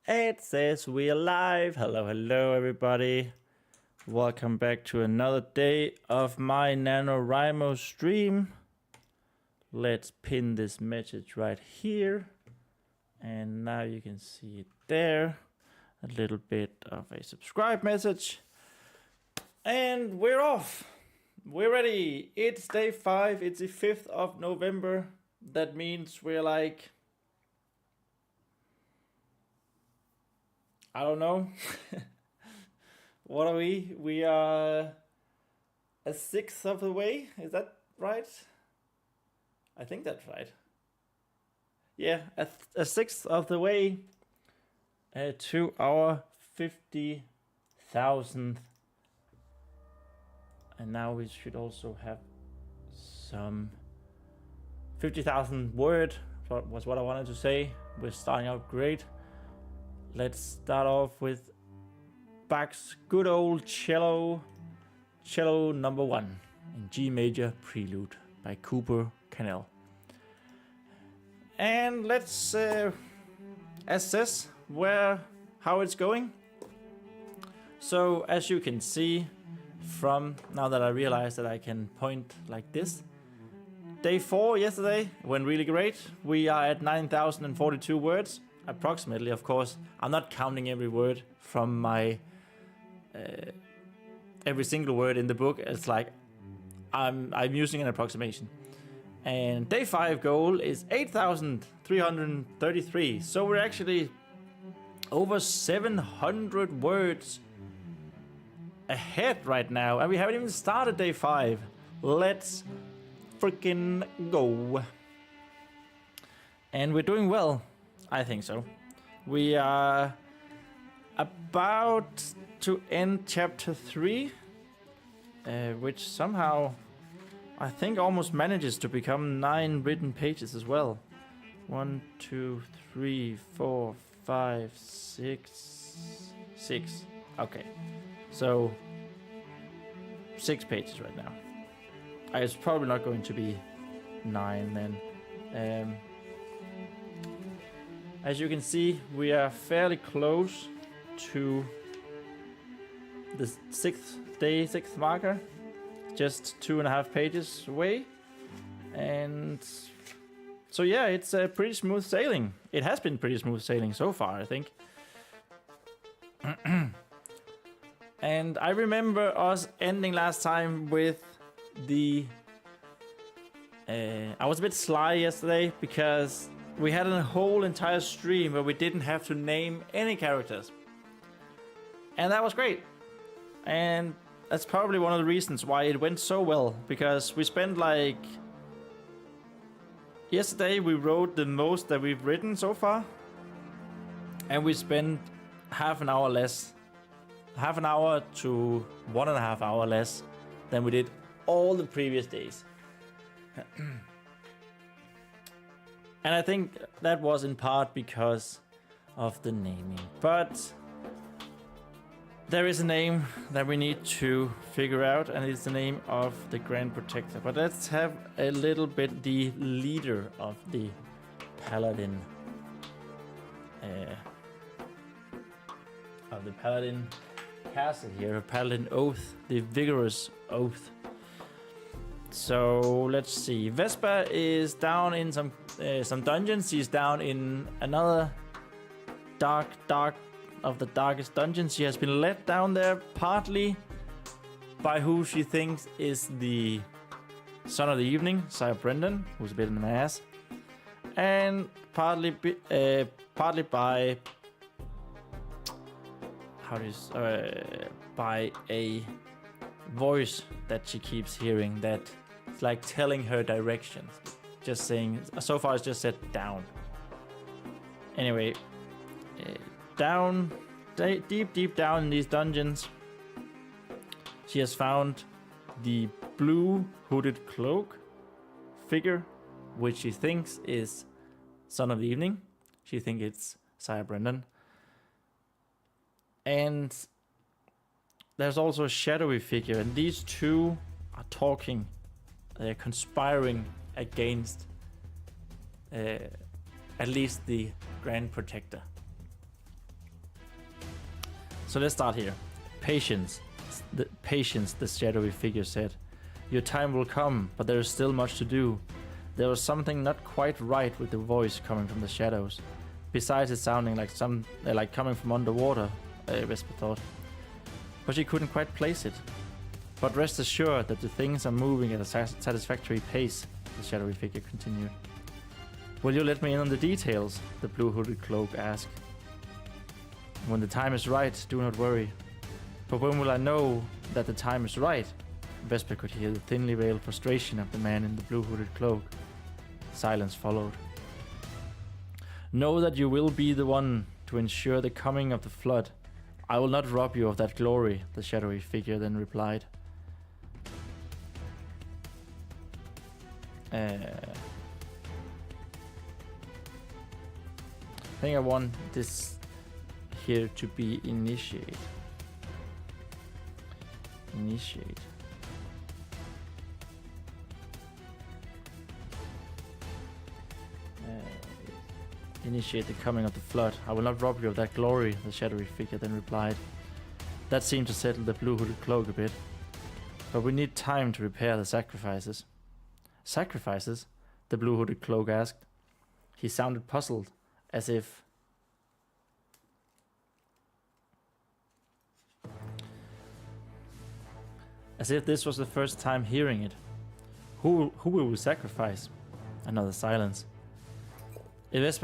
It says we're live. Hello everybody. Welcome back to another day of my NaNoWriMo stream. Let's pin this message right here. And now you can see it there. A little bit of a subscribe message. And we're off. We're ready. It's day 5. It's the 5th of November. That means we're like, I don't know. What are we? We are a sixth of the way. Is that right? I think that's right. Yeah, a sixth of the way to our 50,000th. And now we should also have some 50,000 word. Was what I wanted to say. We're starting out great. Let's start off with Bach's good old cello number 1 in G major prelude by Cooper Cannell. And let's assess how it's going. So as you can see from now that I realized that I can point like this, day 4 yesterday went really great. We are at 9,042 words. Approximately, of course. I'm not counting every word from my every single word in the book. It's like I'm using an approximation. And day 5 goal is 8,333. So we're actually over 700 words ahead right now, and we haven't even started day 5. Let's freaking go. And we're doing well. I think so. We are about to end chapter 3, which somehow I think almost manages to become 9 written pages as well. 1, 2, 3, 4, 5, 6. Okay, so 6 pages right now. It's probably not going to be 9 then. As you can see, we are fairly close to the 6th marker, just 2.5 pages away. And so yeah, it's pretty smooth sailing. It has been pretty smooth sailing so far, I think. And I remember us ending last time with the... I was a bit sly yesterday because we had a whole entire stream where we didn't have to name any characters. And that was great. And that's probably one of the reasons why it went so well. Because we spent like... Yesterday we wrote the most that we've written so far. And we spent half an hour less. Half an hour to 1.5 hours less than we did all the previous days. And I think that was in part because of the naming. But there is a name that we need to figure out, and it's the name of the Grand Protector. But let's have a little bit the leader of the Paladin. Of the Paladin castle here, a Paladin Oath, the Vigorous Oath. So let's see. Vespa is down in some dungeons. She's down in another dark of the darkest dungeons. She has been led down there partly by who she thinks is the son of the evening, Sire Brendan, who's a bit in the ass, and partly by by a voice that she keeps hearing that it's like telling her directions. Just saying, so far it's just said down. Anyway, down, deep down in these dungeons, she has found the blue hooded cloak figure, which she thinks is Son of the Evening. She thinks it's Sire Brendan. And there's also a shadowy figure, and these two are talking. They're conspiring against at least the Grand Protector. So let's start here. Patience. Patience, the shadowy figure said. Your time will come, but there is still much to do. There was something not quite right with the voice coming from the shadows. Besides it sounding like coming from underwater, Vesper thought. But she couldn't quite place it. But rest assured that the things are moving at a satisfactory pace, the shadowy figure continued. Will you let me in on the details? The blue hooded cloak asked. When the time is right, do not worry. But when will I know that the time is right? Vesper could hear the thinly veiled frustration of the man in the blue hooded cloak. Silence followed. Know that you will be the one to ensure the coming of the flood. I will not rob you of that glory, the shadowy figure then replied. I think I want this here to be initiate. Initiate. Initiate the coming of the flood. I will not rob you of that glory, the shadowy figure then replied. That seemed to settle the blue hooded cloak a bit. But we need time to repair the sacrifices. Sacrifices? The blue hooded cloak asked. He sounded puzzled, as if this was the first time hearing it. Who will we sacrifice? Another silence. If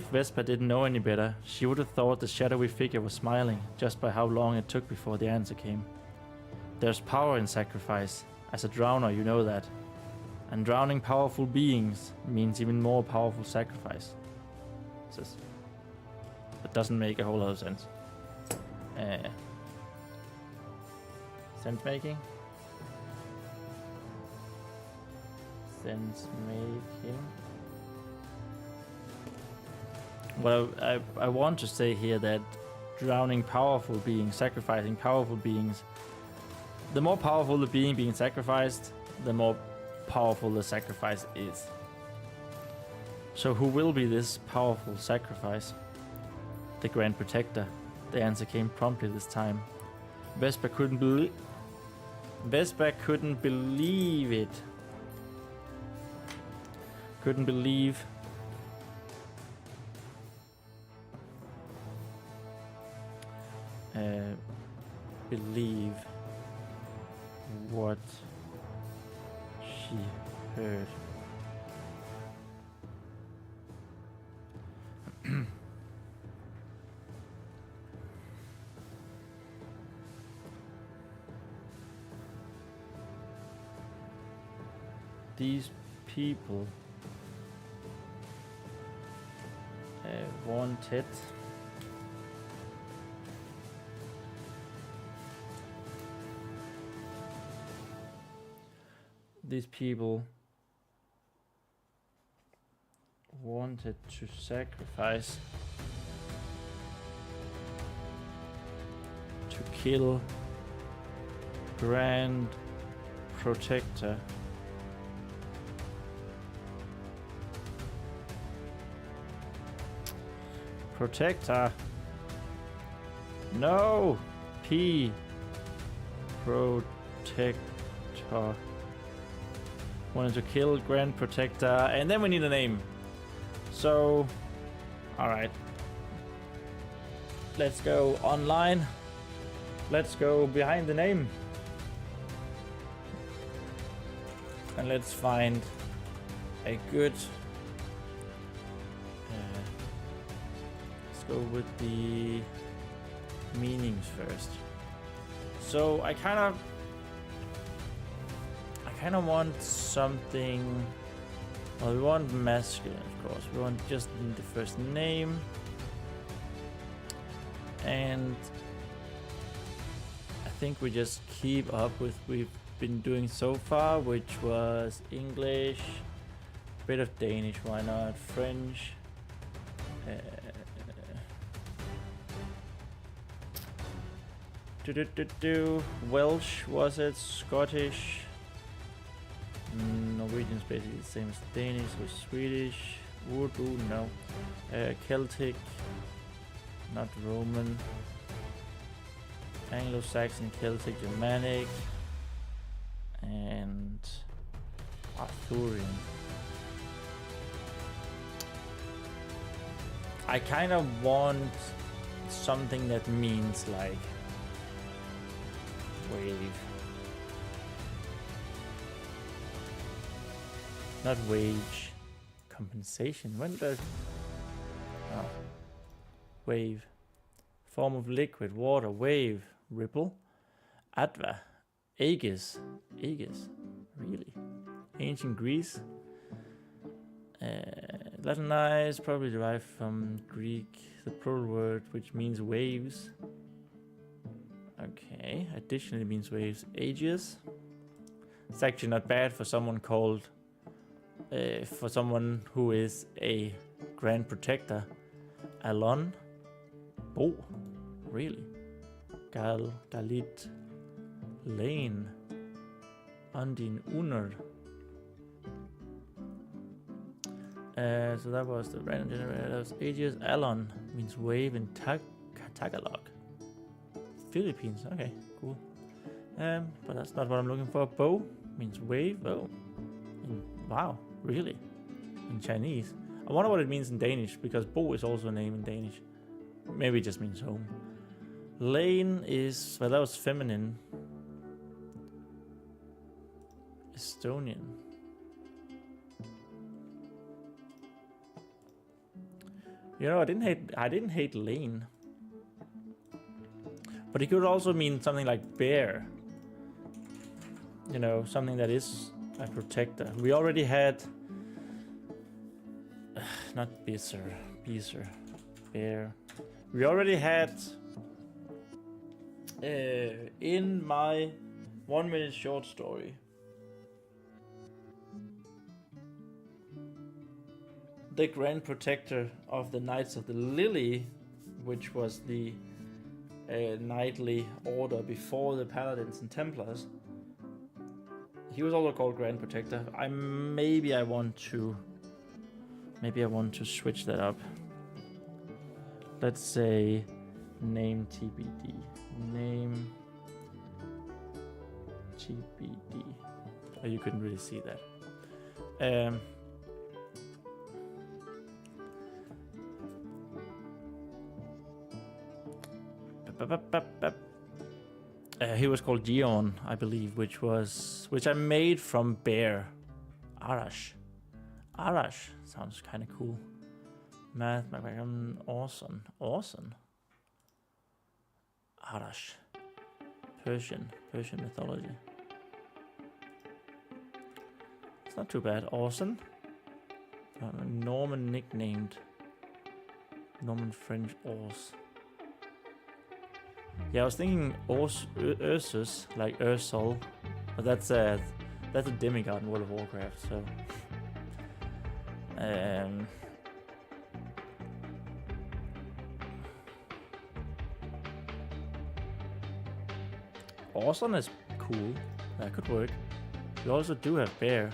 Vesper didn't know any better, she would have thought the shadowy figure was smiling just by how long it took before the answer came. There's power in sacrifice. As a drowner, you know that. And drowning powerful beings means even more powerful sacrifice. That doesn't make a whole lot of sense. Sense making? Sense making. Well, I want to say here that drowning powerful beings, sacrificing powerful beings, the more powerful the being being sacrificed, the more powerful the sacrifice is. So who will be this powerful sacrifice? The Grand Protector. The answer came promptly this time. Vesper couldn't believe it. Couldn't believe what she heard. These people wanted to sacrifice to kill Grand Protector. Protector. No. P. Protector. Wanted to kill Grand Protector, and then we need a name. So, all right. Let's go online. Let's go behind the name. And let's find a good... let's go with the meanings first. So I kind of want something... well, we want masculine, of course. We want just the first name. And I think we just keep up with what we've been doing so far, which was English, a bit of Danish, why not, French, Welsh, was it, Scottish, Norwegian's basically the same as Danish, so Swedish, Urdu, no, Celtic, not Roman, Anglo-Saxon, Celtic, Germanic, and Arthurian. I kind of want something that means like wave. Not wage. Compensation. When does... Oh. Wave. Form of liquid, water, wave, ripple. Adva. Aegis. Aegis. Really? Ancient Greece. Latinized, probably derived from Greek, the plural word which means waves. Okay, additionally means waves. Aegis. It's actually not bad for someone called, for someone who is a Grand Protector. Alon. Bo. Really? Galit. Lane. Undine Unard. So that was the random generator. That was Aegis. Alon means wave in Tagalog. Philippines. Okay, cool. But that's not what I'm looking for. Bo means wave. Oh. Wow, really? In Chinese. I wonder what it means in Danish, because Bo is also a name in Danish. Maybe it just means home. Lane is... well, that was feminine. Estonian. You know, I didn't hate lane. But it could also mean something like bear. You know, something that is a protector. We already had... not Bisser. Bear. We already had... in my 1 minute short story, the Grand Protector of the Knights of the Lily, which was the knightly order before the Paladins and Templars. He was also called Grand Protector. Maybe I want to switch that up. Let's say name TBD. Name TBD. Oh, you couldn't really see that. He was called Gion, I believe, which I made from bear. Arash sounds kind of cool. Math, awesome. Arash. Persian mythology. It's not too bad. Awesome. Norman nicknamed. Norman French Ors. Yeah, I was thinking Ursus, like Ursol, but that's a demigod in World of Warcraft, so... Awesome is cool. That could work. We also do have bear.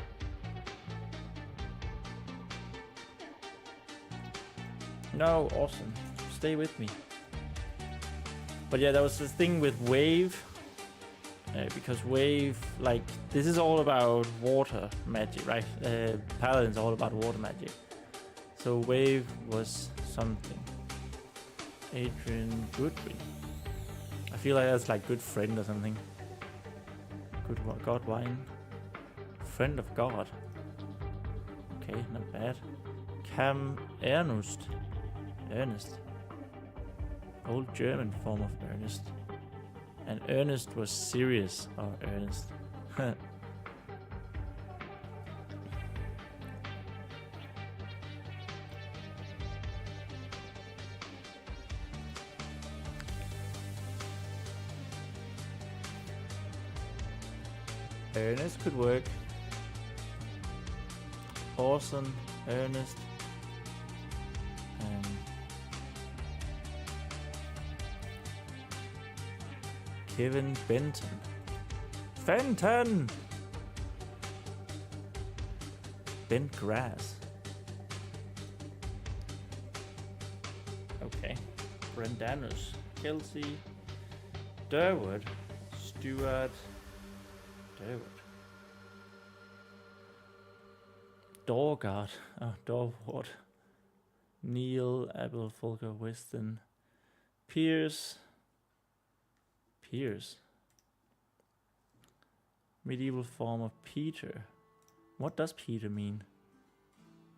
No, awesome. Stay with me. But yeah, there was this thing with wave. Because wave, like, this is all about water magic, right? Paladin's all about water magic. So wave was something. Adrian Goodwin. I feel like that's like good friend or something. Good God wine. Friend of God. Okay, not bad. Cam Ernst. Ernest. Old German form of Ernest. And Ernest was serious or earnest. Ernest could work. Awesome, Ernest. Kevin Benton. Fenton! Bent grass. Okay. Brendanus. Kelsey. Durwood. Stuart. Durwood. Dorgard. Oh, Dorward. Neil, Abel, Folker, Weston. Pierce. Pierce. Medieval form of Peter. What does Peter mean?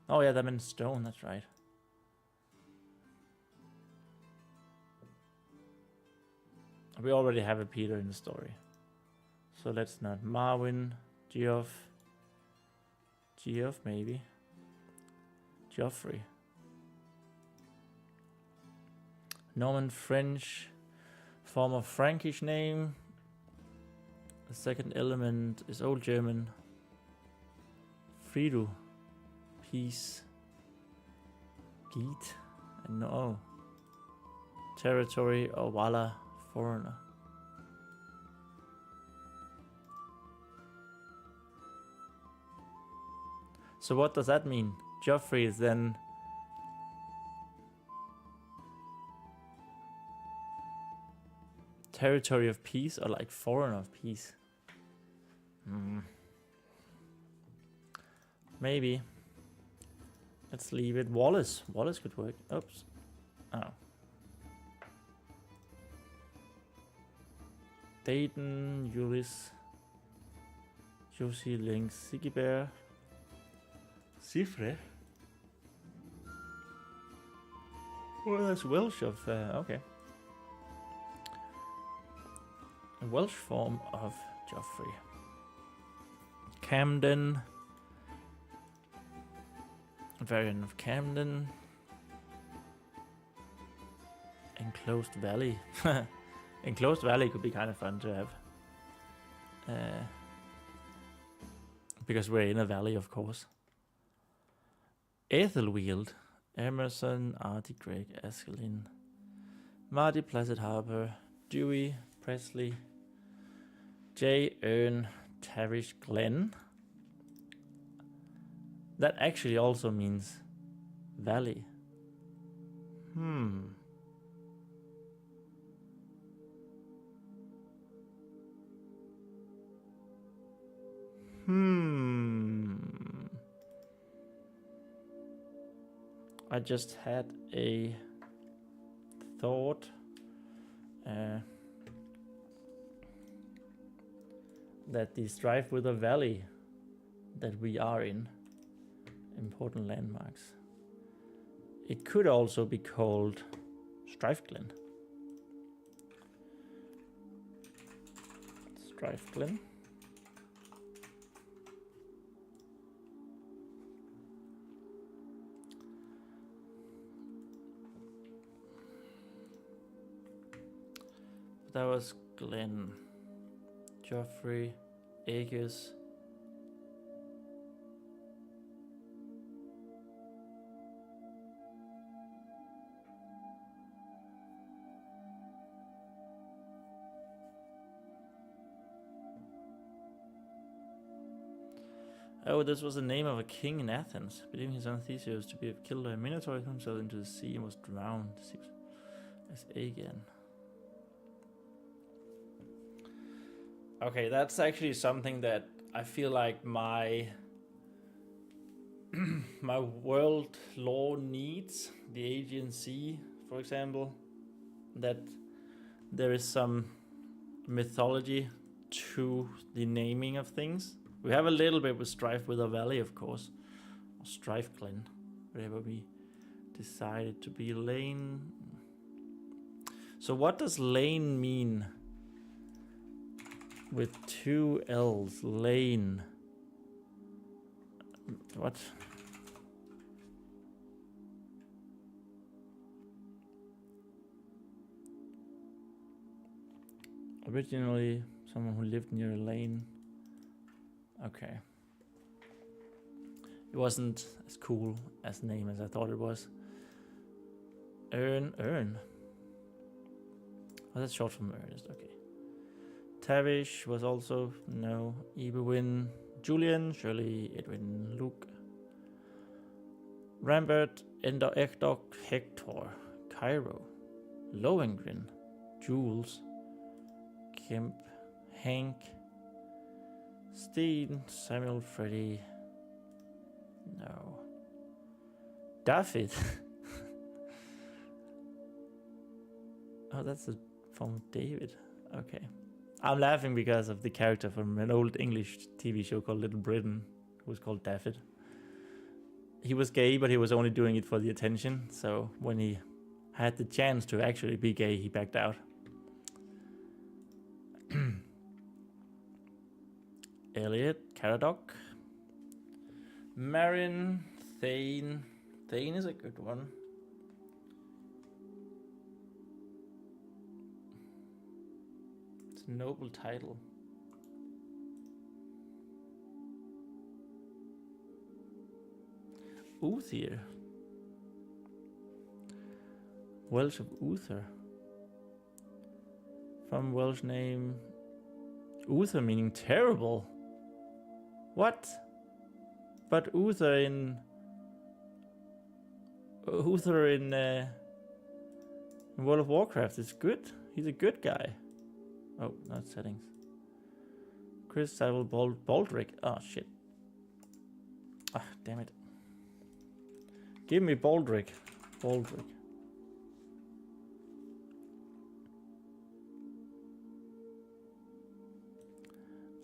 Oh yeah, that means stone, that's right. We already have a Peter in the story. So let's not. Marwin, Geoff. Geoff, maybe. Geoffrey. Norman French. Form of Frankish name. The second element is Old German. Fridu. Peace. Geet. No. Territory or Walla. Foreigner. So what does that mean? Geoffrey is then territory of peace or like foreigner of peace? Maybe. Let's leave it. Wallace. Wallace could work. Oops. Oh. Dayton, Ulyss, Josie, Lynx, Sigibert, Sifre. Oh, that's Welsh of, okay. A Welsh form of Geoffrey. Camden. A variant of Camden. Enclosed Valley. Enclosed Valley could be kind of fun to have. Because we're in a valley, of course. Ethelweald. Emerson, Artie, Craig, Askelin. Marty, Placid Harbour. Dewey, Presley. J. Ern, Tarish, Glen. That actually also means valley. I just had a thought. That the strife with a valley that we are in, important landmarks, it could also be called Strife Glen. Strife Glen. That was Glenn. Geoffrey, Aegis. Oh, this was the name of a king in Athens, believing his son Theseus to be killed by a minotaur, threw himself into the sea and was drowned as Aegean. Okay, that's actually something that I feel like my my world lore needs. The Aegean Sea, for example, that there is some mythology to the naming of things. We have a little bit with Strife with a Valley, of course, or Strife Glen, whatever we decided to be. Lane. So what does lane mean? With two L's, lane. What? Originally, someone who lived near a lane. Okay. It wasn't as cool as name as I thought it was. Ern. Oh, that's short from Ernest, okay. Tavish was also, no. Ebewin, Julian, Shirley, Edwin, Luke. Rambert, Ender, Ekdok, Hector, Cairo, Lohengrin, Jules, Kemp, Hank, Steen, Samuel, Freddy. No. David. Oh, that's the form of David. Okay. I'm laughing because of the character from an old English TV show called Little Britain, who was called David. He was gay, but he was only doing it for the attention. So when he had the chance to actually be gay, he backed out. Elliot, Caradoc, Marin, Thane. Thane is a good one. It's a noble title. Uther. Welsh of Uther. From Welsh name Uther meaning terrible. What? But Uther in World of Warcraft is good. He's a good guy. Oh, not settings. Chris Sybil Baldrick. Oh shit. Ah, damn it. Give me Baldrick. Baldrick.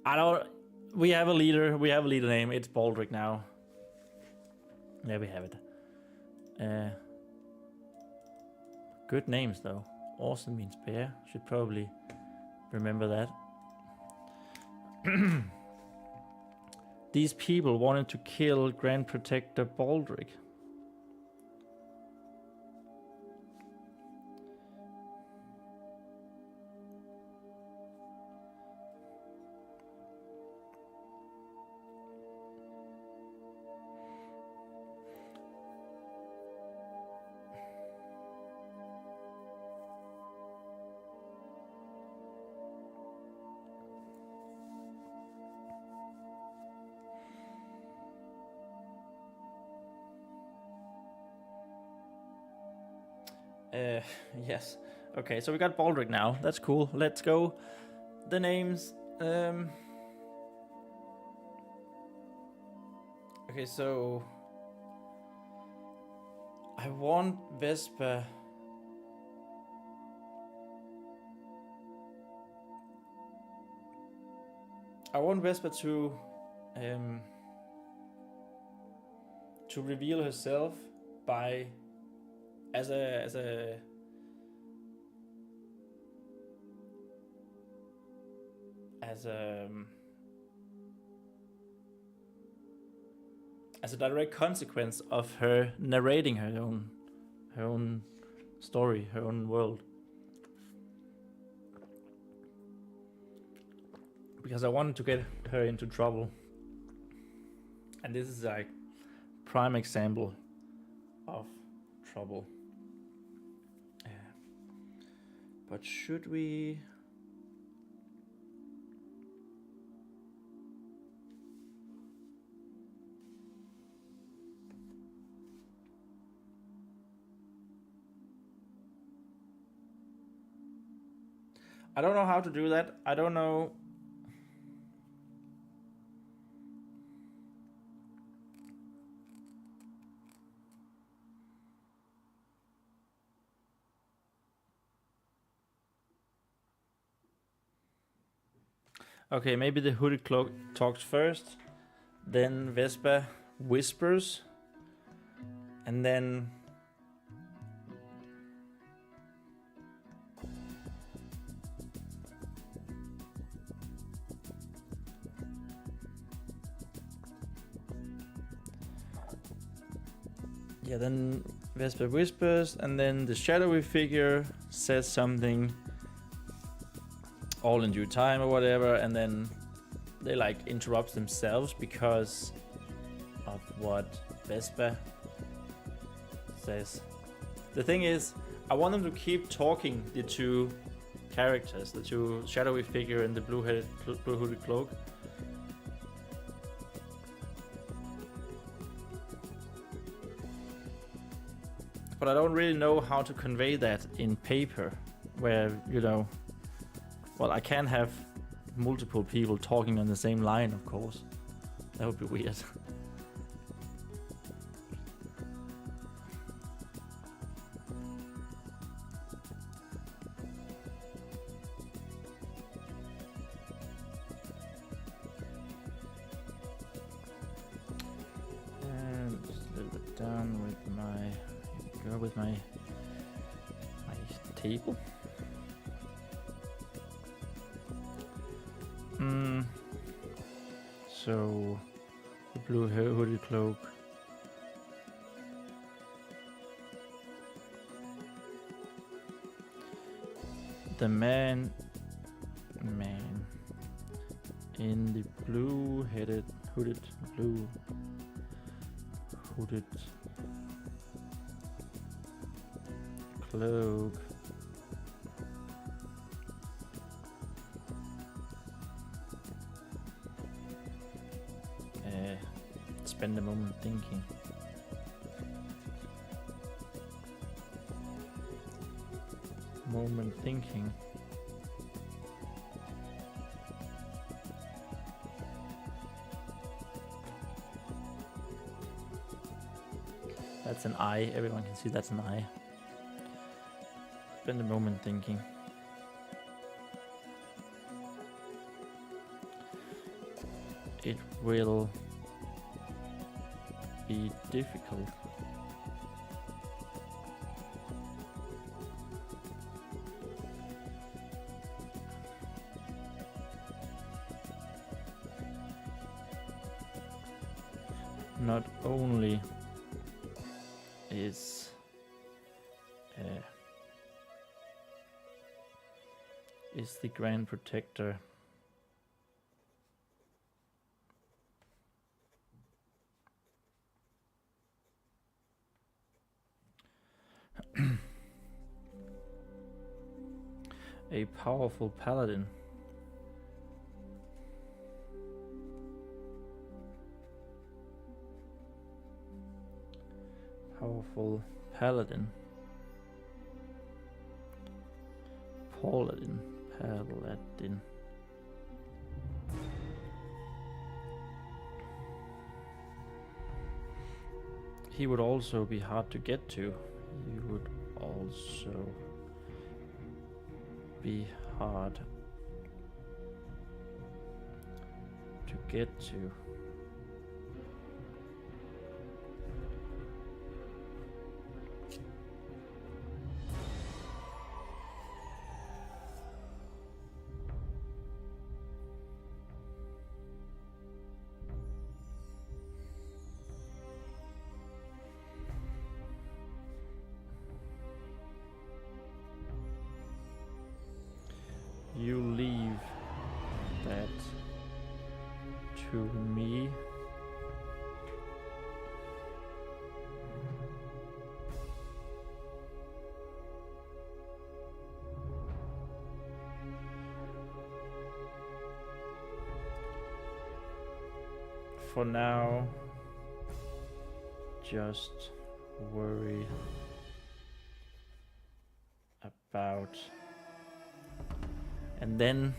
I don't. We have a leader. We have a leader name. It's Baldrick now. There we have it. Good names though. Awesome means bear. Should probably remember that. These people wanted to kill Grand Protector Baldrick. Yes. Okay, so we got Baldrick now. That's cool. Let's go. The names. Okay, so I want Vespa. I want Vespa to reveal herself by as a direct consequence of her narrating her own story, her own world. Because I wanted to get her into trouble. And this is like prime example of trouble. But should we? I don't know how to do that. I don't know. Okay, maybe the hooded cloak talks first, then Vespa whispers, and then then Vespa whispers, and then the shadowy figure says something all in due time or whatever, and then they like interrupt themselves because of what Vespa says. The thing is, I want them to keep talking, the two characters, the two shadowy figure and the blue hooded cloak. But I don't really know how to convey that in paper, where, you know, Well, I can't have multiple people talking on the same line, of course. That would be weird. And just a little bit down with my table. So the blue hooded cloak. The man in the blue hooded cloak spend a moment thinking. That's an eye. Everyone can see that's an eye. Spend a moment thinking. It will be difficult. Not only is the Grand Protector a powerful paladin. Paladin. He would also be hard to get to. He would also be hard to get to. You leave that to me. For now, just worry about. And then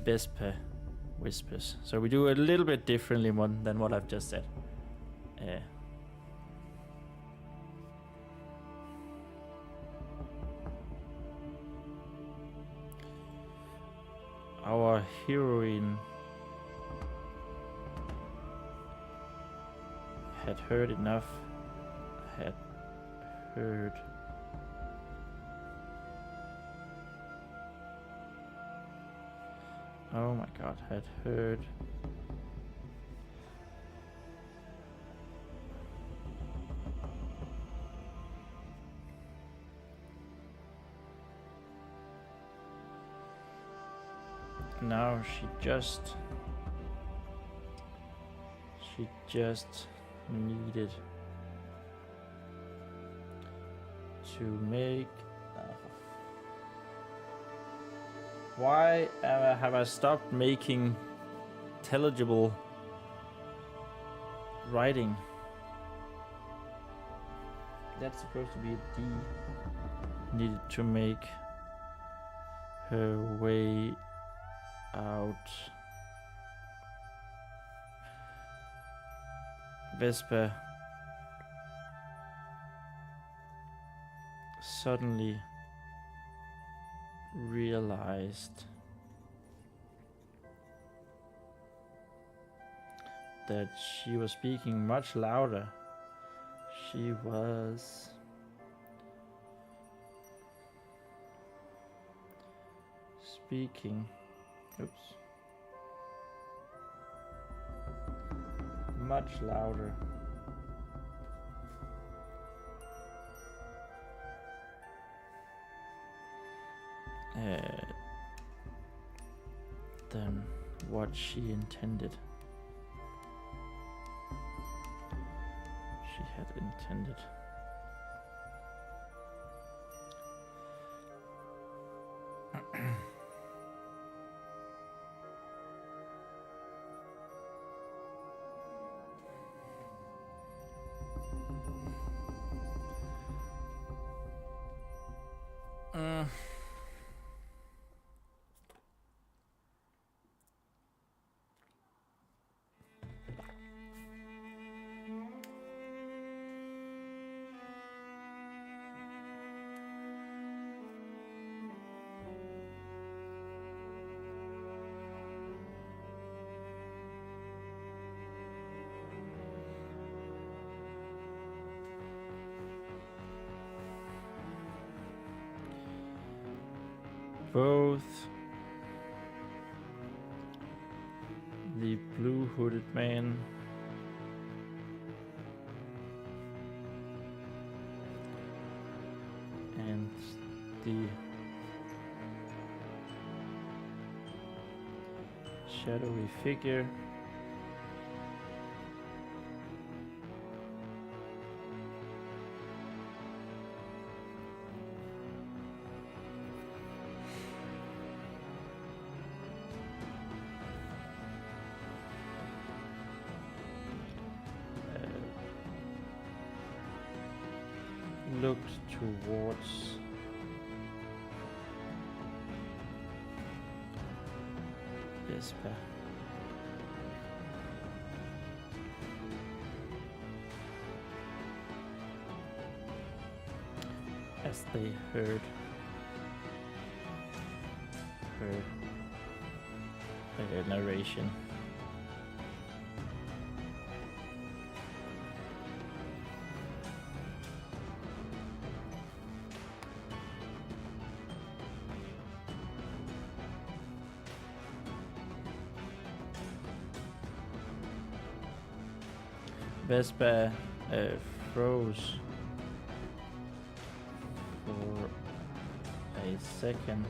Vespa whispers. So we do a little bit differently than what I've just said. Our heroine had heard enough. Oh my god, had heard. Now she just needed to make. Why have I stopped making intelligible writing? That's supposed to be a D. Needed to make her way out. Vespa suddenly realized that she was speaking much louder. She was speaking, much louder. Than what she intended. She had intended. Both the blue hooded man and the shadowy figure looked towards Vespa. As they heard her narration. Vespa froze for a second.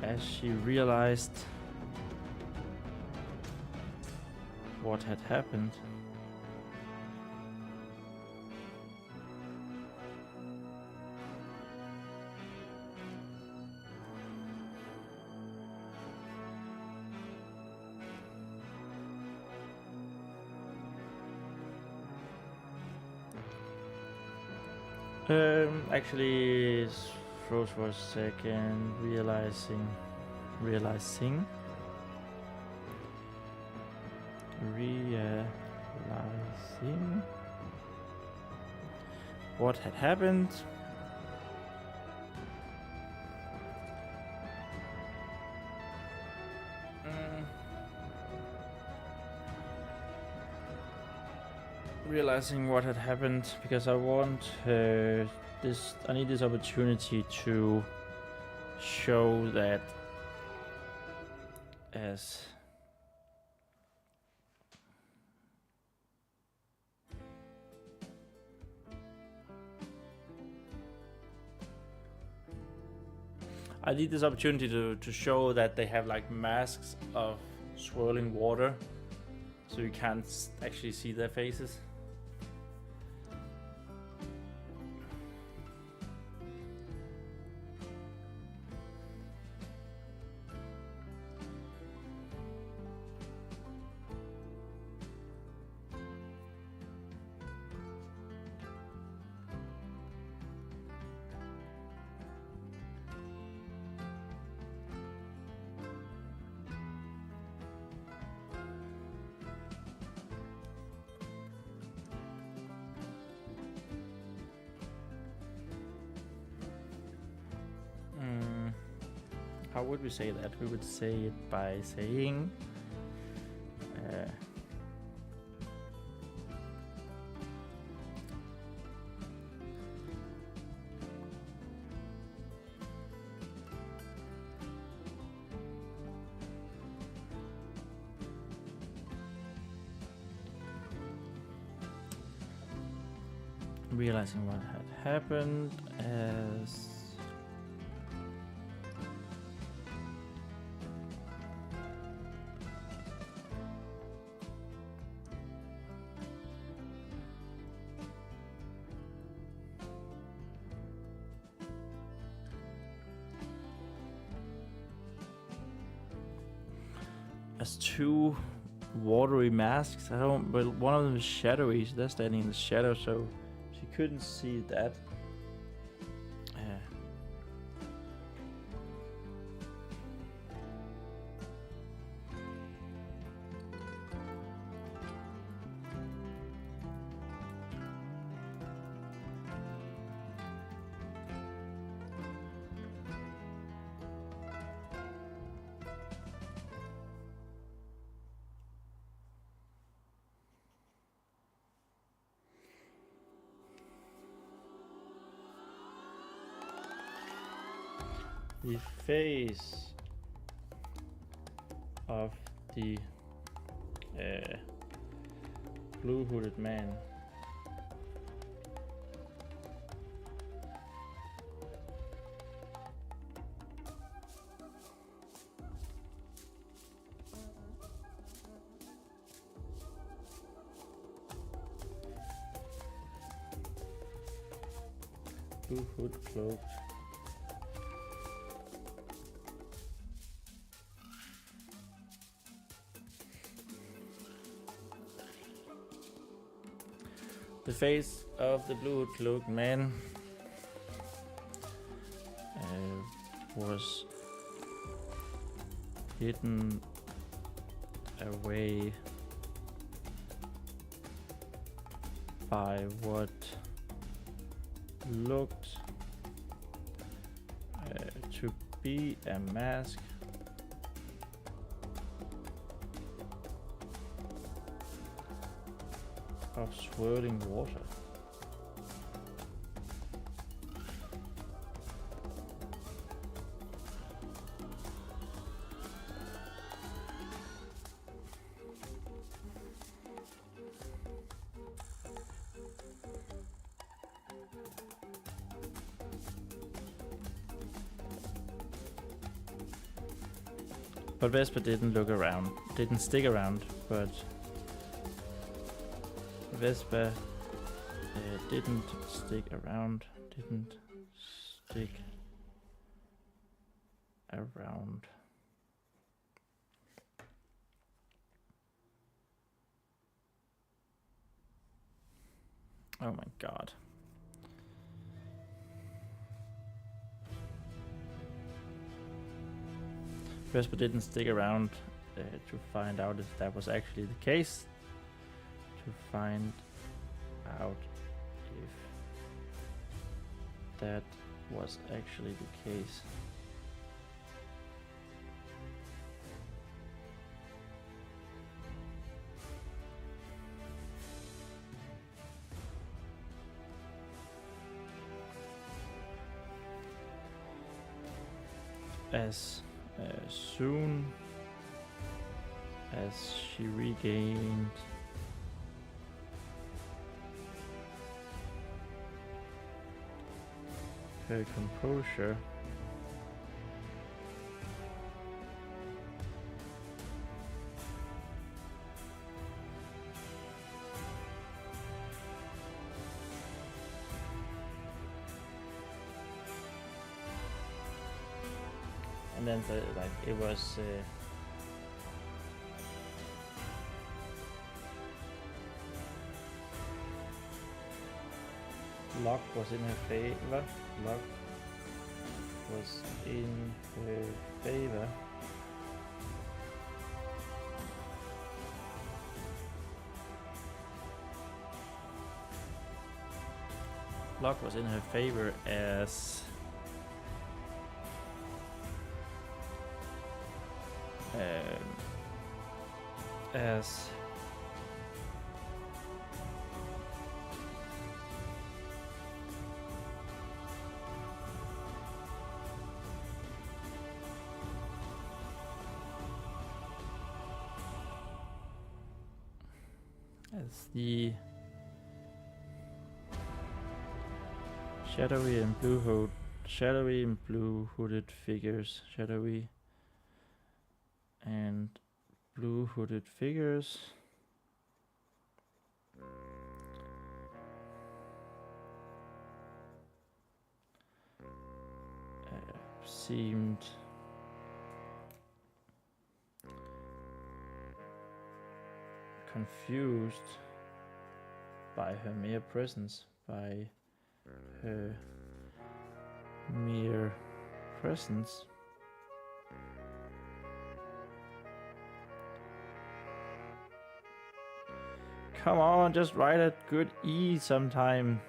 As she realized what had happened. Actually, froze for a second, realizing what had happened. Realizing what had happened, because I want I need this opportunity to show that as I need this opportunity to show that they have like masks of swirling water, so you can't actually see their faces. how would we say that? We would say it by saying realizing what had happened as two watery masks. I don't, but one of them is shadowy, so they're standing in the shadow, so she couldn't see that. The face of the blue hooded man blue hood cloaked. The face of the blue cloaked man was hidden away by what looked to be a mask of swirling water. But Vesper didn't look around, didn't stick around, but Vesper didn't stick around, Oh my god. Vesper didn't stick around to find out if that was actually the case. To find out if that was actually the case. As soon as she regained her composure, and then like it was luck was in her favor. Luck was in her favor. Luck was in her favor as as the shadowy and blue hooded figures, shadowy and blue hooded figures seemed confused by her mere presence, Come on, just write a good E sometime.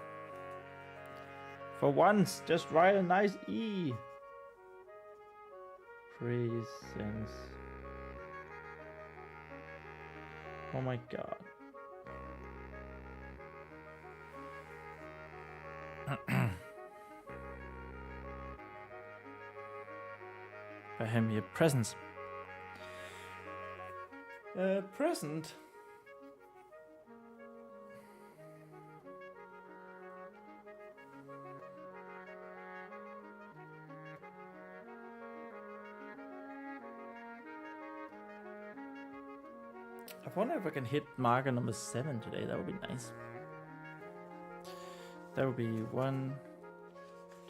For once, just write a nice E. Please, thanks. Oh my god. Buy him a present. Present? I wonder if I can hit marker number 7 today. That would be nice. That would be 1,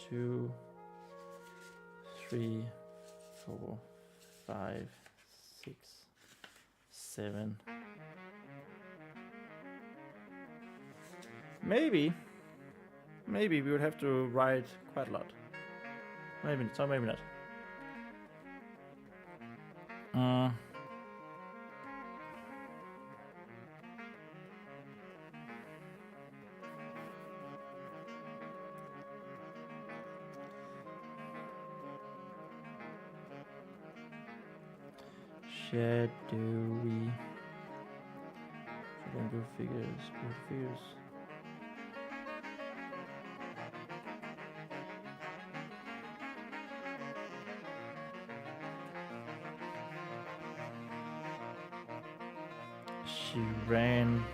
2, 3, 4, 5, 6, 7. Maybe we would have to write quite a lot. Maybe so, maybe not. Shadowy. Blue figures. She ran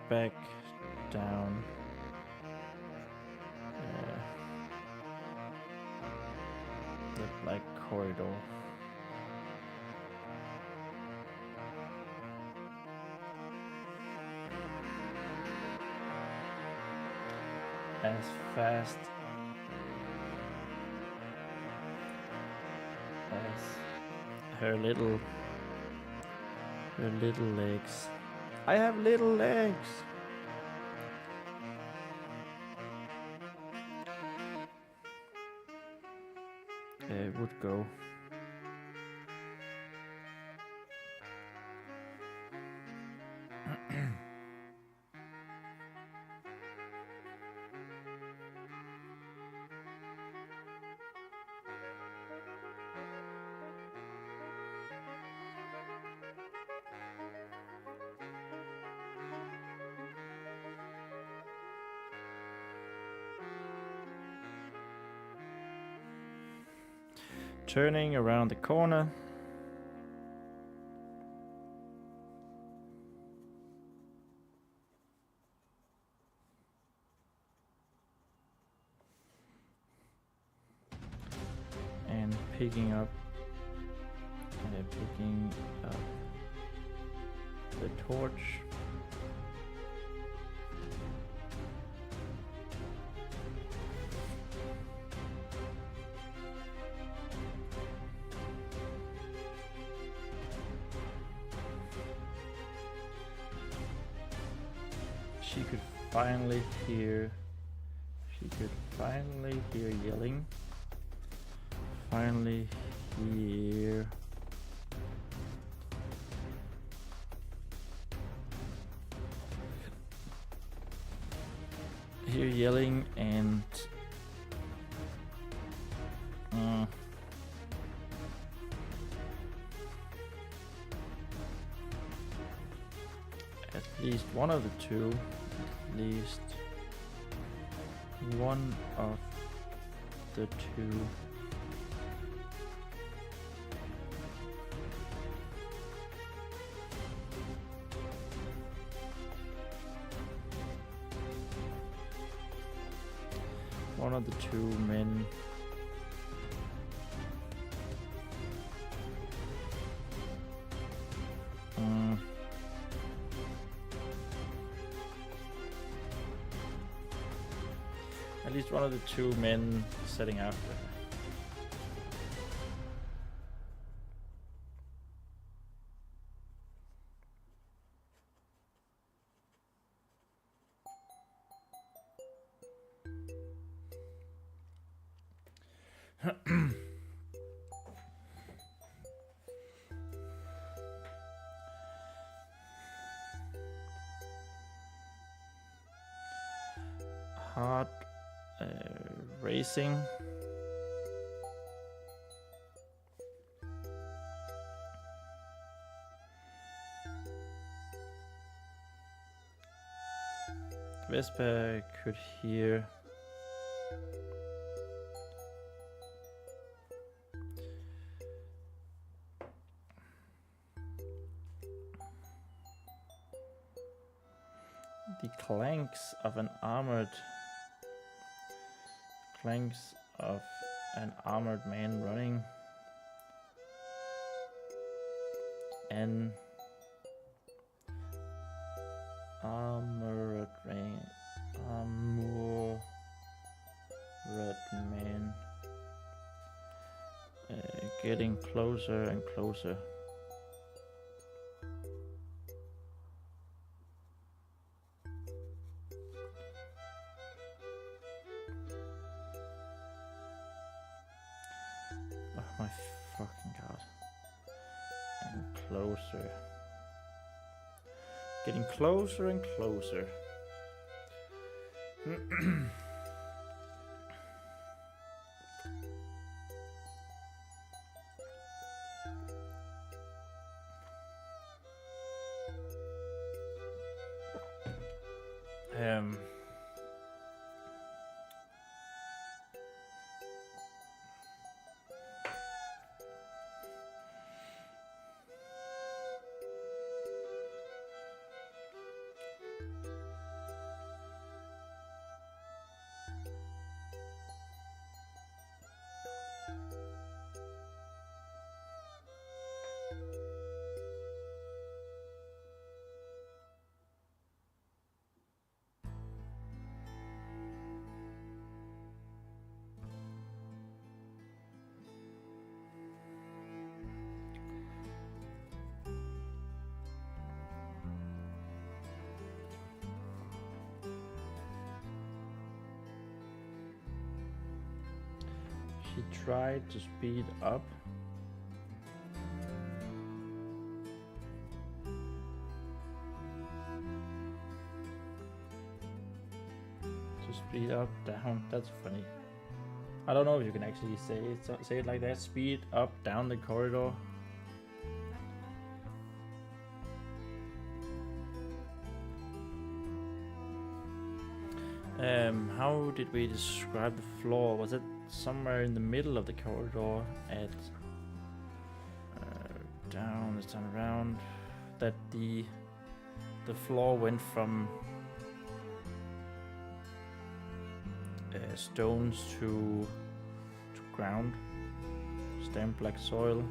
back down the black corridor. As fast as her little legs. I have little legs. Would go. Turning around the corner. And picking up the torch. She could finally hear yelling. Finally hear yelling and least one of the two. At least one of the two. One of the two men. At least one of the two men setting after. Hard racing. Vespa could hear the clanks of an armored man running, an armored man getting closer and closer. My fucking god. And closer. Getting closer and closer. She tried to speed up. To speed up, down. That's funny. I don't know if you can actually say it like that. Speed up, down the corridor. How did we describe the floor? Was it somewhere in the middle of the corridor at down this time around, that the floor went from stones to ground, stamped like soil,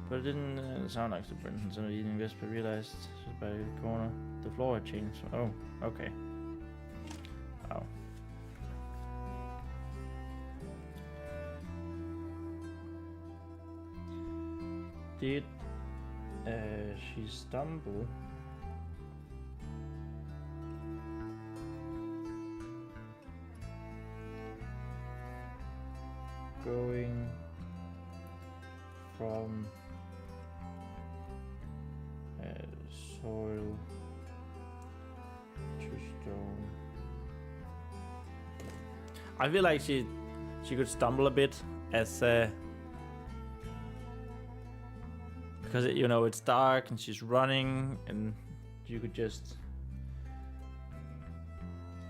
but it didn't sound like the Brenton's on the eating this, but realized just by the corner the floor had changed. Oh, okay. Wow. Did she stumble? Going from soil to stone. I feel like she could stumble a bit as because you know it's dark and she's running, and you could just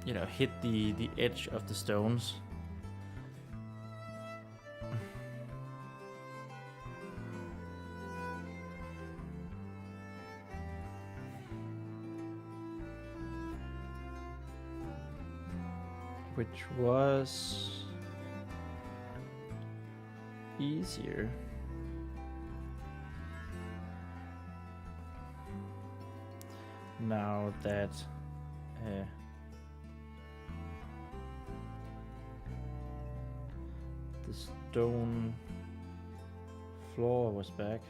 you know, hit the edge of the stones. Which was easier. Now that the stone floor was back.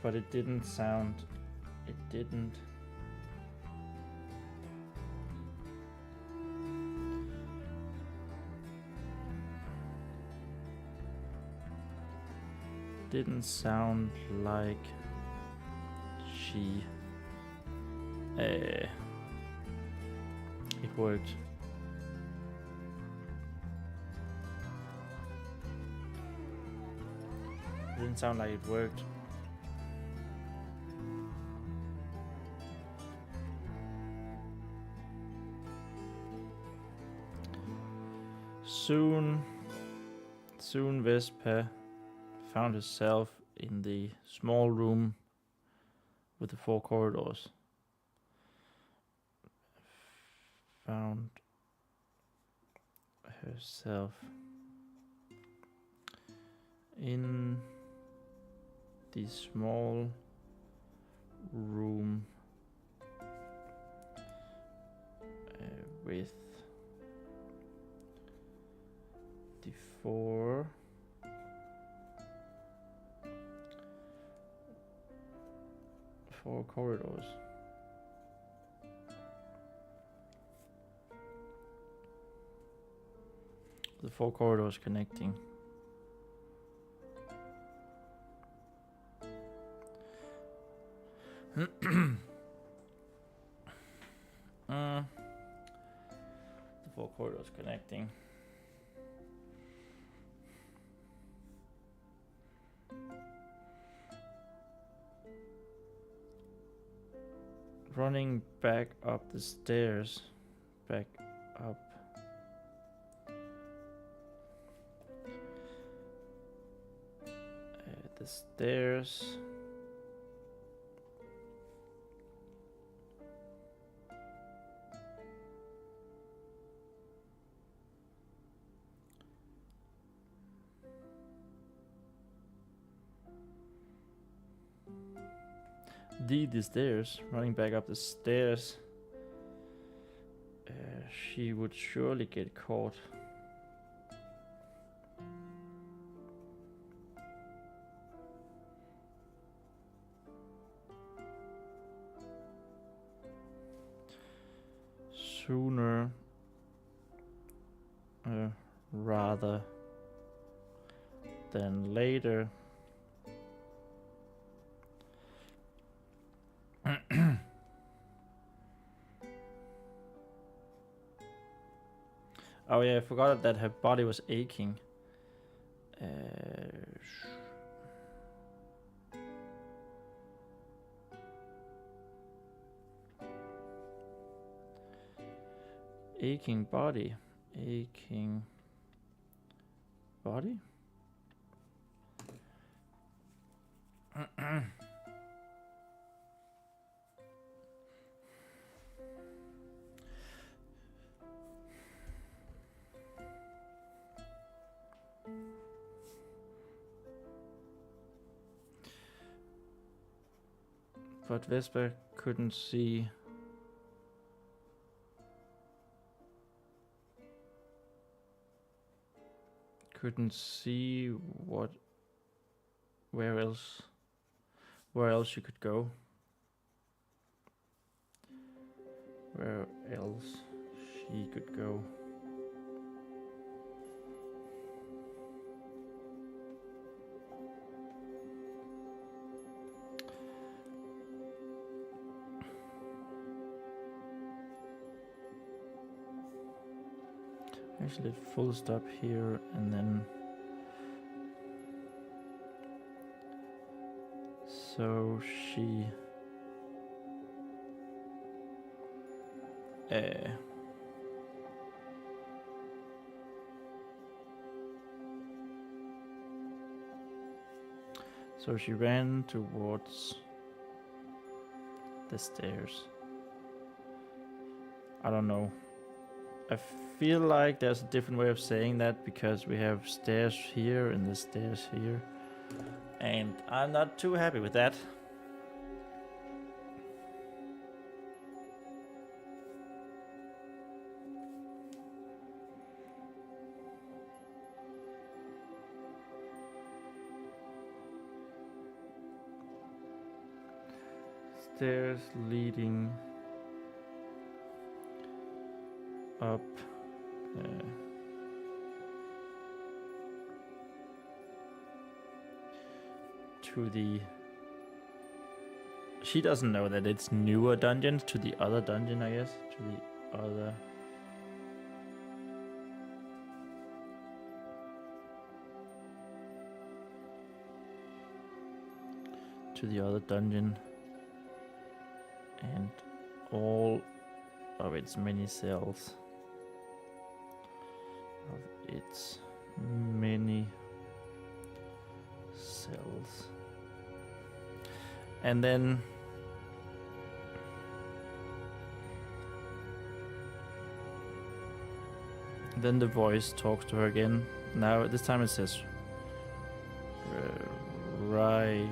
But it didn't sound, it didn't. Didn't sound like she, it worked. It didn't sound like it worked. Soon Vespa found herself in the small room with the 4 corridors. Found herself in the small room with the 4 corridors. The 4 corridors connecting. The 4 corridors connecting. Running back up the stairs, back up. The stairs. The stairs, running back up the stairs. She would surely get caught. Sooner rather than later. Oh yeah, I forgot that her body was aching. Aching body. Aching body? But Vespa couldn't see. Couldn't see where else she could go. Where else she could go. Actually, full stop here and then. So she. So she ran towards the stairs. I don't know. I feel like there's a different way of saying that because we have stairs here and the stairs here. And I'm not too happy with that. Stairs leading up to the. She doesn't know that it's newer dungeons to the other dungeon, I guess. To the other. To the other dungeon. And all of its many cells. Of its many cells. And then the voice talks to her again. Now this time it says right.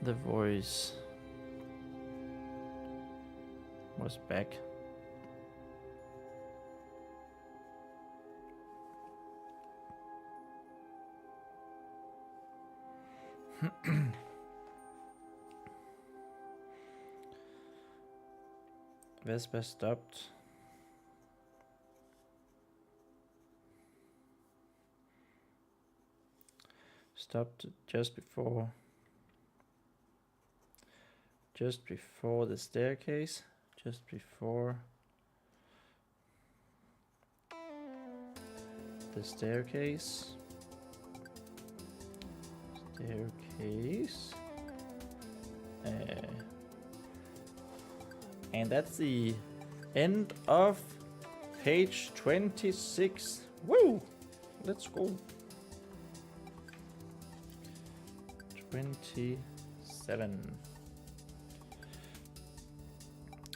The voice was back. Vespa stopped. Stopped just before the staircase. Just before the staircase. And that's the end of page 26. Woo! Let's go. 27.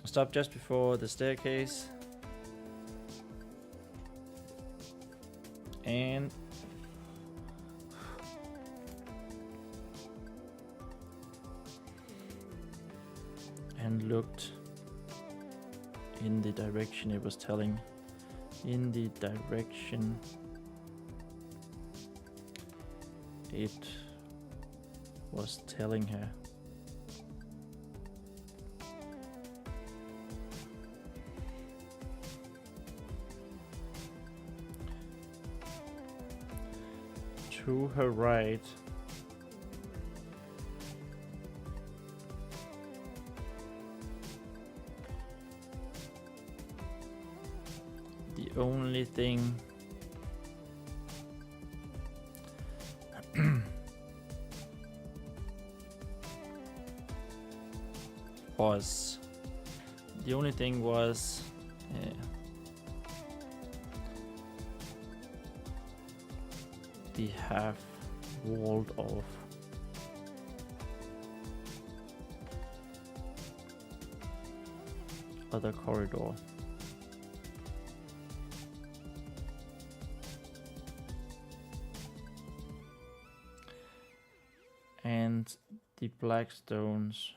Stop just before the staircase. And looked in the direction it was telling. In the direction it was telling her. To her right, the only thing was the half walled off other corridor. And the black stones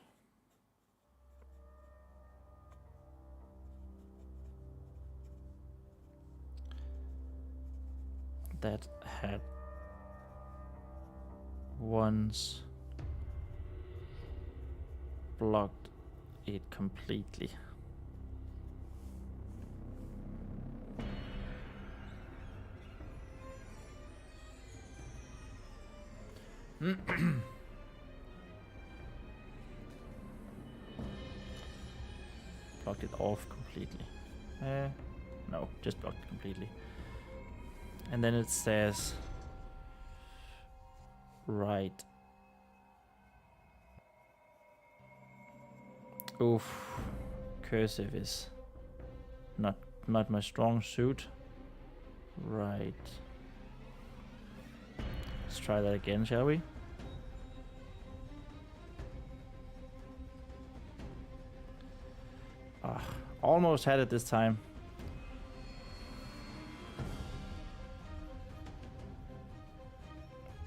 that had once blocked it completely. Blocked it off completely. No, just blocked it completely. And then it says right. Oof, cursive is not my strong suit. Right. Let's try that again, shall we? Almost had it this time.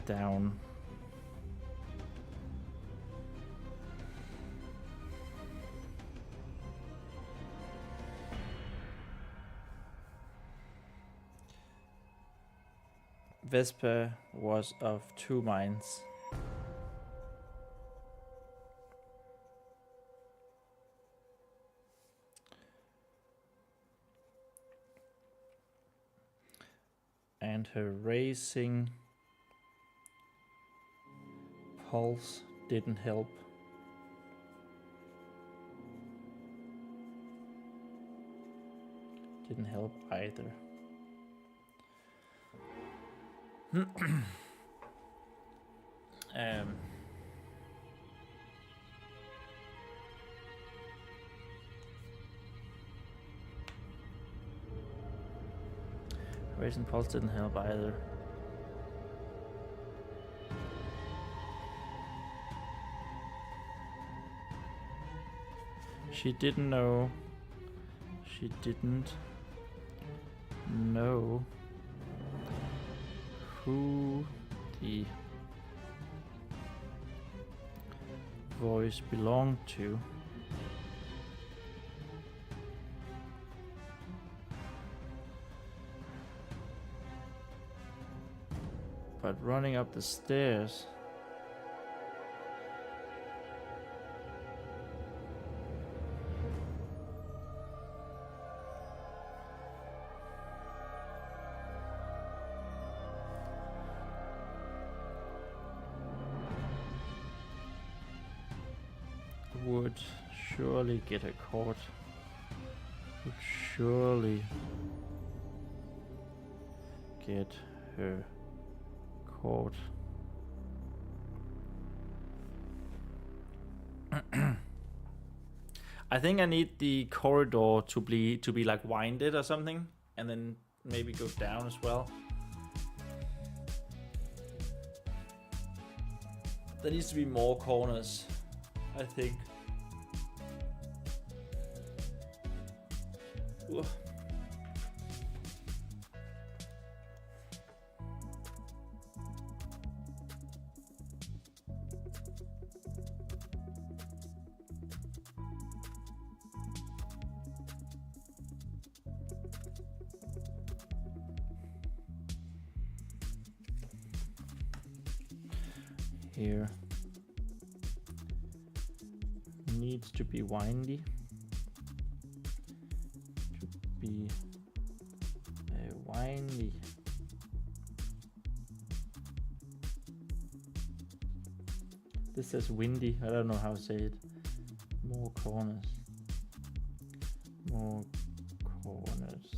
Down. Vesper was of 2 minds. And her racing pulse didn't help. Didn't help either. Racing pulse didn't help either. She didn't know. She didn't know who the voice belonged to. But running up the stairs would surely get her caught. Would surely get her caught. I think I need the corridor to be like winded or something, and then maybe go down as well. There needs to be more corners, I think. Ooh. Here needs to be windy, to be windy. This says windy. I don't know how to say it. More corners. More corners.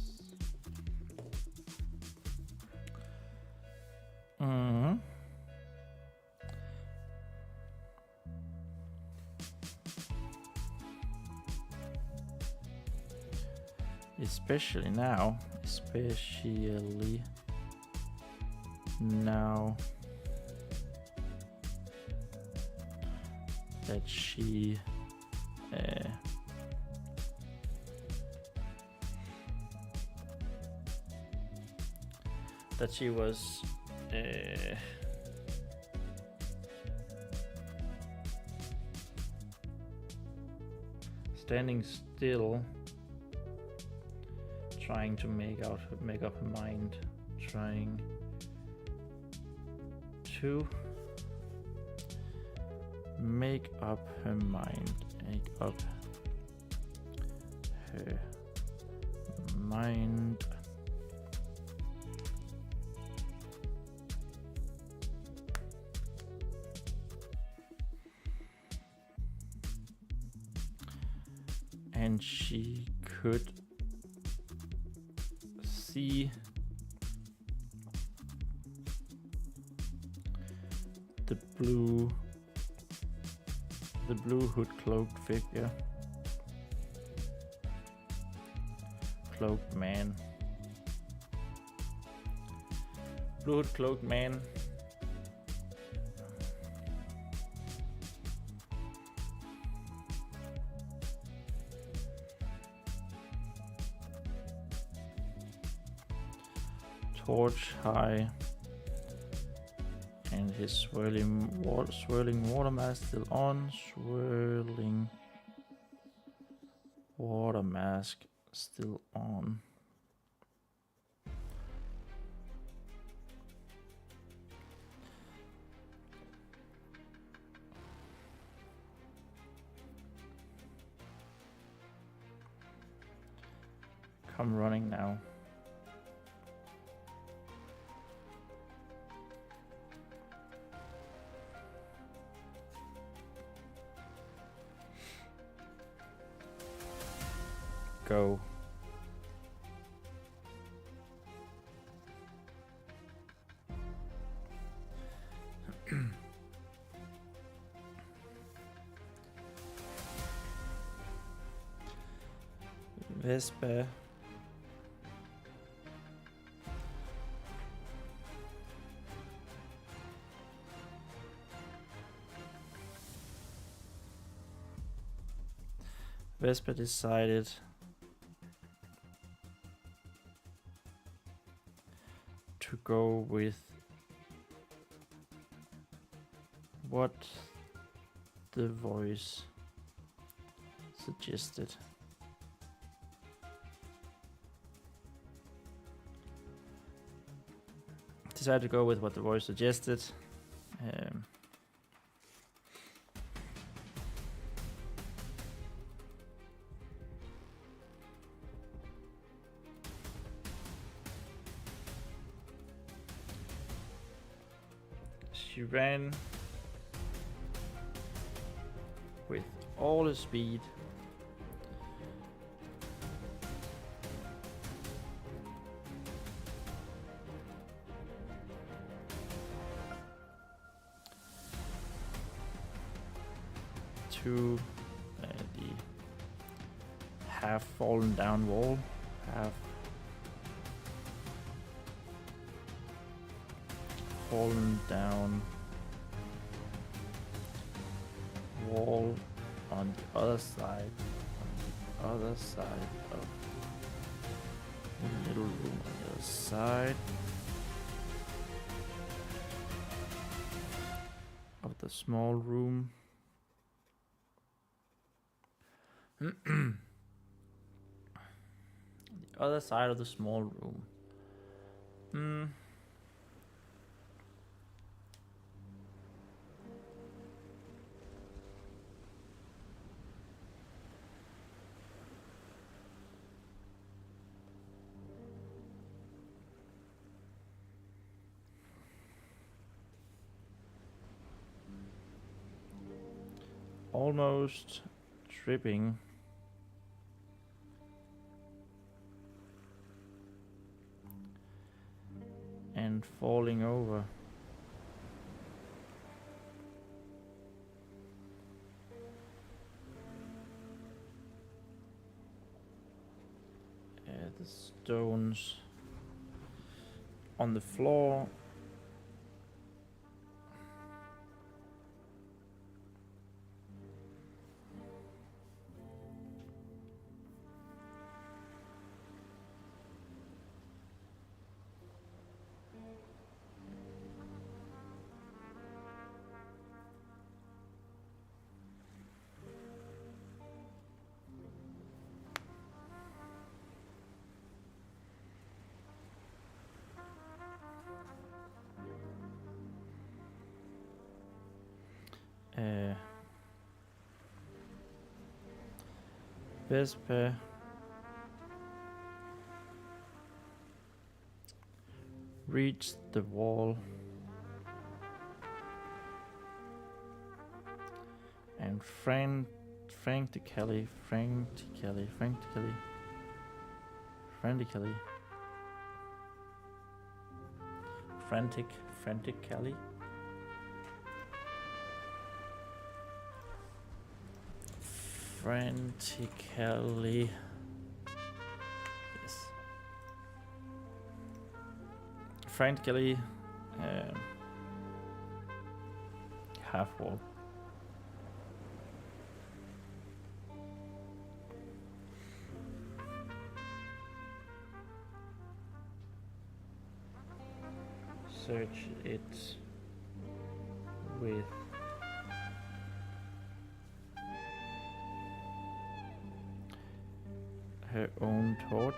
Mm-hmm. Especially now that she was standing still, trying to make up her mind, trying to make up her mind, and she could see the blue hood cloaked figure. Cloaked man. Blue hood cloaked man. Torch high, and his swirling water mask still on. Swirling water mask still on. Come running now. Go. Vespa. Vespa decided to go with what the voice suggested. Decided to go with what the voice suggested. She ran with all the speed to the half fallen down wall, half fallen down wall on the other side, of the middle room on the other side of the small room. The other side of the small room. Almost tripping. And falling over. The stones on the floor. Vespa reached the wall and frantically. Yes. Frantically. Half wall. Search it with her own torch.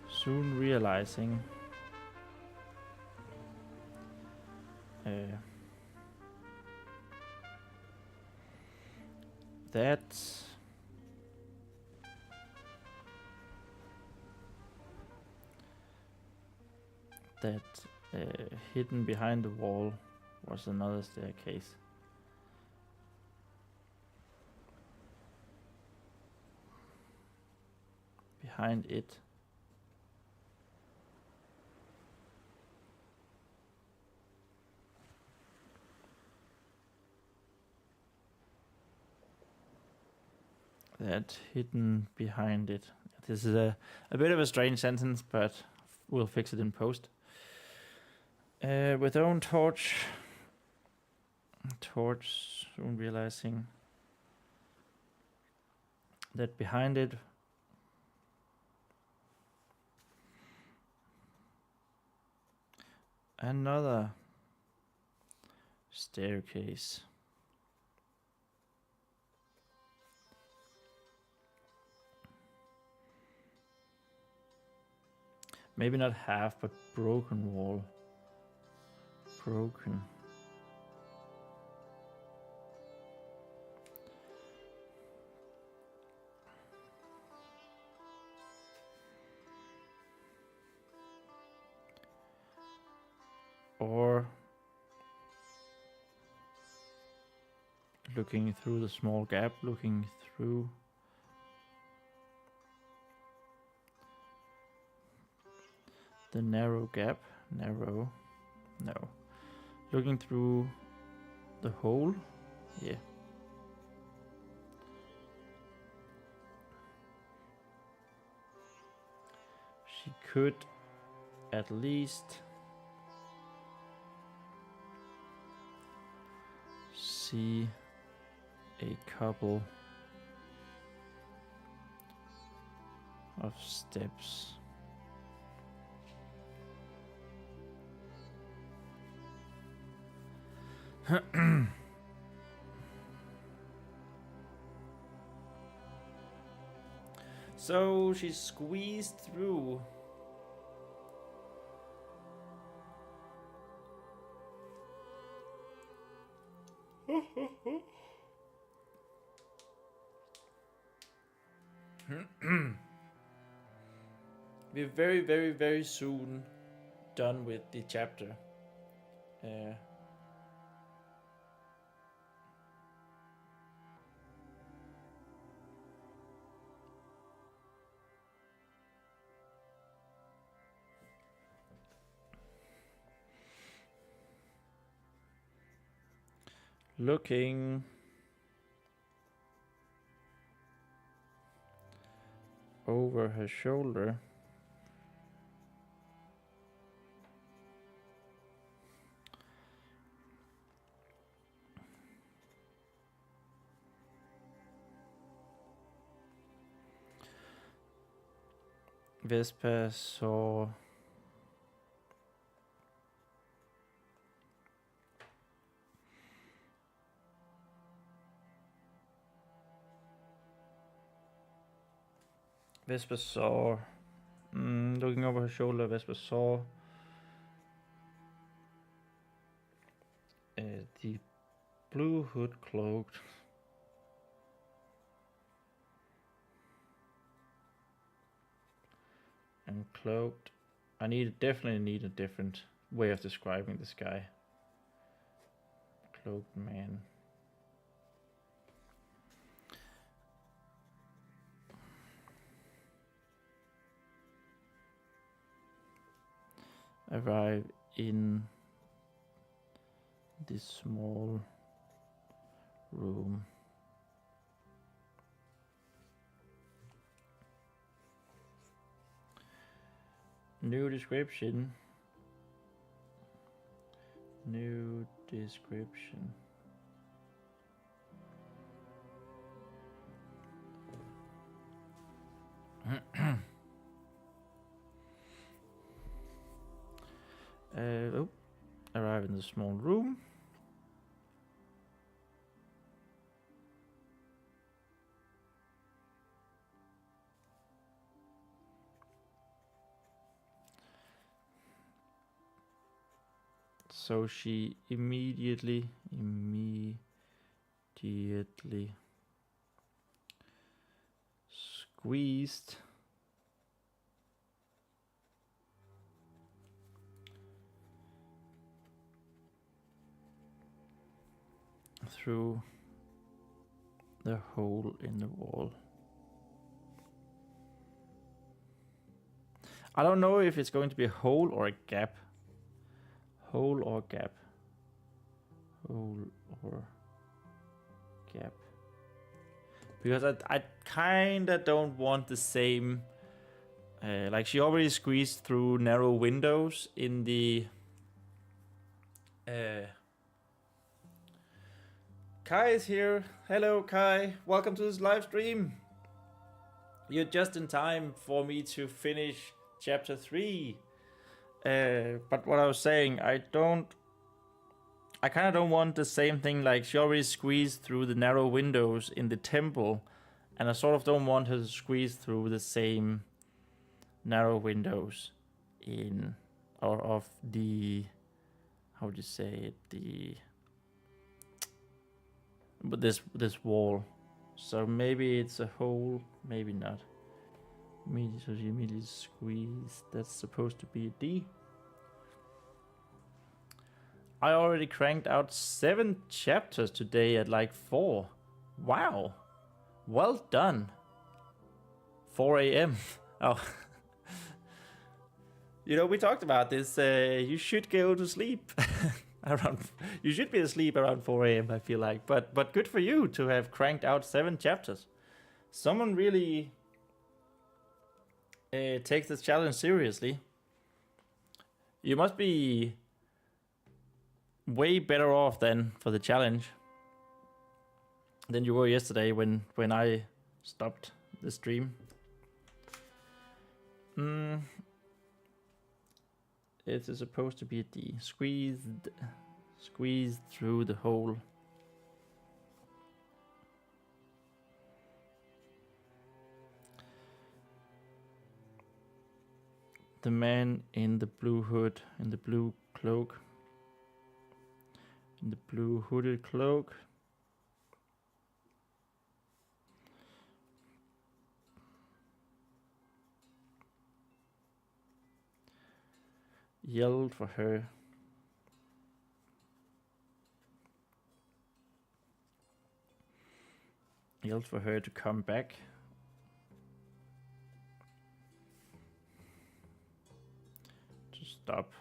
Soon realizing that hidden behind the wall was another staircase. Behind it hidden behind it. This is a bit of a strange sentence, but we'll fix it in post. With own torch, soon realizing that behind it another staircase. Maybe not half, but broken wall. Broken. Or looking through the small gap, looking through the narrow gap. No. Looking through the hole. Yeah. She could at least see a couple of steps. So she squeezed through. We're very, very, very soon done with the chapter. Looking over her shoulder. Vespa saw Looking over her shoulder, Vesper saw the blue hood cloaked. And cloaked. I definitely need a different way of describing this guy. Cloaked man. Arrive in this small room. New description. New description. Arrive in the small room. So she immediately squeezed through the hole in the wall. I don't know if it's going to be a hole or a gap. Hole or gap. Hole or gap. Because I kinda don't want the same. Like she already squeezed through narrow windows in the. Kai is here. Hello, Kai. Welcome to this live stream. You're just in time for me to finish chapter 3. But what I was saying, I kind of don't want the same thing. Like she already squeezed through the narrow windows in the temple, and I sort of don't want her to squeeze through the same narrow windows in, or of the, how would you say it, but this wall. So maybe it's a hole, maybe not. So she immediately squeezed. That's supposed to be a D. I already cranked out 7 chapters today at like 4. Wow. Well done. 4 a.m. Oh. You know, we talked about this. You should go to sleep around. You should be asleep around 4 a.m. I feel like, but good for you to have cranked out 7 chapters. Someone really takes this challenge seriously. You must be way better off than for the challenge than you were yesterday when I stopped the stream. It is supposed to be a D. Squeezed through the hole. The man in the blue hood, in the blue cloak, in the blue hooded cloak, yelled for her. Yelled for her to come back. To stop.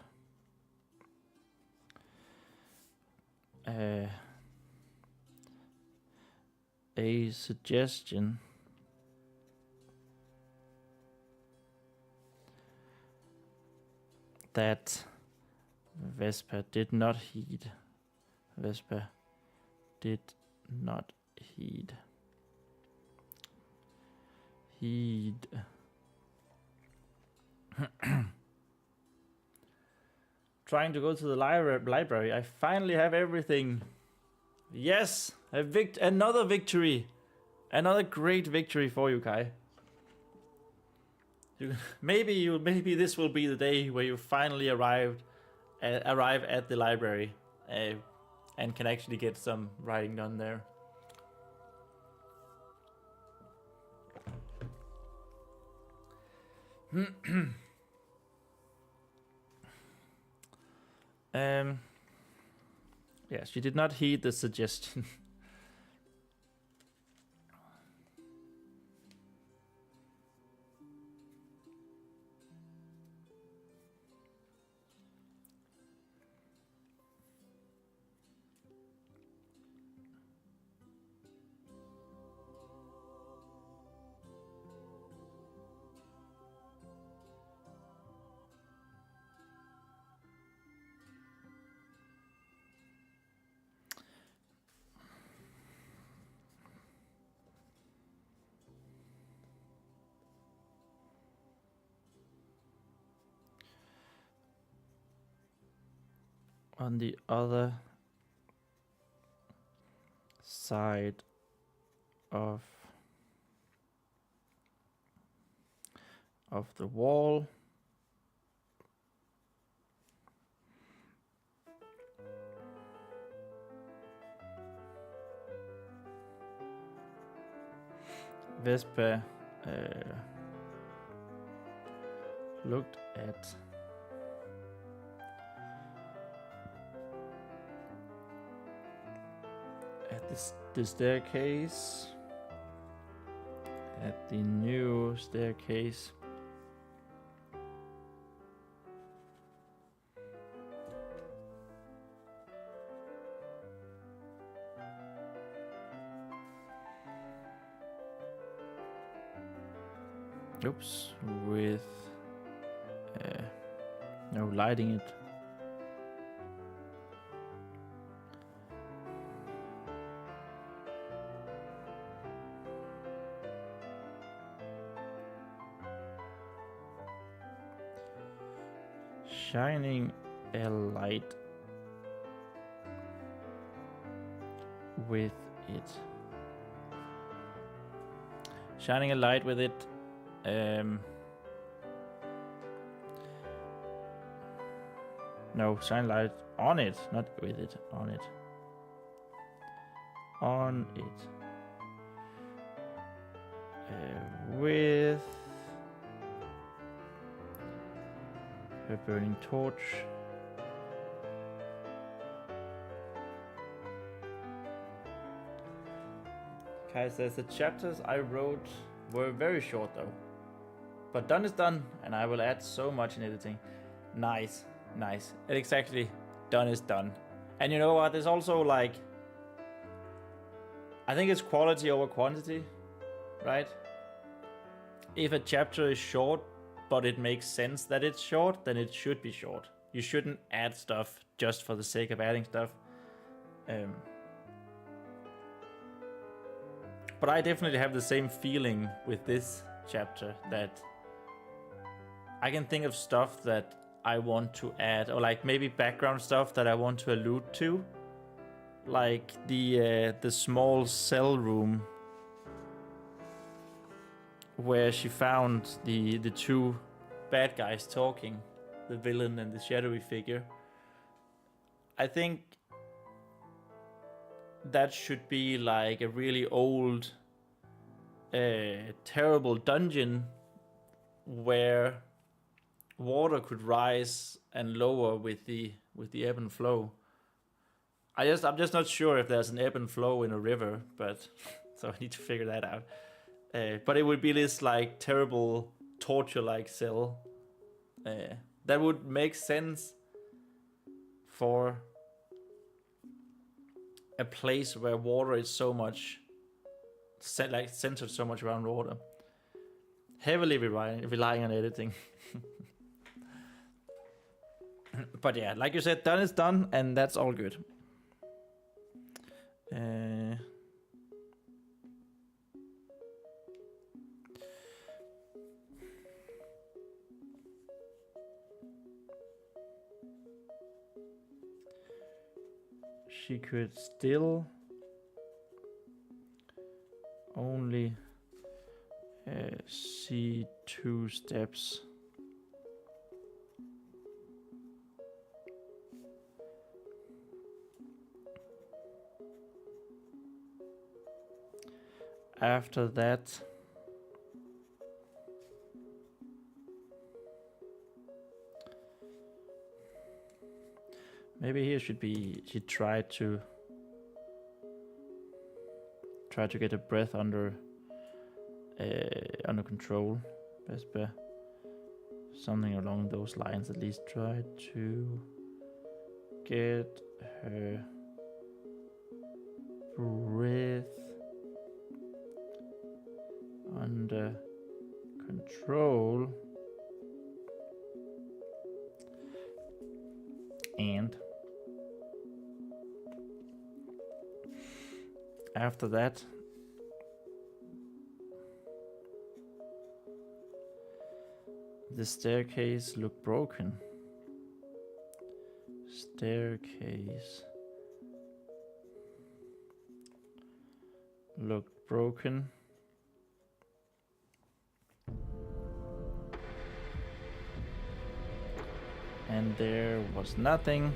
A suggestion that Vesper did not heed. Vesper did not heed. Trying to go to the library. I finally have everything. Yes, another victory. Another great victory for you, Kai. Maybe this will be the day where you finally arrive at the library and can actually get some writing done there. Yeah, she did not heed the suggestion. On the other side of the wall, Vespa looked at the staircase, at the new staircase. Oops, with no lighting it. Shining a light with it. Shining a light with it. No, shine light on it, not with it, on it. On it. With her burning torch. Kai says the chapters I wrote were very short though. But done is done, and I will add so much in editing. Nice, nice. Exactly, done is done. And you know what, there's also like, I think it's quality over quantity, right? If a chapter is short, but it makes sense that it's short, then it should be short. You shouldn't add stuff just for the sake of adding stuff. But I definitely have the same feeling with this chapter, that I can think of stuff that I want to add, or like maybe background stuff that I want to allude to, like the small cell room where she found the two bad guys talking, the villain and the shadowy figure. I think that should be like a really old, terrible dungeon where water could rise and lower with the ebb and flow. I'm just not sure if there's an ebb and flow in a river, but so I need to figure that out. But it would be this like terrible torture-like cell. That would make sense for a place where water is so much centered so much around water. Heavily relying on editing. But yeah, like you said, done is done, and that's all good. She could still only see 2 steps. After that, maybe here she tried to get a breath under control. Vesper, something along those lines at least. Try to get her breath under control, and after that, the staircase looked broken. Staircase looked broken. And there was nothing.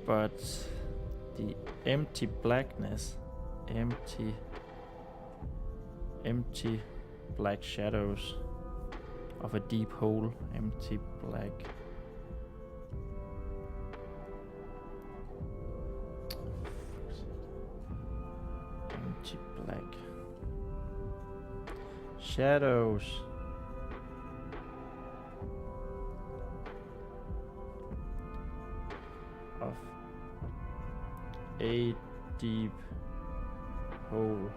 But the empty blackness, empty black shadows of a deep hole, empty black. Empty black shadows of a deep hole.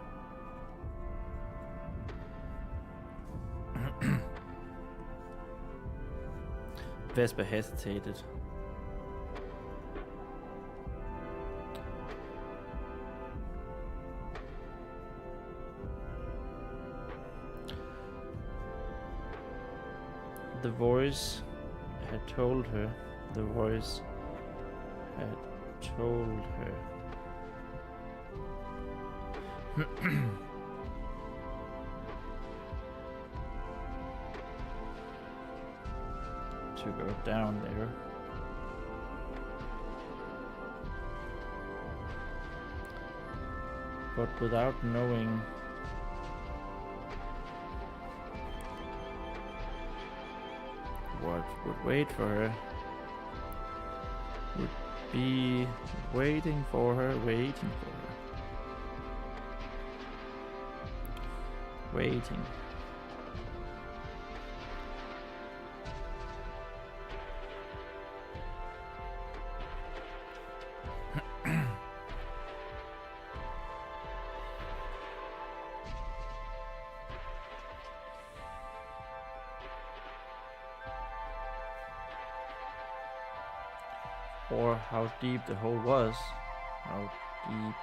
Vesper hesitated. The voice had told her. The voice had told her. To go down there. But without knowing what would wait for her, would be waiting for her. Waiting. Or how deep the hole was. How deep.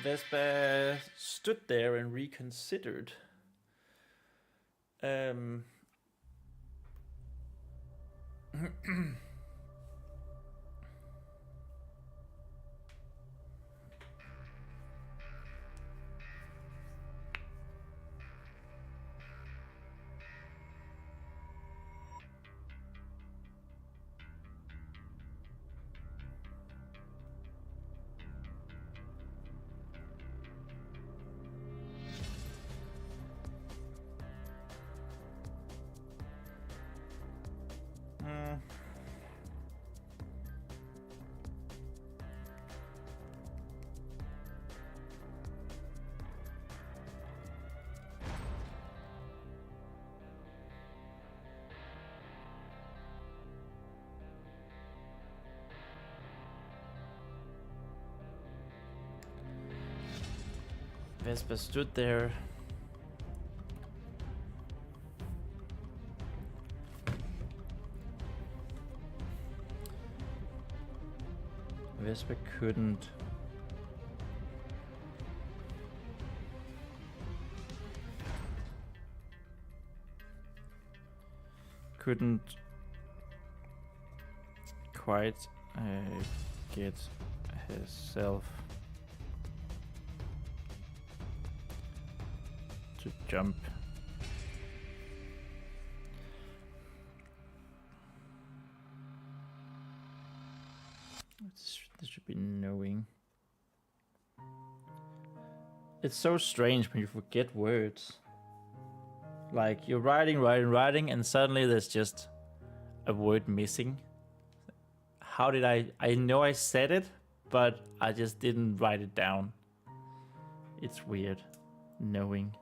Vespa stood there and reconsidered. Vespa stood there. Vespa couldn't. Couldn't quite get herself to jump. This should be knowing. It's so strange when you forget words. Like you're writing, and suddenly there's just a word missing. How did I know I said it, but I just didn't write it down. It's weird. Knowing.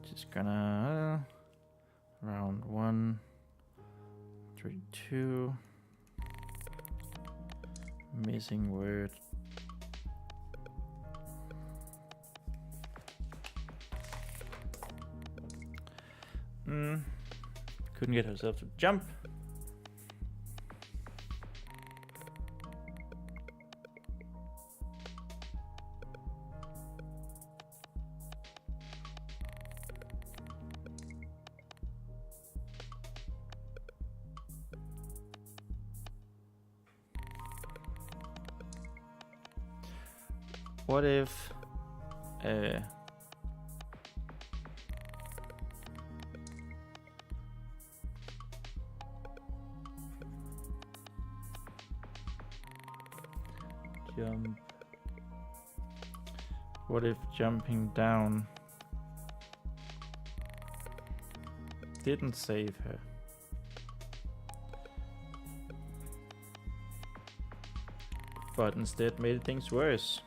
Just gonna round 1, 3, 2. Missing word. Couldn't get herself to jump. What if jump? What if jumping down didn't save her? But instead made things worse.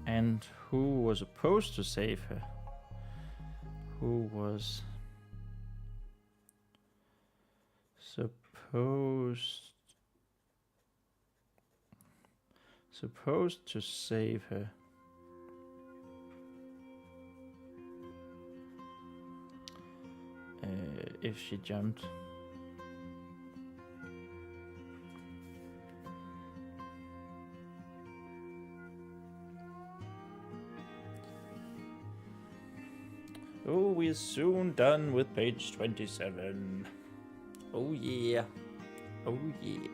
And who was supposed to save her? Who was supposed to save her? If she jumped. Oh, we're soon done with page 27. Oh yeah. Oh yeah.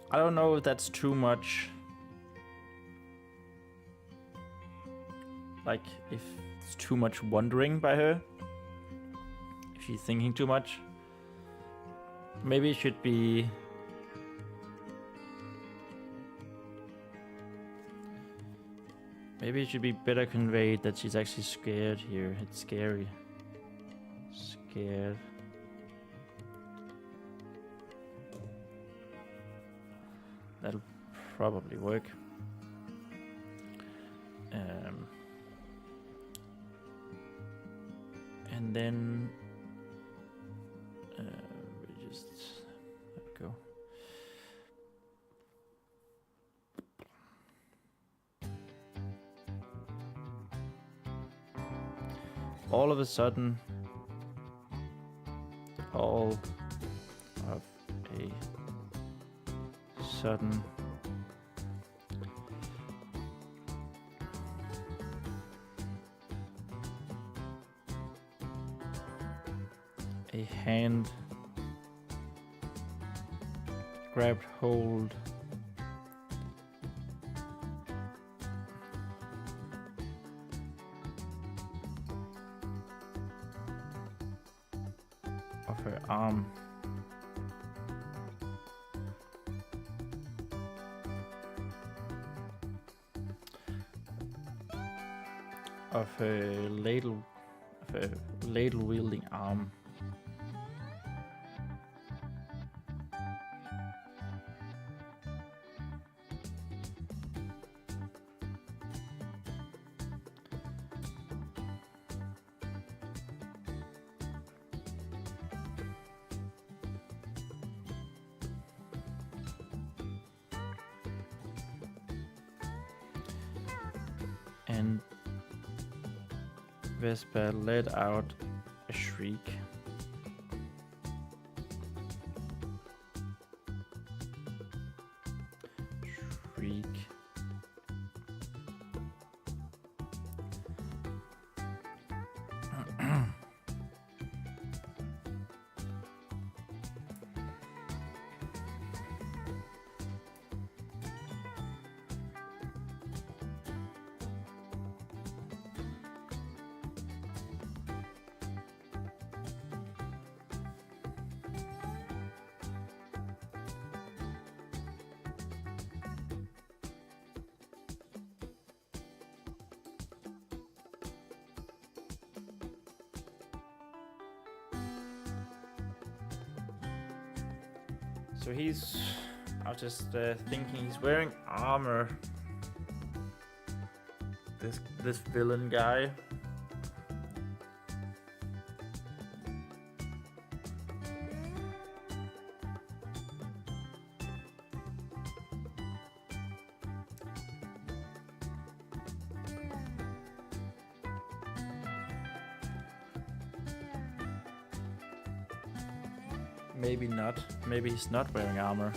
I don't know if that's too much. Like, if it's too much wondering by her. If she's thinking too much. Maybe it should be... Maybe it should be better conveyed that she's actually scared here. It's scary. Scared. That'll probably work. And then we just let go. All of a sudden, all of a sudden, a hand grabbed hold of her arm. Of a ladle wielding arm. And Vespa let out a shriek. So I was just thinking he's wearing armor. This villain guy. Maybe not. Maybe he's not wearing armor.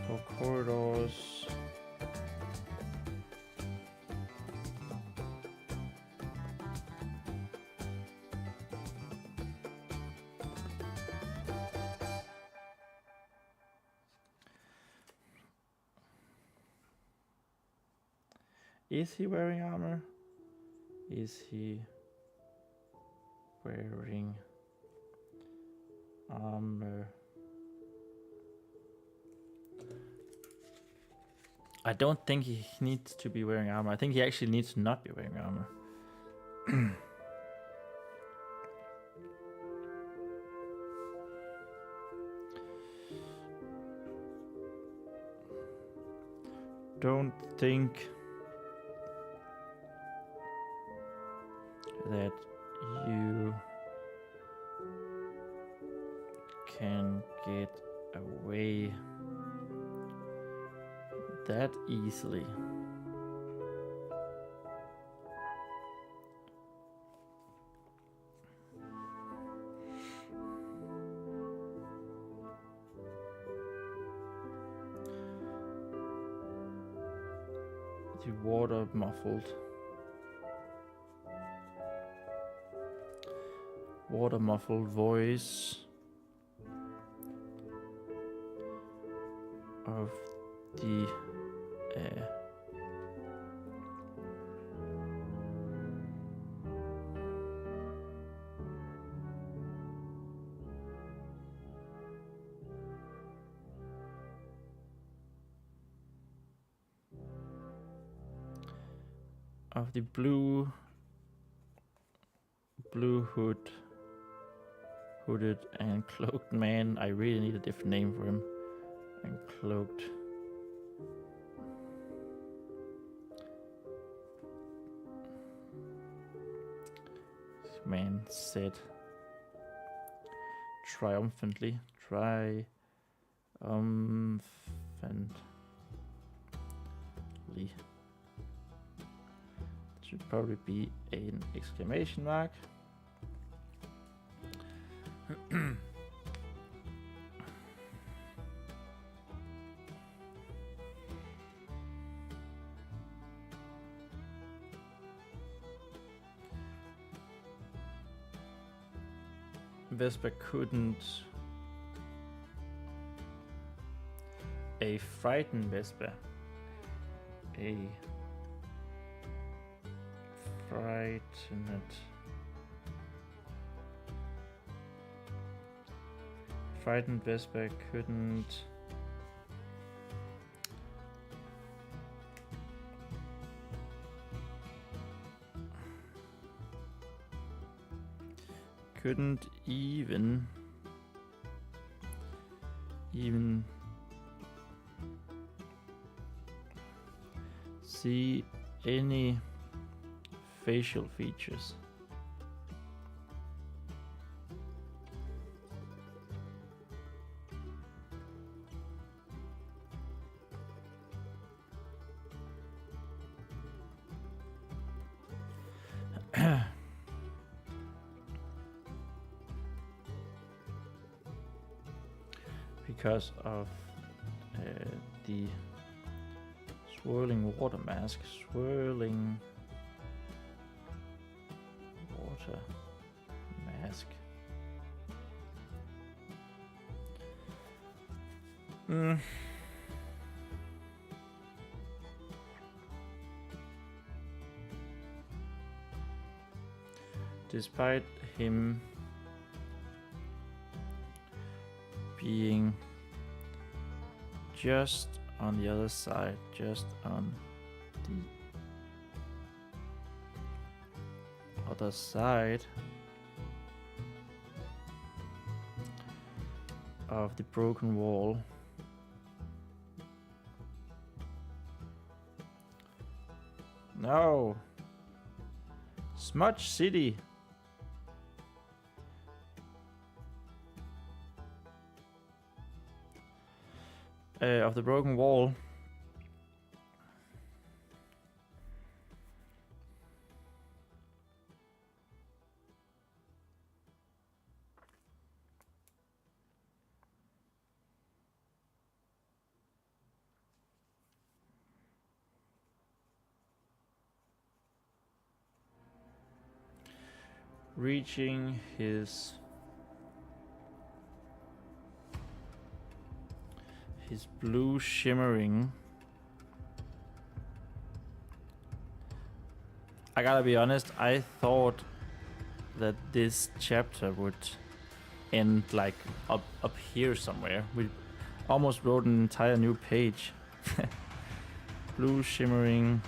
For corridors. Is he wearing armor? Is he wearing armor? I don't think he needs to be wearing armor. I think he actually needs to not be wearing armor. Don't think that you can get away that easily. The water muffled voice of the hooded and cloaked man. I really need a different name for him. And cloaked. This man said triumphantly. Should probably be an exclamation mark. Vespa couldn't. A frightened Vespa. A frightened Vespa couldn't even see any facial features. Because of the swirling water mask. Swirling water mask. Despite him being just on the other side, just on the other side of the broken wall. No! Smudge City! Of the broken wall. Reaching his blue shimmering. I gotta be honest, I thought that this chapter would end like up here somewhere. We almost wrote an entire new page. Blue shimmering.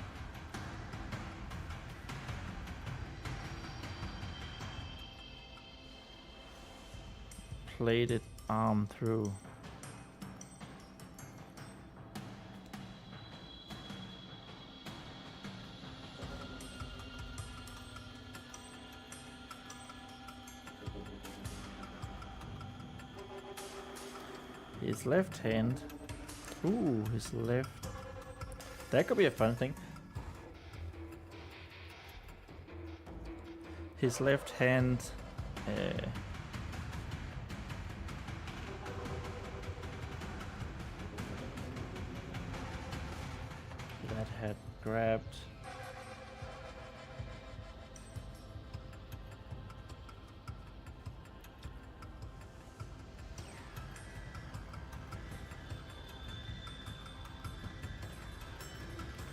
Plated arm through. His left hand. Ooh, his left. That could be a fun thing. His left hand. That had grabbed.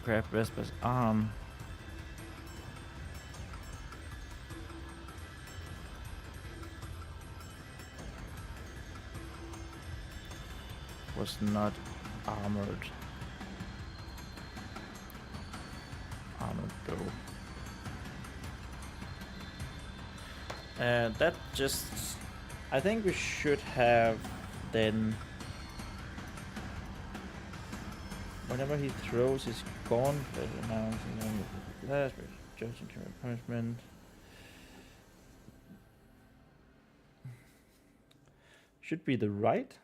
Grab Vespa's arm. Was not armored. Armored though. That just... I think we should have then... Whenever he throws his gauntlet, announcing last judging punishment. Should be the right.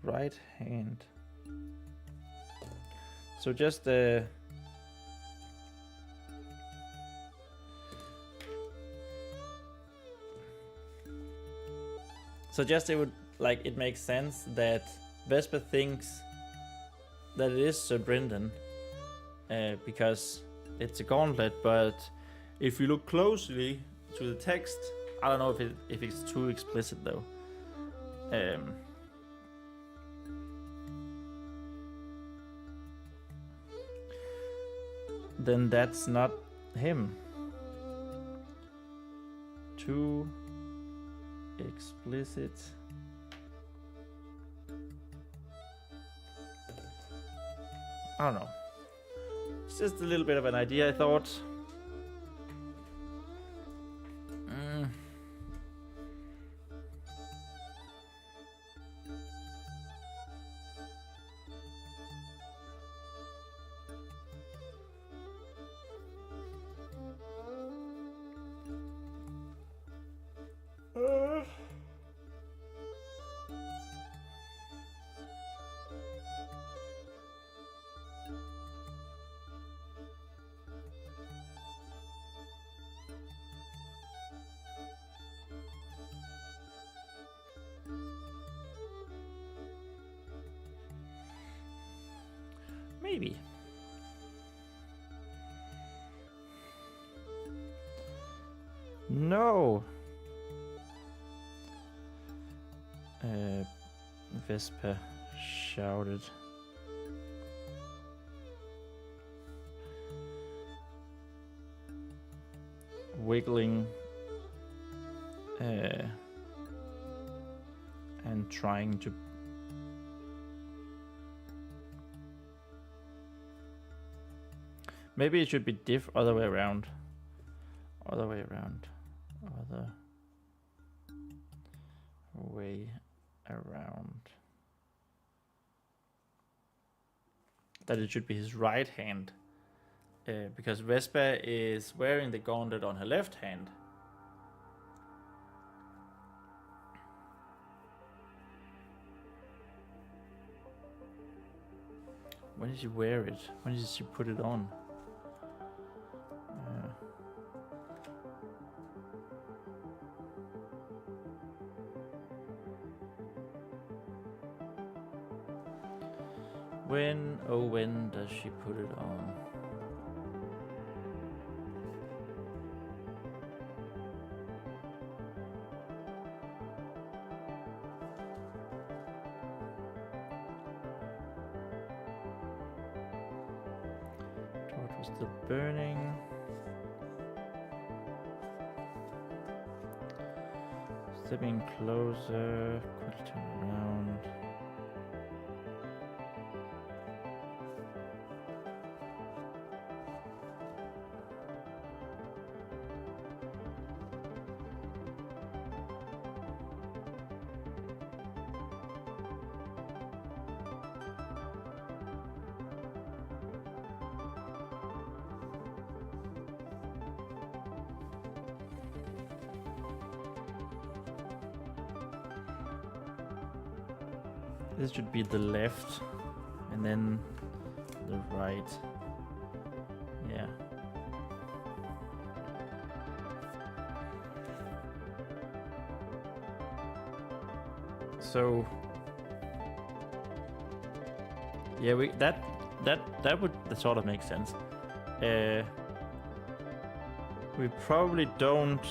Right hand. So just so just it would like it makes sense that Vesper thinks that it is Sir Brendan because it's a gauntlet, but if you look closely to the text, I don't know if it's too explicit though. Then that's not him. Too explicit. I don't know. It's just a little bit of an idea, I thought. Maybe. No. Vesper shouted. Wiggling and trying to maybe it should be other way around. Other way around. Other way around. That it should be his right hand. Because Vesper is wearing the gauntlet on her left hand. When did she wear it? When did she put it on? When, oh when does she put it on? Torch was still burning. Stepping closer, quickly turn around. This should be the left and then the right. Yeah. So yeah, that would sort of make sense. We probably don't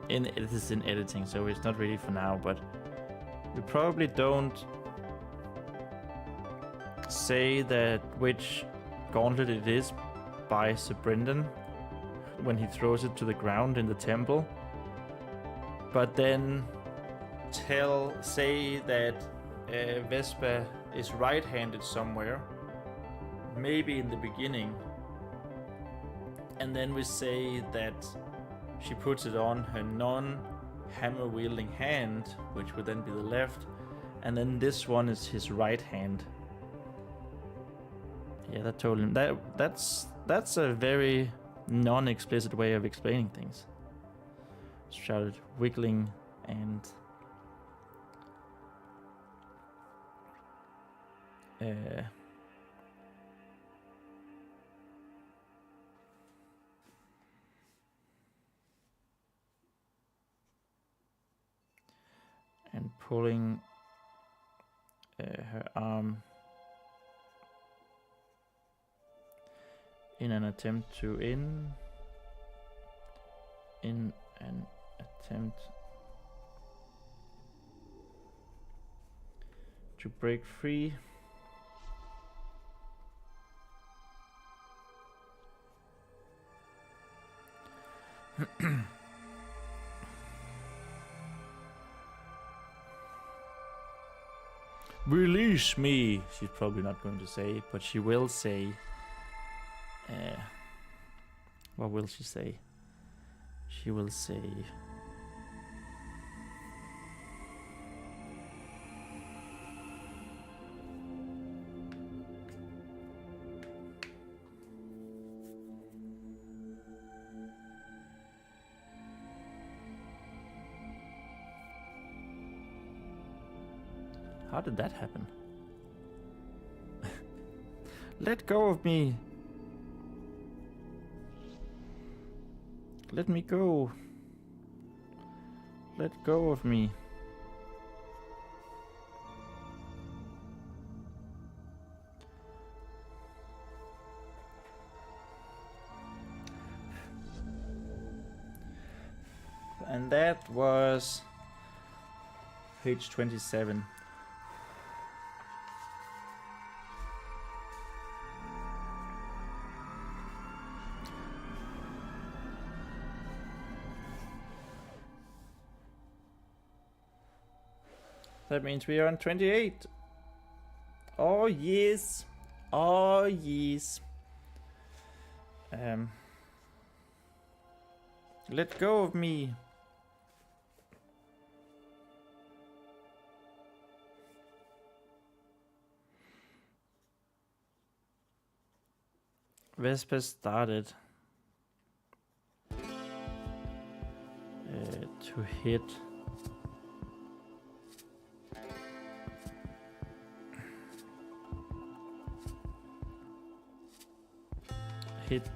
this is in editing, so it's not ready for now, but we probably don't say that which gauntlet it is by Sir Brendan when he throws it to the ground in the temple, but then say that Vesper is right-handed somewhere, maybe in the beginning, and then we say that she puts it on her non-hammer wielding hand, which would then be the left, and then this one is his right hand. Yeah, that told him that's a very non-explicit way of explaining things. Shouted, wiggling and pulling her arm in an attempt to break free. Release me, she's probably not going to say, but she will say, what will she say? She will say, how did that happen? Let go of me. Let me go. Let go of me. And that was page 27. That means we are on 28. Oh yes. Oh yes. Let go of me. Vesper started to hit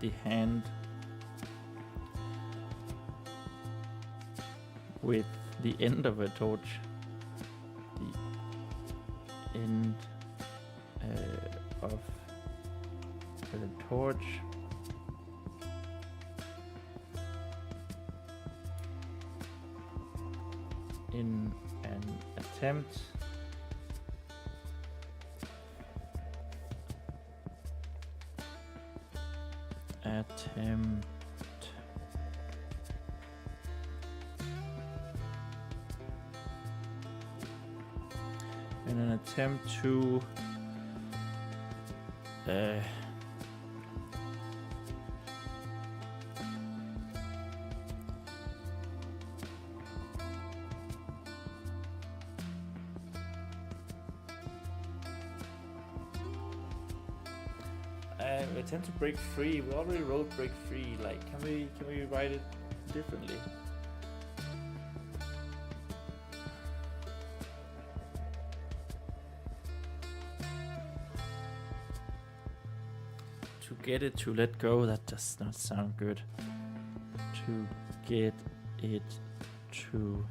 the hand with the end of a torch. The end of the torch. In an attempt to attempt to break free. We already wrote break free. Like, can we write it differently? To get it to let go, that does not sound good. To get it to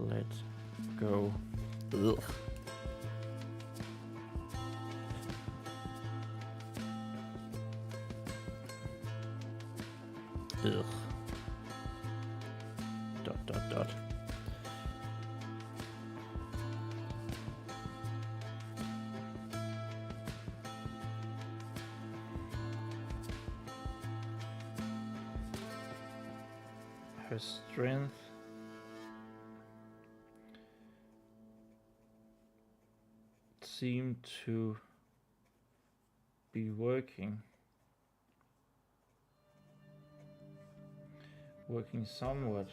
let go. Ugh. Ugh. Dot dot dot. Her strength seemed to be working somewhat.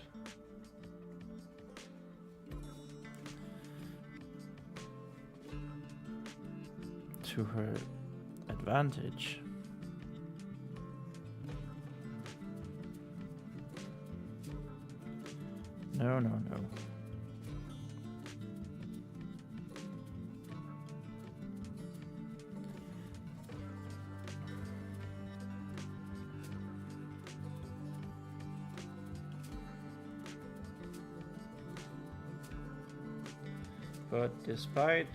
To her advantage. No. But despite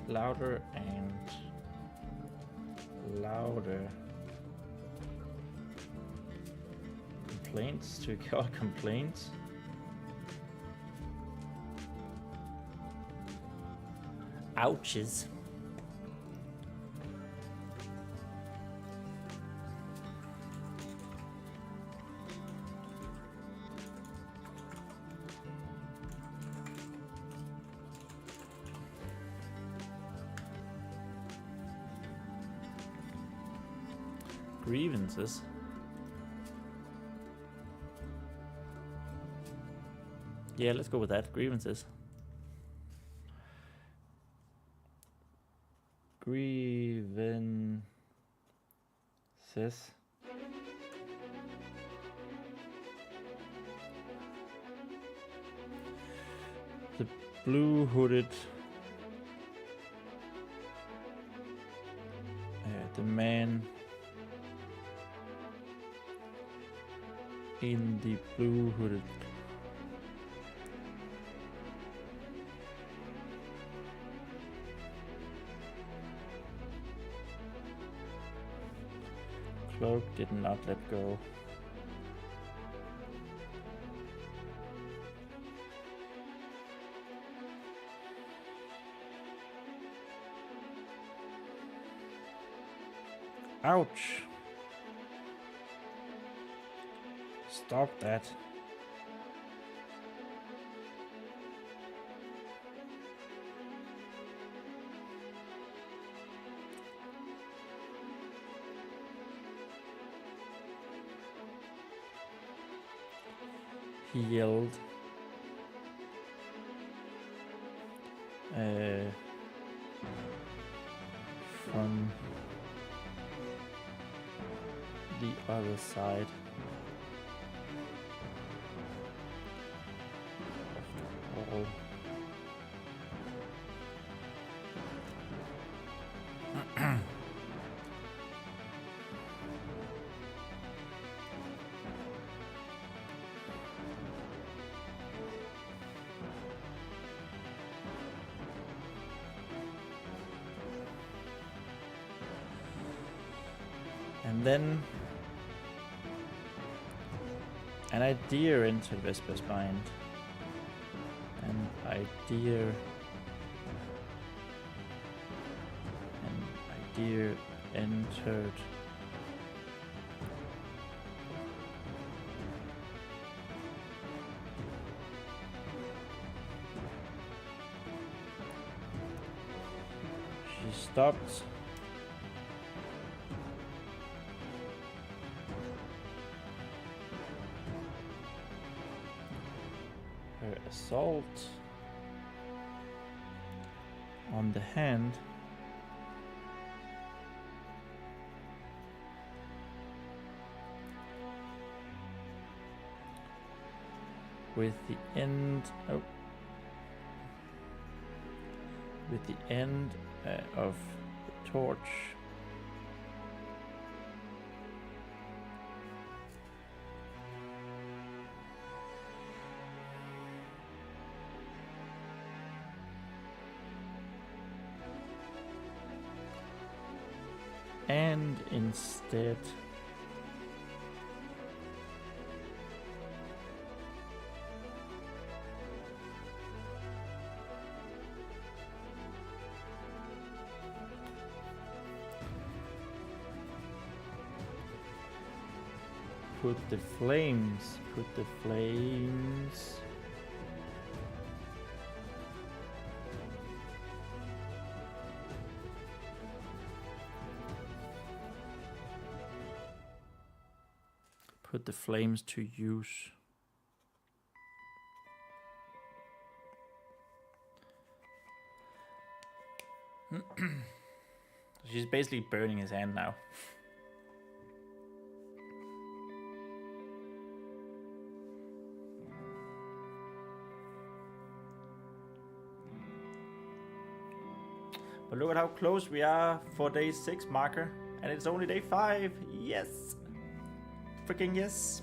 louder and louder complaints to call complaints. Ouches. Grievances. Yeah, let's go with that. Grievances. Grievances. The blue-hooded the man in the blue-hooded cloak did not let go. Ouch! Stop that. He yelled. From the other side of the wall. And then an idea entered Vesper's mind. An idea entered she stopped her assault on the hand with the end of the torch. And instead put the flames to use. She's basically burning his hand now. But look at how close we are for day 6 marker. And it's only day 5. Yes! Freaking yes!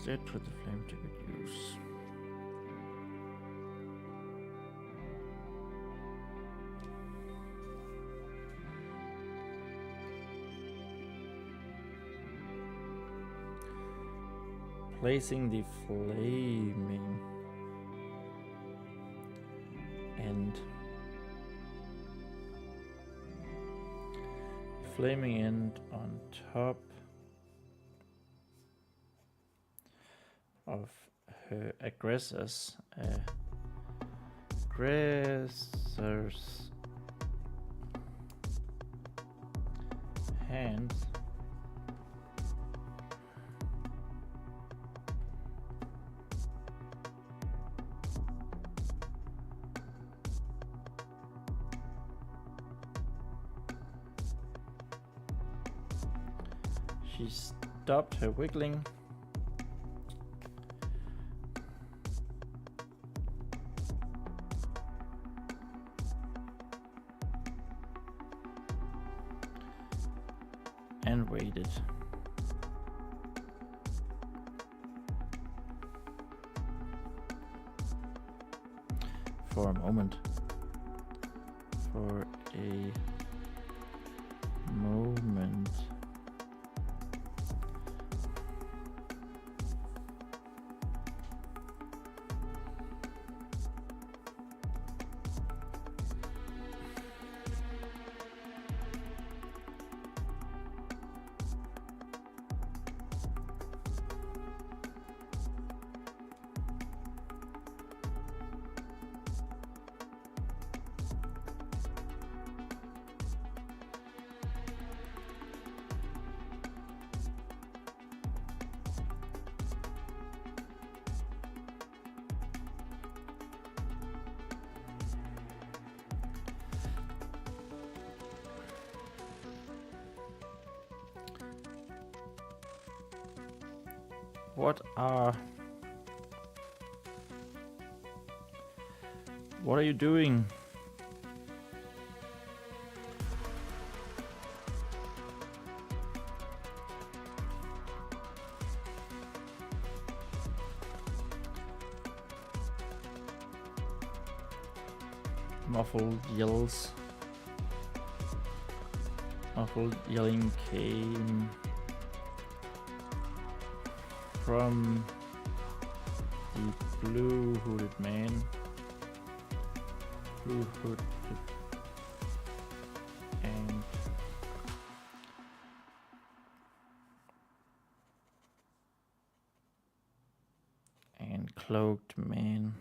Instead, put the flame to good use. Placing the flaming end. Flaming end on top of her aggressors hands. She stopped her wiggling. And waited. For a moment. For a moment. What are you doing? Muffled yells. Muffled yelling came from the blue hooded man. Blue hooded and cloaked man.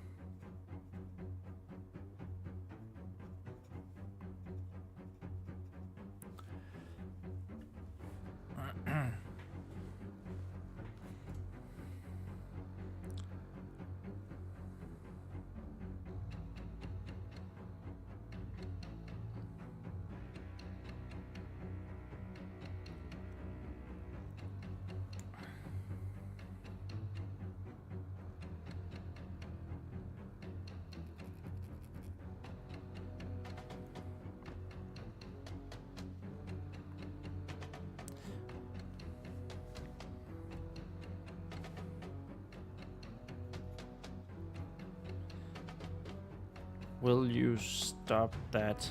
Will you stop that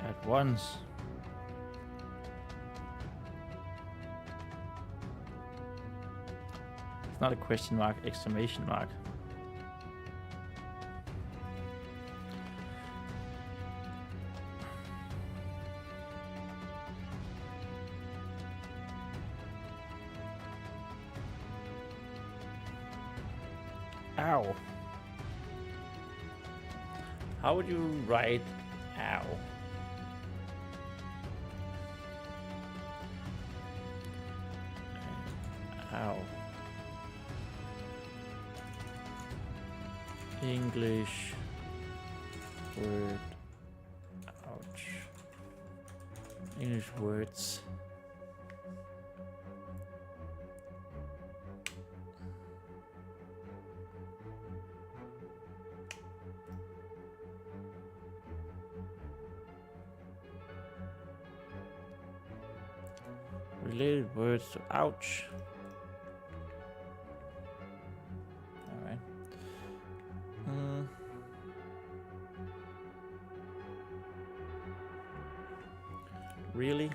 at once? not a question mark, exclamation mark. Ow. How would you write ow? Ow. English word. Ouch. English words. Related words to ouch. Alright. Really?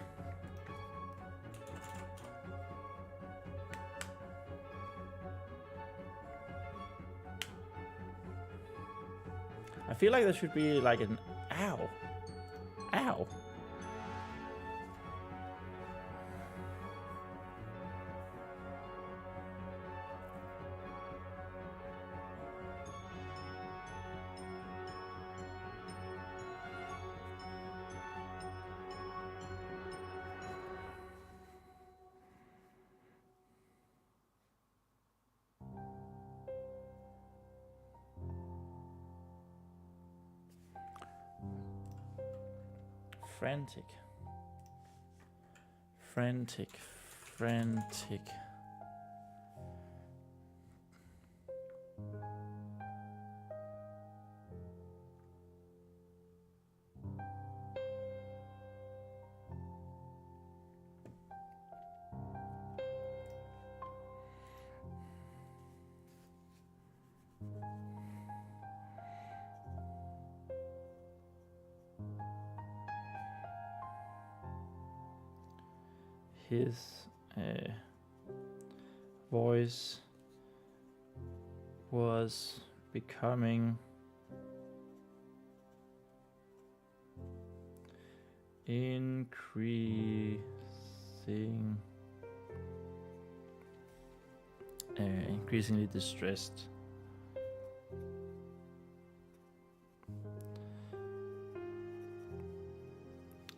I feel like there should be like an ow. Ow. Frantic. Frantic. Frantic. His voice was becoming increasingly distressed.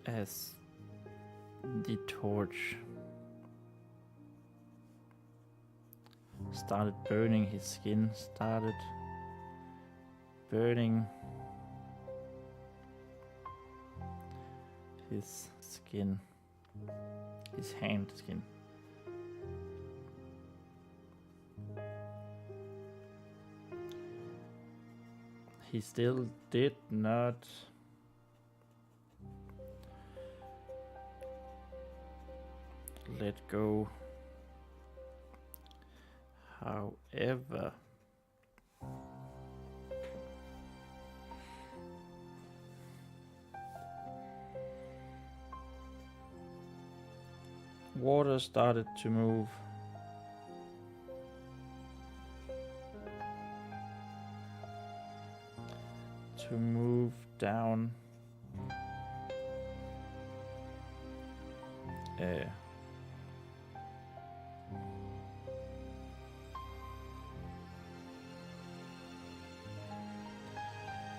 As the torch started burning his skin, started burning his skin, his hand skin. He still did not let go. However, water started to move. Down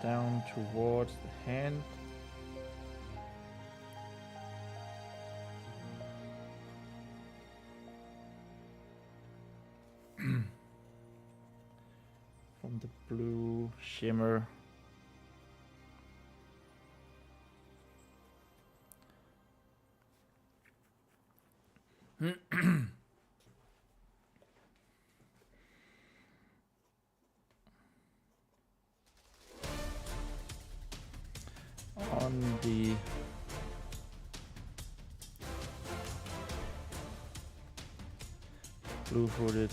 down towards the hand. From the blue shimmer on the blue-hooded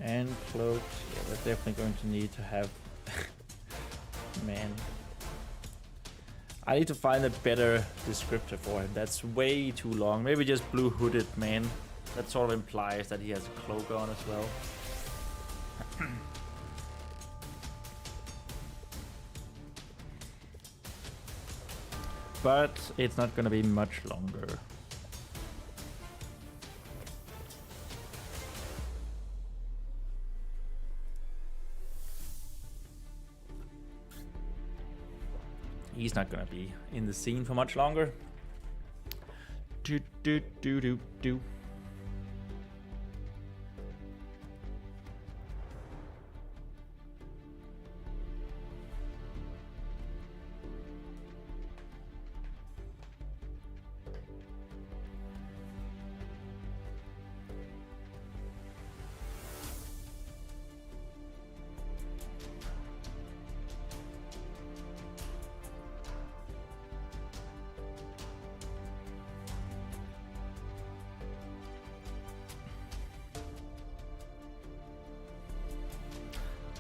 and cloaked. Yeah, we're definitely going to need to have man. I need to find a better descriptor for him. That's way too long. Maybe just blue-hooded man. That sort of implies that he has a cloak on as well. But it's not gonna be much longer. He's not gonna be in the scene for much longer. Do do do do do.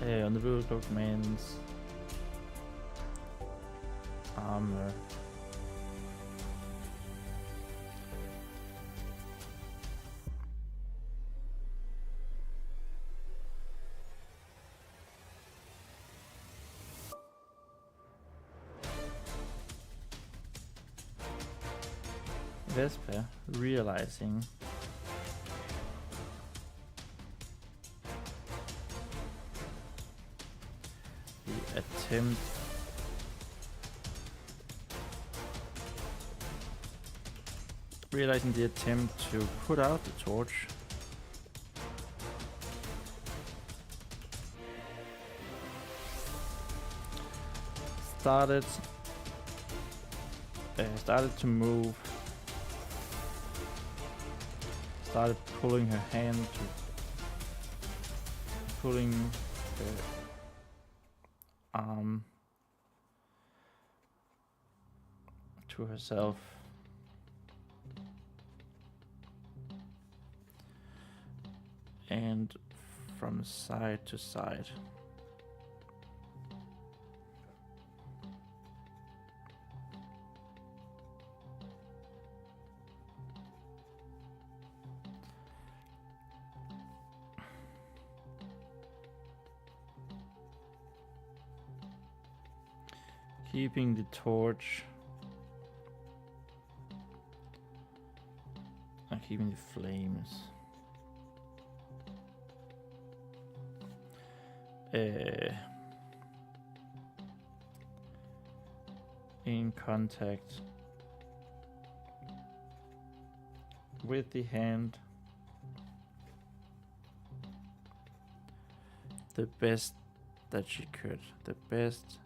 On the blue cloak means armor. Vesper realizing attempt realizing the attempt to put out the torch started to move, started pulling her hand to pulling her arm to herself, and from side to side. Keeping the torch, and keeping the flames in contact with the hand the best that she could, the best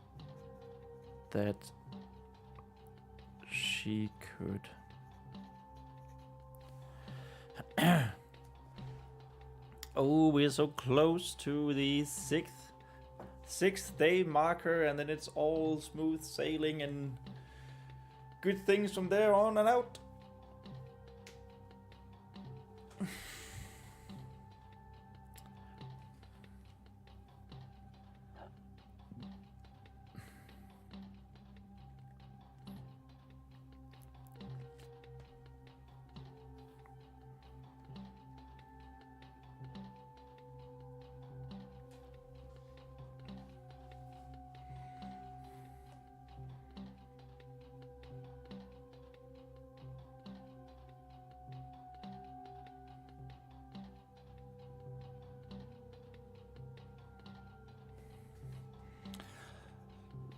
that she could. Oh, we're so close to the sixth day marker, and then it's all smooth sailing and good things from there on and out.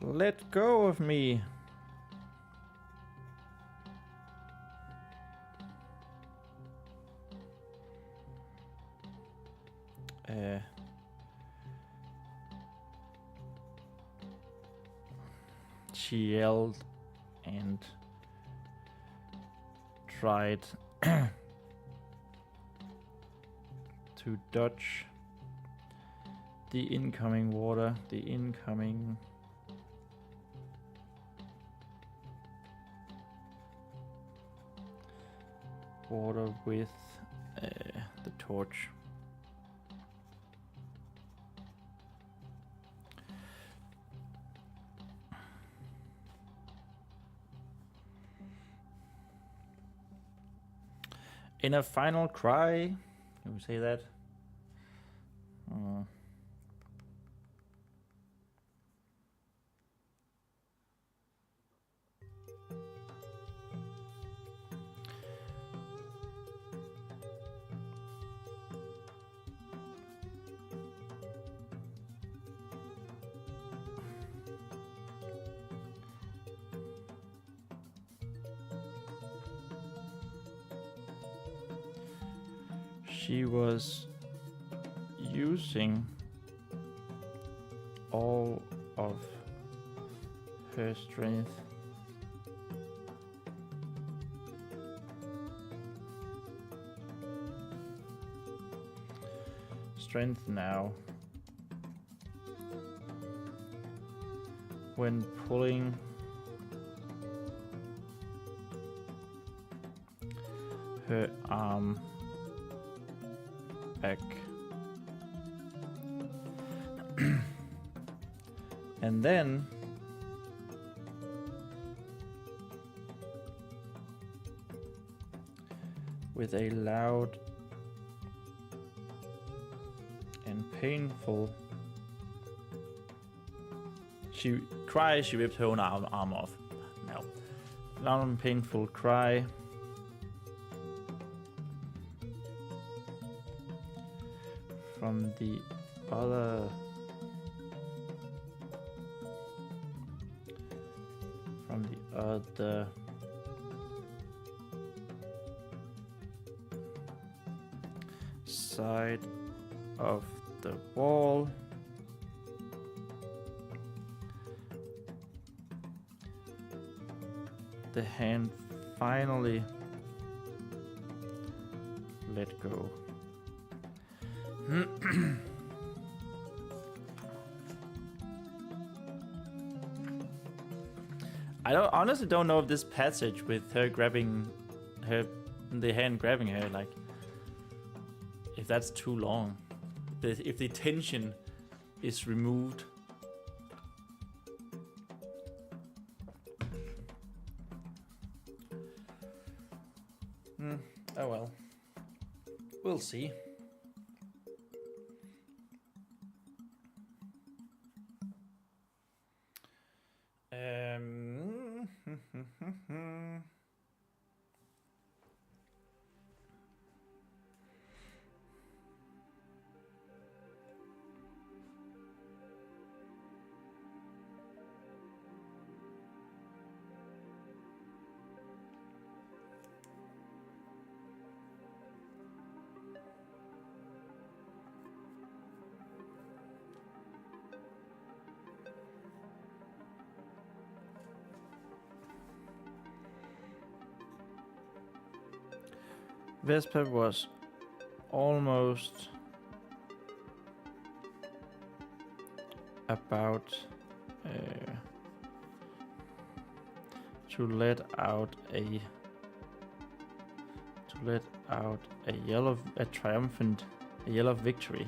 Let go of me. She yelled and tried to dodge the incoming water, the incoming water with the torch. In a final cry, can we say that? She was using all of her strength now when pulling her arm back. And then with a loud and painful cry, she ripped her own arm off. No. Loud and painful cry. From the other side of the wall. The hand finally let go. I honestly don't know if this passage with her grabbing her, the hand grabbing her, like, if that's too long. If the tension is removed. Oh well. We'll see. Vesper was almost about to let out a triumphant yell of victory,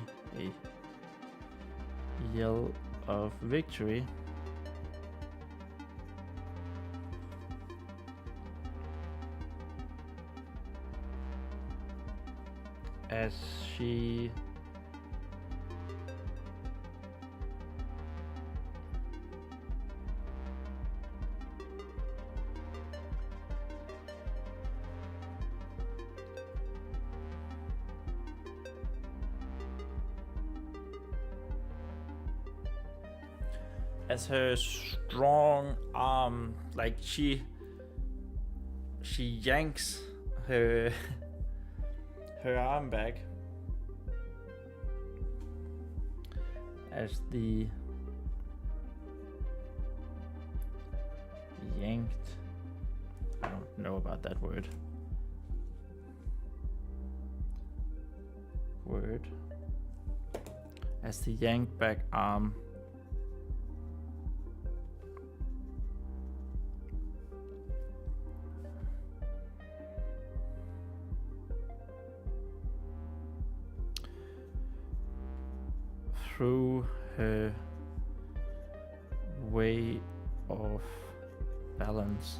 as she her strong arm, like she yanks her arm back as the yanked, I don't know about that word, as the yanked back arm through her way of balance.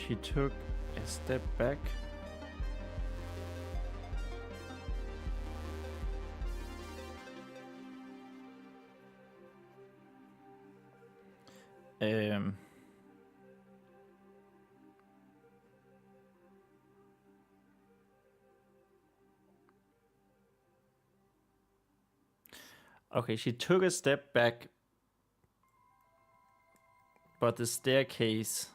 She took a step back. Okay, she took a step back, but the staircase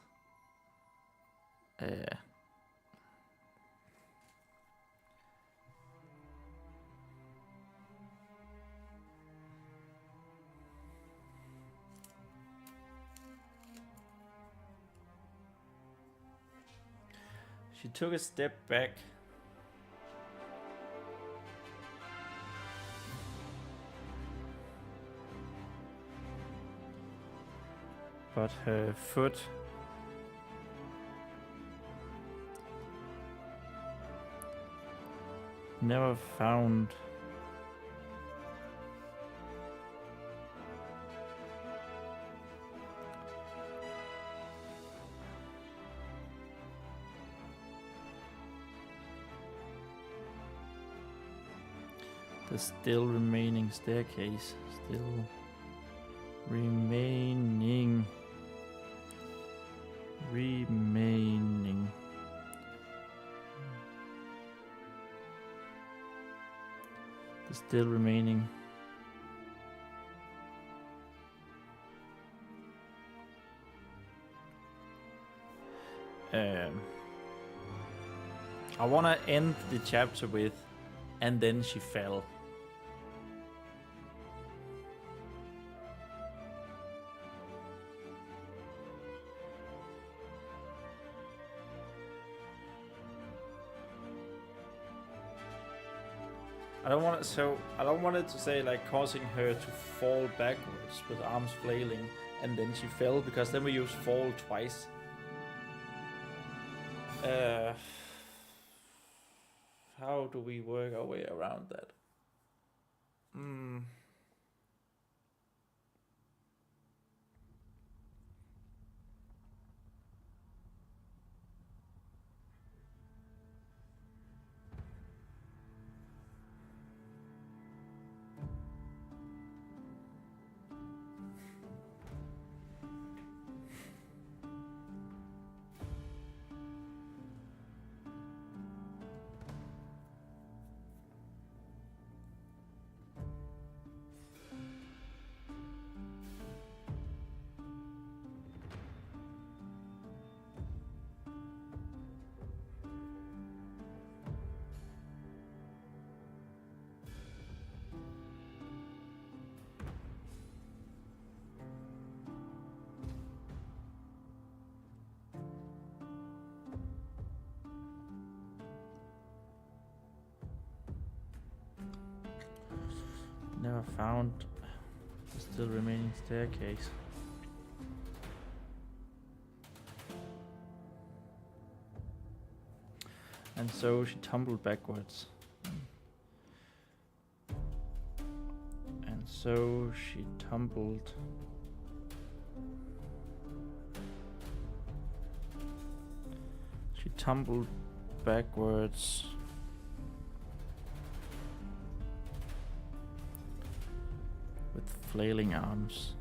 she took a step back. But her foot never found the still remaining staircase. Still remaining. The still remaining. I want to end the chapter with, and then she fell. I don't want it to say like causing her to fall backwards with arms flailing and then she fell, because then we use fall twice. How do we work our way around that? Never found the still remaining staircase. And so she tumbled backwards. And so she tumbled backwards. With flailing arms.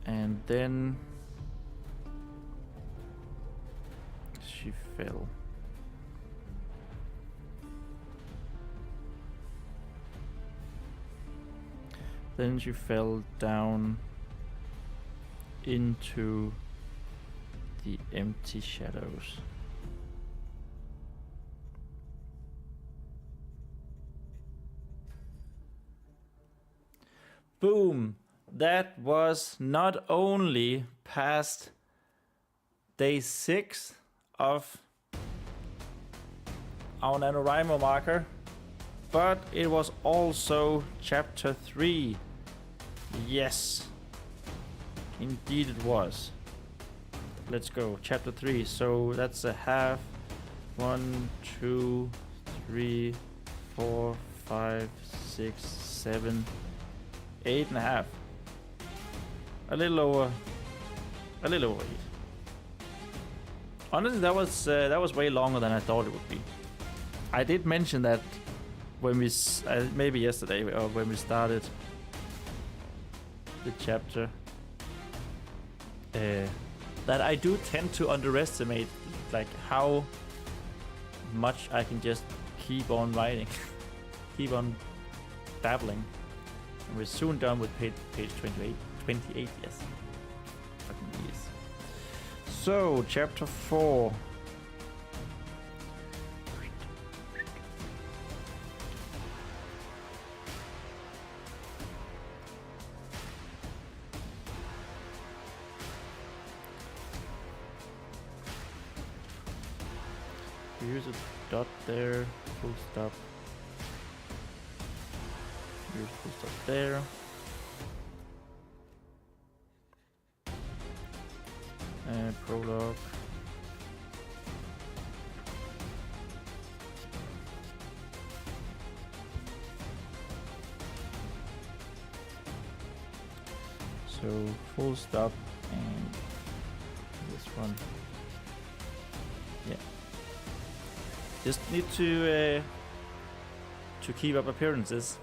And then she fell. Then she fell down into the empty shadows. Boom! That was not only past day 6 of our NaNoWriMo marker, but it was also chapter 3. Yes, indeed it was. Let's go, chapter 3. So that's a half. 1, 2, 3, 4, 5, 6, 7, 8.5. A little over 8. Honestly, that was way longer than I thought it would be. I did mention that when we maybe yesterday or when we started the chapter, that I do tend to underestimate like how much I can just keep on writing, keep on babbling. And we're soon done with page 28. 28, yes. Fucking yes. So, chapter 4. Use a dot there, full stop. Use full stop there. Prologue. So full stop and this one. Yeah. Just need to keep up appearances.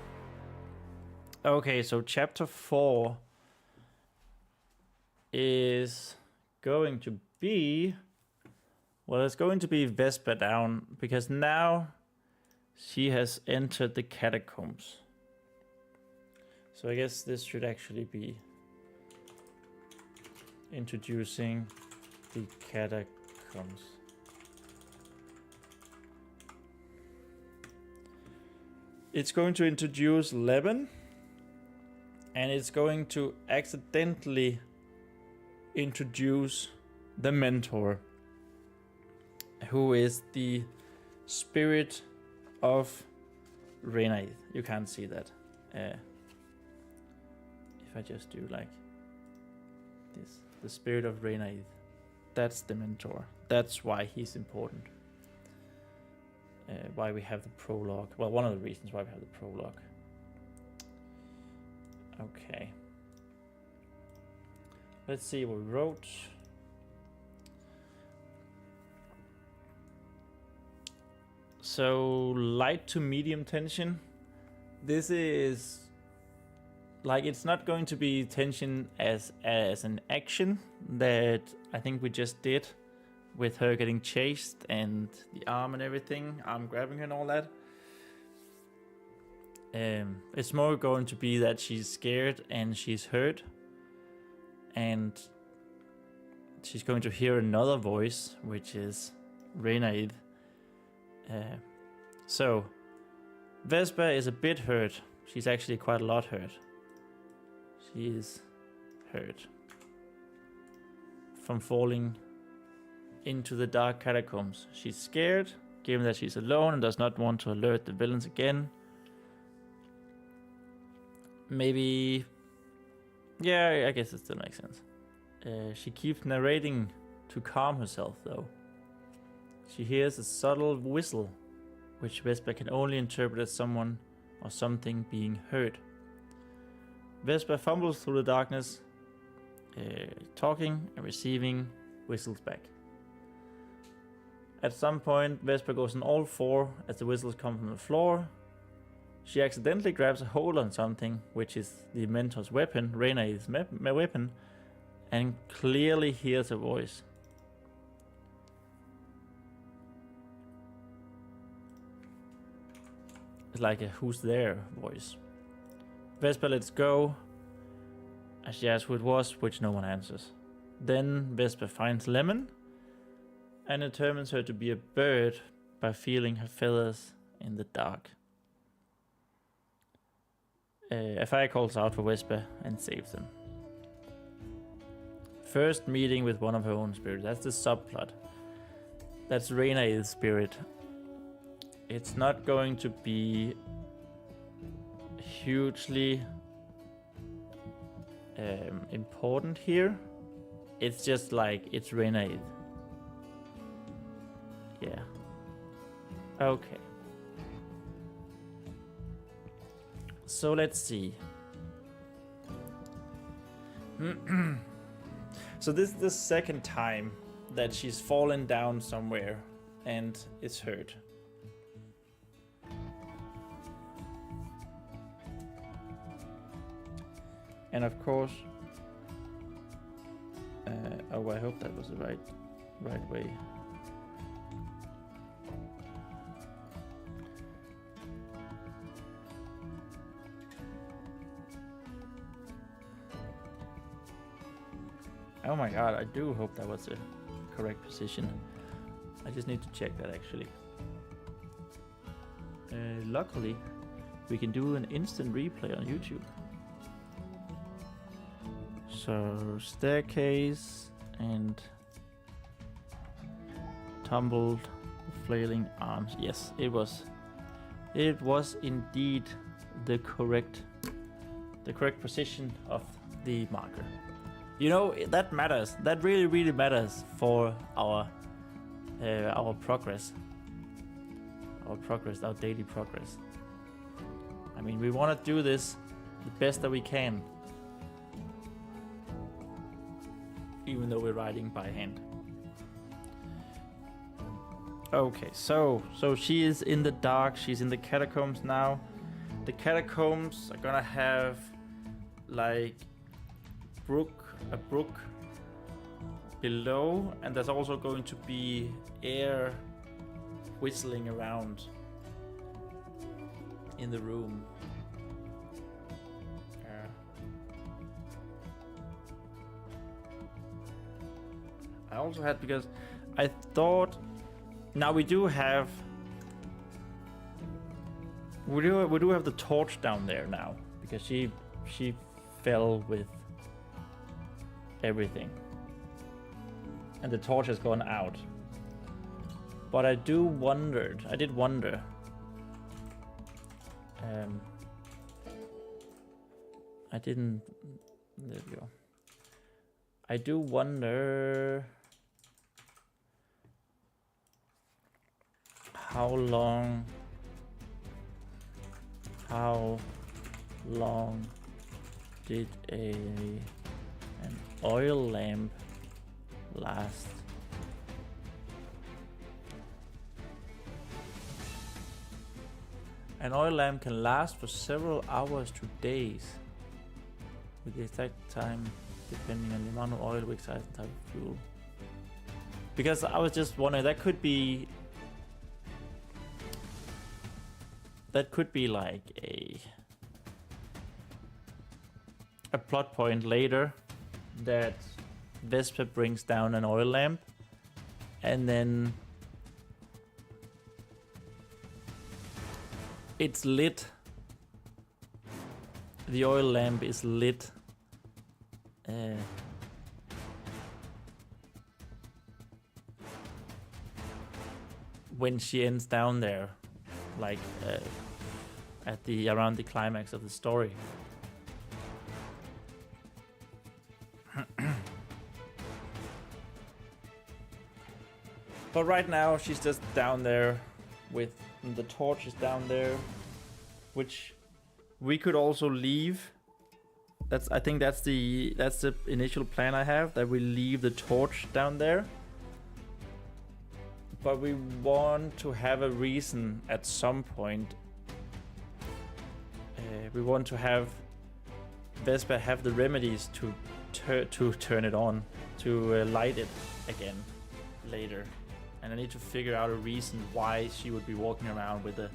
Okay, so chapter 4 is going to be, well, it's going to be Vesper down, because now she has entered the catacombs. So I guess this should actually be introducing the catacombs. It's going to introduce Levin, and it's going to accidentally introduce the mentor, who is the spirit of Renaith. You can't see that. If I just do like this, the spirit of Renaith, that's the mentor. That's why he's important. Why we have the prologue. Well, one of the reasons why we have the prologue. Okay. Let's see what we wrote. So, light to medium tension. This is like, it's not going to be tension as an action that I think we just did with her getting chased and the arm and everything, arm grabbing her and all that. It's more going to be that she's scared and she's hurt, and she's going to hear another voice, which is Renaith. So Vesper is a bit hurt. She's actually quite a lot hurt. She is hurt from falling into the dark catacombs. She's scared, given that she's alone and does not want to alert the villains again. Maybe, yeah, I guess it still makes sense. She keeps narrating to calm herself, though. She hears a subtle whistle, which Vesper can only interpret as someone or something being hurt. Vesper fumbles through the darkness, talking and receiving whistles back. At some point, Vesper goes on all four as the whistles come from the floor. She accidentally grabs a hold on something, which is the mentor's weapon, Renaith's weapon, and clearly hears a voice. It's like a "who's there" voice. Vesper lets go as she asks who it was, which no one answers. Then Vesper finds Lemon and determines her to be a bird by feeling her feathers in the dark. A fire calls out for Vesper and saves them. First meeting with one of her own spirits. That's the subplot. That's Renaith's spirit. It's not going to be hugely important here. It's just like, it's Renaith. Yeah. Okay. So let's see. So this is the second time that she's fallen down somewhere and is hurt. And of course, oh, I hope that was the right way. Oh my god, I do hope that was the correct position. I just need to check that actually. Luckily, we can do an instant replay on YouTube. So, staircase and tumbled flailing arms. Yes, it was. It was indeed the correct position of the marker. You know, that matters. That really matters for our progress. Our daily progress. I mean, we want to do this the best that we can, even though we're writing by hand. Okay, so she is in the dark. She's in the catacombs now. The catacombs are gonna have like a brook below, and there's also going to be air whistling around in the room. I also had, because I thought, now we do have the torch down there now, because she fell with everything and the torch has gone out. But I did wonder, there we go. I do wonder how long did an oil lamp last? An oil lamp can last for several hours to days, with the exact time depending on the amount of oil, wick size, and type of fuel. Because I was just wondering, that could be like a plot point later, that Vesper brings down an oil lamp, and then it's lit. The oil lamp is lit. When she ends down there, like around the climax of the story. But right now she's just down there with the torch is down there, which we could also leave. I think that's the initial plan I have, that we leave the torch down there. But we want to have a reason at some point. We want to have Vesper have the remedies to turn it on, to light it again later. And I need to figure out a reason why she would be walking around with a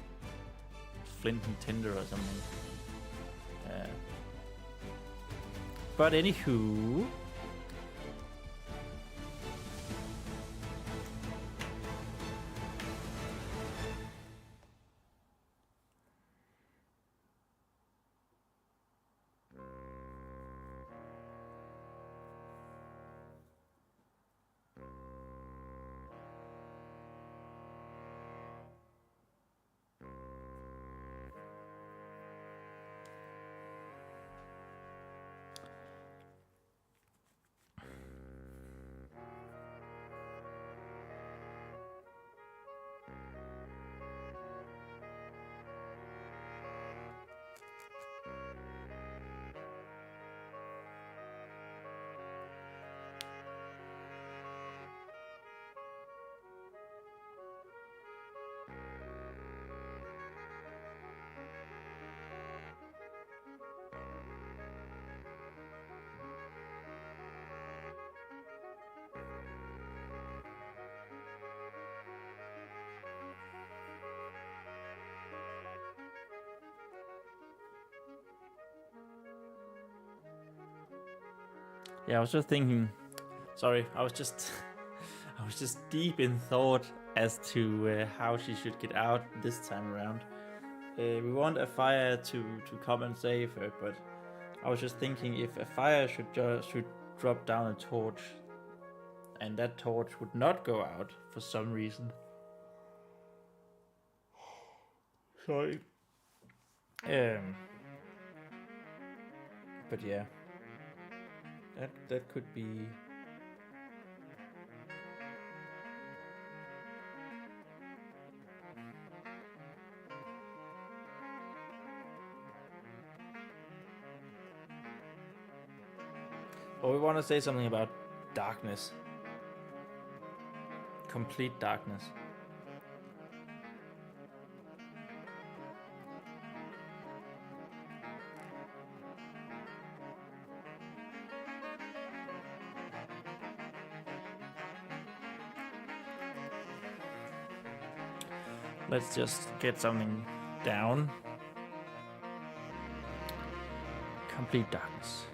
flint and tinder or something. But anywho, Yeah, I was just thinking. Sorry, I was just deep in thought as to how she should get out this time around. We want a fire to come and save her, but I was just thinking if a fire should drop down a torch, and that torch would not go out for some reason. Sorry. But yeah, that could be. Or we want to say something about darkness. Complete darkness. Let's just get something down. Complete darkness.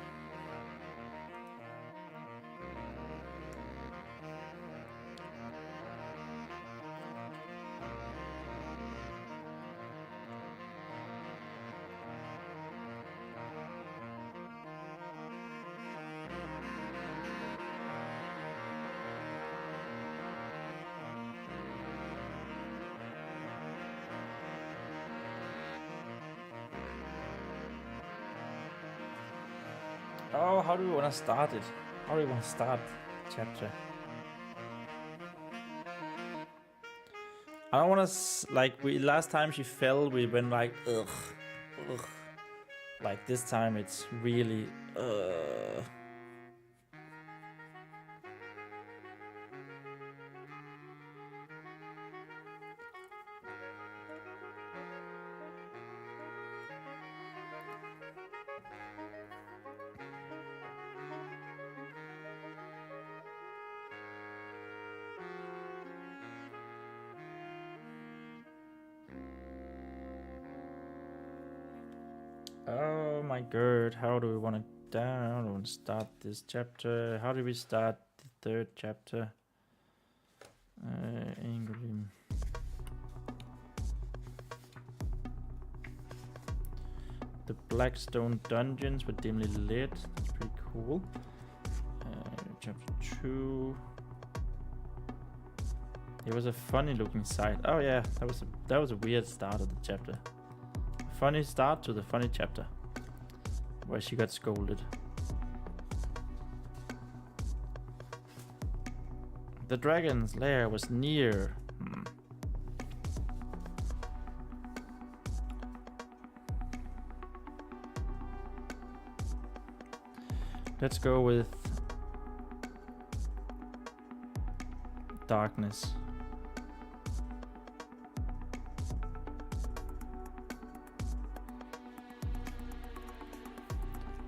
Oh, how do we want to start it? How do we want to start the chapter? I don't want to like last time she fell, we went like ugh. Like this time, it's really Oh my god, how do we want to down? I want to start this chapter. How do we start the third chapter? Angrily. The Blackstone Dungeons were dimly lit. That's pretty cool. Chapter 2. It was a funny looking sight. Oh yeah, that was a weird start of the chapter. Funny start to the funny chapter where she got scolded. The dragon's lair was near. Let's go with darkness.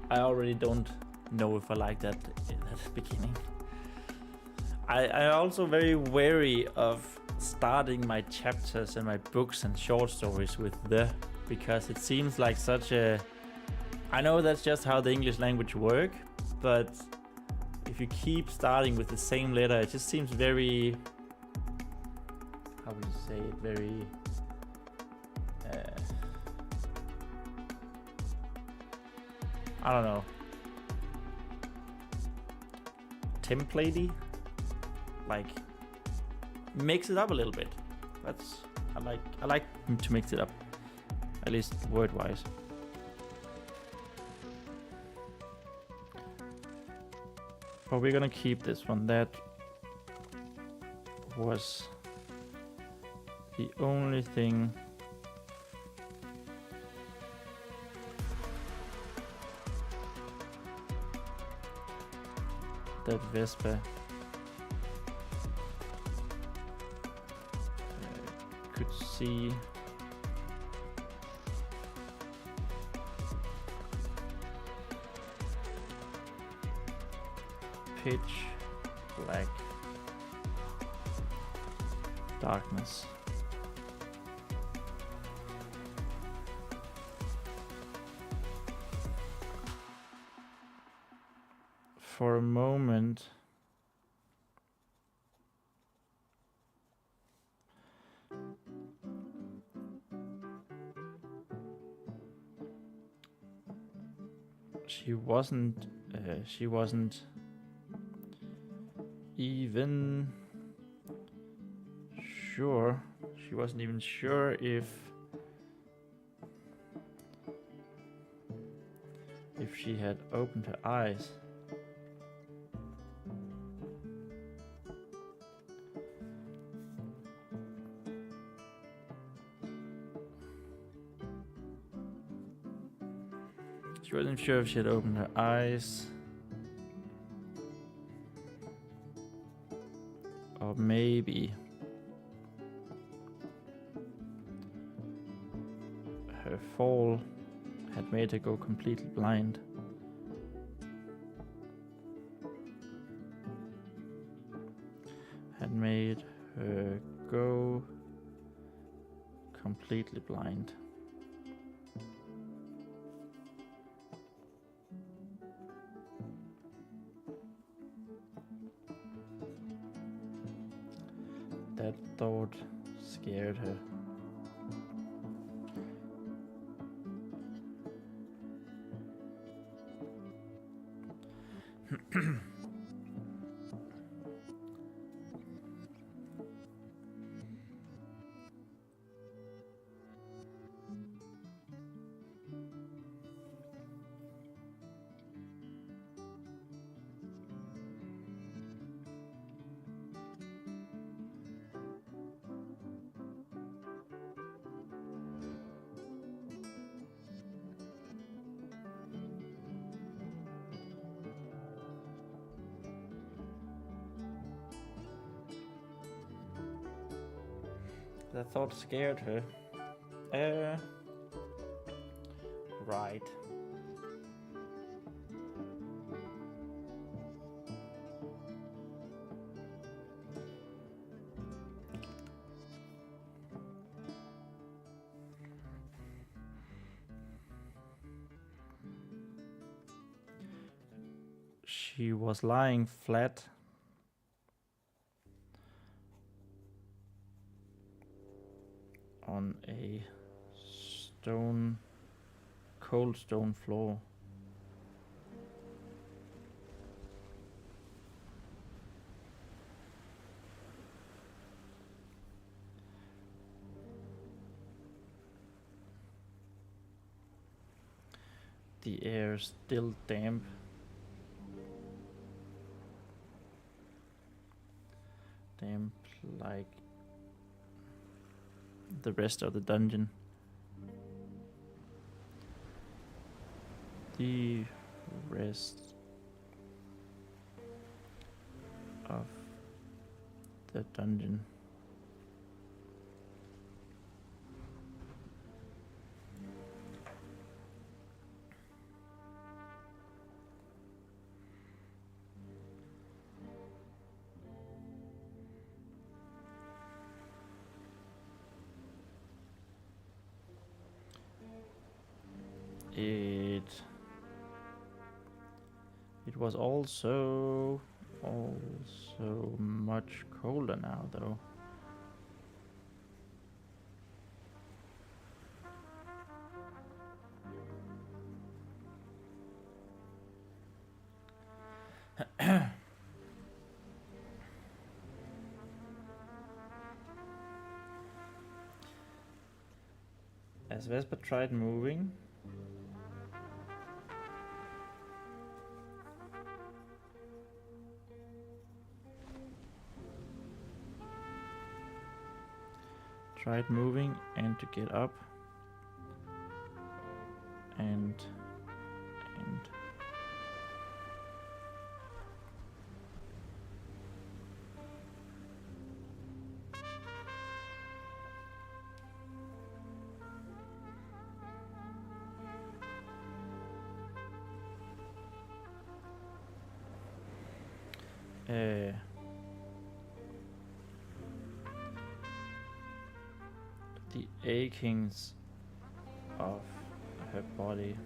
I already don't know if I like that in the beginning. I also very wary of starting my chapters and my books and short stories with the, because it seems like such a... I know that's just how the English language work, but if you keep starting with the same letter, it just seems very... How would you say it? Very... I don't know. Templatey? Like, mix it up a little bit. That's I like to mix it up, at least word-wise. But we're gonna keep this one. That was the only thing that Vespa could see. Pitch black darkness. for a moment. She wasn't even sure. She wasn't even sure if she had opened her eyes. She wasn't sure if she had opened her eyes. Or maybe her fall had made her go completely blind. Had made her go completely blind. That thought scared her. That thought scared her. Right. She was lying flat on a cold stone floor. The air still damp. Damp like the rest of the dungeon. The rest of the dungeon. It was also much colder now, though. As Vesper tried moving, and to get up and the achings of her body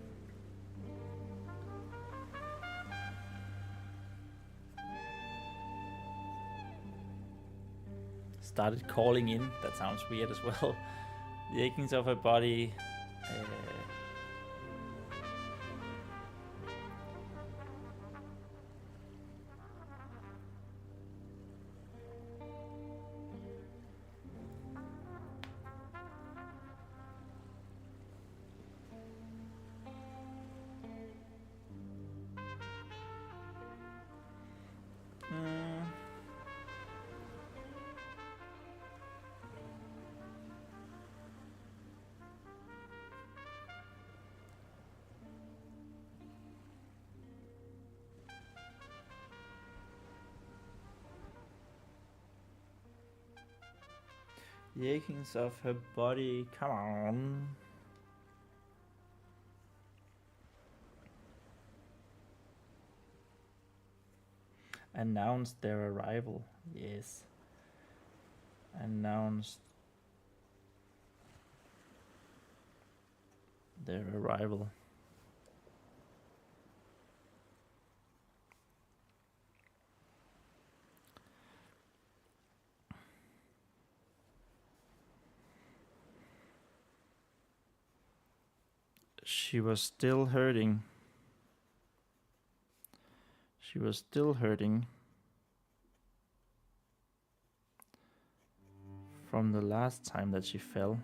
started calling in. That sounds weird as well. The achings of her body. The achings of her body. Come on. Announced their arrival. Yes. Announced their arrival. She was still hurting. She was still hurting from the last time that she fell.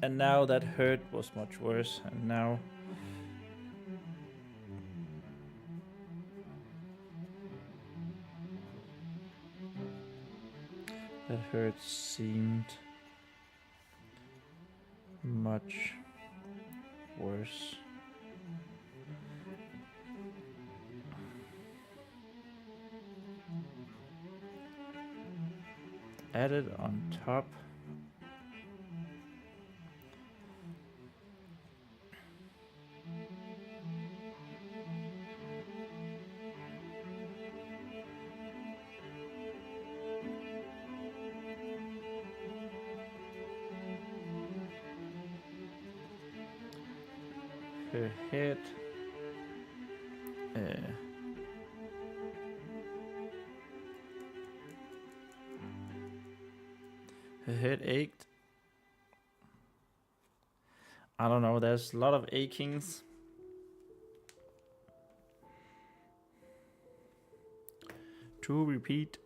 And now that hurt was much worse, and now that hurt seemed much worse. Added on top. Her head. Her head ached. I don't know, there's a lot of achings. To repeat.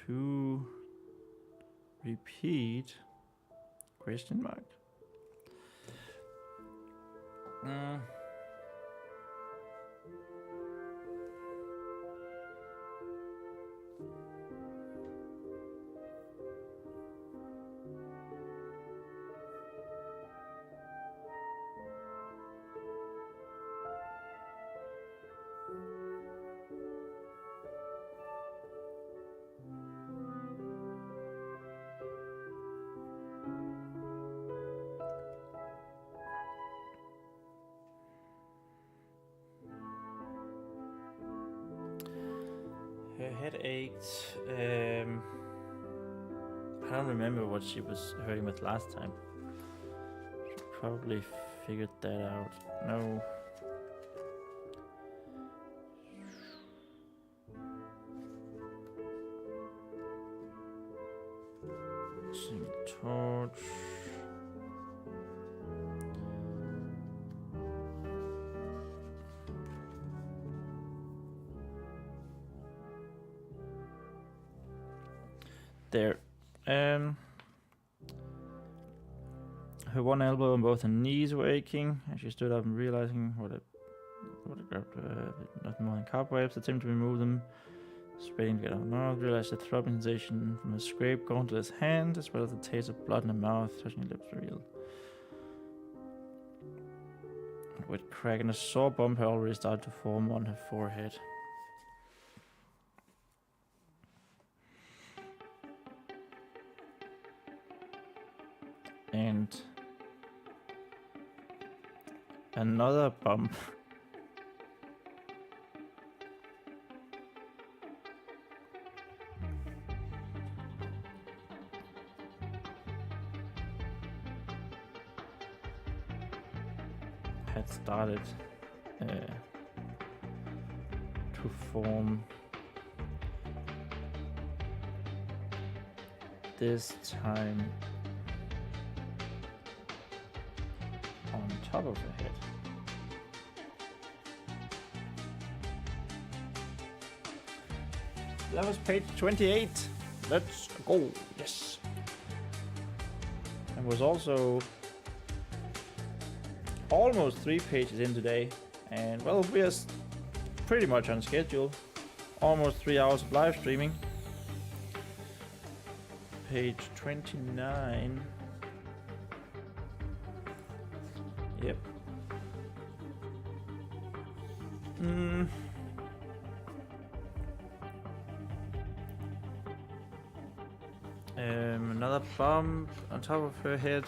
To repeat. Question mark. Her head ached. I don't remember what she was hurting with last time. She probably figured that out. No. Single torch. There. Her one elbow and both her knees were aching, and she stood up and realizing what it grabbed nothing more than cobwebs, attempted to remove them, spraying to get out of her mouth, realized the throbbing sensation from a scrape going to his hand, as well as the taste of blood in her mouth, touching her lips were real. with crack, and a sore bump had already started to form on her forehead. And another bump. Had started to form. This time on top of her head. That was page 28. Let's go. Yes. And was also almost 3 pages in today. And well, we are pretty much on schedule. Almost 3 hours of live streaming. Page 29. Yep. Another bump on top of her head.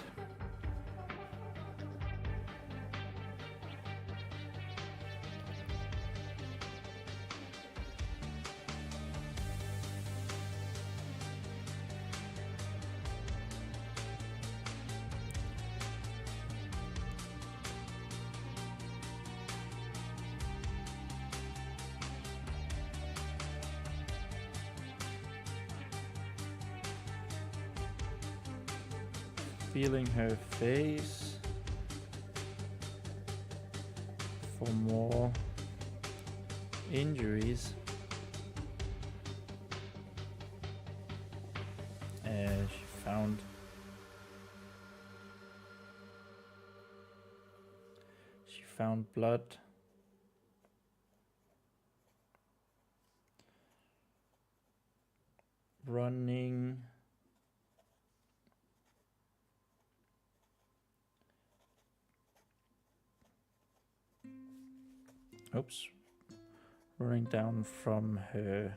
Feeling her face for more injuries. She found blood. Running. Oops. Running down from her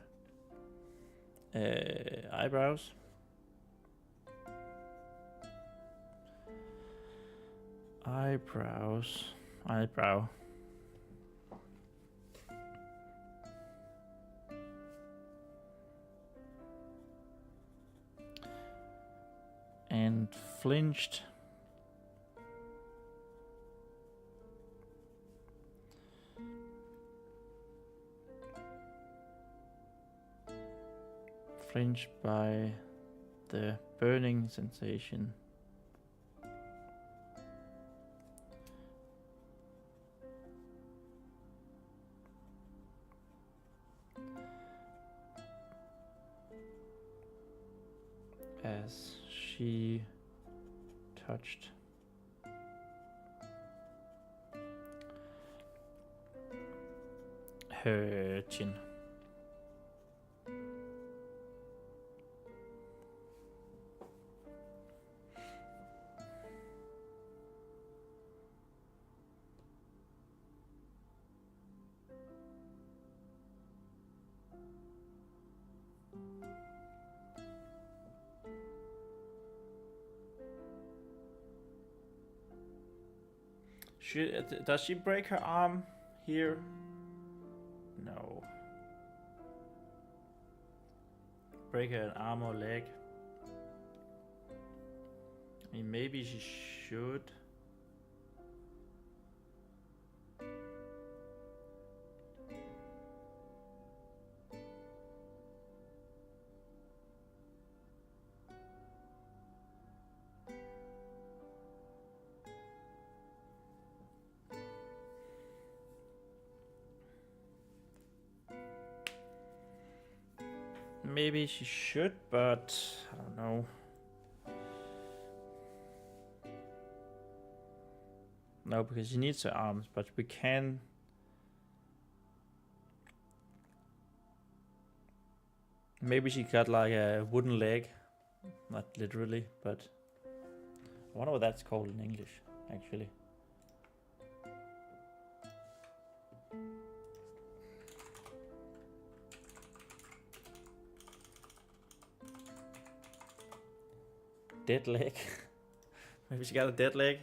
eyebrows. Eyebrow. And flinched. Flinched by the burning sensation. As she touched her chin. Does she break her arm here? No. Break her arm or leg? I mean, maybe she should. Maybe she should, but I don't know. No, because she needs her arms, but we can. Maybe she got like a wooden leg. Not literally, but I wonder what that's called in English, actually. Dead leg. Maybe she got a dead leg.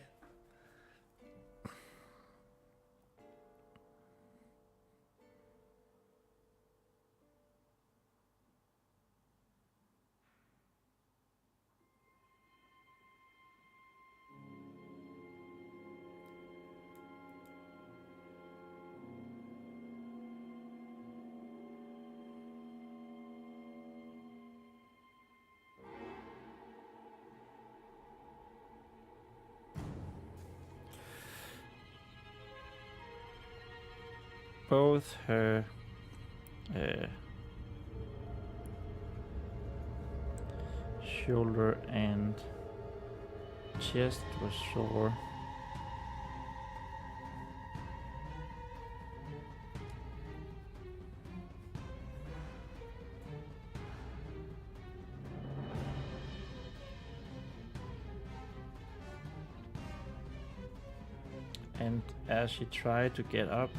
Both her shoulder and chest was sore. And as she tried to get up,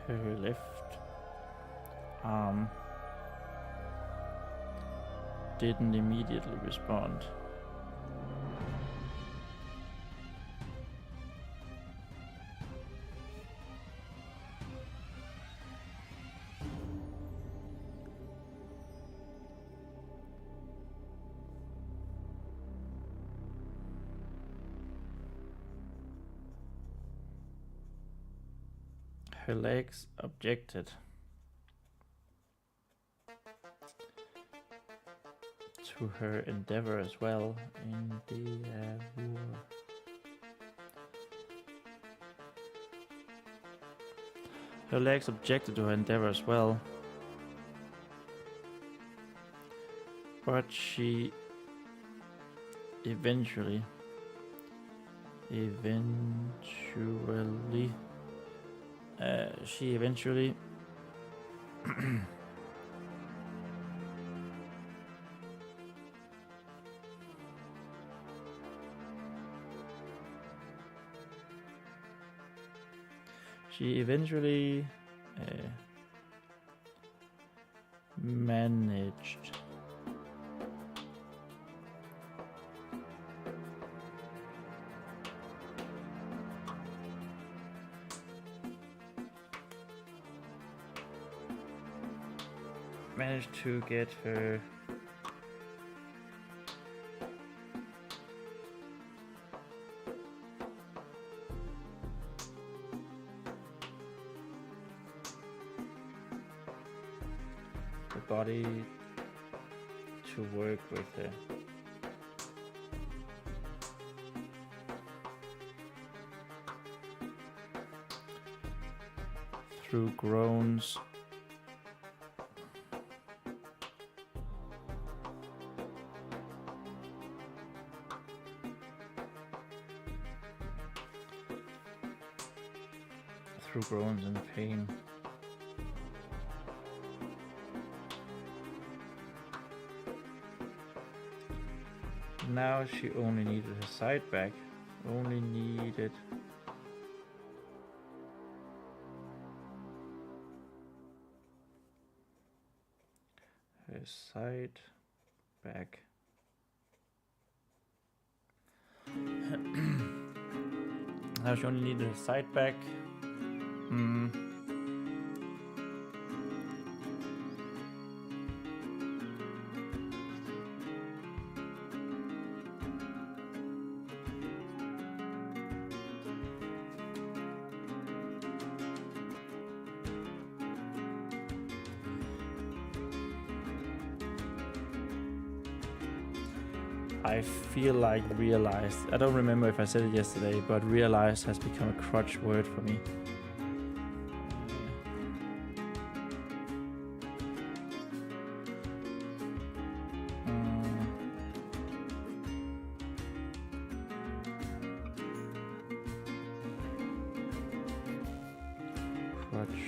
her left arm didn't immediately respond. Her legs objected to her endeavor as well in the war. Her legs objected to her endeavor as well, but she eventually managed to get her the body to work with her. Through groans and pain. Now she only needed her side back. Only needed her side back. Now she only needed her side back. I feel like realized, I don't remember if I said it yesterday, but realized has become a crutch word for me. Torch.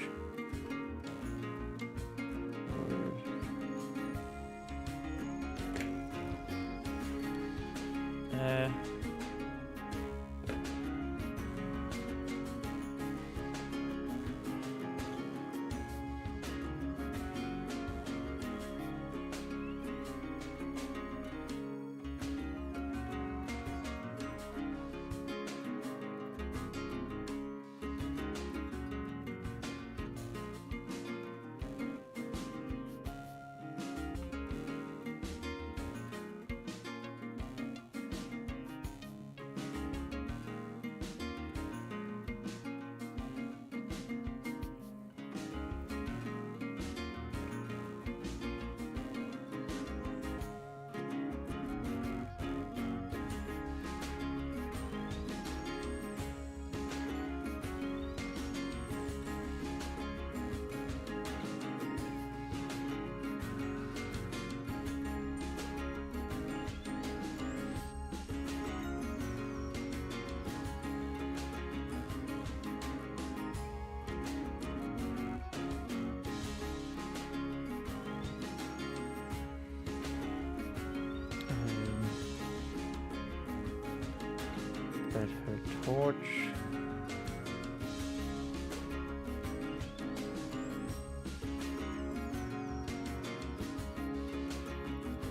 That her torch.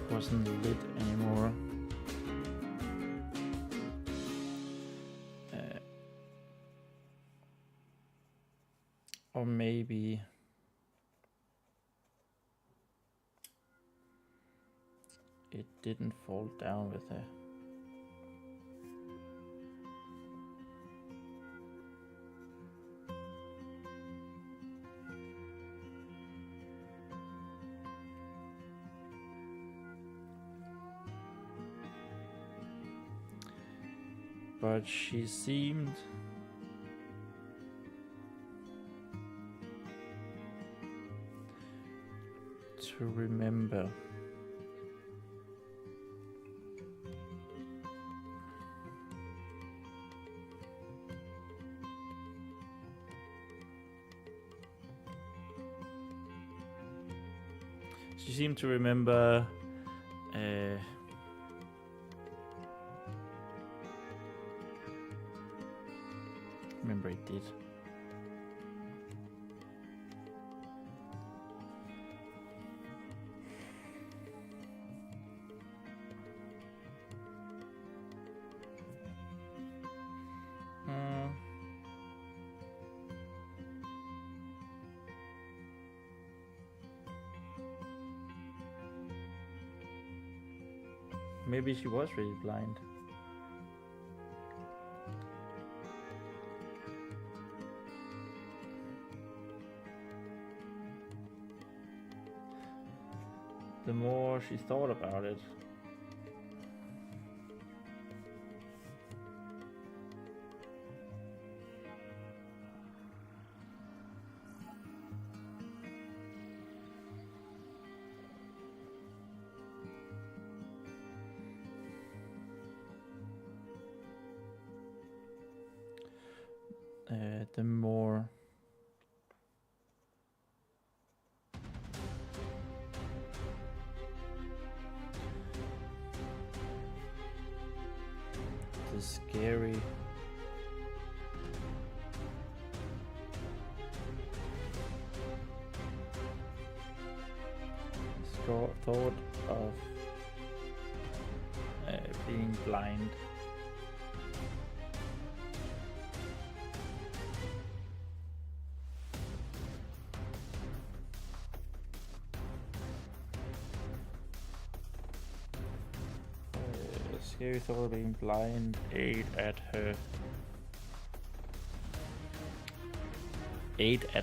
Wasn't lit anymore. Or maybe it didn't fall down with her. But she seemed to remember. She seemed to remember remember it did. Maybe she was really blind. The more she thought about it, the more the scary thought of being blind. Scary thought of being blind ate at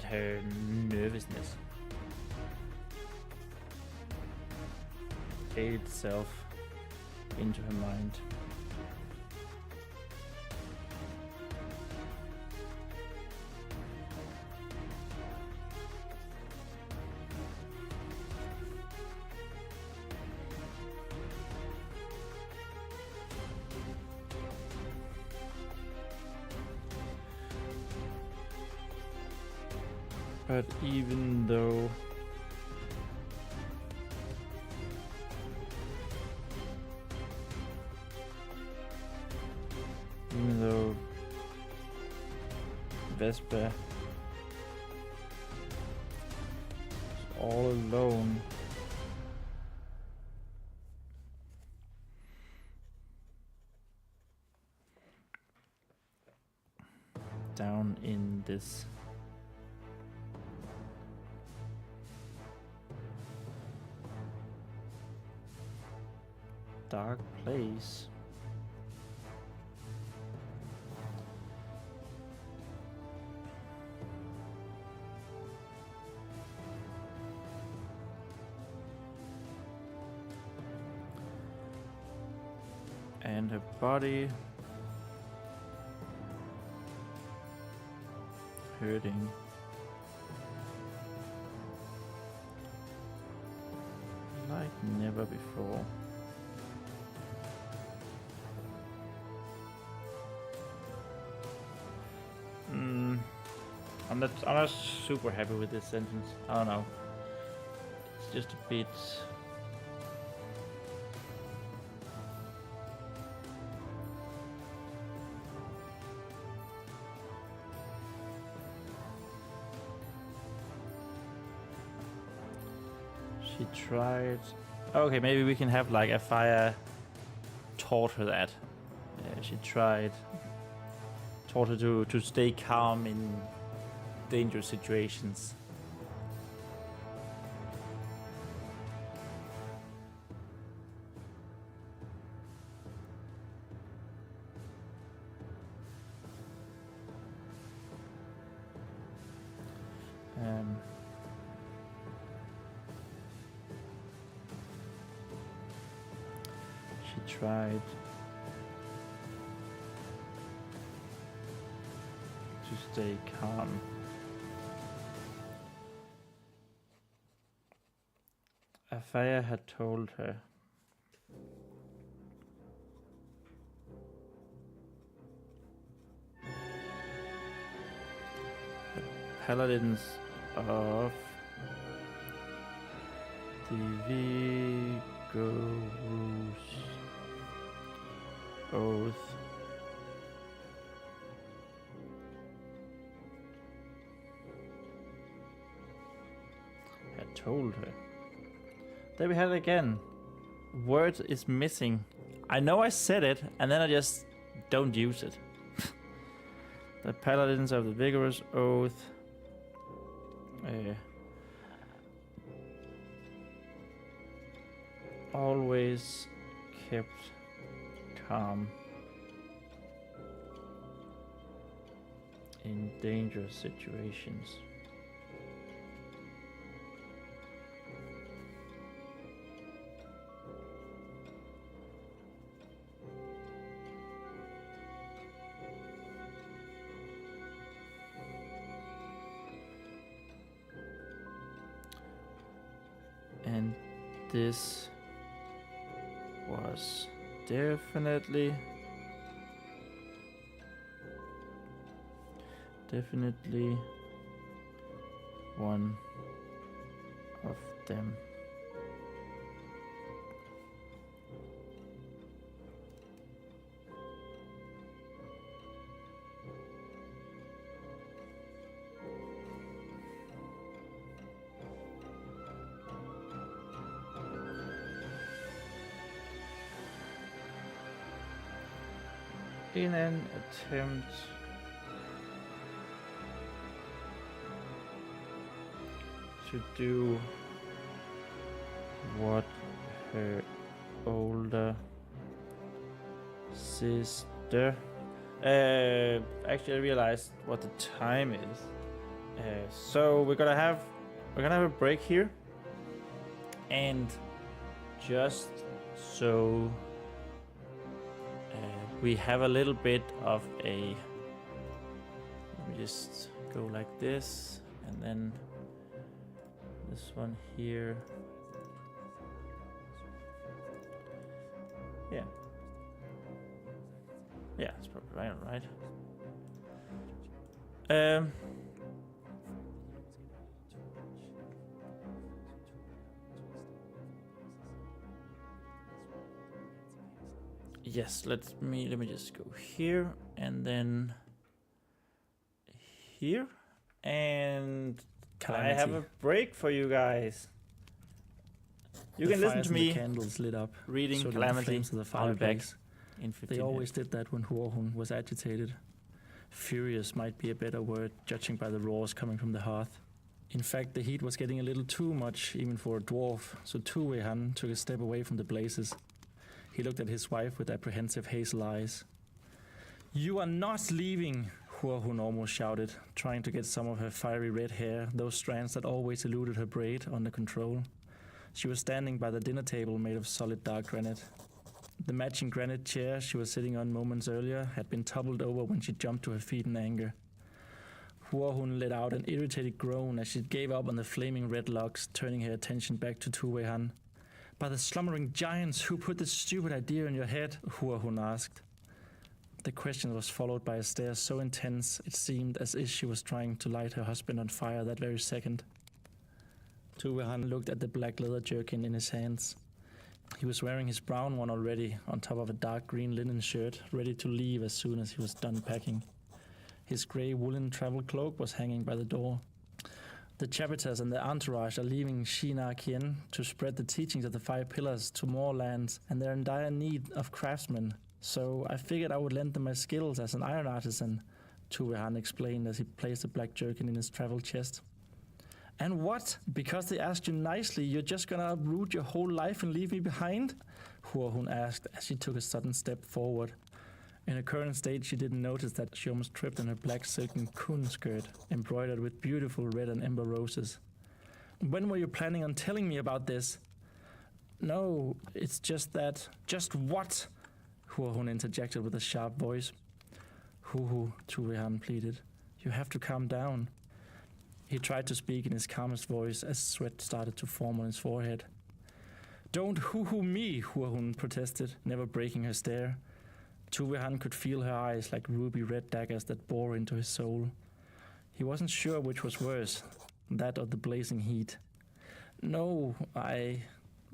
her nervousness. Ate itself into her mind. But even though Vespa is all alone, down in this dark place. And her body hurting. Like never before. I'm not super happy with this sentence. I don't know. It's just a bit. She tried. Okay, maybe we can have like a fire taught her that. She taught her to stay calm in dangerous situations. She tried to stay calm. Afaya had told her the paladins of the Vigorous Oath had told her. There we have it again. Word is missing. I know I said it, and then I just don't use it. The Paladins of the Vigorous Oath. Always kept calm in dangerous situations. And this was definitely one of them. In an attempt to do what her older sister actually I realized what the time is. So we're gonna have a break here, and just so we have a little bit of a, let me just go like this, and then this one here. Yeah. Yeah, it's probably right, Yes, let me just go here and then here, and Calamity. I have a break for you guys. You can listen to me. The candles lit up, reading so Calamity. the flames of the I'll be back fireplace. in 15 They always minutes. did that when Huorhun was agitated. Furious might be a better word, judging by the roars coming from the hearth. In fact, the heat was getting a little too much, even for a dwarf, so Tu-Wei-Han took a step away from the blazes. He looked at his wife with apprehensive hazel eyes. "You are not leaving," Huorhun almost shouted, trying to get some of her fiery red hair, those strands that always eluded her braid, under control. She was standing by the dinner table made of solid dark granite. The matching granite chair she was sitting on moments earlier had been toppled over when she jumped to her feet in anger. Huorhun let out an irritated groan as she gave up on the flaming red logs, turning her attention back to Tu-Wei-Han. "By the slumbering giants, who put this stupid idea in your head?" Huorhun asked. The question was followed by a stare so intense it seemed as if she was trying to light her husband on fire that very second. Tu-Wei-Han looked at the black leather jerkin in his hands. He was wearing his brown one already, on top of a dark green linen shirt, ready to leave as soon as he was done packing. His grey woolen travel cloak was hanging by the door. The Chapitas and their entourage are leaving Shina Kien to spread the teachings of the 5 pillars to more lands, and they're in dire need of craftsmen. So I figured I would lend them my skills as an iron artisan, Tu-Wei-Han explained as he placed the black jerkin in his travel chest. "And what? Because they asked you nicely, you're just gonna uproot your whole life and leave me behind?" Huorhun asked as she took a sudden step forward. In her current state, she didn't notice that she almost tripped on her black silken kun skirt, embroidered with beautiful red and ember roses. "When were you planning on telling me about this?" "No, it's just that..." "Just what?" Huorhun interjected with a sharp voice. "Huhu," Tu-Wei-Han pleaded. "You have to calm down." He tried to speak in his calmest voice as sweat started to form on his forehead. "Don't hoo-hoo me," Huorhun protested, never breaking her stare. Tu-Wei-Han could feel her eyes like ruby red daggers that bore into his soul. He wasn't sure which was worse, that or the blazing heat. "No,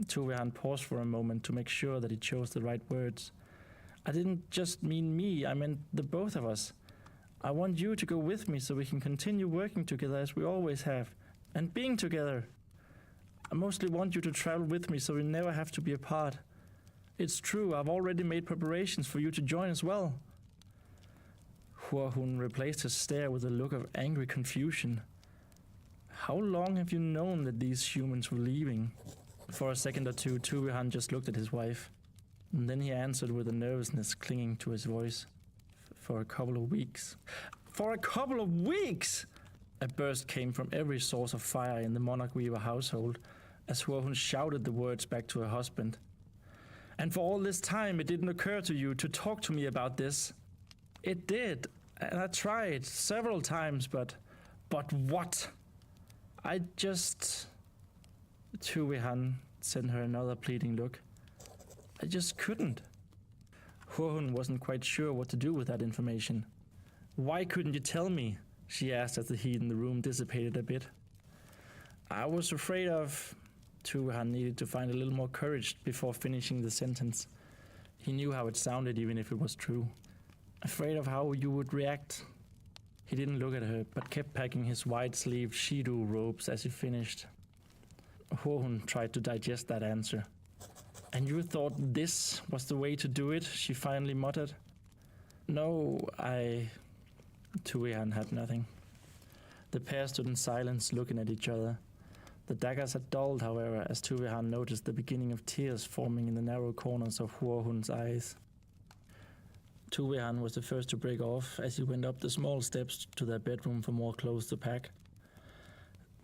Tu-Wei-Han paused for a moment to make sure that he chose the right words. "I didn't just mean me, I meant the both of us. I want you to go with me so we can continue working together as we always have, and being together. I mostly want you to travel with me so we never have to be apart. It's true, I've already made preparations for you to join as well." Huorhun replaced her stare with a look of angry confusion. "How long have you known that these humans were leaving?" For a second or two, Tu-Wei-Han just looked at his wife. And then he answered with a nervousness clinging to his voice. "For a couple of weeks." "For a couple of weeks!" A burst came from every source of fire in the Monarch Weaver household as Huorhun shouted the words back to her husband. "And for all this time it didn't occur to you to talk to me about this?" "It did, and I tried several times, but..." "But what?" "I just..." Tu-Wei-Han sent her another pleading look. "I just couldn't." Huorhun wasn't quite sure what to do with that information. "Why couldn't you tell me?" she asked as the heat in the room dissipated a bit. "I was afraid of..." Tu-Wei-Han needed to find a little more courage before finishing the sentence. He knew how it sounded even if it was true. "Afraid of how you would react." He didn't look at her, but kept packing his wide-sleeved Shidu robes as he finished. Huorhun tried to digest that answer. "And you thought this was the way to do it?" she finally muttered. "No, Tu-Wei-Han had nothing. The pair stood in silence, looking at each other. The daggers had dulled, however, as Tu-Wei-Han noticed the beginning of tears forming in the narrow corners of Huorhun's eyes. Tu-Wei-Han was the first to break off as he went up the small steps to their bedroom for more clothes to pack.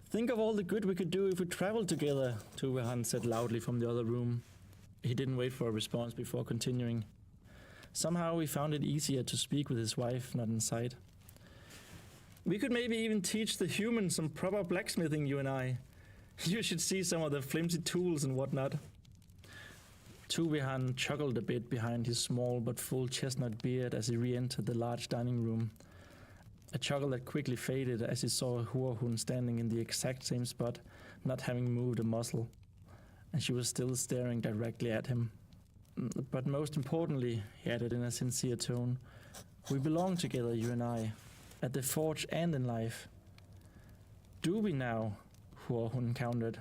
"Think of all the good we could do if we traveled together," Tu-Wei-Han said loudly from the other room. He didn't wait for a response before continuing. Somehow he found it easier to speak with his wife not in sight. "We could maybe even teach the humans some proper blacksmithing, you and I. You should see some of the flimsy tools and whatnot." Tu-Wei-Han chuckled a bit behind his small but full chestnut beard as he re-entered the large dining room. A chuckle that quickly faded as he saw Huorhun standing in the exact same spot, not having moved a muscle. And she was still staring directly at him. But most importantly, he added in a sincere tone, we belong together, you and I, at the forge and in life. Do we now? Huorhun countered.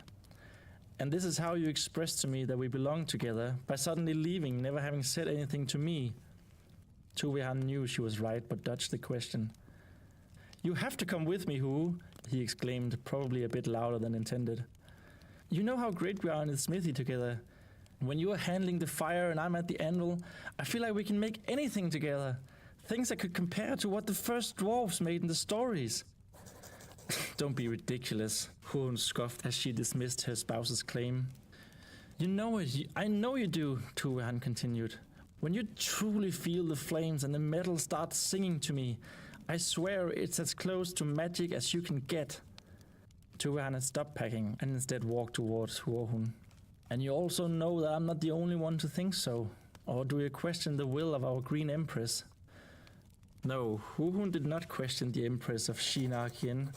And this is how you express to me that we belong together, by suddenly leaving, never having said anything to me. Tu Wehan knew she was right, but dodged the question. You have to come with me, Hu, he exclaimed, probably a bit louder than intended. You know how great we are in the smithy together. When you are handling the fire and I'm at the anvil, I feel like we can make anything together. Things that could compare to what the first dwarves made in the stories. Don't be ridiculous, Huorhun scoffed as she dismissed her spouse's claim. You know it, I know you do, Tu Wehan continued. When you truly feel the flames and the metal starts singing to me, I swear it's as close to magic as you can get. Tu Wehan had stopped packing and instead walked towards Huorhun. And you also know that I'm not the only one to think so. Or do you question the will of our Green Empress? No, Huorhun did not question the Empress of Shinar-Kien,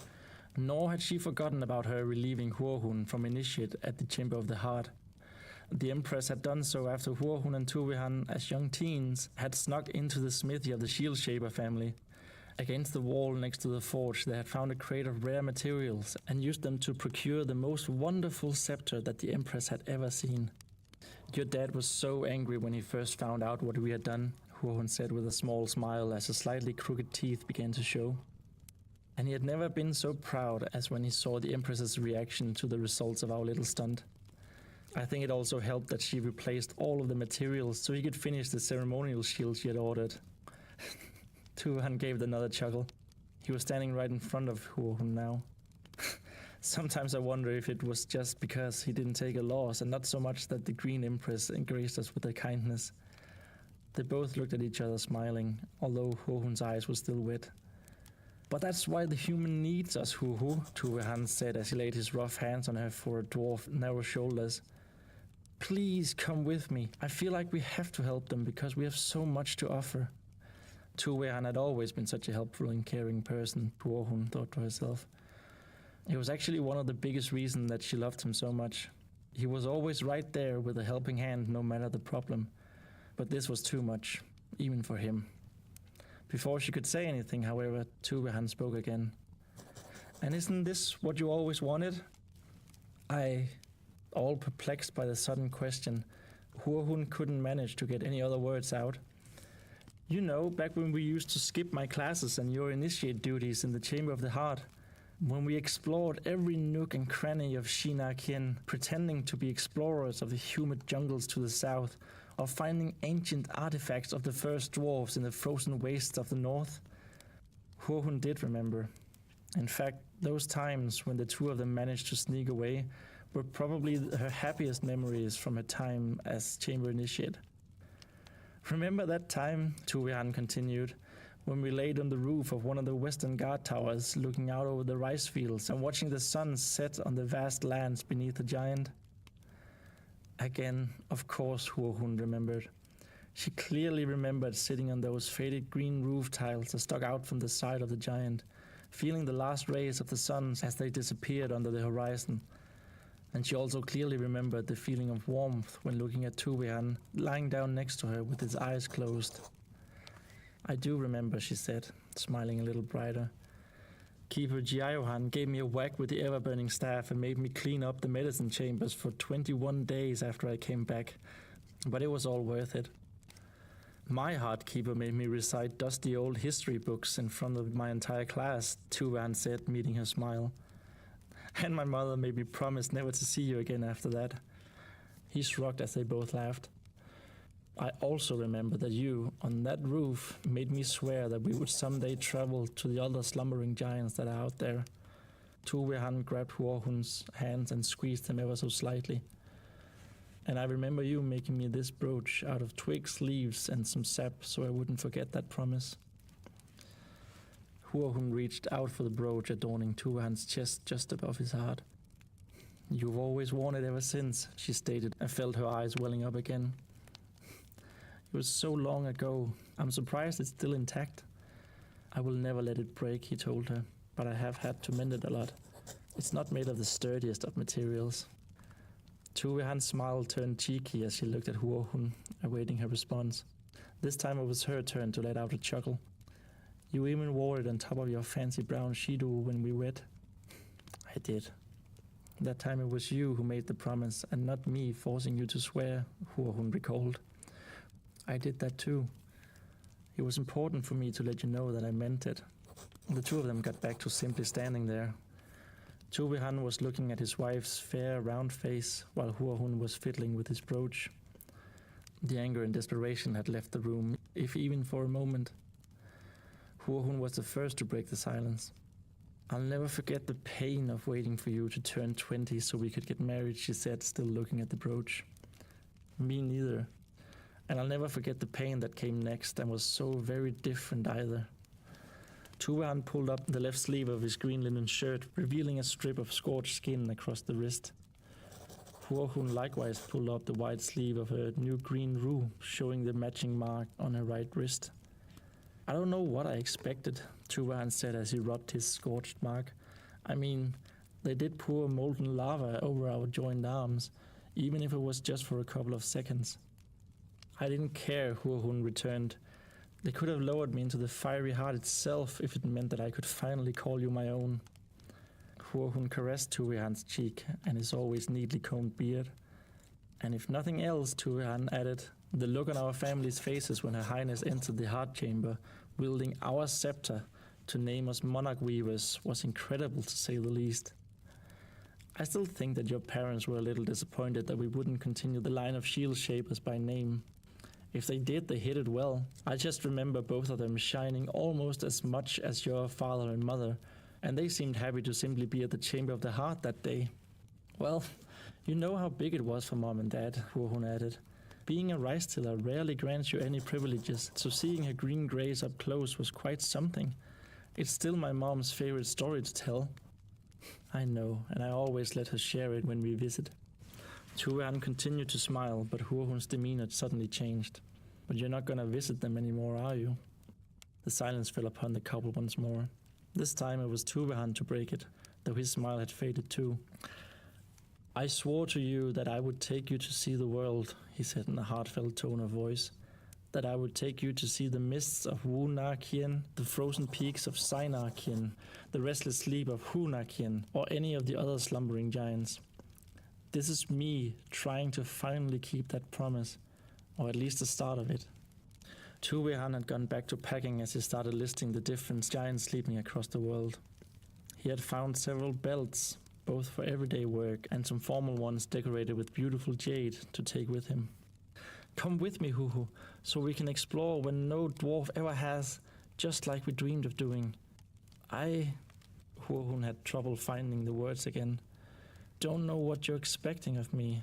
nor had she forgotten about her relieving Huorhun from initiate at the Chamber of the Heart. The Empress had done so after Huorhun and Tu Wehan, as young teens, had snuck into the smithy of the Shield Shaper family. Against the wall next to the forge, they had found a crate of rare materials and used them to procure the most wonderful scepter that the Empress had ever seen. Your dad was so angry when he first found out what we had done, Huorhun said with a small smile as the slightly crooked teeth began to show. And he had never been so proud as when he saw the Empress's reaction to the results of our little stunt. I think it also helped that she replaced all of the materials so he could finish the ceremonial shield she had ordered. Tu Wehan gave another chuckle. He was standing right in front of Huorhun now. Sometimes I wonder if it was just because he didn't take a loss and not so much that the Green Empress graced us with her kindness. They both looked at each other smiling, although Huorhun's eyes were still wet. But that's why the human needs us, Hu, Tu Wehan said as he laid his rough hands on her for a dwarf narrow shoulders. Please come with me. I feel like we have to help them because we have so much to offer. Tu Wehan had always been such a helpful and caring person, Huorhun thought to herself. It was actually one of the biggest reasons that she loved him so much. He was always right there with a helping hand no matter the problem. But this was too much, even for him. Before she could say anything, however, Tu Wehan spoke again. And isn't this what you always wanted? All perplexed by the sudden question, Huorhun couldn't manage to get any other words out. You know, back when we used to skip my classes and your initiate duties in the Chamber of the Heart, when we explored every nook and cranny of Shinar-Kien, pretending to be explorers of the humid jungles to the south, or finding ancient artifacts of the first dwarves in the frozen wastes of the north. Huorhun did remember. In fact, those times when the two of them managed to sneak away were probably her happiest memories from her time as chamber initiate. Remember that time, Tu Wehan continued, when we laid on the roof of one of the western guard towers looking out over the rice fields and watching the sun set on the vast lands beneath the giant? Again, of course, Huorhun remembered. She clearly remembered sitting on those faded green roof tiles that stuck out from the side of the giant, feeling the last rays of the sun as they disappeared under the horizon. And she also clearly remembered the feeling of warmth when looking at Tu Wehan lying down next to her with his eyes closed. I do remember, she said, smiling a little brighter. Keeper Jiaohan gave me a whack with the ever-burning staff and made me clean up the medicine chambers for 21 days after I came back, but it was all worth it. My heart keeper made me recite dusty old history books in front of my entire class, Tu Wehan said, meeting her smile. And my mother made me promise never to see you again after that. He shrugged as they both laughed. I also remember that you, on that roof, made me swear that we would someday travel to the other slumbering giants that are out there. Tu Wehan grabbed Huorhun's hands and squeezed them ever so slightly. And I remember you making me this brooch out of twigs, leaves, and some sap so I wouldn't forget that promise. Huorhun reached out for the brooch adorning Tu Wehan's chest just above his heart. You've always worn it ever since, she stated, and felt her eyes welling up again. It was so long ago. I'm surprised it's still intact. I will never let it break, he told her, but I have had to mend it a lot. It's not made of the sturdiest of materials. Tuvehan's smile turned cheeky as she looked at Huohun, awaiting her response. This time it was her turn to let out a chuckle. You even wore it on top of your fancy brown shido when we wed. I did. That time it was you who made the promise and not me forcing you to swear, Huohun recalled. I did that too. It was important for me to let you know that I meant it. The two of them got back to simply standing there. Tuvehan was looking at his wife's fair, round face, while Huohun was fiddling with his brooch. The anger and desperation had left the room, if even for a moment. Huohun was the first to break the silence. I'll never forget the pain of waiting for you to turn 20 so we could get married, she said, still looking at the brooch. Me neither. And I'll never forget the pain that came next and was so very different either. Tuvehan pulled up the left sleeve of his green linen shirt, revealing a strip of scorched skin across the wrist. Huohun likewise pulled up the white sleeve of her new green roo, showing the matching mark on her right wrist. I don't know what I expected, Tuvehan said as he rubbed his scorched mark. I mean, they did pour molten lava over our joined arms, even if it was just for a couple of seconds. I didn't care, Huohun returned. They could have lowered me into the fiery heart itself if it meant that I could finally call you my own. Huohun caressed Tuvehan's cheek and his always neatly combed beard. And if nothing else, Tuvehan added, the look on our family's faces when Her Highness entered the heart chamber, wielding our scepter to name us monarch weavers, was incredible to say the least. I still think that your parents were a little disappointed that we wouldn't continue the line of shield shapers by name. If they did, they hit it well. I just remember both of them shining almost as much as your father and mother, and they seemed happy to simply be at the Chamber of the Heart that day. Well, you know how big it was for Mom and Dad, Huohun added. Being a rice tiller rarely grants you any privileges, so seeing her green grace up close was quite something. It's still my mom's favorite story to tell. I know, and I always let her share it when we visit. Tuvehan continued to smile, but Huohun's demeanor suddenly changed. But you're not gonna visit them anymore, are you? The silence fell upon the couple once more. This time it was Tuvehan to break it, though his smile had faded too. I swore to you that I would take you to see the world, he said in a heartfelt tone of voice. That I would take you to see the mists of Wu Na Kien, the frozen peaks of Sai Na Kien, the restless sleep of Hu Na Kien, or any of the other slumbering giants. This is me trying to finally keep that promise, or at least the start of it. Tuvehan had gone back to packing as he started listing the different giants sleeping across the world. He had found several belts, both for everyday work and some formal ones decorated with beautiful jade to take with him. Come with me, Huhu, so we can explore where no dwarf ever has, just like we dreamed of doing. Huohun had trouble finding the words again. Don't know what you're expecting of me.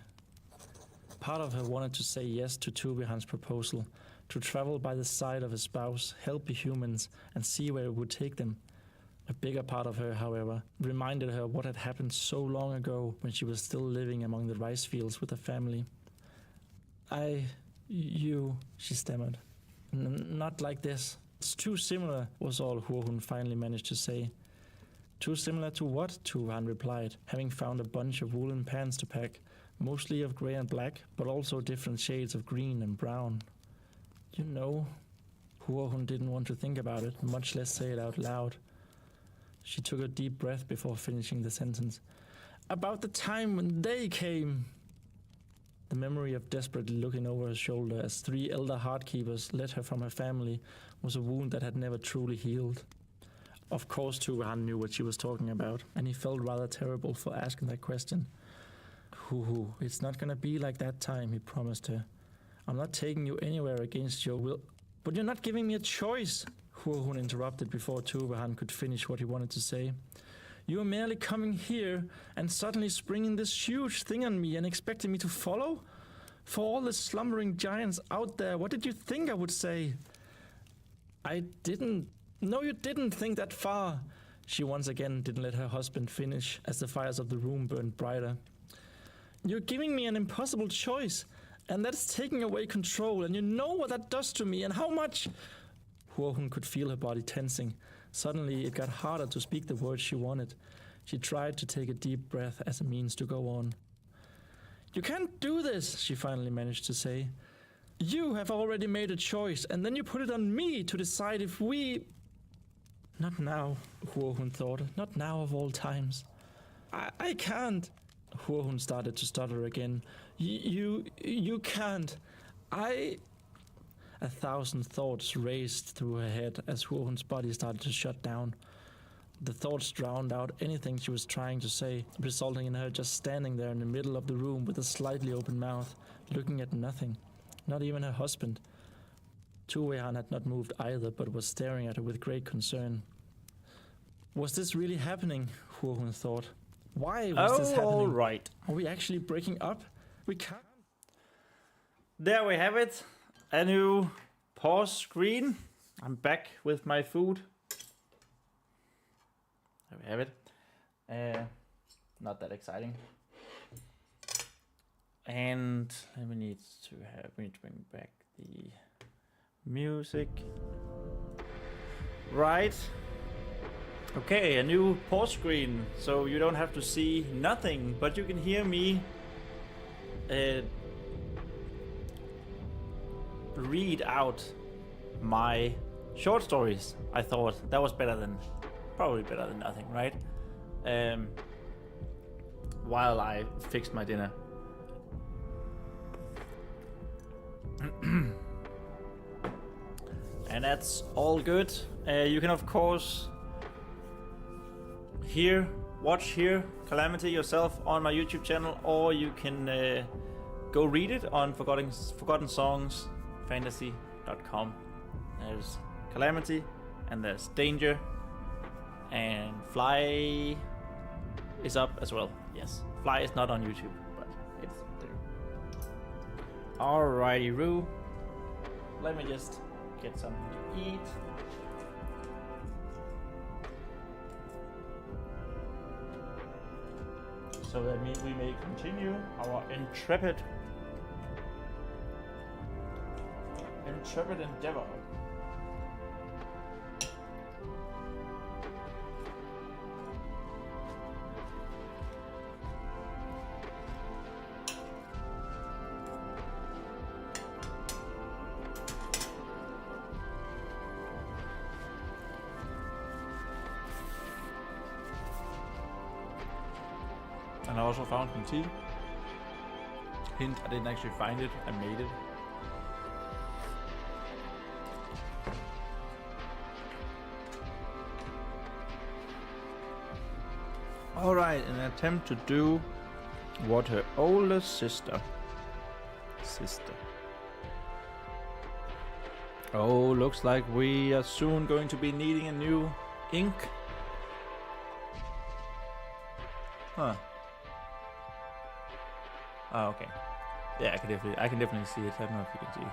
Part of her wanted to say yes to Tuvehan's proposal, to travel by the side of his spouse, help the humans, and see where it would take them. A bigger part of her, however, reminded her what had happened so long ago when she was still living among the rice fields with her family. She stammered. Not like this. It's too similar, was all Huohun finally managed to say. Too similar to what? Tuvehan replied, having found a bunch of woolen pants to pack, mostly of grey and black, but also different shades of green and brown. You know, Huohun didn't want to think about it, much less say it out loud. She took a deep breath before finishing the sentence. About the time when they came. The memory of desperately looking over her shoulder as 3 elder heartkeepers led her from her family was a wound that had never truly healed. Of course Tuvehan knew what she was talking about, and he felt rather terrible for asking that question. Huhu, it's not gonna be like that time, he promised her. I'm not taking you anywhere against your will. But you're not giving me a choice, Huohun interrupted before Tuvehan could finish what he wanted to say. You are merely coming here and suddenly springing this huge thing on me and expecting me to follow? For all the slumbering giants out there, what did you think I would say? No, you didn't think that far. She once again didn't let her husband finish as the fires of the room burned brighter. You're giving me an impossible choice, and that's taking away control, and you know what that does to me and how much... Huohun could feel her body tensing. Suddenly, it got harder to speak the words she wanted. She tried to take a deep breath as a means to go on. You can't do this, she finally managed to say. You have already made a choice, and then you put it on me to decide if we... Not now, Huohun thought. Not now of all times. I can't. Huohun started to stutter again. You can't. A 1,000 thoughts raced through her head as Huohun's body started to shut down. The thoughts drowned out anything she was trying to say, resulting in her just standing there in the middle of the room with a slightly open mouth, looking at nothing. Not even her husband. Tu Wei-han had not moved either, but was staring at her with great concern. Was this really happening? Huohun thought. Why was this happening? All right. Are we actually breaking up? We can't. There we have it. A new pause screen. I'm back with my food. There we have it. Not that exciting. And we need to bring back the music. Right. Okay, a new pause screen, so you don't have to see nothing, but you can hear me read out my short stories. I thought that was probably better than nothing, right? While I fixed my dinner. And that's all good. You can of course watch Calamity yourself on my YouTube channel, or you can go read it on Forgotten Songs Fantasy.com. There's Calamity and there's Danger, and Fly is up as well. Yes, Fly is not on YouTube, but it's there. Alrighty, Roo. Let me just get something to eat. So that means we may continue our intrepid endeavor. And I also found some tea. Hint, I didn't actually find it, I made it. Alright, an attempt to do what her older sister. Oh, looks like we are soon going to be needing a new ink. Huh. Oh, okay. Yeah, I can definitely see it. I don't know if you can see.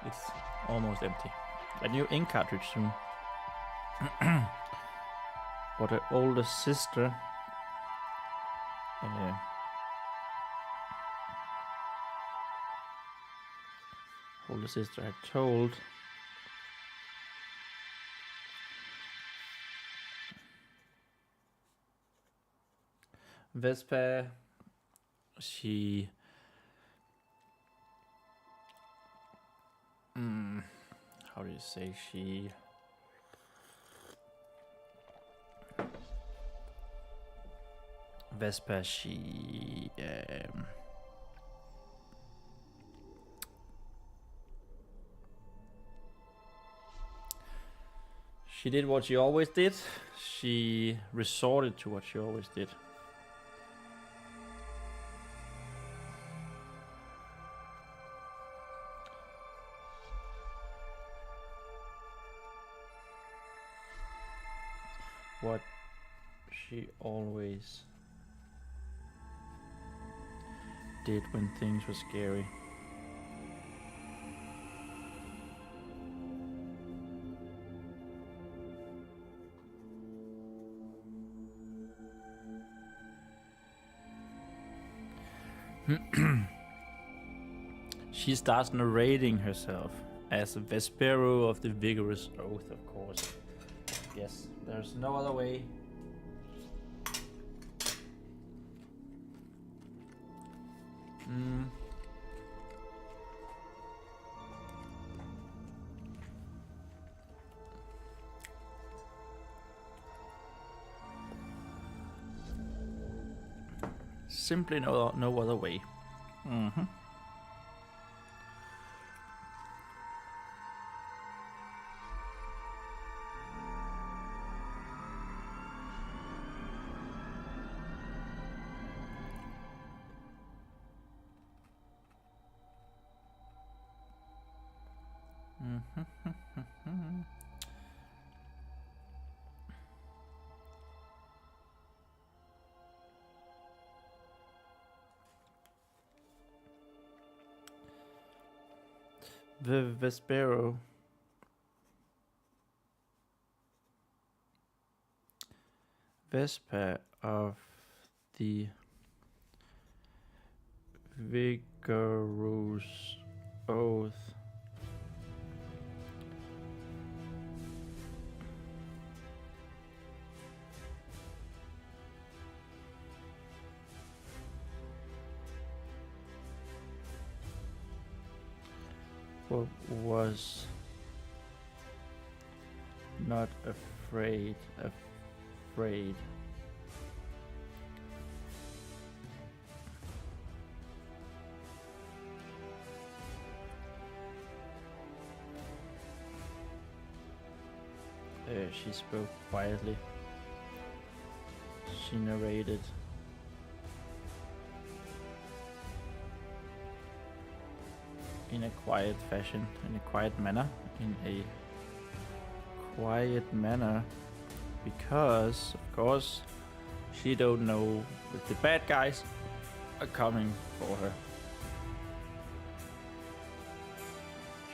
It's almost empty. A new ink cartridge soon. What her older sister. Older sister had told. Vespa. She how do you say she Vespa she did what she always did. She resorted to what she always did. What she always did when things were scary. She starts narrating herself as a Vespero of the Vigorous Oath, of course. Yes, there's no other way. Simply no other way. Mm-hmm. The Vespero. Vesper of the vigorous oath. Was not afraid. She spoke quietly. She narrated. In a quiet fashion, in a quiet manner, because, of course, she don't know if the bad guys are coming for her.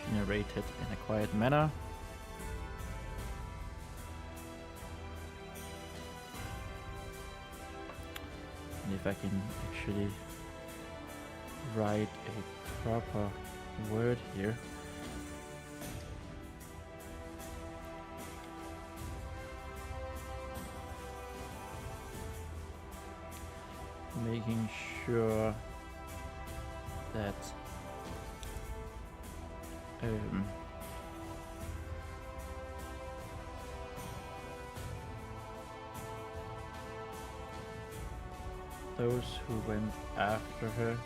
She narrated in a quiet manner. And if I can actually write a proper word here. Making sure that those who went after her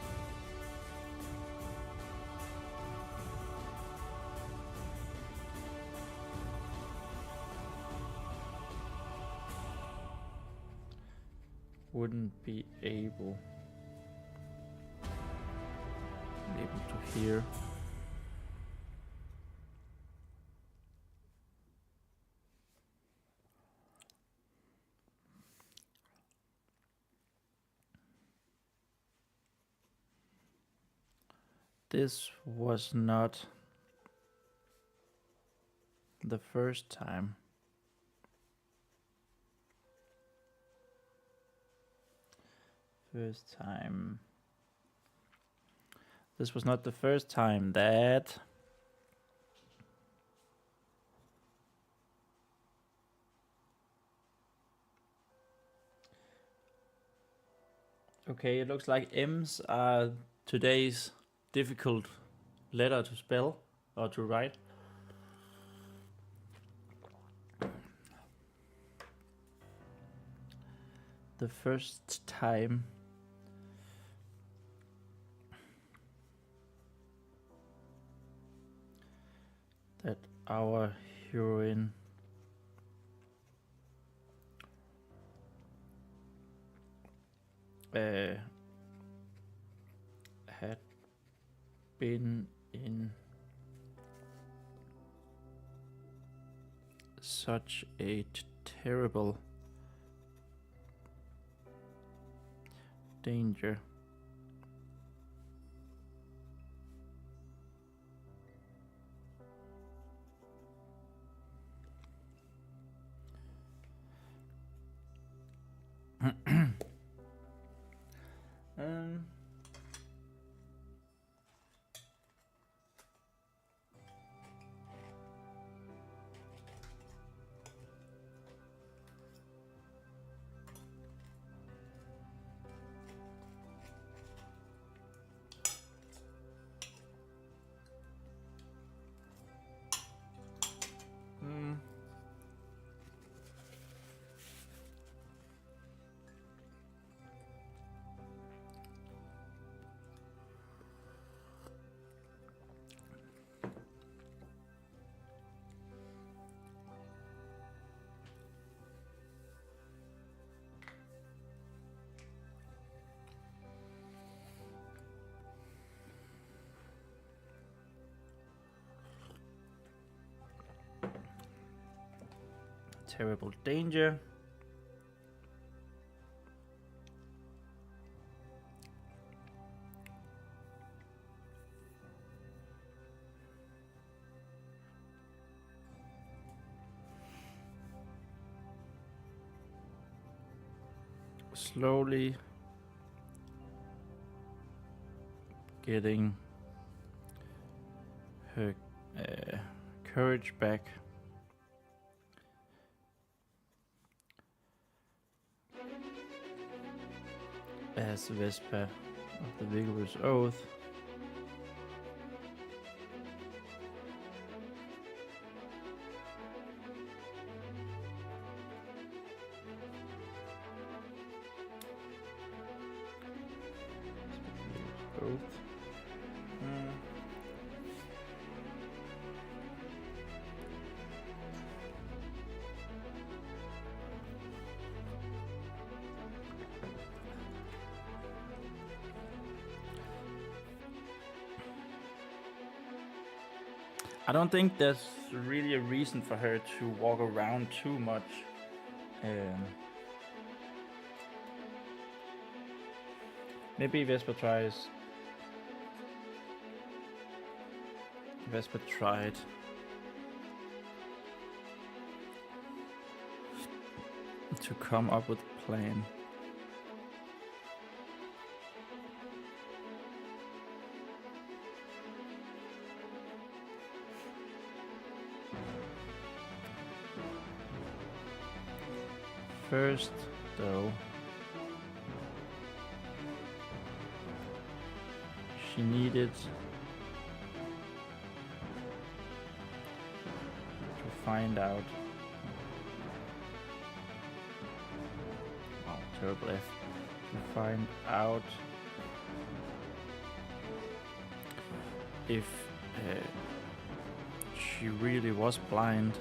wouldn't be able to hear. This was not the first time. This was not the first time that okay, it looks like M's are today's difficult letter to spell or to write. The first time that our heroine had been in such a terrible danger. Terrible danger. Slowly getting her courage back. As Vespa of the Vigorous Oath I don't think there's really a reason for her to walk around too much. Maybe Vespa tried to come up with a plan. First, though, she needed to find out. Oh, terrible F. To find out if she really was blind.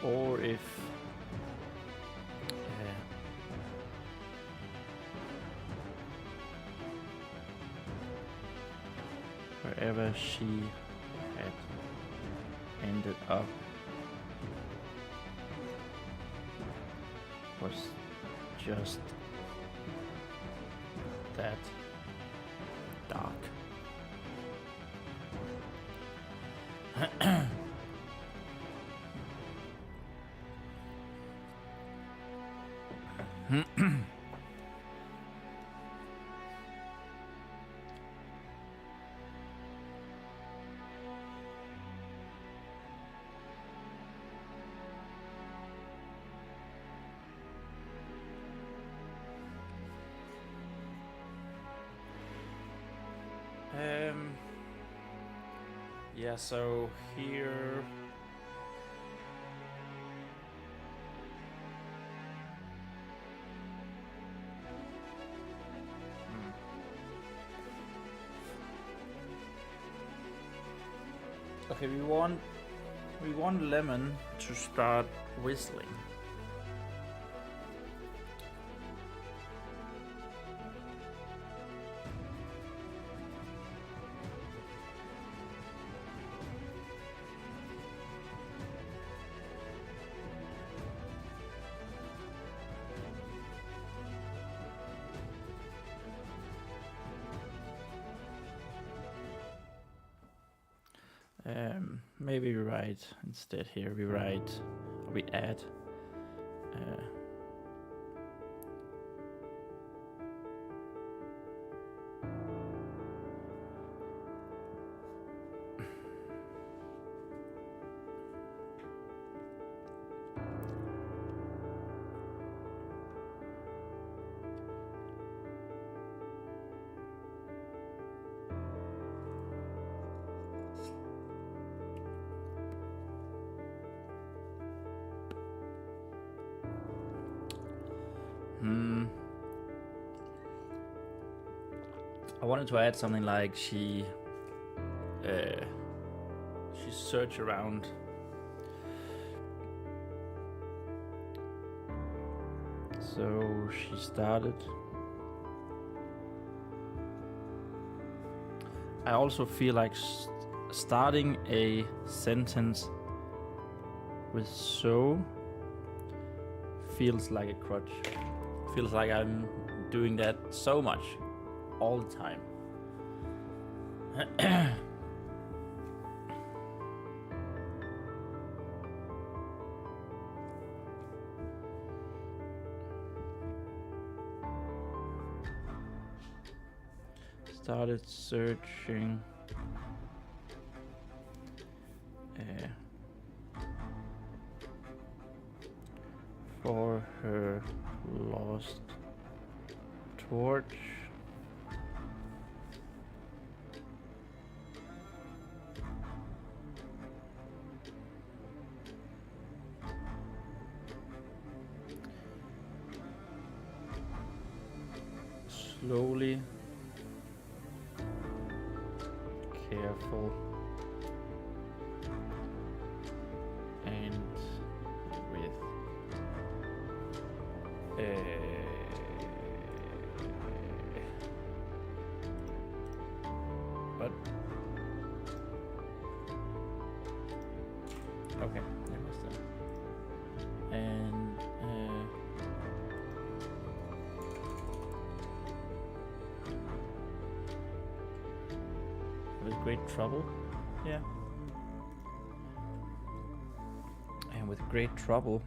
Or if wherever she had ended up was just that dark. Yeah, so here okay, we want Lemon to start whistling. Maybe we write instead here. We add. I wanted to add something like she searched around. So she started I also feel like starting a sentence with so feels like a crutch. Feels like I'm doing that so much all the time. Started searching for her lost torch. Slowly, careful, and with but okay, there was that. And with great trouble, yeah, and with great trouble.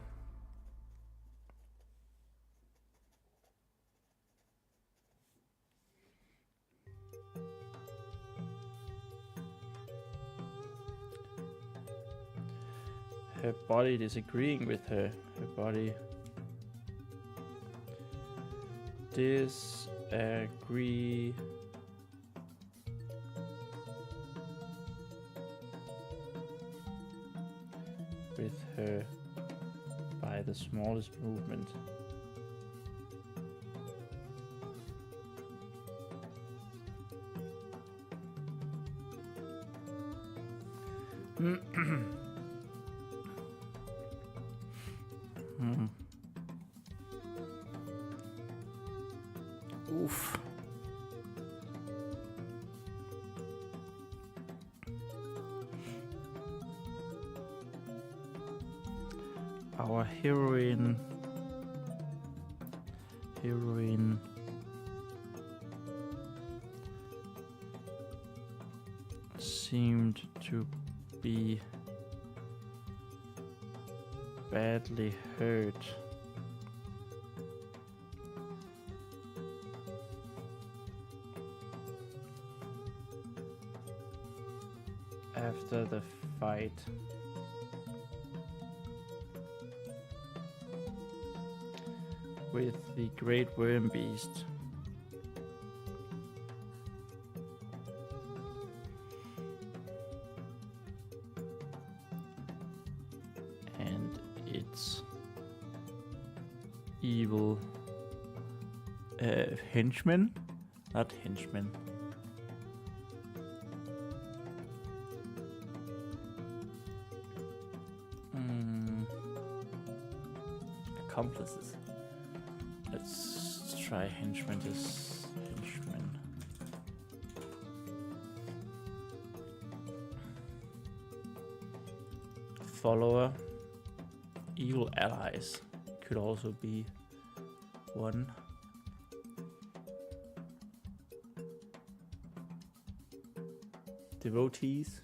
Her body disagreeing with her. Her body disagree with her by the smallest movement. Oof. Our heroine seemed to be badly hurt. After the fight. With the great worm beast. And its evil henchmen, not henchmen. Accomplices. Let's try henchmen as henchmen. Follower. Evil allies could also be one. Devotees.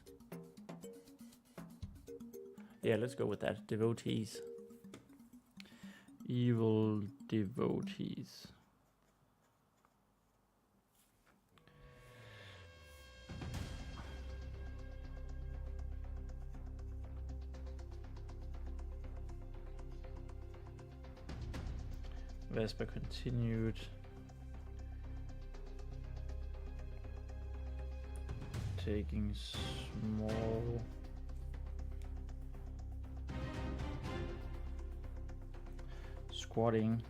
Yeah, let's go with that. Devotees. Evil devotees. Vesper continued. Taking small squatting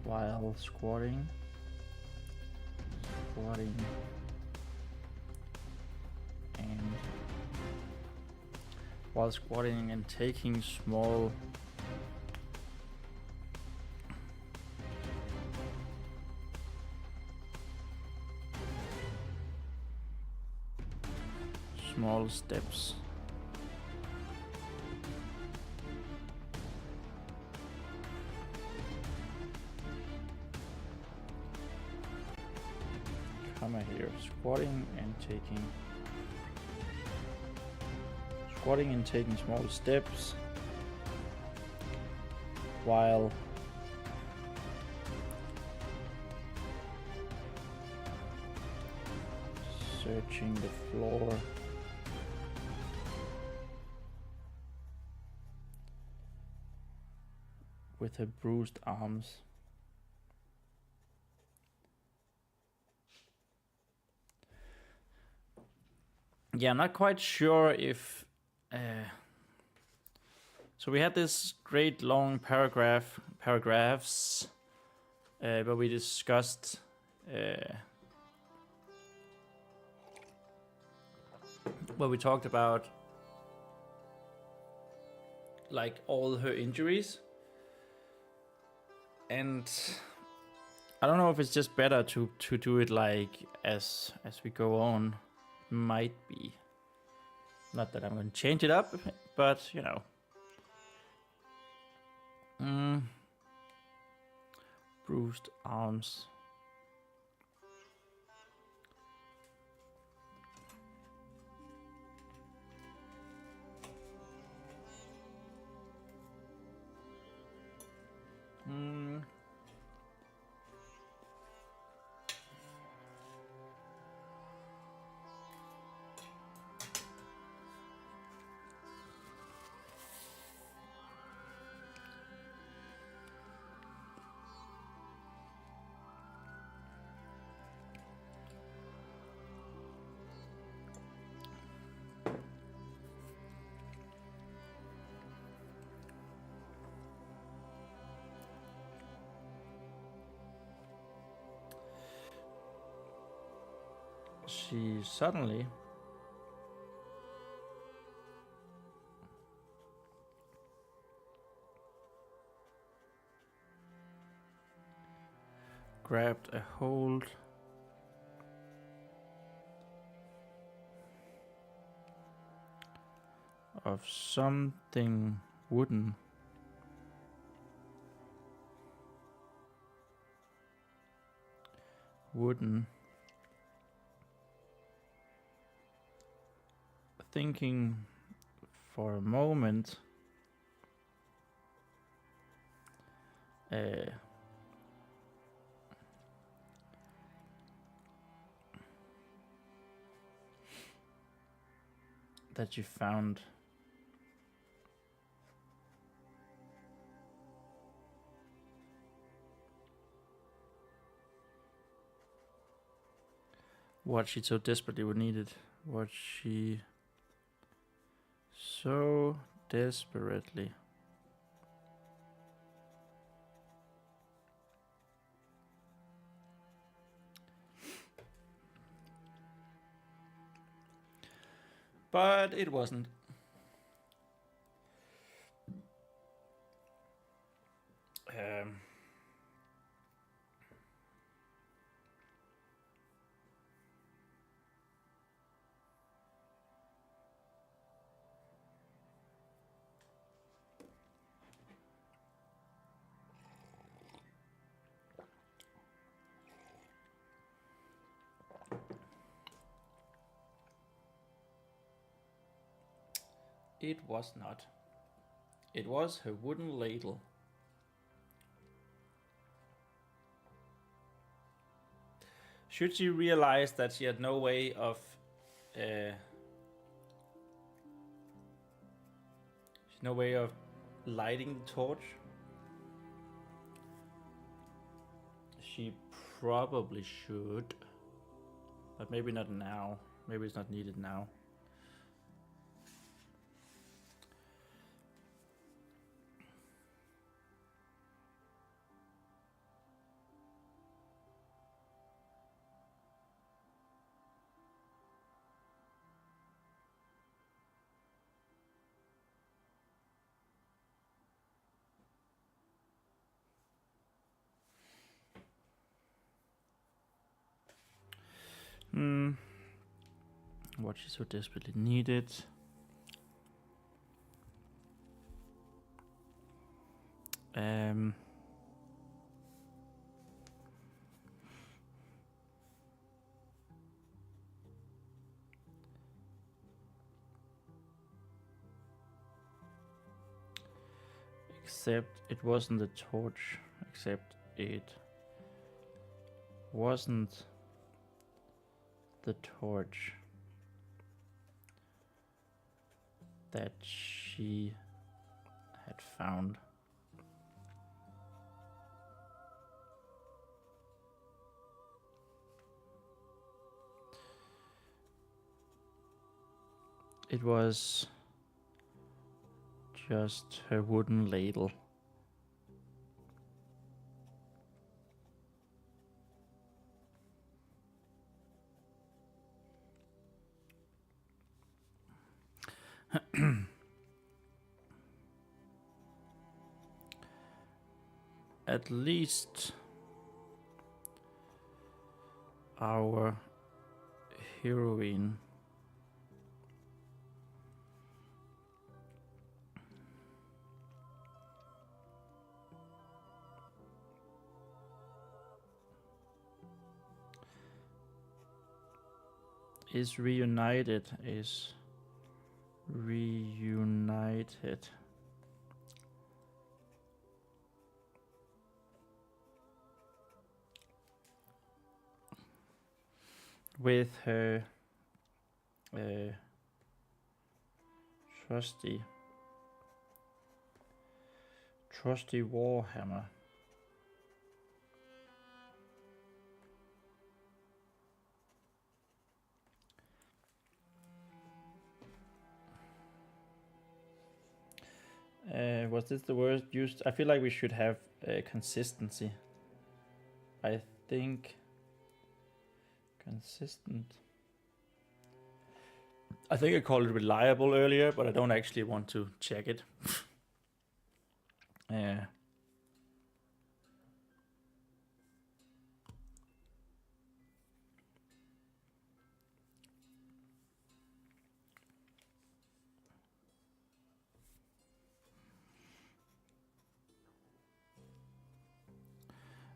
while squatting and while squatting and taking small small steps. Comma here, squatting and taking small steps while searching the floor. With her bruised arms. Yeah, I'm not quite sure if... so we had this great long paragraphs, but we discussed where we talked about like all her injuries, and I don't know if it's just better to do it like as we go on. Might be. Not that I'm going to change it up, but you know. Bruised arms. She suddenly grabbed a hold of something wooden. Thinking for a moment that you found what she so desperately would needed. What she so desperately but it wasn't. It was not. It was her wooden ladle. Should she realize that she had no way of lighting the torch? She probably should, but maybe not now. Maybe it's not needed now. what she so desperately needed. Except it wasn't the torch. Except it wasn't the torch that she had found. It was just her wooden ladle. At least our heroine is reunited. With her trusty warhammer. Was this the word used? I feel like we should have consistency. I think consistent. I think I called it reliable earlier, but I don't actually want to check it.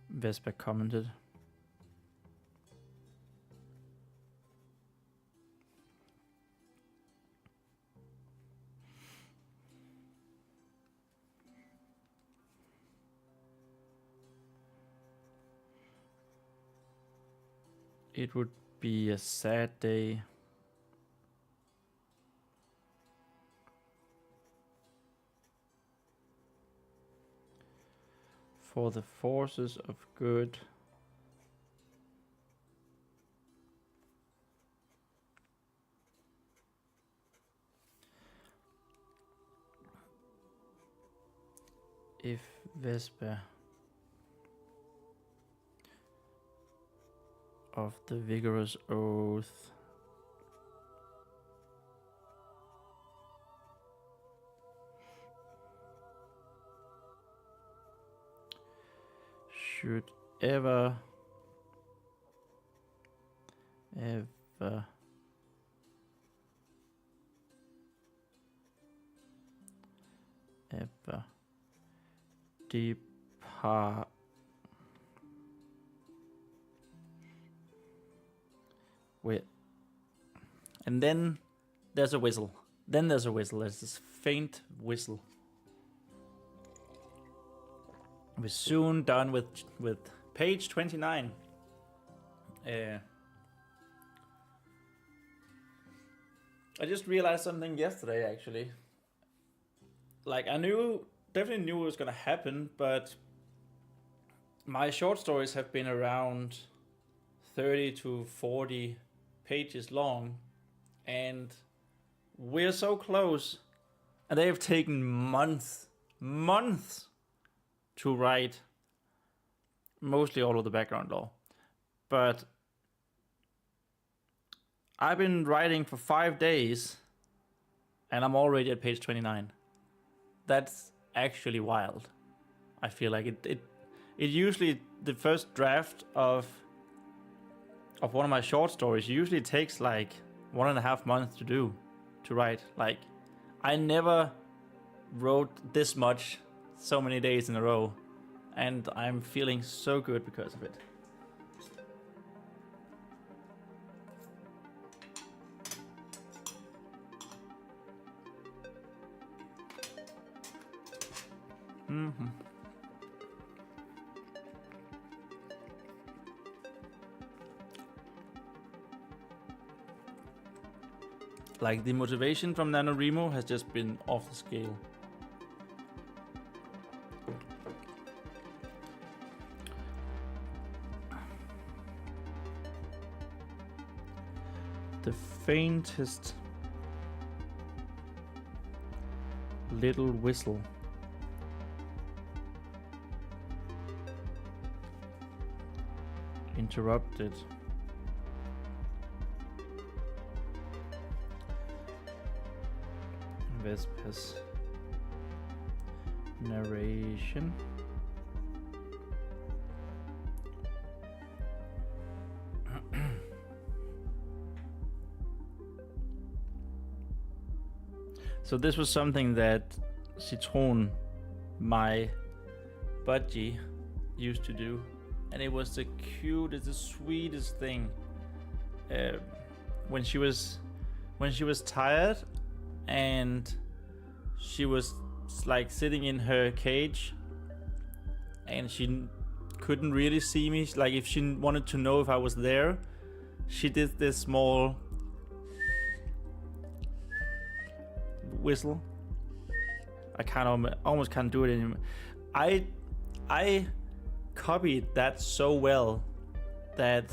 Vespa commented. It would be a sad day for the forces of good if Vespa of the vigorous oath should ever depart with, and then there's a whistle. Then there's a whistle. There's this faint whistle. We're soon done with page 29. I just realized something yesterday, actually. Like, I definitely knew it was gonna happen, but my short stories have been around 30 to 40 pages long, and we're so close, and they have taken months to write mostly all of the background lore. But I've been writing for 5 days and I'm already at page 29. That's actually wild. I feel like it usually, the first draft of one of my short stories usually takes like 1.5 months to write. Like, I never wrote this much so many days in a row, and I'm feeling so good because of it. Like, the motivation from NaNoWriMo has just been off the scale. The faintest little whistle interrupted Vespa's narration. So this was something that Citron, my budgie, used to do, and it was the cutest, the sweetest thing. When she was tired, and she was like sitting in her cage, and she couldn't really see me. Like, if she wanted to know if I was there, she did this small whistle. I almost can't do it anymore. I copied that so well that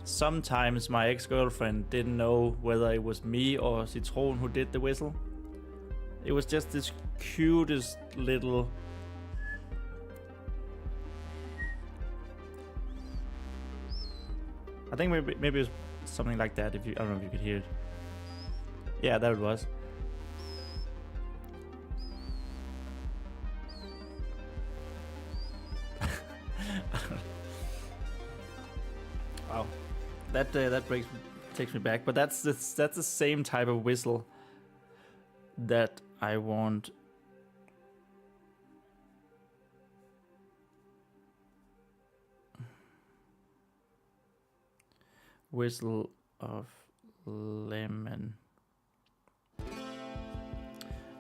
sometimes my ex-girlfriend didn't know whether it was me or Citron who did the whistle. It was just this cutest little... I think maybe it was something like that. I don't know if you could hear it. Yeah, there it was. Wow, that takes me back. But that's the same type of whistle that I want. Whistle of lemon.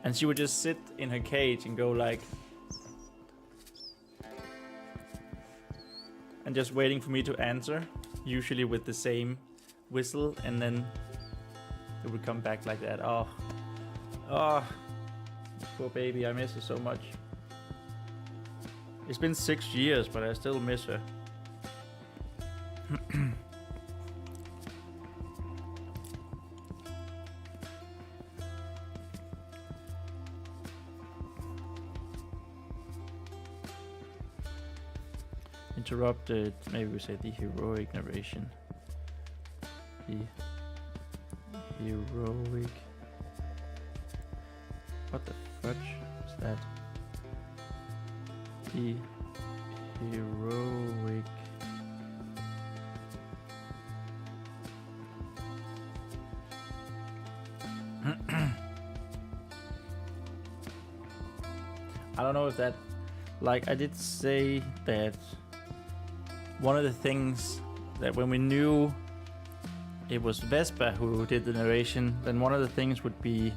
And she would just sit in her cage and go like, and just waiting for me to answer, usually with the same whistle, and then it would come back like that. Oh, poor baby, I miss her so much. It's been 6 years, but I still miss her. Interrupted, maybe we say the heroic narration. The heroic... What the fudge is that? The heroic... I don't know if that... Like, I did say that one of the things that when we knew it was Vespa who did the narration, then one of the things would be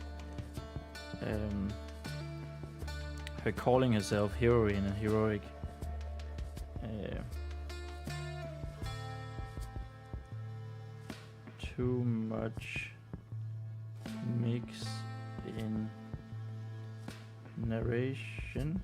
her calling herself heroine and heroic. Too much mix in narration.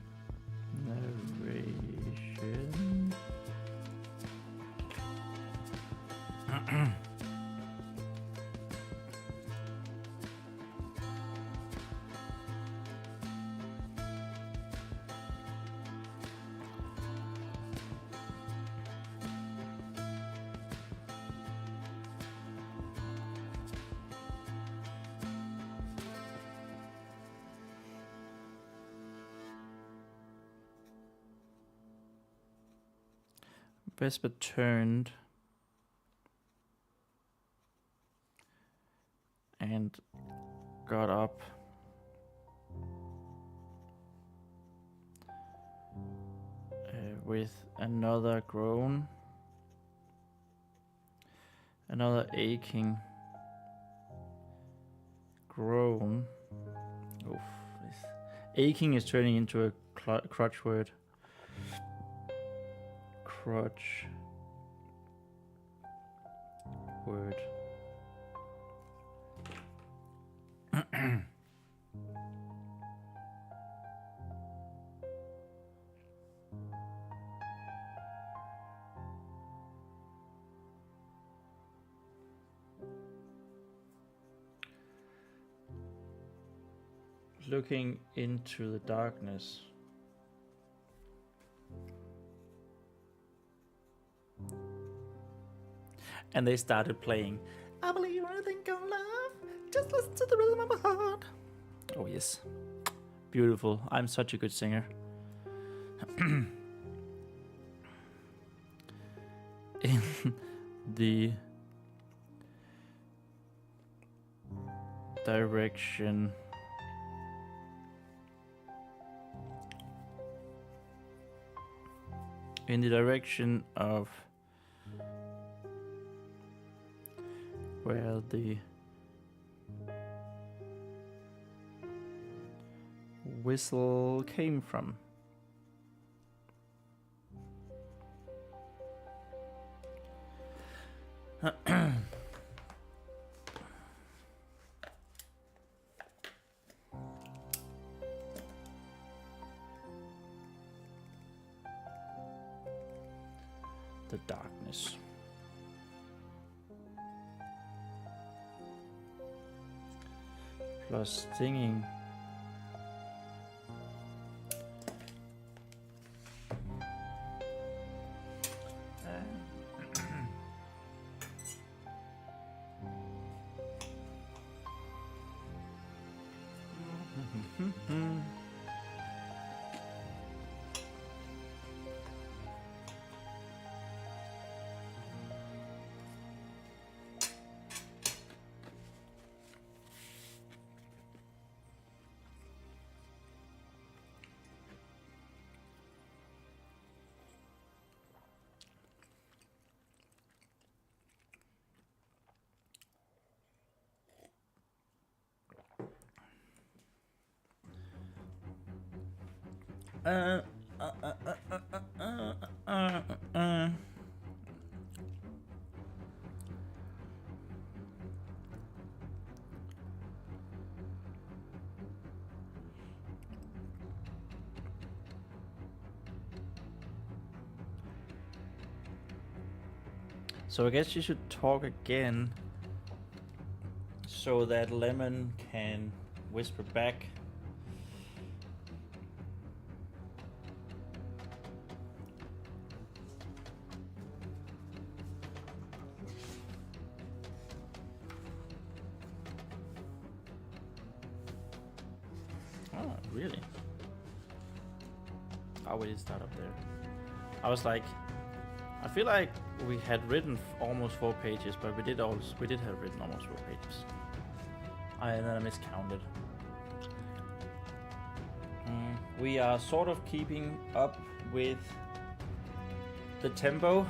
Vespa turned and got up. With another groan, another aching groan. Oof, this aching is turning into a crutch word. Crutch word. Looking into the darkness. And they started playing I believe anything can love, just listen to the rhythm of my heart. Oh yes, beautiful. I'm such a good singer. In the direction of where the whistle came from. The darkness. Plus singing. So I guess you should talk again so that Lemon can whisper back. Oh, really? Oh, we did start up there. I was like, I feel like we had written almost 4 pages, but we did have written almost 4 pages. And then I miscounted. We are sort of keeping up with the tempo.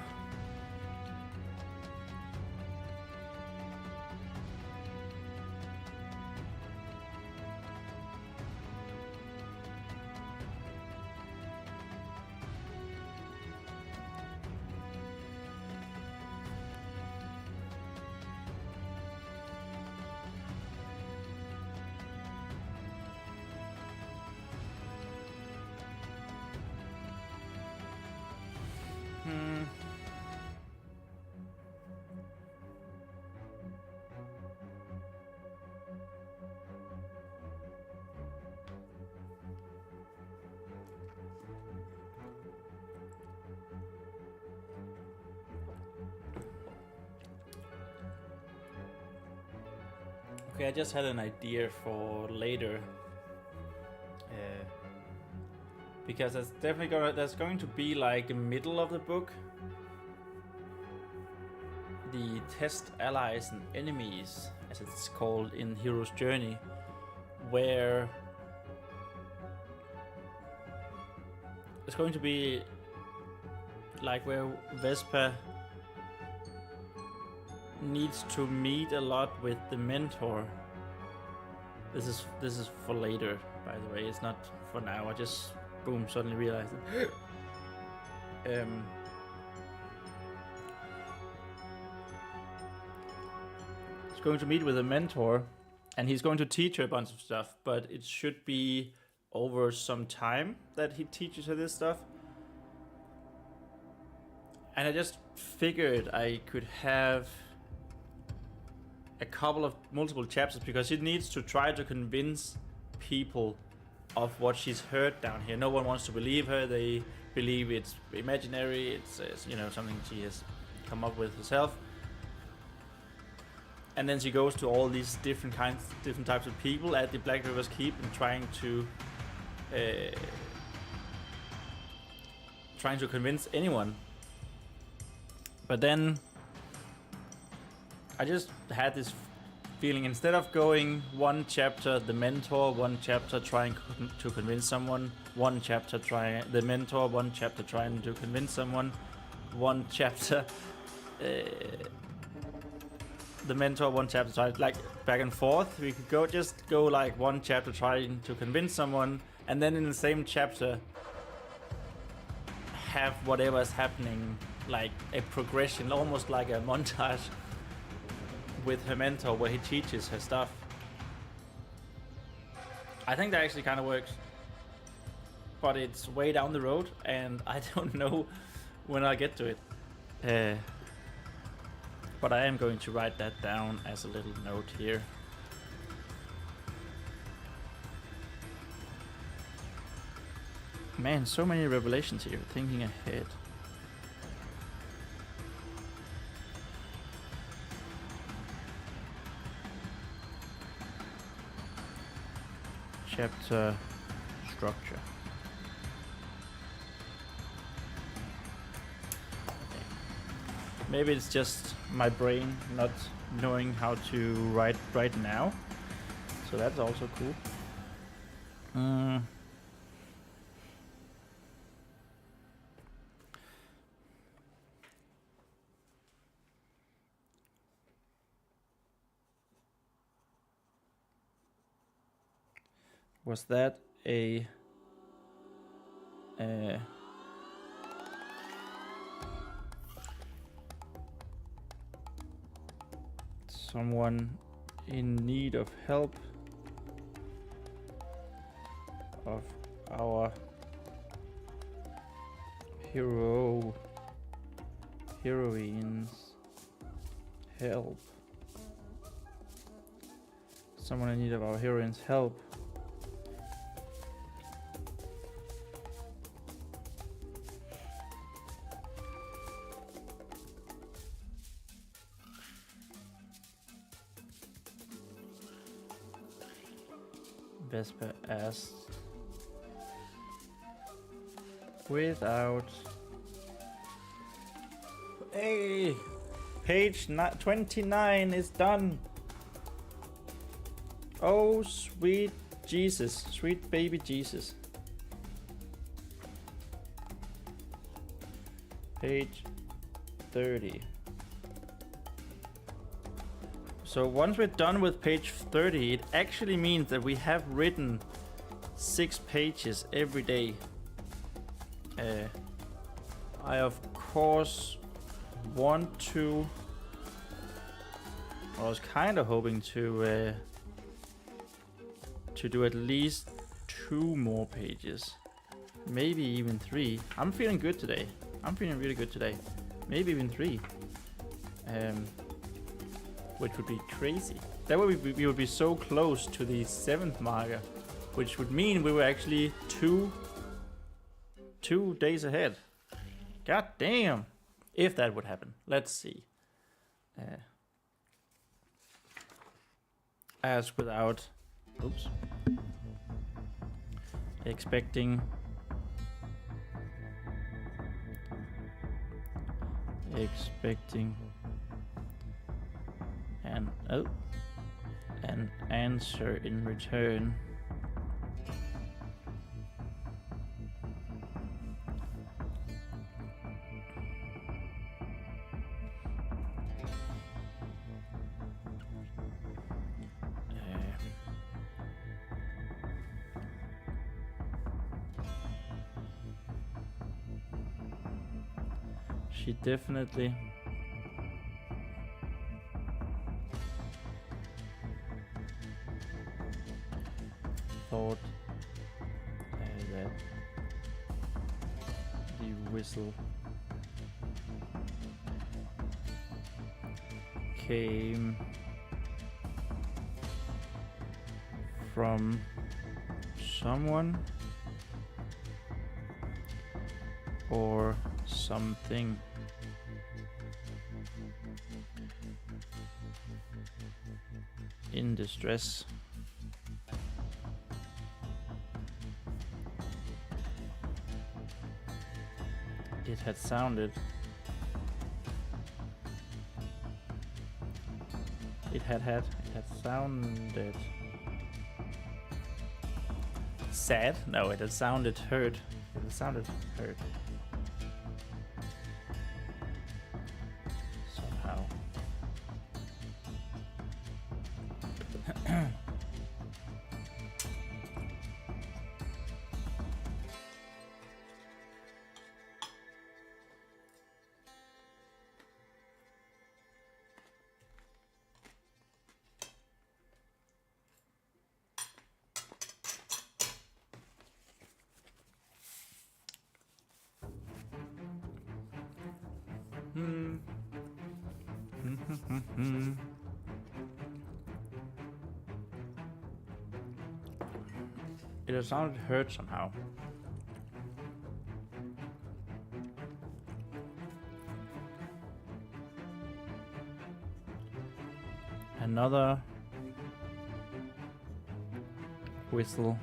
Okay, I just had an idea for later, because that's going to be like the middle of the book. The test allies and enemies as it's called in Hero's Journey, where it's going to be like where Vespa needs to meet a lot with the mentor. This is for later, by the way. It's not for now. I just boom suddenly realized it. He's going to meet with a mentor, and he's going to teach her a bunch of stuff. But it should be over some time that he teaches her this stuff. And I just figured I could have a couple of multiple chapters, because she needs to try to convince people of what she's heard down here. No one wants to believe her. They believe it's imaginary. It's you know, something she has come up with herself. And then she goes to all these different types of people at the Black River's Keep and trying to convince anyone. But then I just had this feeling, instead of going one chapter the mentor, one chapter trying to convince someone, one chapter trying the mentor, one chapter trying to convince someone, one chapter the mentor, one chapter trying, like back and forth. We could just go like one chapter trying to convince someone, and then in the same chapter have whatever is happening, like a progression, almost like a montage with her mentor where he teaches her stuff. I think that actually kind of works, but it's way down the road and I don't know when I'll get to it. But I am going to write that down as a little note here. Man, so many revelations here, thinking ahead. Chapter structure. Maybe it's just my brain not knowing how to write right now, so that's also cool. Was that a someone in need of help of our heroine's help? Someone in need of our heroine's help. Vespa asked without. Hey, page 29 is done. Oh, sweet Jesus, sweet baby Jesus. Page 30. So once we're done with page 30, it actually means that we have written 6 pages every day. I of course want to. I was kind of hoping to do at least 2 more pages, maybe even 3. I'm feeling good today. I'm feeling really good today. Maybe even 3. Which would be crazy. That would we would be so close to the 7th marker, which would mean we were actually 2 days ahead. God damn! If that would happen, let's see. As without, oops, expecting and an answer in return. She definitely thought that the whistle came from someone or something. In distress. It had sounded. It had sounded sad. No, it had sounded hurt. It had sounded hurt. Somehow. It has sounded hurt somehow. Another whistle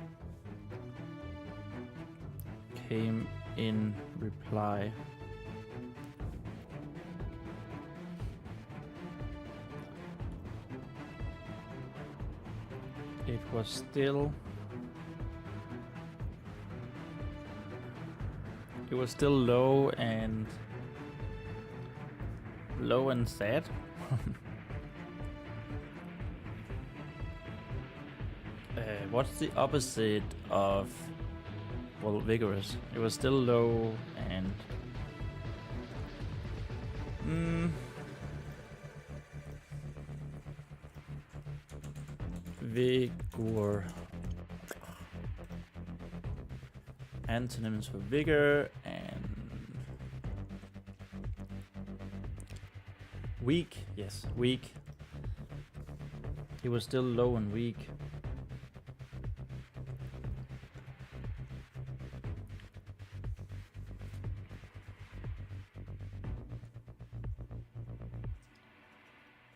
came in reply. It was still low and sad. What's the opposite of, well, vigorous? It was still low and vigor. Antonyms for vigor and weak. Yes, weak. It was still low and weak.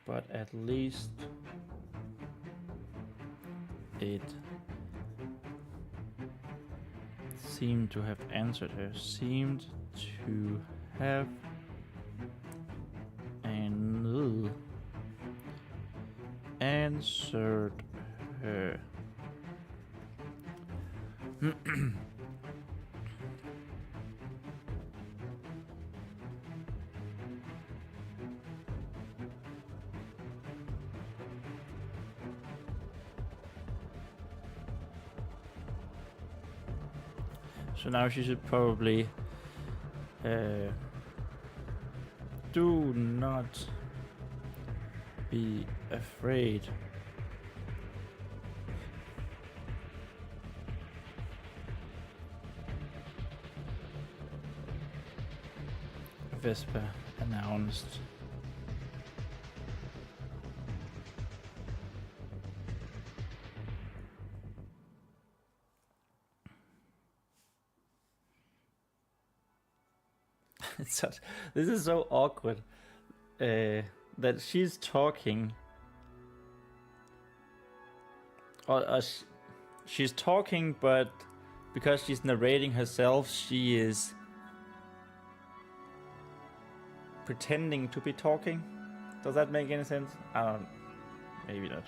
But at least it seemed to have answered her. Seemed to have answered her. So now she should probably do not be afraid. Vesper announced. This is so awkward that she's talking, she's talking, but because she's narrating herself, she is pretending to be talking. Does that make any sense? I don't. Maybe not.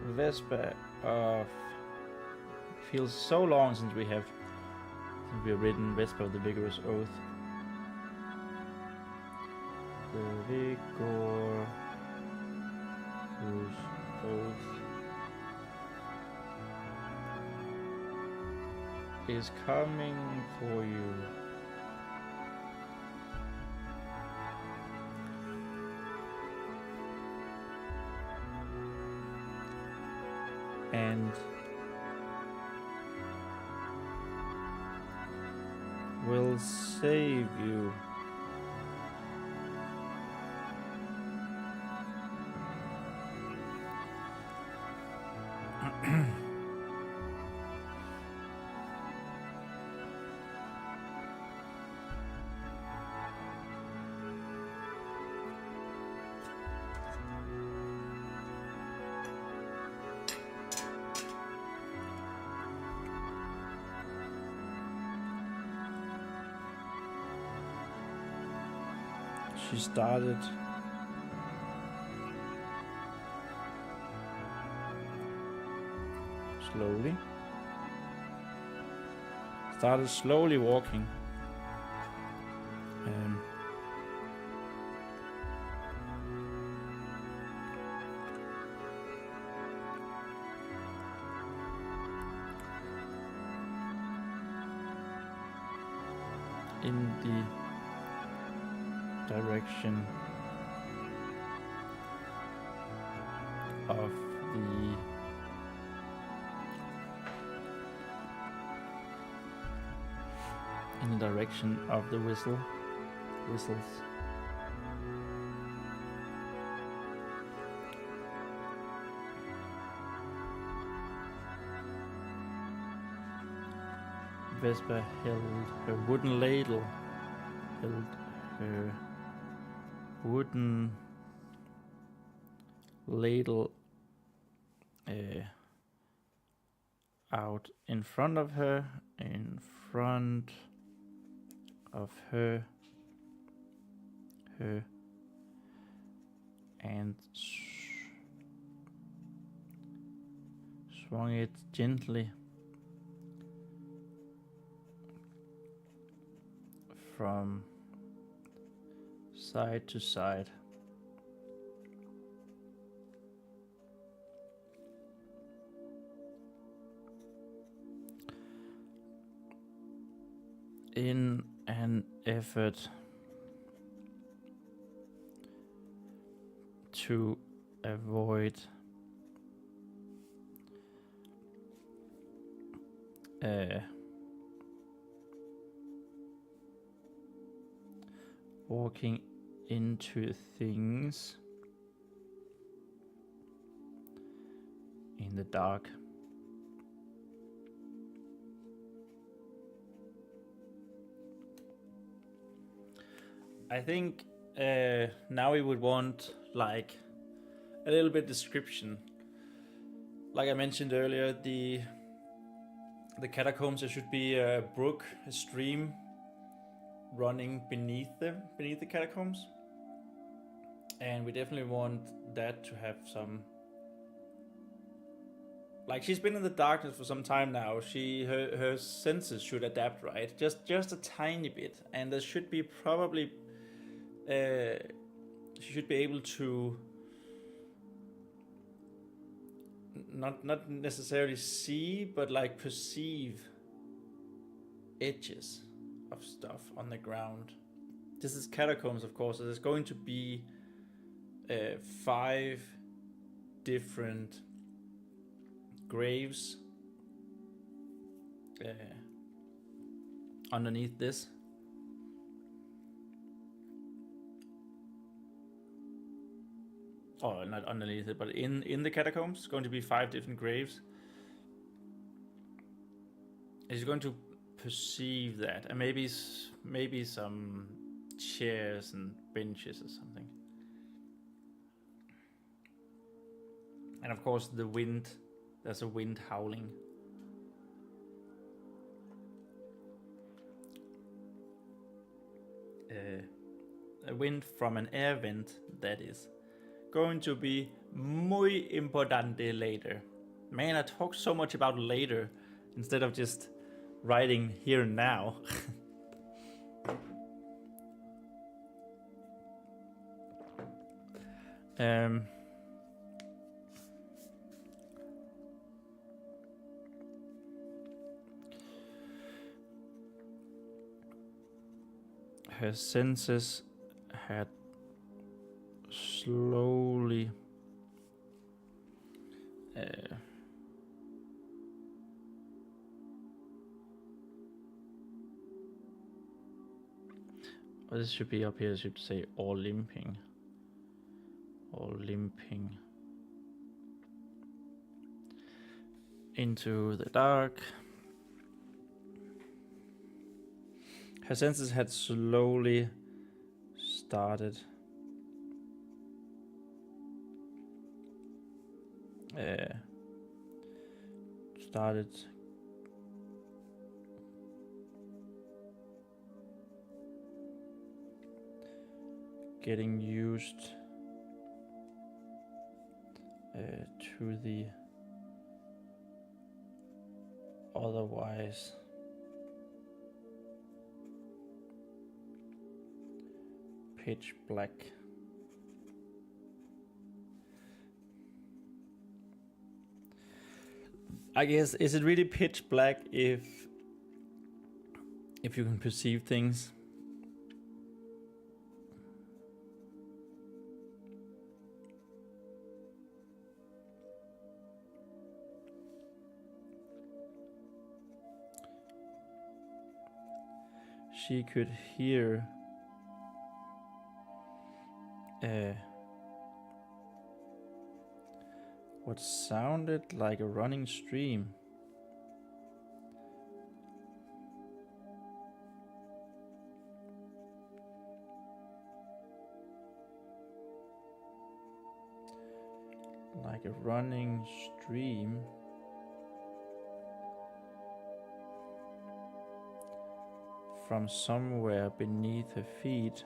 Vespa of... Feels so long since we have written Vespa of the Vigorous Oath. The Vigorous Oath is coming for you. And will save you. She started slowly. Started slowly walking. In the direction of the whistles. Vespa held her wooden ladle, out in front of her, and swung it gently from side to side. In an effort to avoid walking into things in the dark. I think now we would want like a little bit description. Like I mentioned earlier, the catacombs, there should be a brook, a stream running beneath the catacombs, and we definitely want that to have some, like, she's been in the darkness for some time now. Her senses should adapt, right? Just a tiny bit, and there should be probably she should be able to not necessarily see, but like perceive edges of stuff on the ground. This is catacombs, of course, so there's going to be 5 different graves underneath this. Or not underneath it, but in the catacombs, it's going to be 5 different graves. He's going to perceive that, and maybe some chairs and benches or something. And of course the wind, there's a wind howling. A wind from an air vent that is going to be Muy importante later. Man, I talk so much about later instead of just writing here and now. Her senses had slowly well, this should be up here. It should say or limping into the dark. Her senses had slowly started getting used to the otherwise pitch black. I guess, is it really pitch black if you can perceive things? She could hear what sounded like a running stream. Like a running stream from somewhere beneath her feet.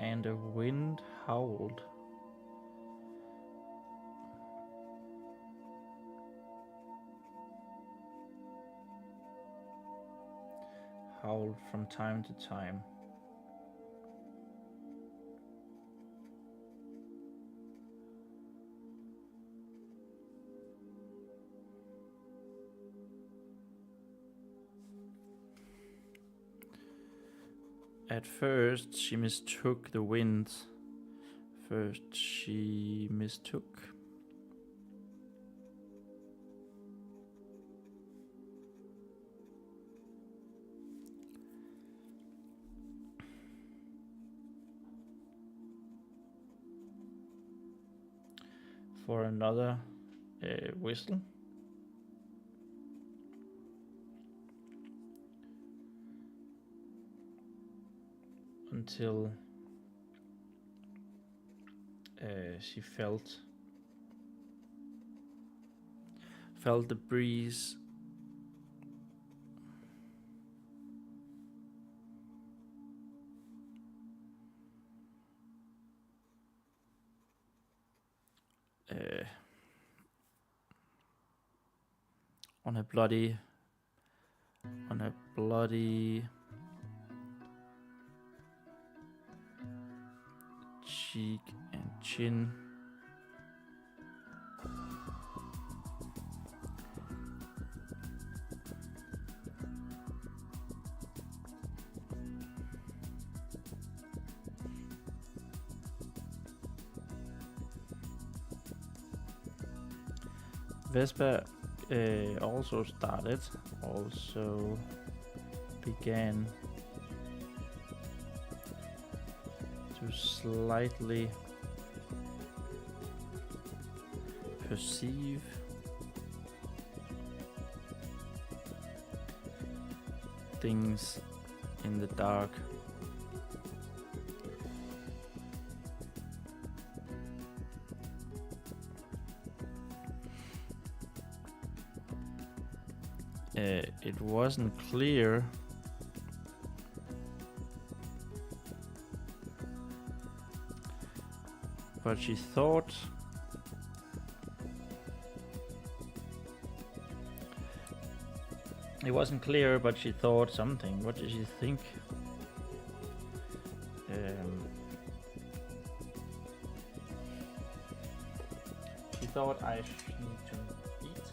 And the wind howled. Howled from time to time. At first, she mistook the wind. For another whistle. Until she felt the breeze on a bloody cheek and chin. Vespa also began to slightly perceive things in the dark. It wasn't clear. But she thought it wasn't clear, but she thought something. What did she think? She thought I need to eat.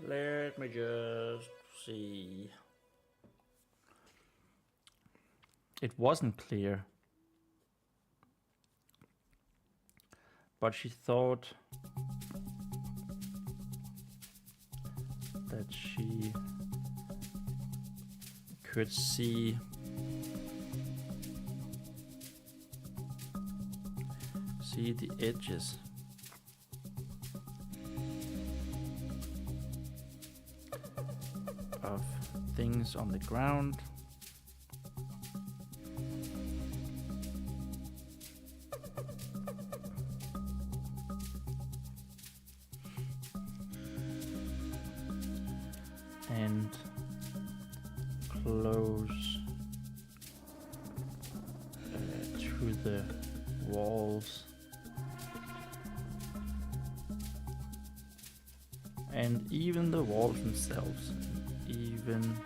Let me just see. It wasn't clear. But she thought that she could see the edges. Of things on the ground. And close to the walls. And even the walls themselves. Even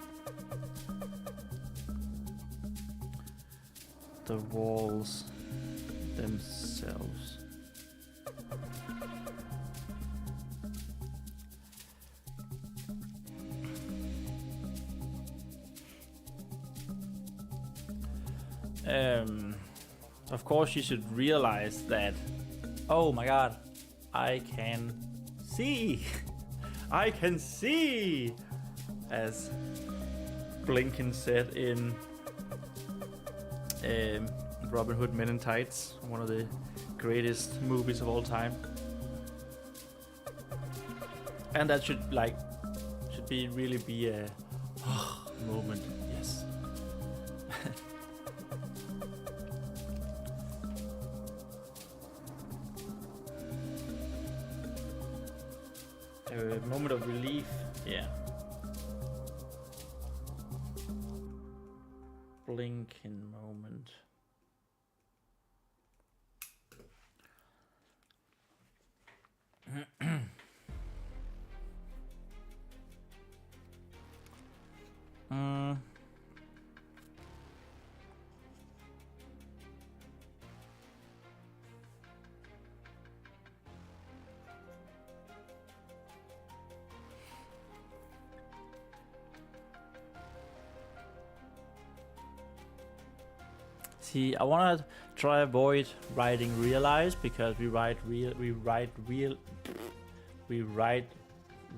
the walls themselves. Of course, you should realize that, oh my god, I can see! I can see! As Blinken said in Robin Hood Men in Tights, one of the greatest movies of all time. And that should really be a moment, yes. A moment of relief, yeah. Blinken moment. See, I want to try avoid writing realize because we write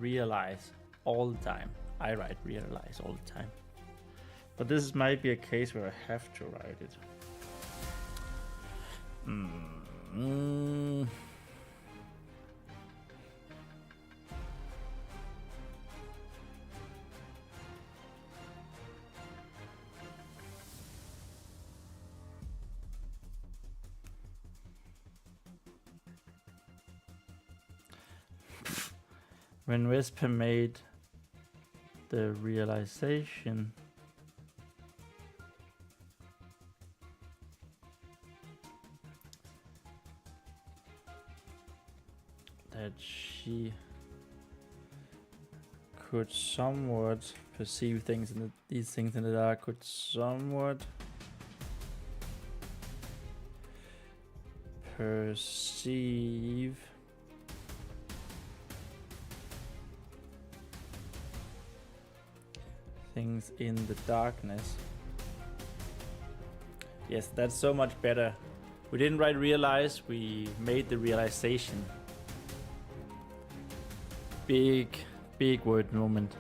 realize all the time. I write realize all the time. But this might be a case where I have to write it. When Vespa made the realization that she could somewhat perceive things in these things in the dark, could somewhat perceive things in the darkness. Yes, that's so much better. We didn't write realize, we made the realization. Big word moment.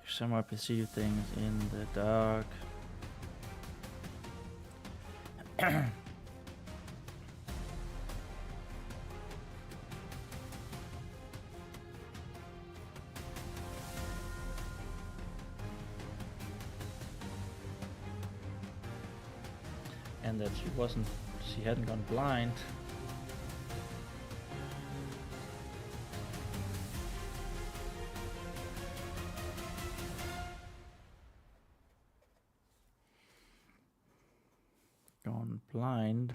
Somewhat perceive things in the dark. And that she hadn't gone blind. Gone blind.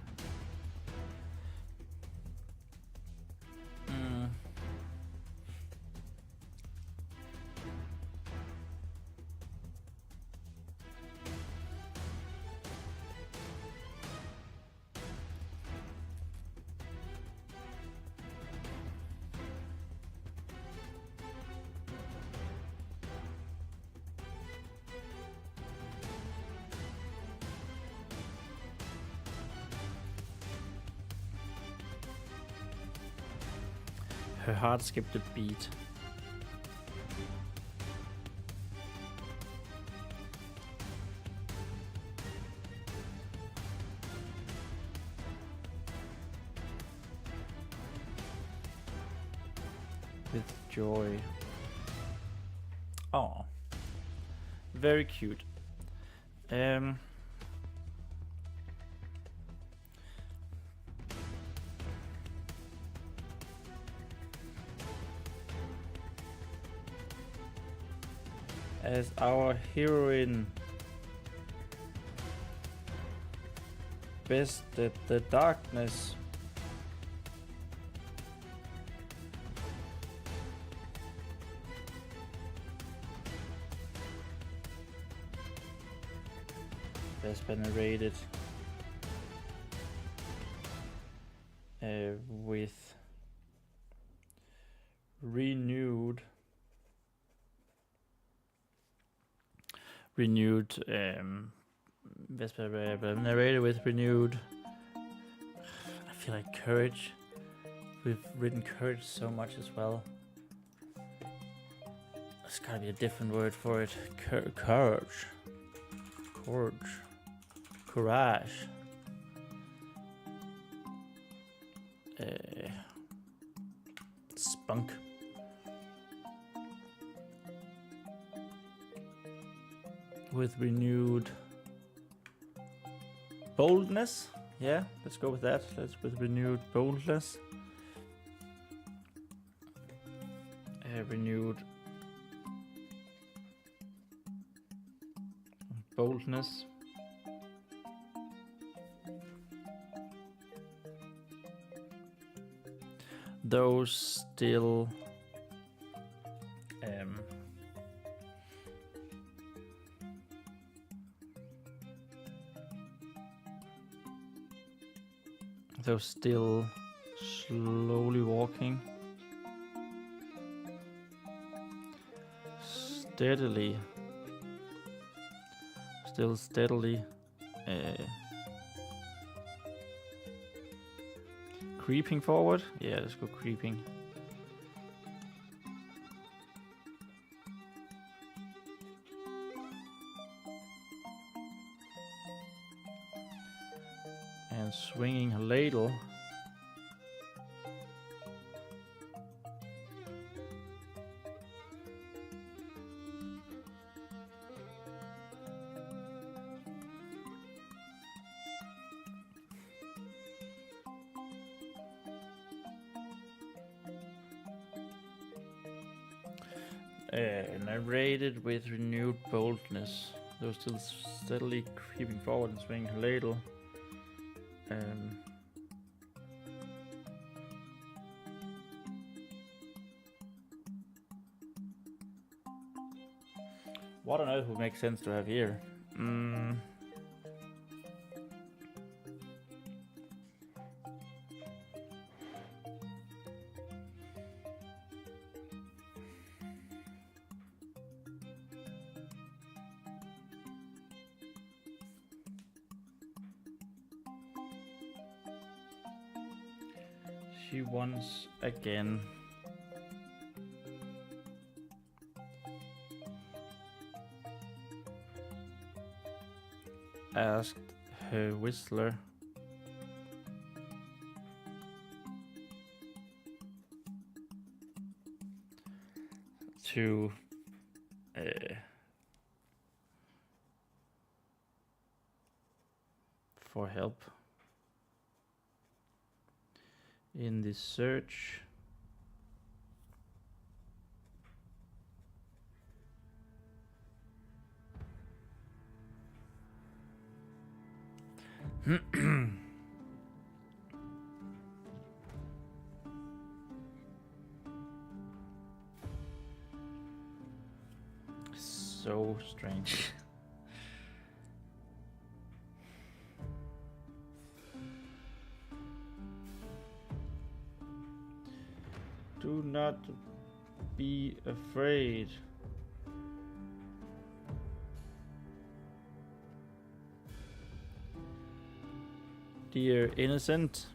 Her heart skipped a beat. With joy. Oh, very cute. As our heroine bested the darkness, Vespa narrated with renewed Vespa narrated with renewed, I feel like courage. We've written courage so much as well. There's gotta be a different word for it. Courage. Courage. Spunk. With renewed boldness. Yeah, let's go with that. Let's with renewed boldness. Renewed boldness. Those still slowly walking, steadily, creeping forward. Yeah, let's go creeping. and swinging her ladle. Narrated with renewed boldness. Though still steadily creeping forward and swinging her ladle. What on earth would make sense to have here? She once again asked her whistler to for help in the search so strange. Do not be afraid. Dear innocent.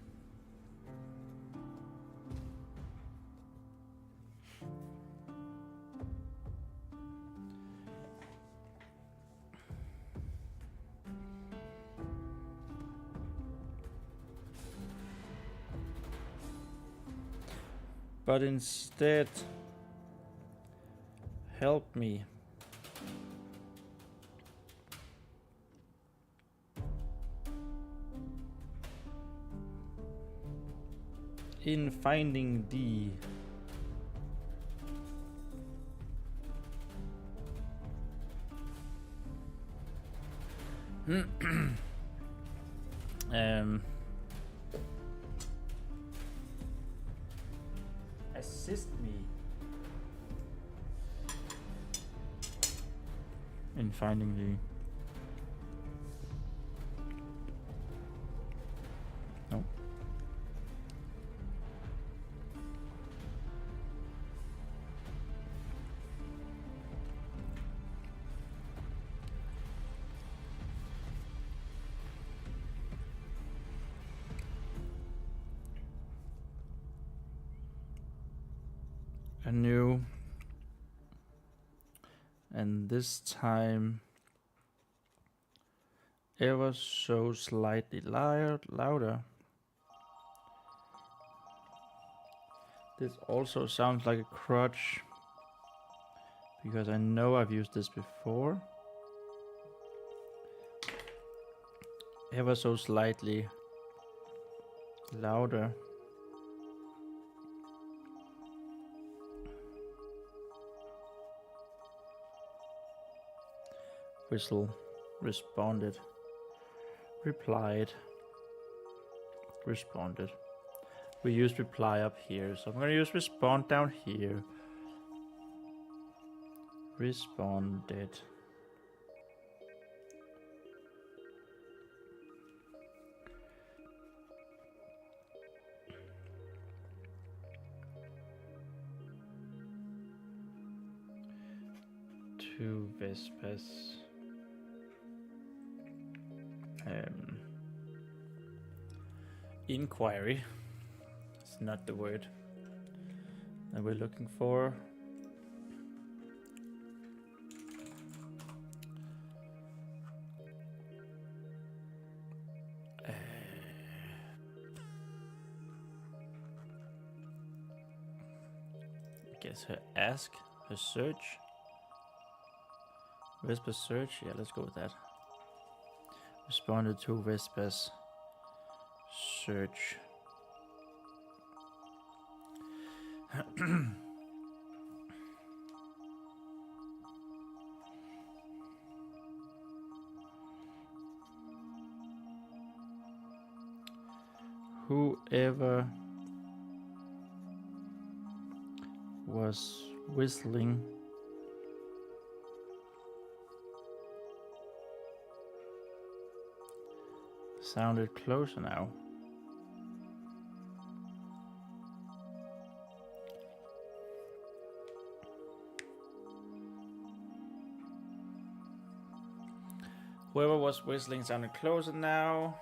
But instead, help me. In finding thee. Assist me in finding thee. No. Anew, and this time ever so slightly louder. This also sounds like a crutch, because I know I've used this before. Ever so slightly louder. Whistle responded, replied, responded. We used reply up here, so I'm going to use respond down here. Responded. To Vespas. Inquiry. It's not the word that we're looking for. guess her ask, her search. Vespa's search, yeah, let's go with that. Responded to Vespa's search. Whoever was whistling sounded closer now. Whoever was whistling sounded closer now.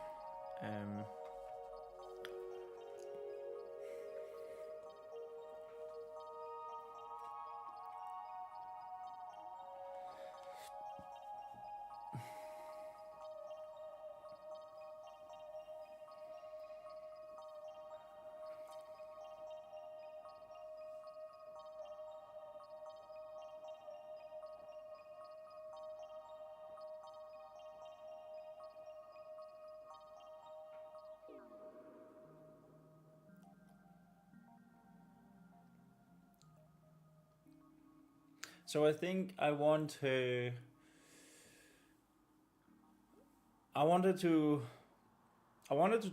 So I think I wanted to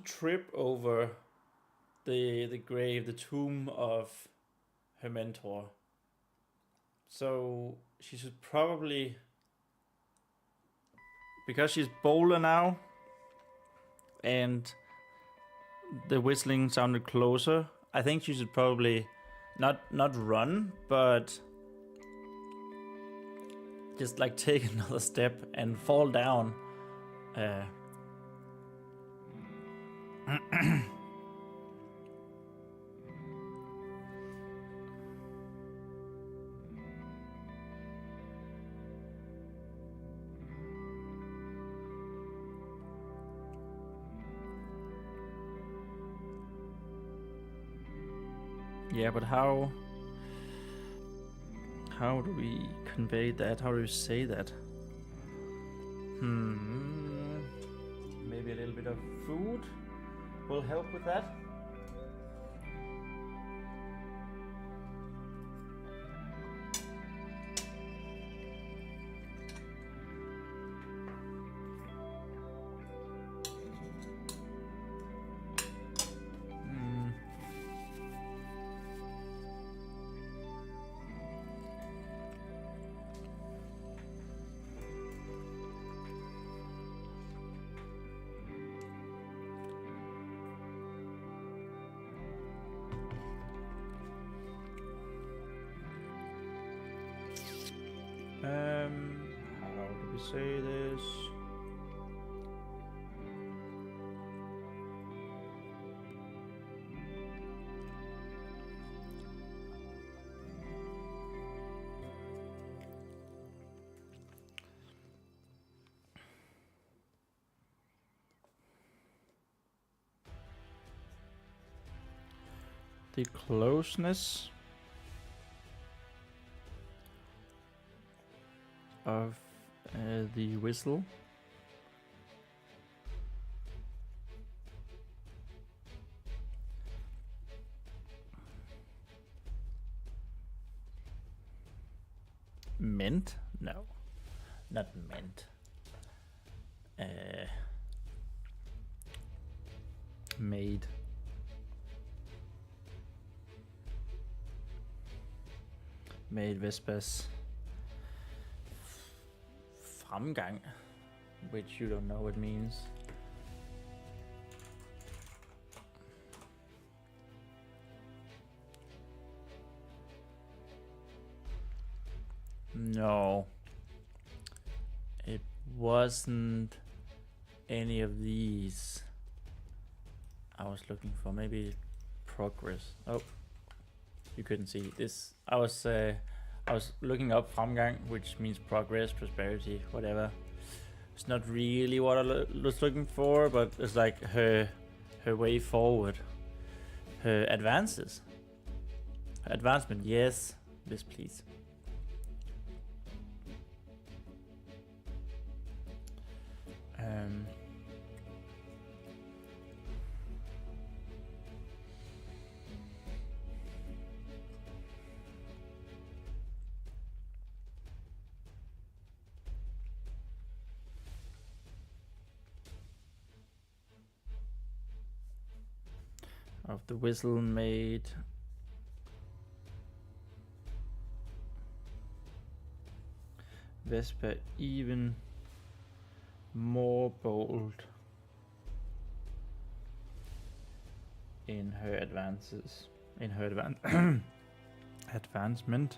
trip over the grave, the tomb of her mentor. So she should probably, because she's bolder now and the whistling sounded closer, I think she should probably not run, but just like take another step and fall down. Yeah, but how do we convey that? How do we say that? Maybe a little bit of food will help with that. How do we say this? The closeness of the whistle meant? No, not meant. Made. Made Vespa's fremgang, which you don't know what it means. No, it wasn't any of these I was looking for. Maybe progress. Oh, you couldn't see this. I was looking up fremgang, which means progress, prosperity, whatever. It's not really what I was looking for, but it's like her way forward, her advances, her advancement. Yes, this, please. Of the whistle made Vespa even more bold in her advances, in her advancement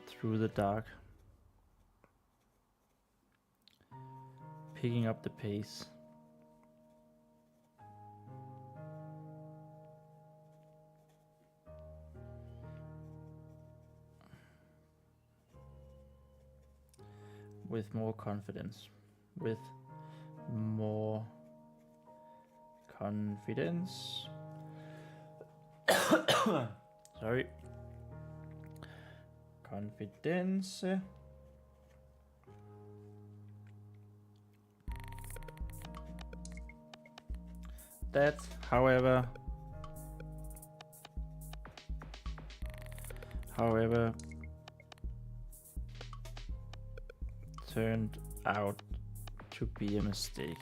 through the dark, picking up the pace. With more confidence. With more confidence. Sorry. Confidence. That, however, turned out to be a mistake.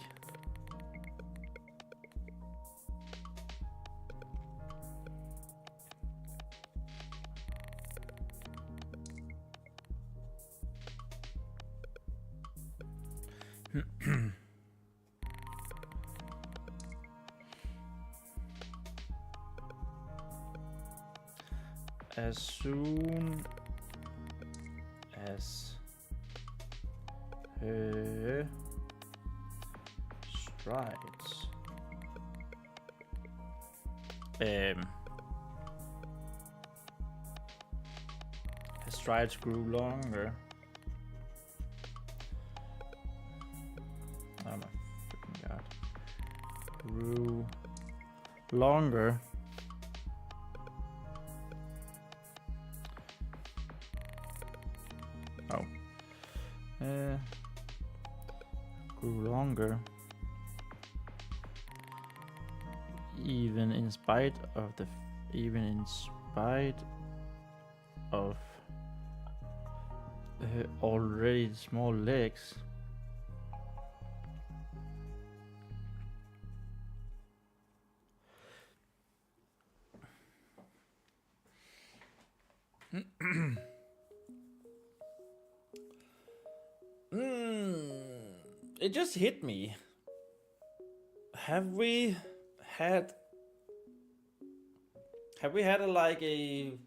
As soon as her strides her strides grew longer. Oh my freaking god. Grew longer. Grew longer, even in spite of her already small legs. It just hit me. Have we had a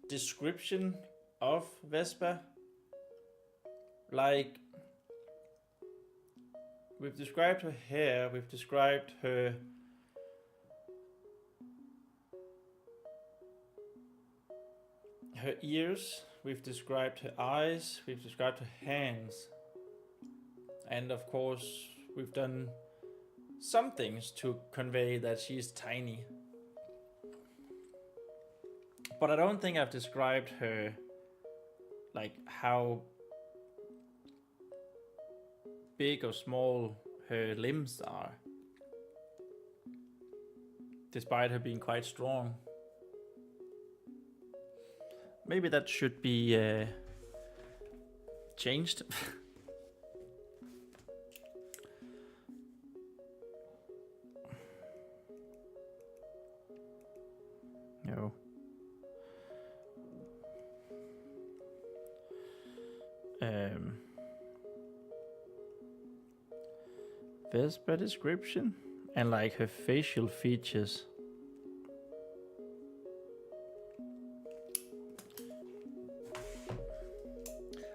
description of Vespa? Like, we've described her hair, we've described her ears, we've described her eyes, we've described her hands. And of course, we've done some things to convey that she's tiny. But I don't think I've described her, like how big or small her limbs are, despite her being quite strong. Maybe that should be changed. No. Vespa description and like her facial features.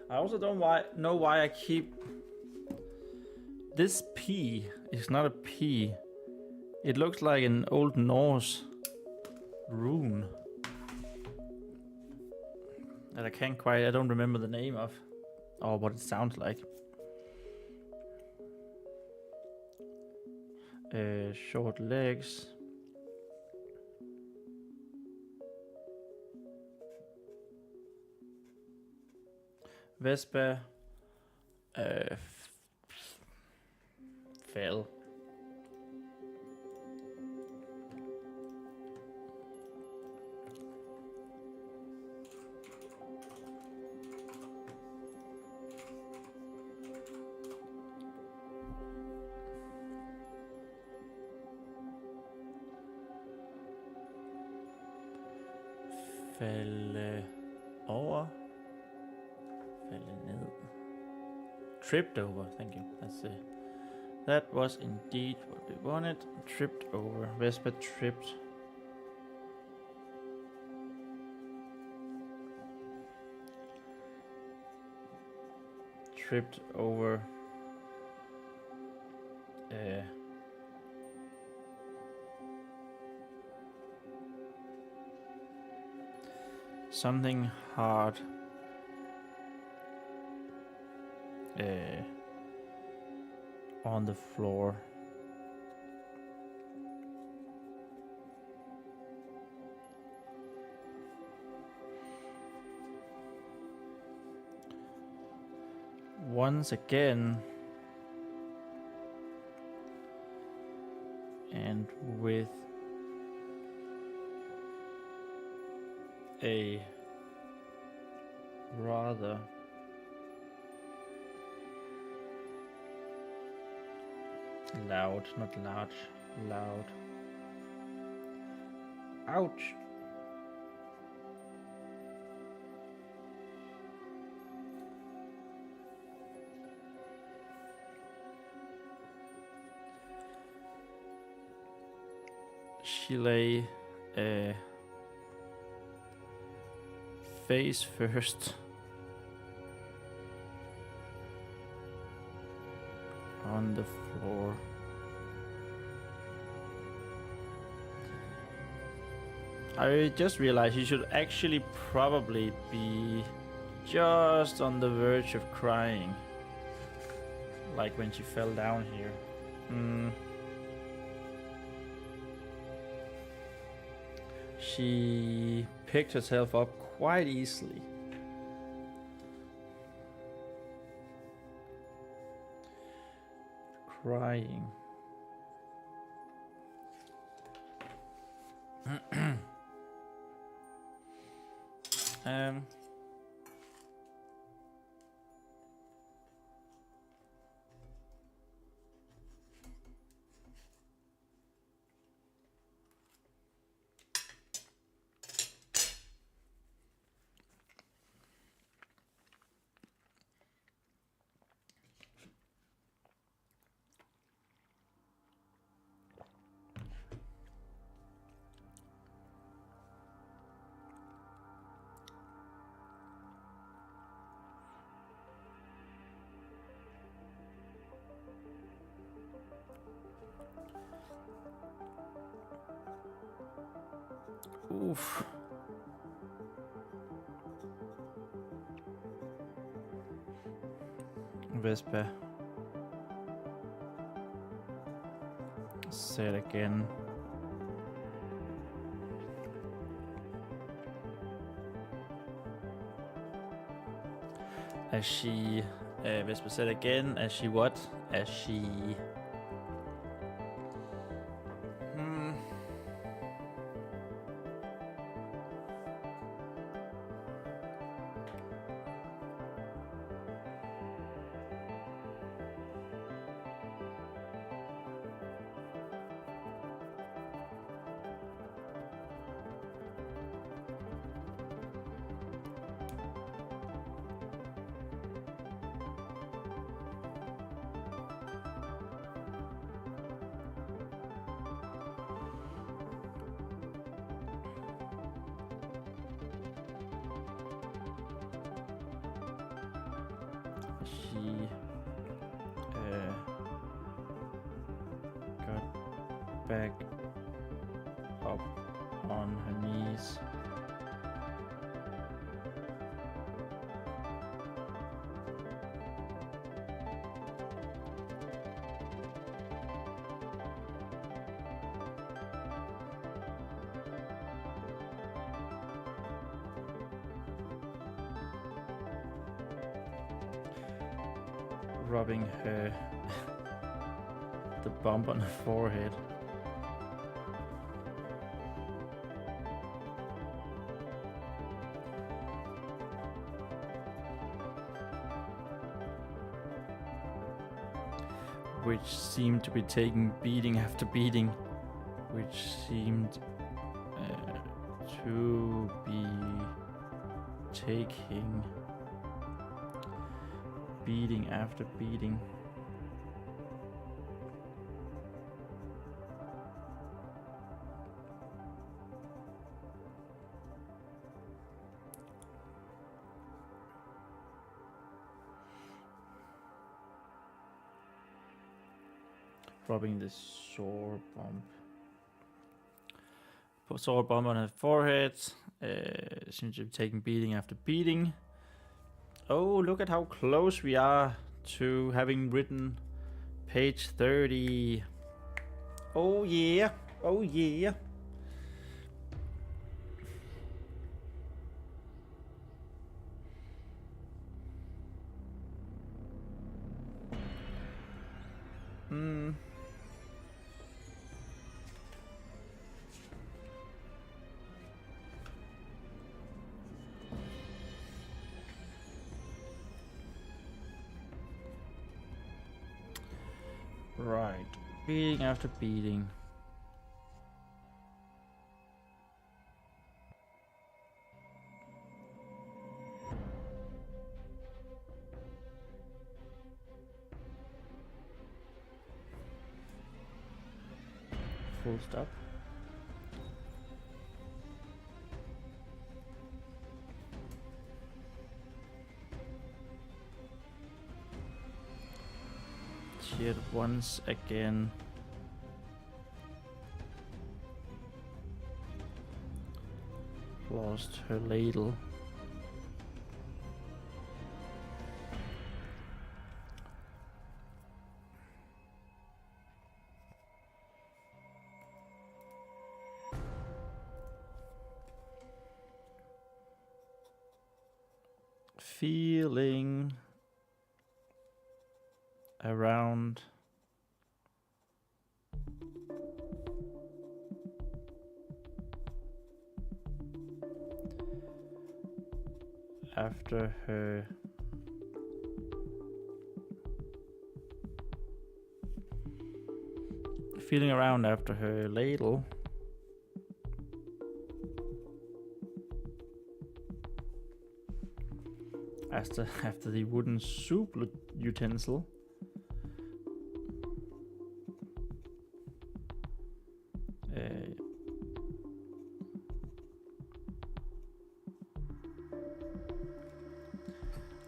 I also don't know why I keep this P is not a P. It looks like an Old Norse rune that I don't remember the name of or what it sounds like. Short legs. Vespa fell. Falde over. Falde ned. Tripped over. Thank you. That was indeed what we wanted. Tripped over. Vespa tripped. Tripped over. Something hard. On the floor. Once again, and with a rather loud, not large, loud. Ouch! She lay face first on the floor. I just realized you should actually probably be just on the verge of crying. Like when she fell down here. She picked herself up quite easily. Crying. Oof. Vespa said again. As she, Vespa said again, as she what? As she... She got back up on her knees. rubbing her the bump on her forehead. Which seemed to be taking beating after beating, which seemed to be taking beating after beating. Rubbing the sore bump. Sore bump on her forehead. Seems to be taking beating after beating. Oh, look at how close we are to having written page 30. Oh yeah, oh yeah. Right, beating after beating. Full stop. Yet once again. Lost her ladle. Feeling around after her feeling around after her ladle. After the wooden soup utensil.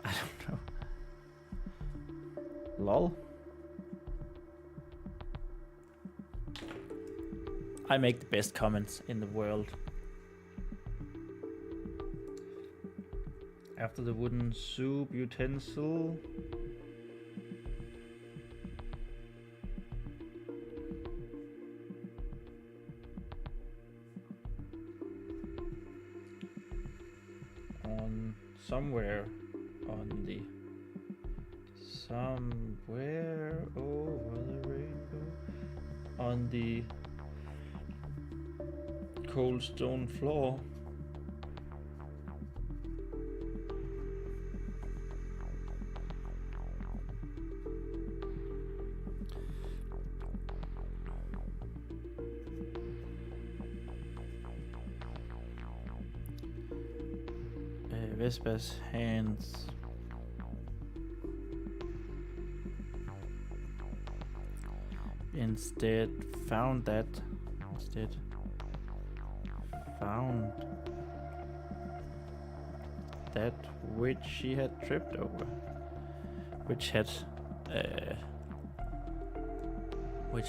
I don't know. Lol. I make the best comments in the world. After the wooden soup utensil. Somewhere over the rainbow, on the cold stone floor. Vespa's hands instead found that which she had tripped over, which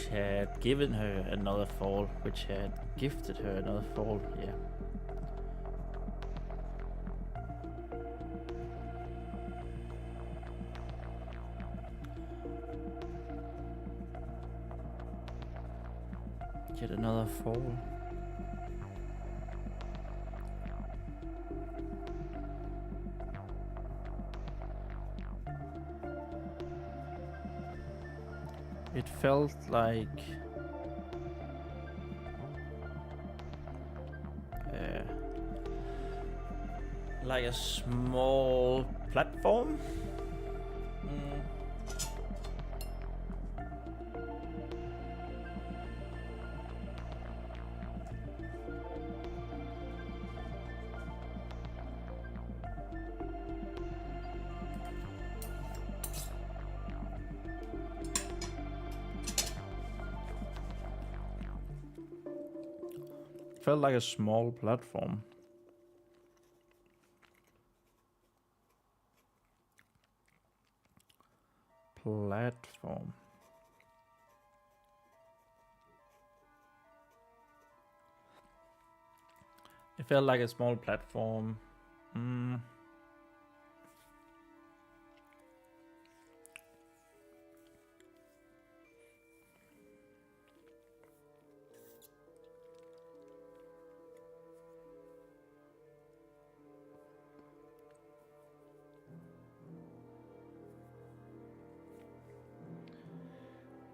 had given her another fall, which had gifted her another fall. Yeah. Yet another fall. It felt like a small platform. Felt like a small platform. It felt like a small platform.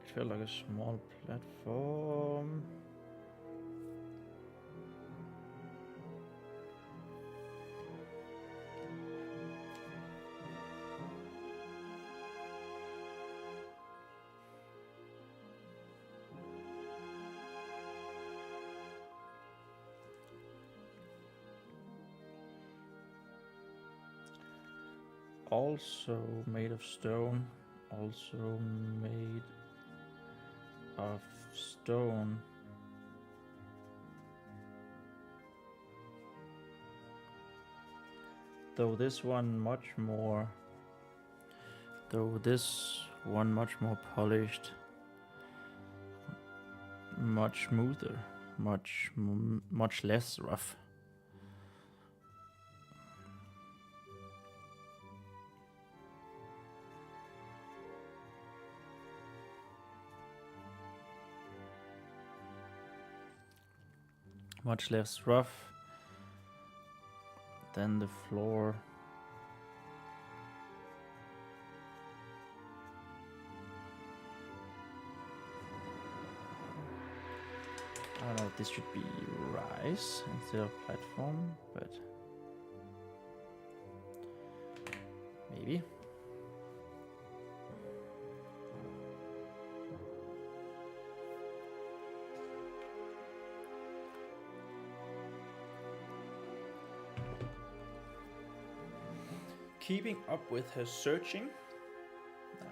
It felt like a small platform. Also made of stone. Also made of stone. Though this one much more polished, much smoother, much less rough. Much less rough than the floor. I don't know if this should be rise instead of platform, but maybe. Keeping up with her searching. No.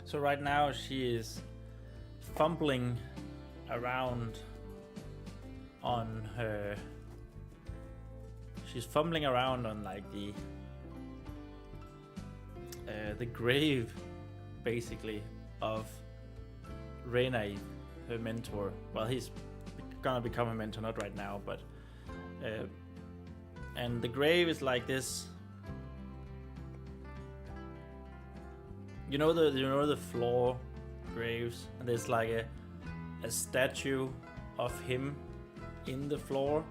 So right now she is fumbling around on her. She's fumbling around on like the grave, basically, of Rena, her mentor. Well, he's gonna become a mentor, not right now, but and the grave is like this. You know the floor graves, and there's like a statue of him in the floor,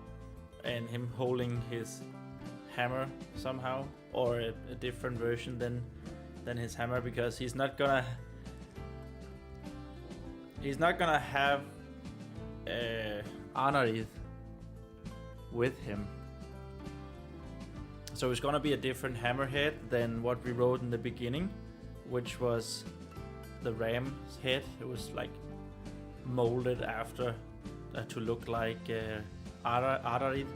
and him holding his hammer somehow, or a different version than his hammer, because he's not gonna have Arnold with him. So it's gonna be a different hammerhead than what we wrote in the beginning, which was the ram's head. It was like molded after to look like Arnold.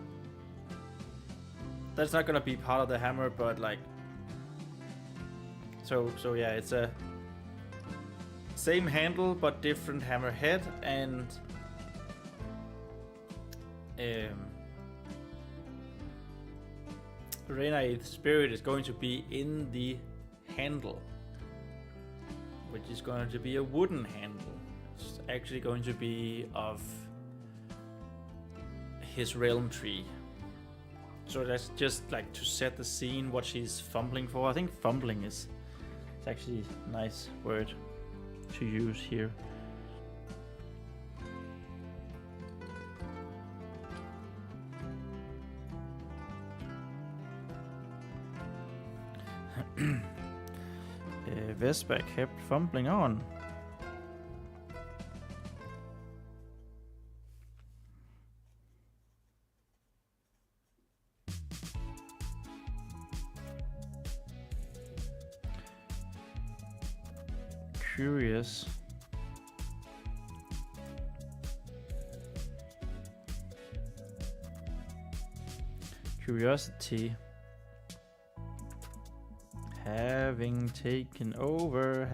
That's not gonna be part of the hammer, but like So yeah, it's a same handle but different hammer head, and Rena 8th Spirit is going to be in the handle, which is going to be a wooden handle. It's actually going to be of his realm tree. So that's just like to set the scene, what she's fumbling for. I think fumbling is actually a nice word to use here. Vespa kept fumbling on. Curious. Curiosity. Having taken over,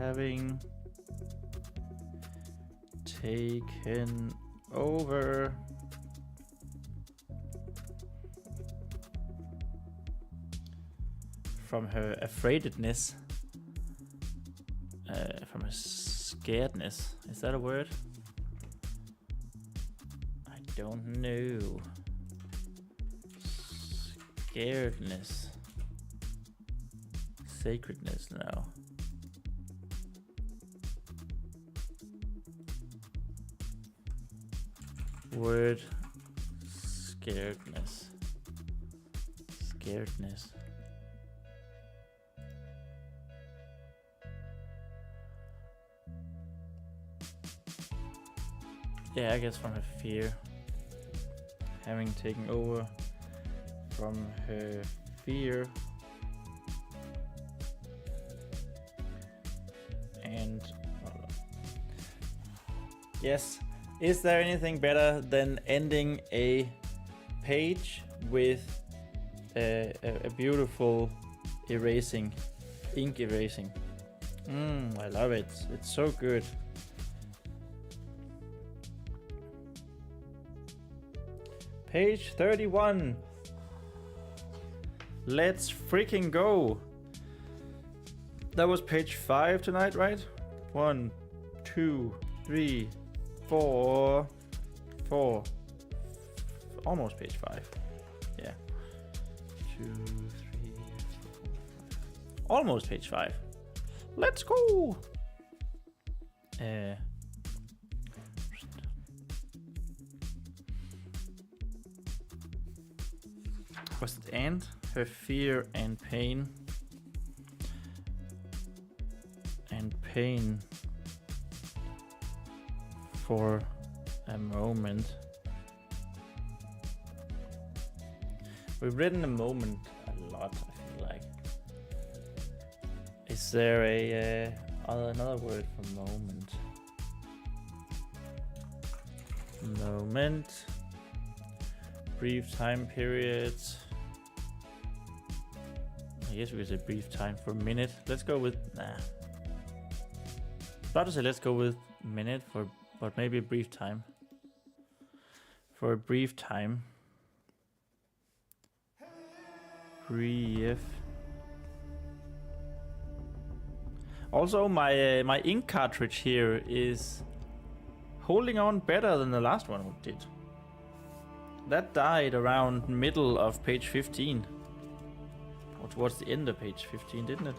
from her afraidedness, from her scaredness. Is that a word? I don't know. Scaredness. Sacredness now. Word. Scaredness. Scaredness. Yeah, I guess from her fear. Having taken over from her fear. And yes, is there anything better than ending a page with a beautiful erasing, ink erasing? I love it. It's so good. Page 31. Let's freaking go. That was page 5 tonight, right? 1, 2, 3, 4. Almost page 5. Yeah. 2, 3, 4, 5. Almost page 5. Let's go. Was it and? Her fear and pain. And pain for a moment. We've written a moment a lot, I feel like. Is there another word for moment? Moment. Brief time period. I guess we could say brief time for a minute. Let's go with about to say let's go with minute but maybe a brief time. For a brief time. Brief. Also, my ink cartridge here is holding on better than the last one we did. That died around middle of page 15. Or towards the end of page 15, didn't it?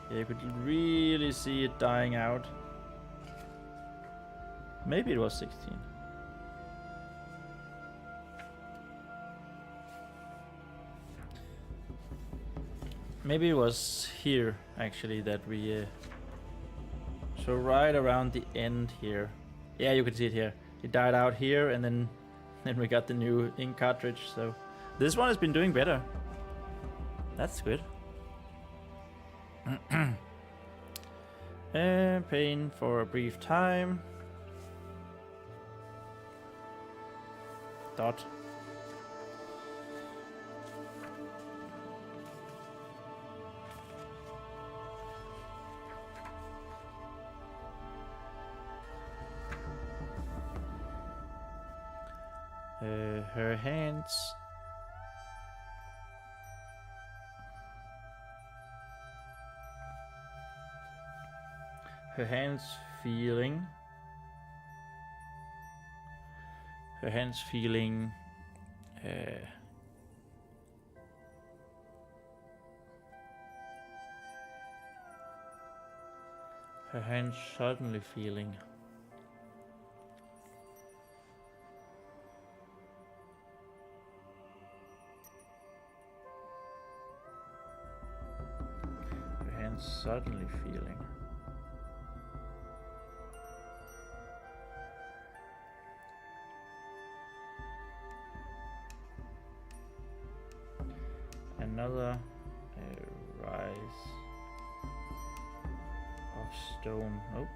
Yeah, you could really see it dying out. Maybe it was 16. Maybe it was here, actually, that we... so right around the end here. Yeah, you can see it here. It died out here, and then we got the new ink cartridge, so... This one has been doing better. That's good. Pain for a brief time. Dot. Her hands. Her hands feeling. Her hands feeling. Her hands suddenly feeling. Her hands suddenly feeling. Another rise of stone. Oops.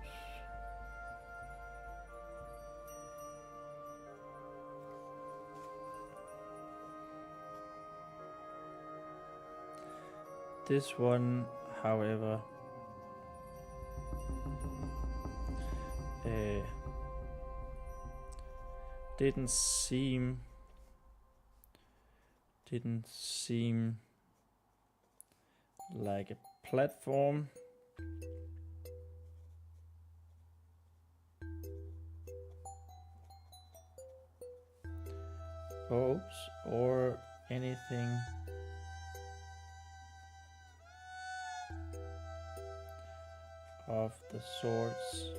This one, however, didn't seem like a platform. Oops, or anything of the sorts.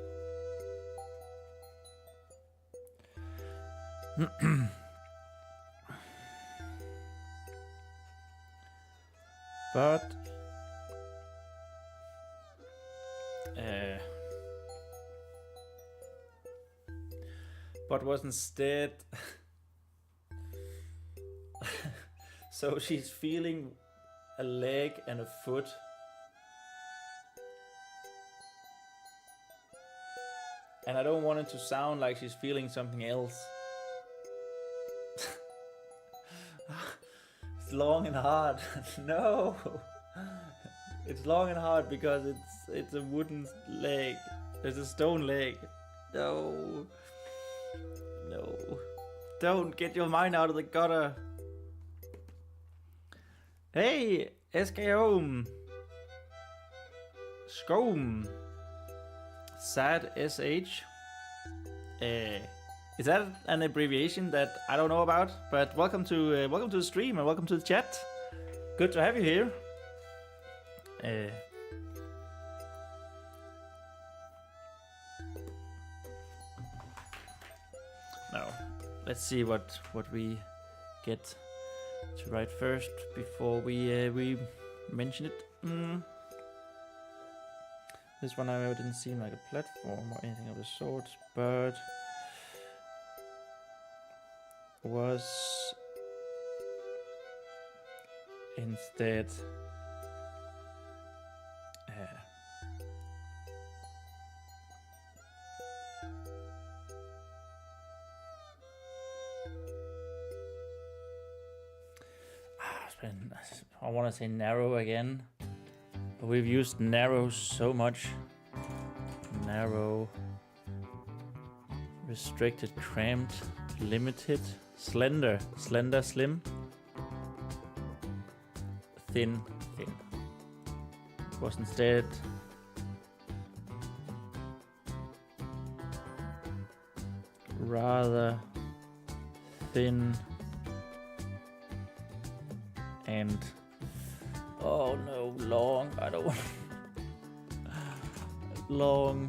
But was instead so she's feeling a leg and a foot. And I don't want it to sound like she's feeling something else. It's long and hard. No. It's long and hard because it's a wooden leg. It's a stone leg. No. No. Don't get your mind out of the gutter. Hey, SKOM. Skom. Sad SH. Is that an abbreviation that I don't know about? But welcome to the stream and welcome to the chat. Good to have you here. Now, let's see what we get to write first before we mention it. This one I didn't seem like a platform or anything of the sort, but was instead I want to say narrow again, but we've used narrow so much. Narrow, restricted, cramped, limited, slender, slim, thin. Was instead rather thin and oh no, long. I don't want long,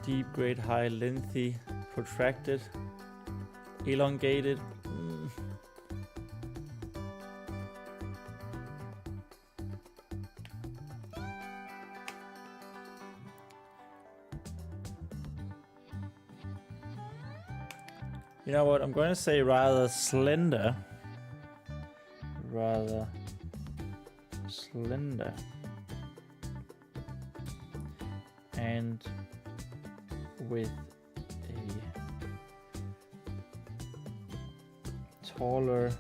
deep, great, high, lengthy, protracted, elongated. You know what? I'm going to say rather slender. Rather slender. And with a taller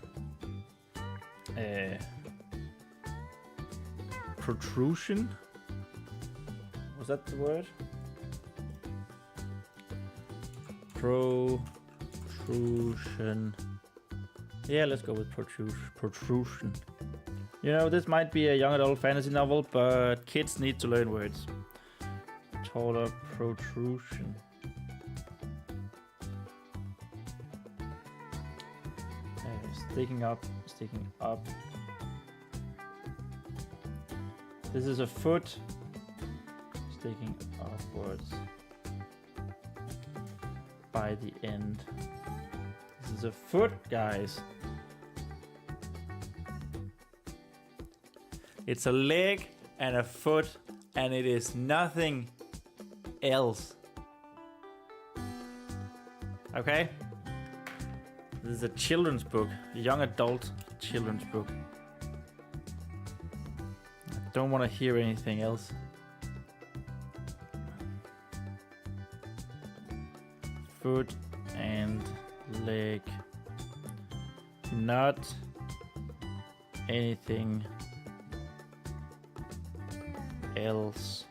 protrusion. Was that the word? Protrusion Yeah, let's go with protrusion. You know, this might be a young adult fantasy novel, but kids need to learn words. Taller protrusion. Sticking up. This is a foot sticking upwards by the end. This is a foot, guys. It's a leg and a foot, and it is nothing else. Okay? This is a children's book, a young adult children's book. I don't want to hear anything else. Foot and leg. Not anything else. ...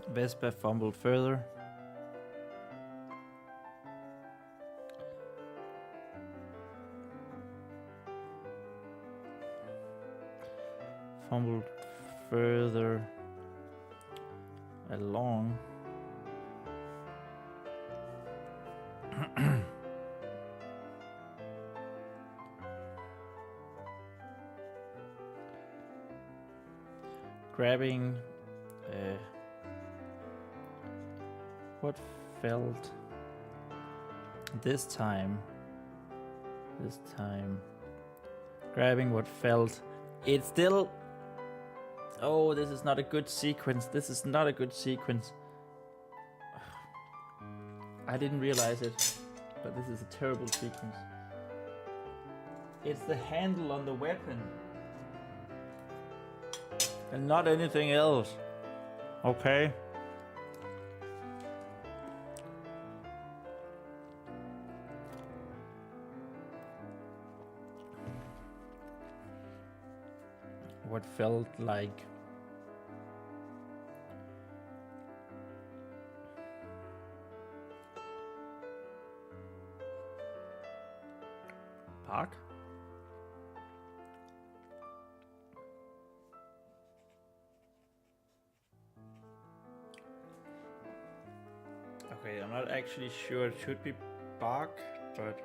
Vespa fumbled further. Fumbled further along. Grabbing what felt this time, grabbing what felt. It's still, oh, this is not a good sequence. I didn't realize it, but this is a terrible sequence. It's the handle on the weapon and not anything else. Okay. What felt like park? Okay, I'm not actually sure. It should be bark, but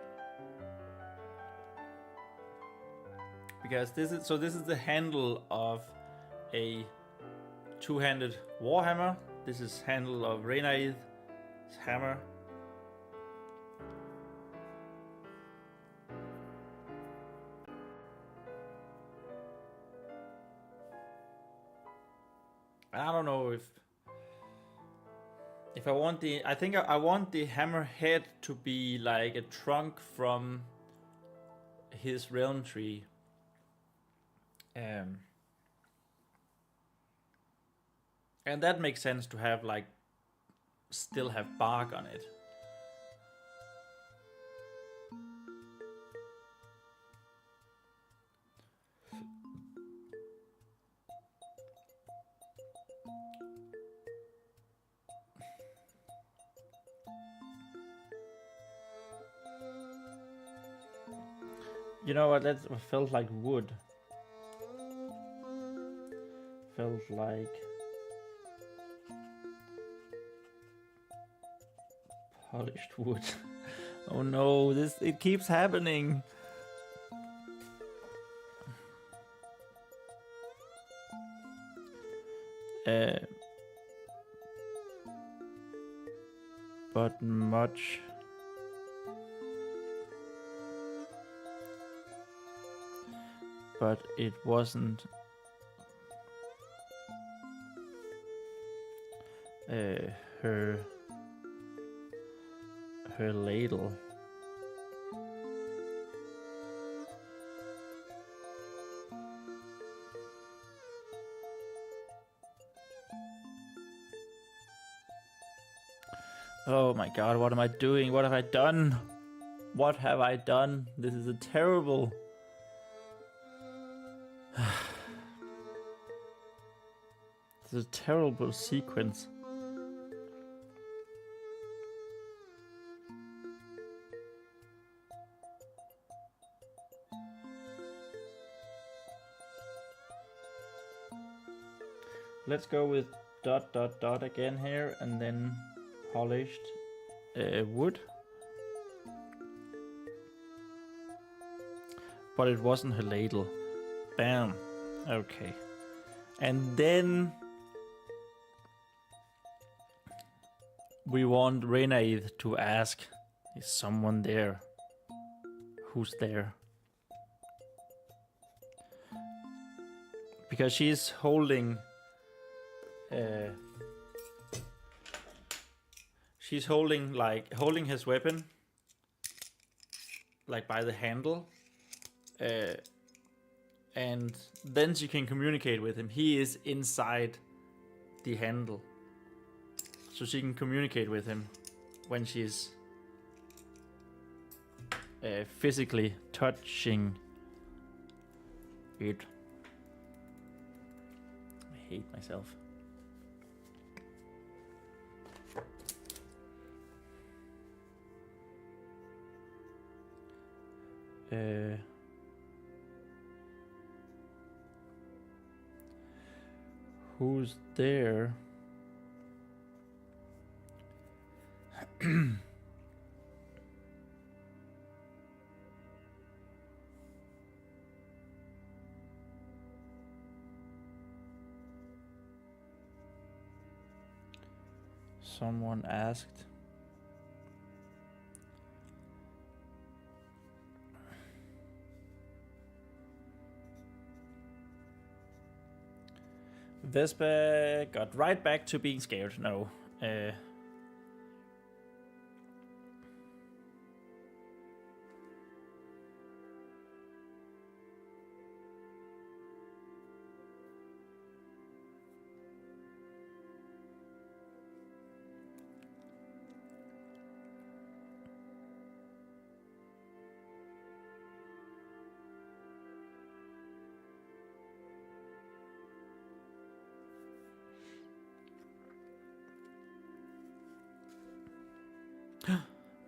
because this is the handle of a two-handed warhammer. This is handle of Renaid's hammer. I don't know if I want the, I think I want the hammer head to be like a trunk from his realm tree. And that makes sense to have like still have bark on it. You know what, that felt like wood. Felt like polished wood. Oh no, it keeps happening. But much. But it wasn't her ladle. Oh my god, what am I doing? What have I done? What have I done? This is a terrible... This is a terrible sequence. Let's go with ... again here, and then polished wood. But it wasn't her ladle. Bam. Okay. And then we want Renaid to ask, is someone there? Who's there? Because she's holding holding his weapon like by the handle, and then she can communicate with him. He is inside the handle, so she can communicate with him when she's physically touching it. I hate myself. Who's there? Someone asked. Vespa got right back to being scared. No.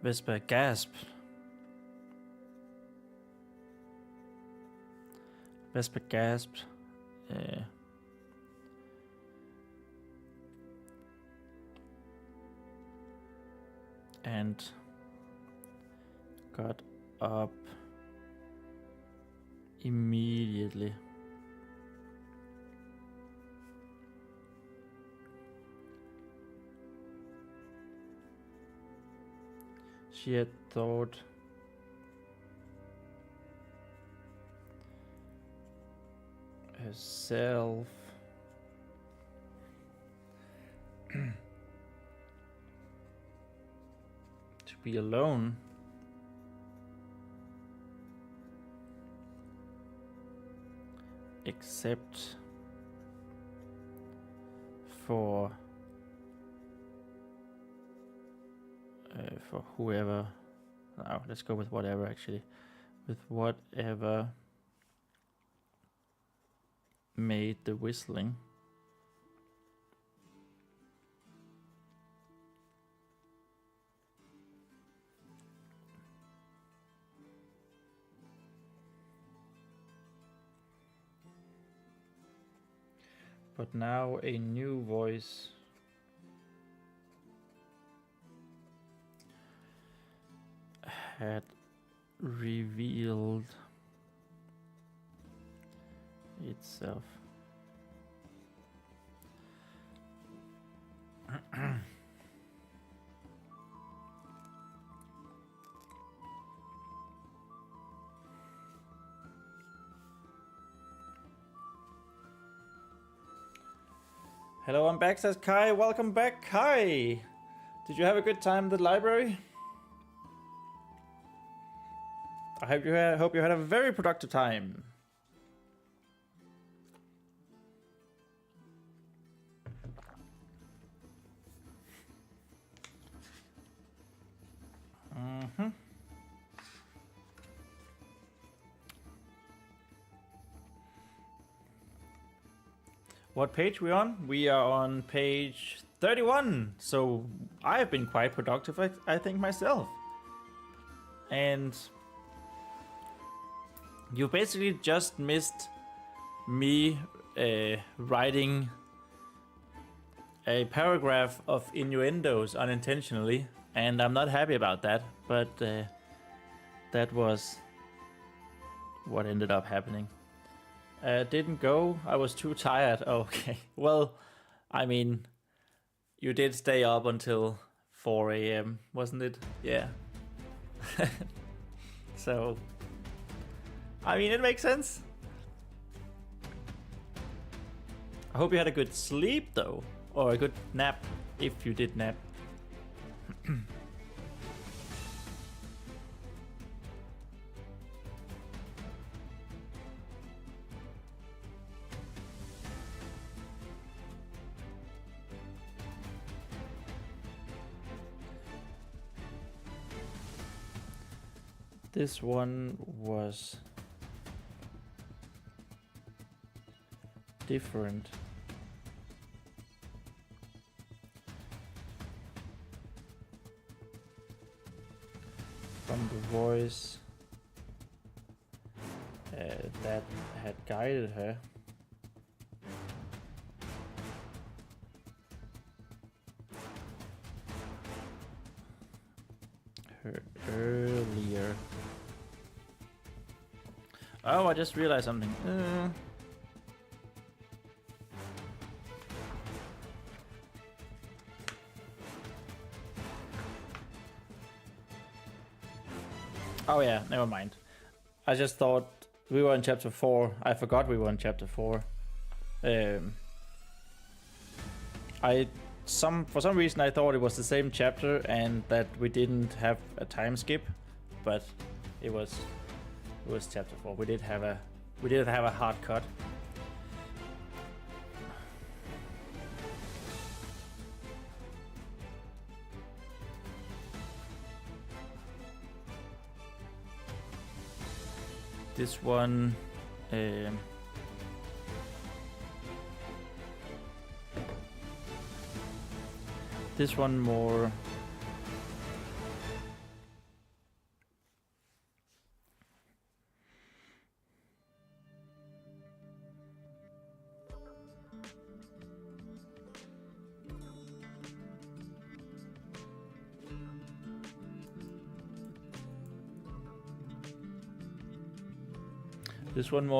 Vespa gasped. Vespa gasped. And got up immediately. She had thought herself to be alone. Except for whoever. No, let's go with whatever actually. With whatever made the whistling. But now a new voice had revealed itself. Hello, I'm back, says Kai. Welcome back, Kai. Did you have a good time at the library? I hope you had a very productive time. What page we on? We are on page 31. So I have been quite productive, I think, myself. And you basically just missed me writing a paragraph of innuendos unintentionally, and I'm not happy about that, but that was what ended up happening. Didn't go. I was too tired. Okay. Well, I mean, you did stay up until 4 a.m., wasn't it? Yeah. So, I mean, it makes sense. I hope you had a good sleep, though. Or a good nap, if you did nap. This one was different. From the voice that had guided her. Earlier. Oh, I just realized something. Oh yeah, never mind. I just thought we were in chapter 4. I forgot we were in chapter 4. For some reason I thought it was the same chapter and that we didn't have a time skip, but it was chapter 4. We did have a hard cut. This one this one more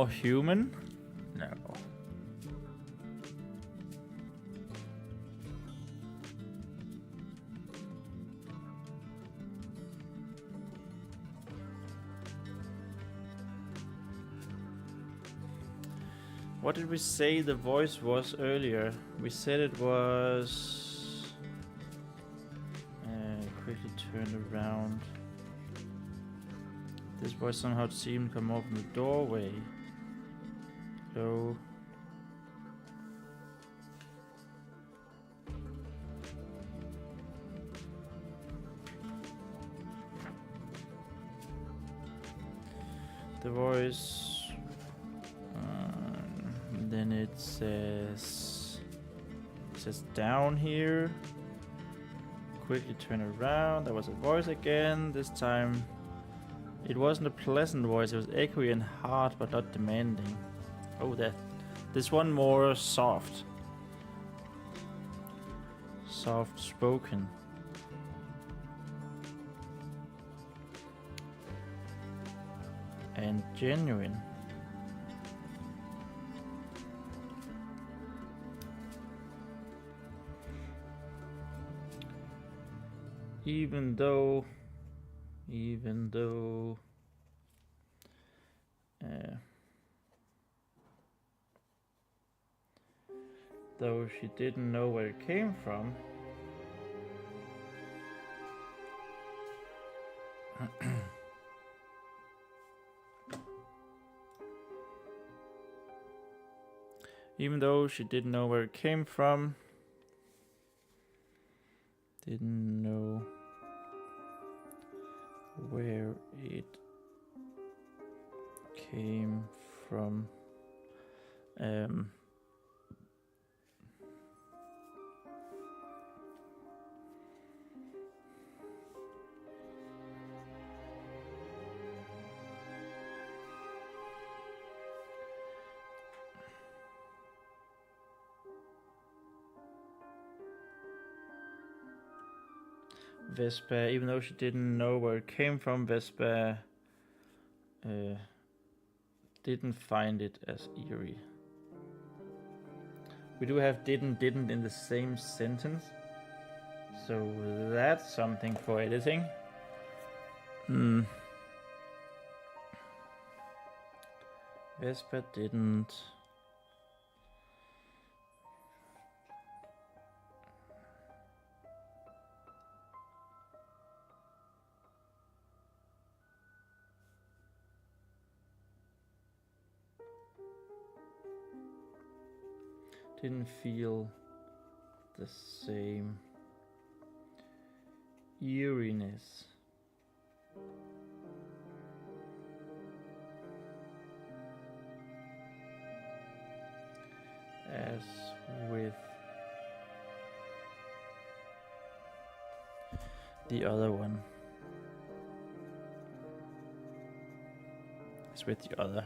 human? No. What did we say the voice was earlier? We said it was... quickly turn around. This voice somehow seemed to come open the doorway. Hello. The voice... then it says down here. Quickly turn around. There was a voice again. This time it wasn't a pleasant voice. It was echoey and hard, but not demanding. Oh, this one more soft. Soft spoken. and genuine. Even though though she didn't know where it came from, even though she didn't know where it came from, didn't know where it came from. Vespa, even though she didn't know where it came from, Vespa didn't find it as eerie. We do have didn't in the same sentence, so that's something for editing. Vespa didn't feel the same eeriness as with the other one. As with the other.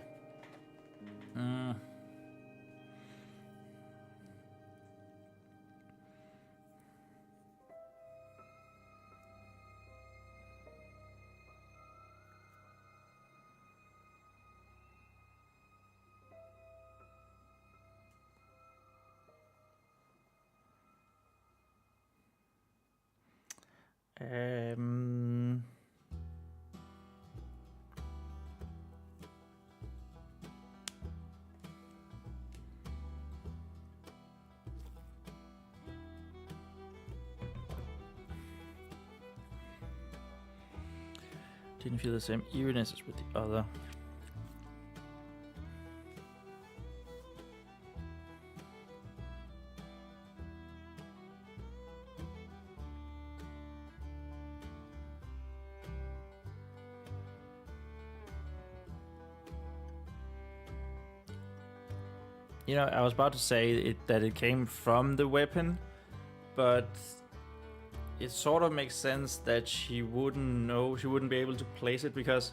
Didn't feel the same eeriness as with the other. You know, I was about to say that it came from the weapon, but it sort of makes sense that she wouldn't be able to place it, because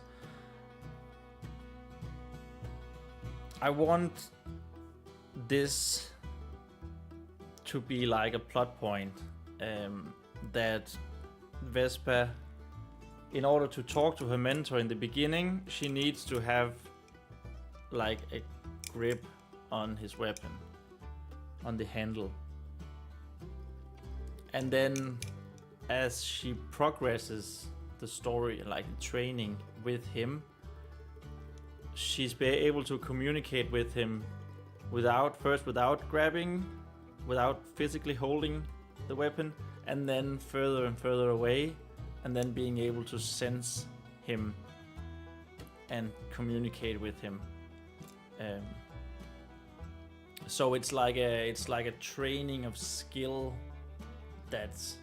I want this to be like a plot point, that Vespa, in order to talk to her mentor in the beginning, she needs to have like a grip on his weapon, on the handle. And then as she progresses the story, like training with him, she's been able to communicate with him without grabbing, without physically holding the weapon, and then further and further away, and then being able to sense him and communicate with him. So it's like a training of skill that's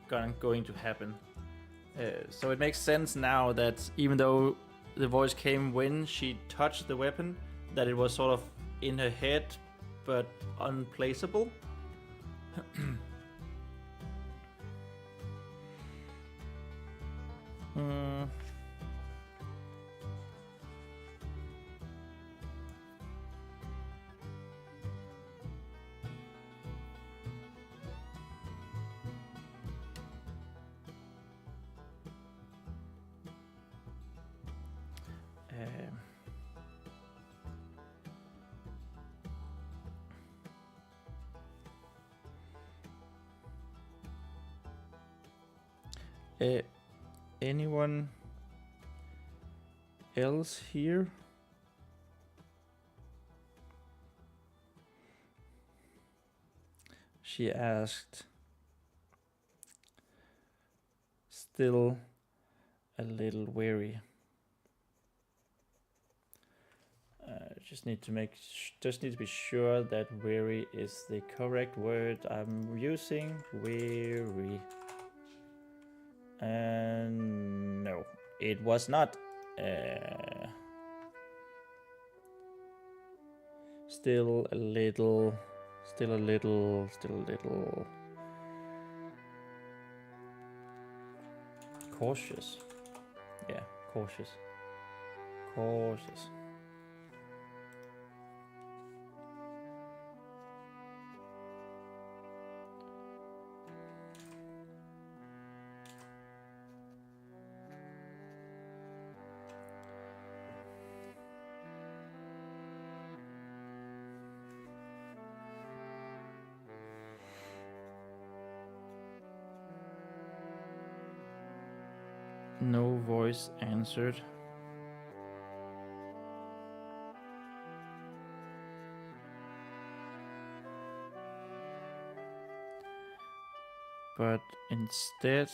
going to happen. So it makes sense now that even though the voice came when she touched the weapon, that it was sort of in her head but unplaceable. Anyone else here? She asked. Still a little weary. Just need to be sure that weary is the correct word I'm using. Weary. And no, it was not. Still a little. Cautious. Yeah, cautious. No voice answered. But instead,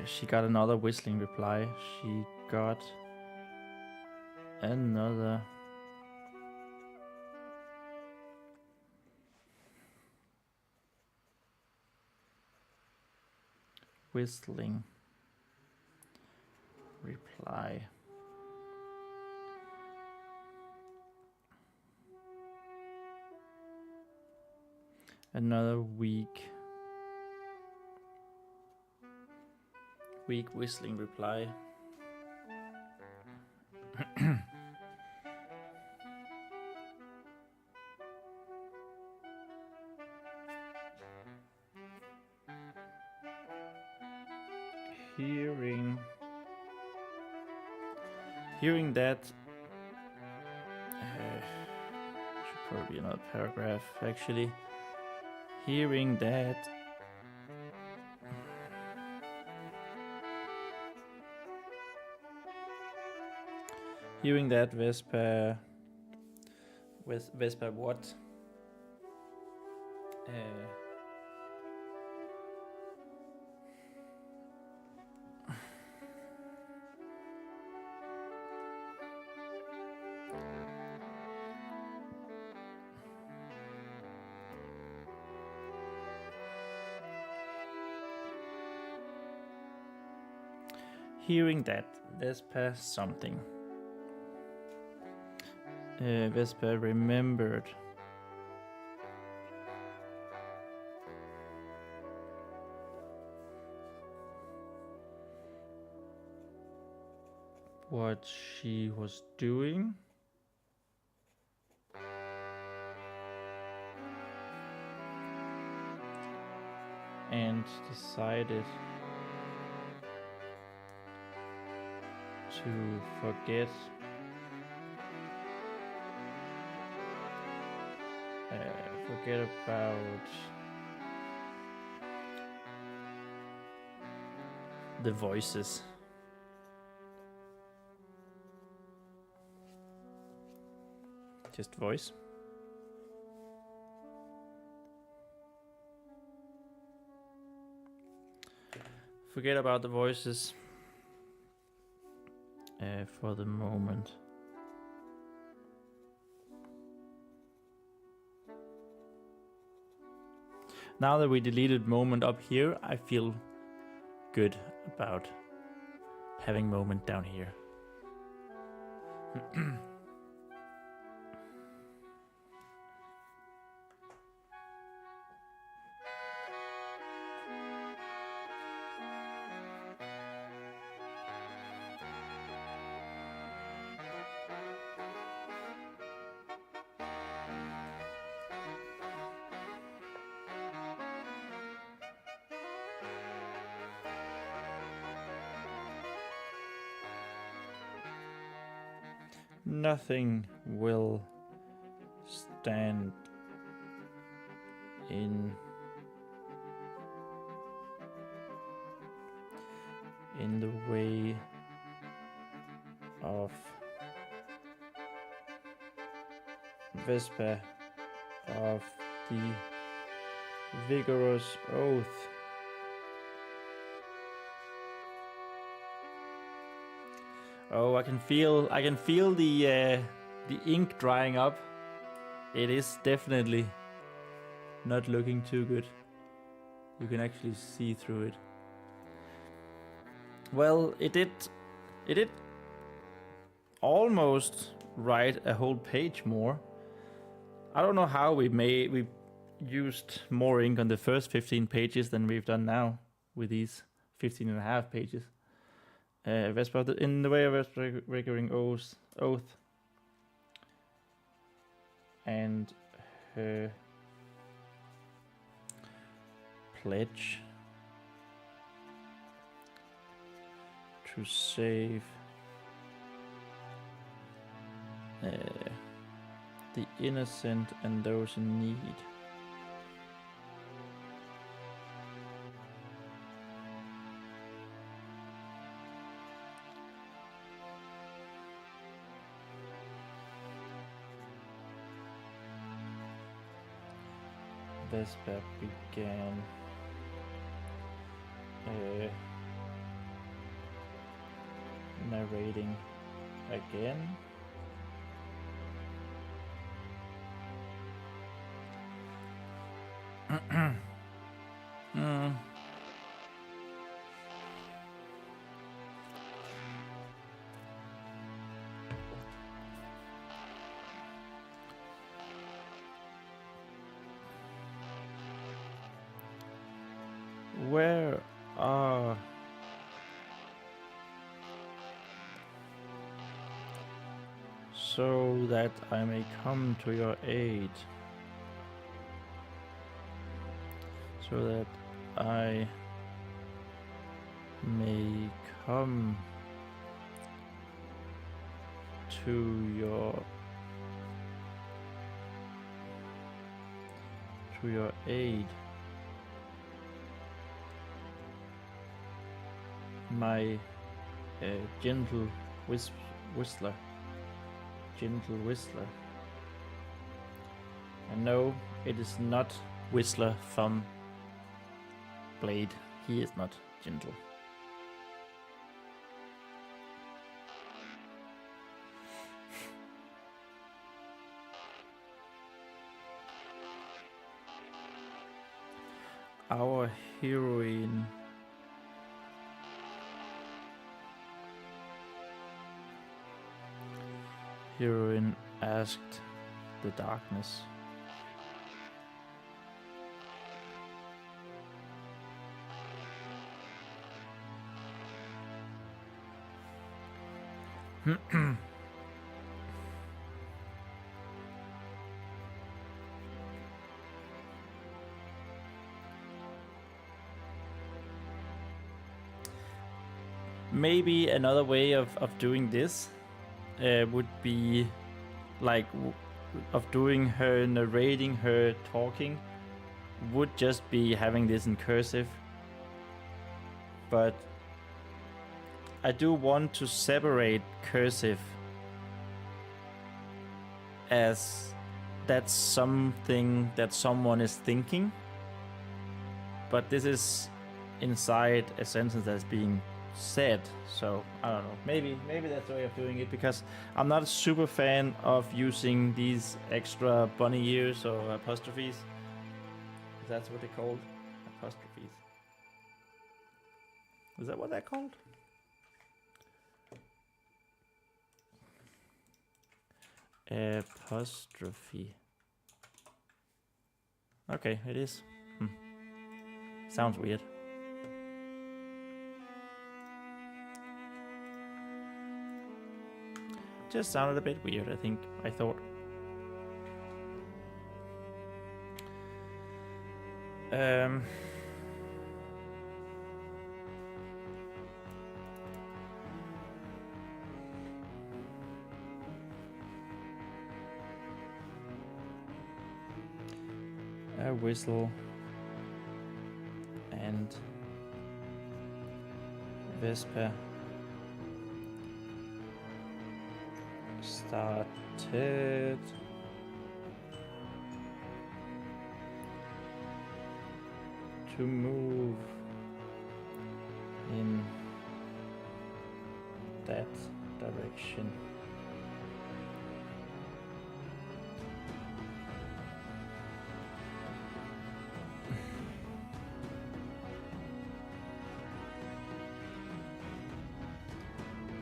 she got another whistling reply. She got another whistling reply. Another weak whistling reply. Hearing that, should probably be another paragraph actually. Hearing that, Vespa what? Hearing that, Vespa something. Vespa remembered what she was doing. And decided to forget about the voices. Just voice. Forget about the voices for the moment. Now that we deleted moment up here, I feel good about having moment down here. Nothing will stand in the way of Vespa of the vigorous oath. Oh, I can feel the ink drying up. It is definitely not looking too good. You can actually see through it. Well, it did almost write a whole page more. I don't know how we used more ink on the first 15 pages than we've done now with these 15 and a half pages. Vespa in the way of Vespa recurring oath and her pledge to save the innocent and those in need. Vespa began narrating again. Where are so that I may come to your aid, so that I may come to your aid, my gentle whistler. And no, it is not Whistler from Blade. He is not gentle. Our heroine asked the darkness. Maybe another way of doing this would be like of doing her narrating, her talking, would just be having this in cursive. But I do want to separate cursive as that's something that someone is thinking, but this is inside a sentence that's being said. So I don't know, maybe that's the way of doing it, because I'm not a super fan of using these extra bunny ears or apostrophes. That's what they're called, apostrophes. Is that what they're called? Apostrophe. Okay, it is. Sounds weird. Just sounded a bit weird, I thought. a whistle, and Vespa started to move in that direction.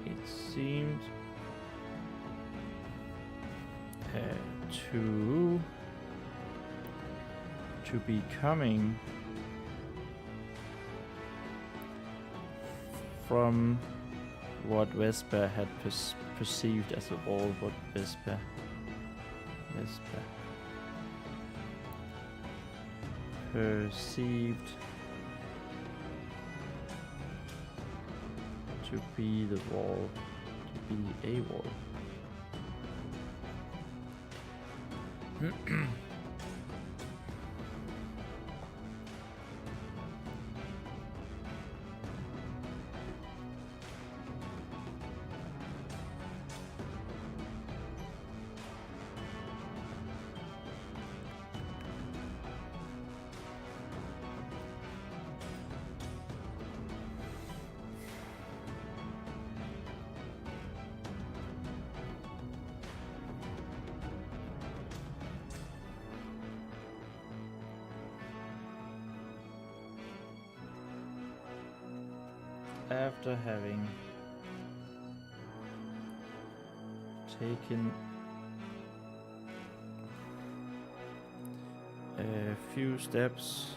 It seemed to be coming from what Vespa had perceived as a wall. What Vespa perceived to be the wall, to be a wall. After having taken a few steps,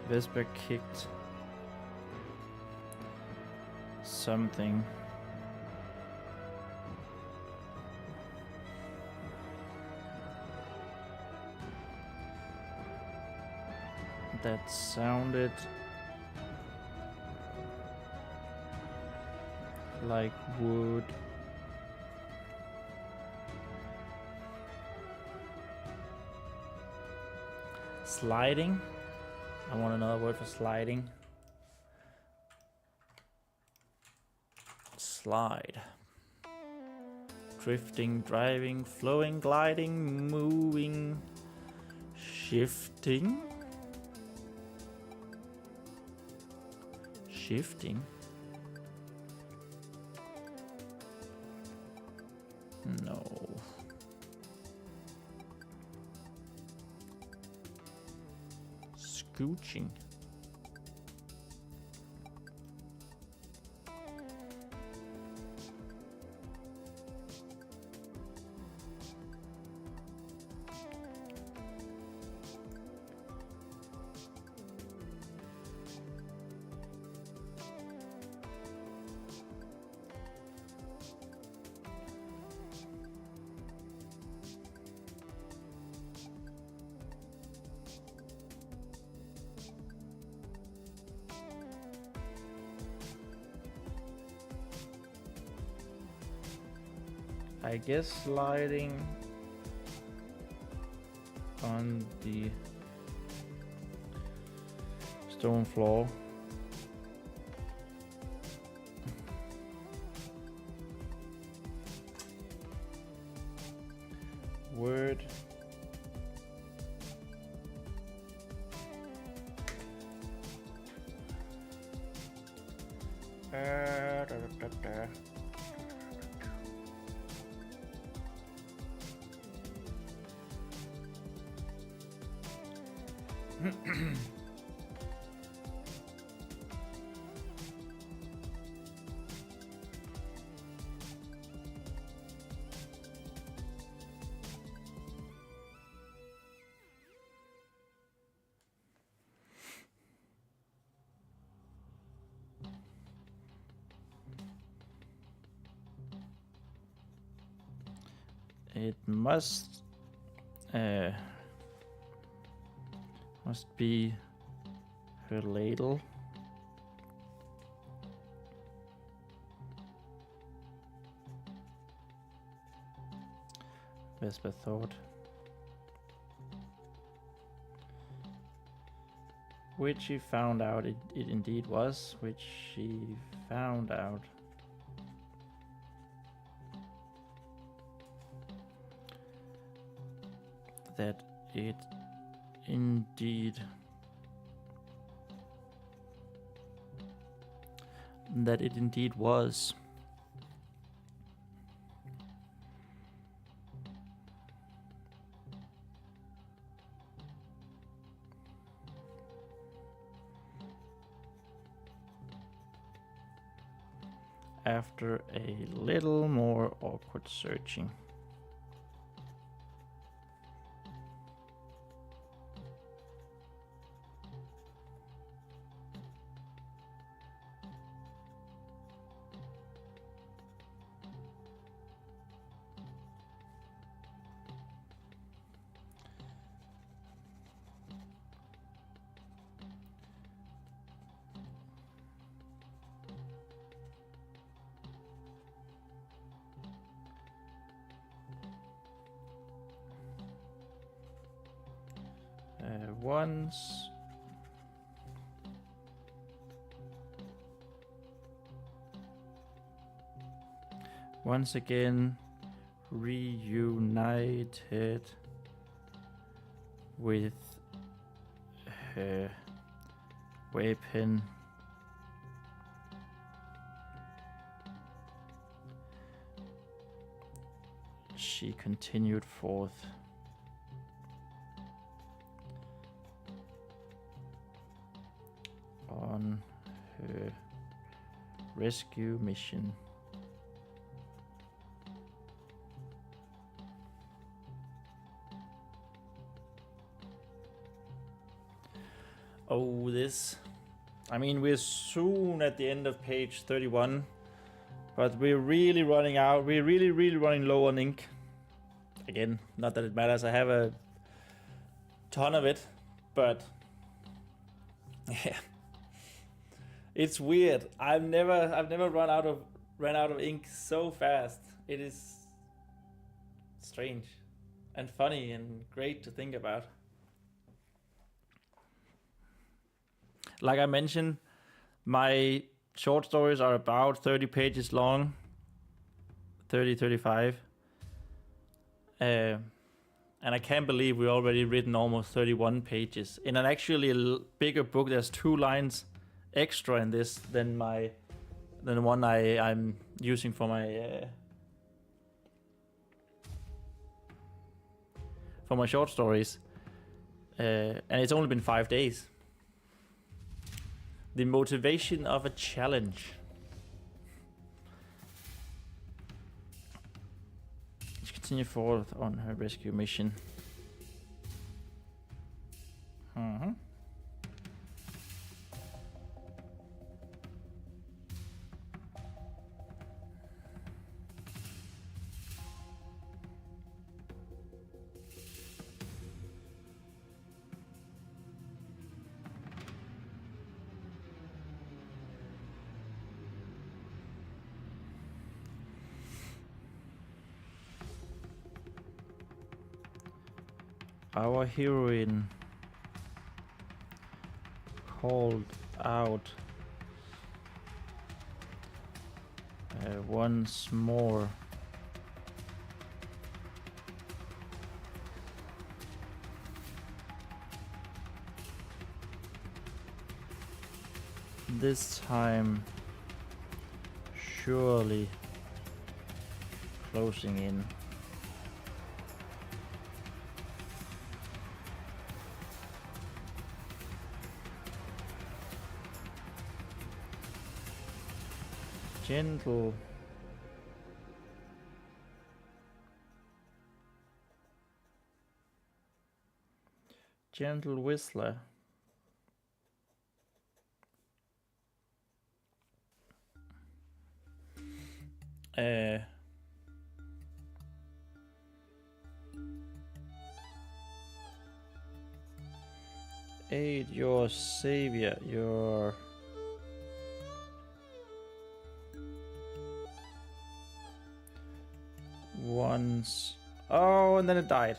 Vespa kicked something that sounded like wood. Sliding. I want another word for sliding. Slide. Drifting, driving, flowing, gliding, moving, shifting. Shifting? No. Scooching. I guess sliding on the stone floor. Word. It must be her ladle. Vesper thought. Which she found out it indeed was, which she found out. That it indeed was. After a little more awkward searching. Once again reunited with her weapon, she continued forth. On her rescue mission. Oh, this. I mean, we're soon at the end of page 31, but we're really running out. We're really running low on ink. Again, not that it matters. I have a ton of it, but yeah. It's weird. I've never ran out of ink so fast. It is strange and funny and great to think about. Like I mentioned, my short stories are about 30 pages long. 35. And I can't believe we've already written almost 31 pages. In an actually bigger book, there's 2 lines extra in this than the one I'm using for my short stories. And it's only been 5 days. The motivation of a challenge. Let's continue forward on her rescue mission. Our heroine called out once more. This time, surely closing in. Gentle whistler. Aid your savior, your once Oh, and then it died.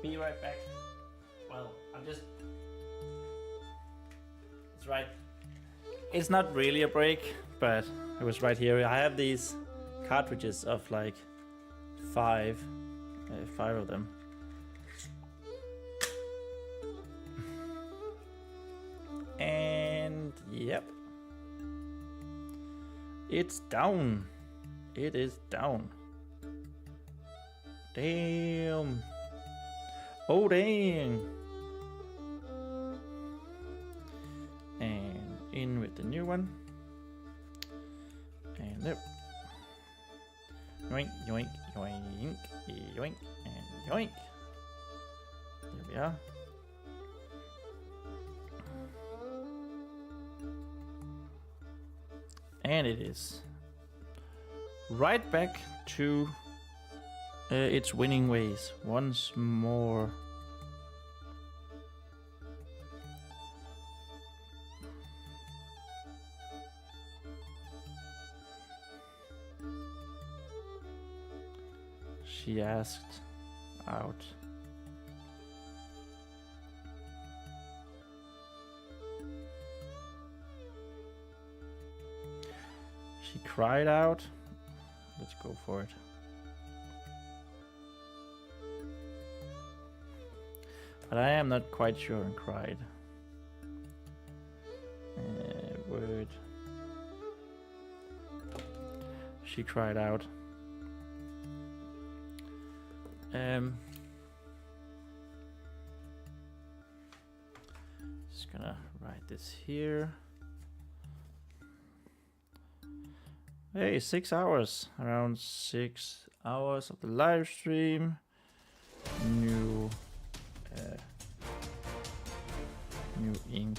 Be right back. Well, I'm just... It's right. It's not really a break, but it was right here. I have these cartridges of like five of them. And yep, it's down. It is down. Damn. Oh dang. And in with the new one. And yep. Yoink, yoink, yoink, yoink, and yoink. There we are. And it is right back to its winning ways once more. She asked out. She cried out. Let's go for it. But I am not quite sure and cried. Word. She cried out. Just gonna write this here. Hey, 6 hours. Around 6 hours of the live stream. New ink.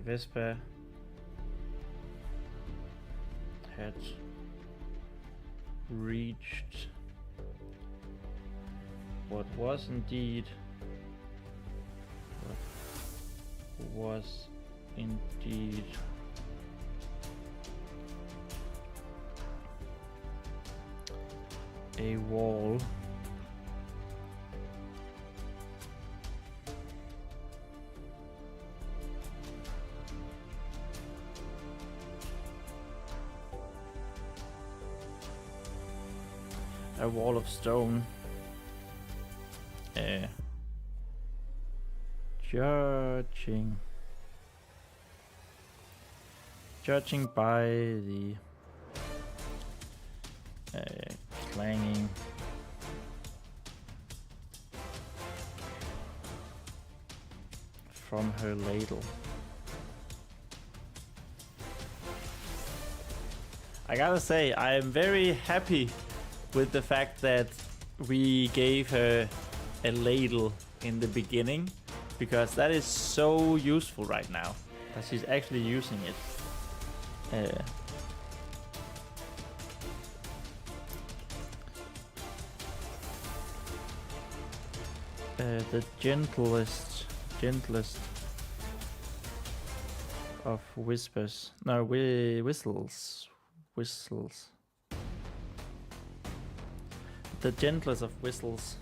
Vespa had reached what was indeed a wall. A wall of stone. Judging by the clanging from her ladle. I gotta say, I am very happy with the fact that we gave her a ladle in the beginning, because that is so useful right now that she's actually using it. The gentlest of whispers. No, whistles. The gentlest of whistles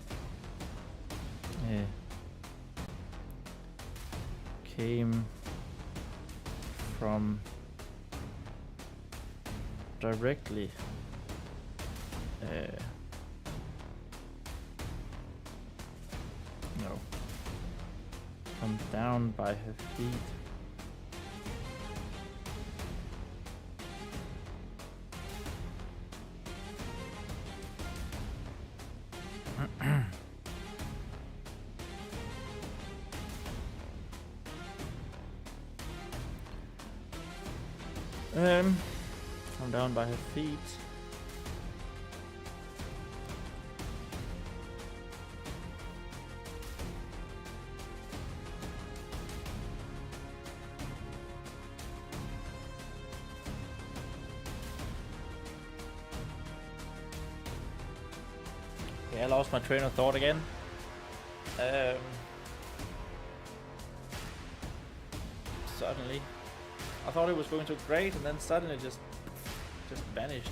came from directly come down by her feet. Come down by her feet. Okay, I lost my train of thought again. Suddenly, I thought it was going to great, and then suddenly just vanished.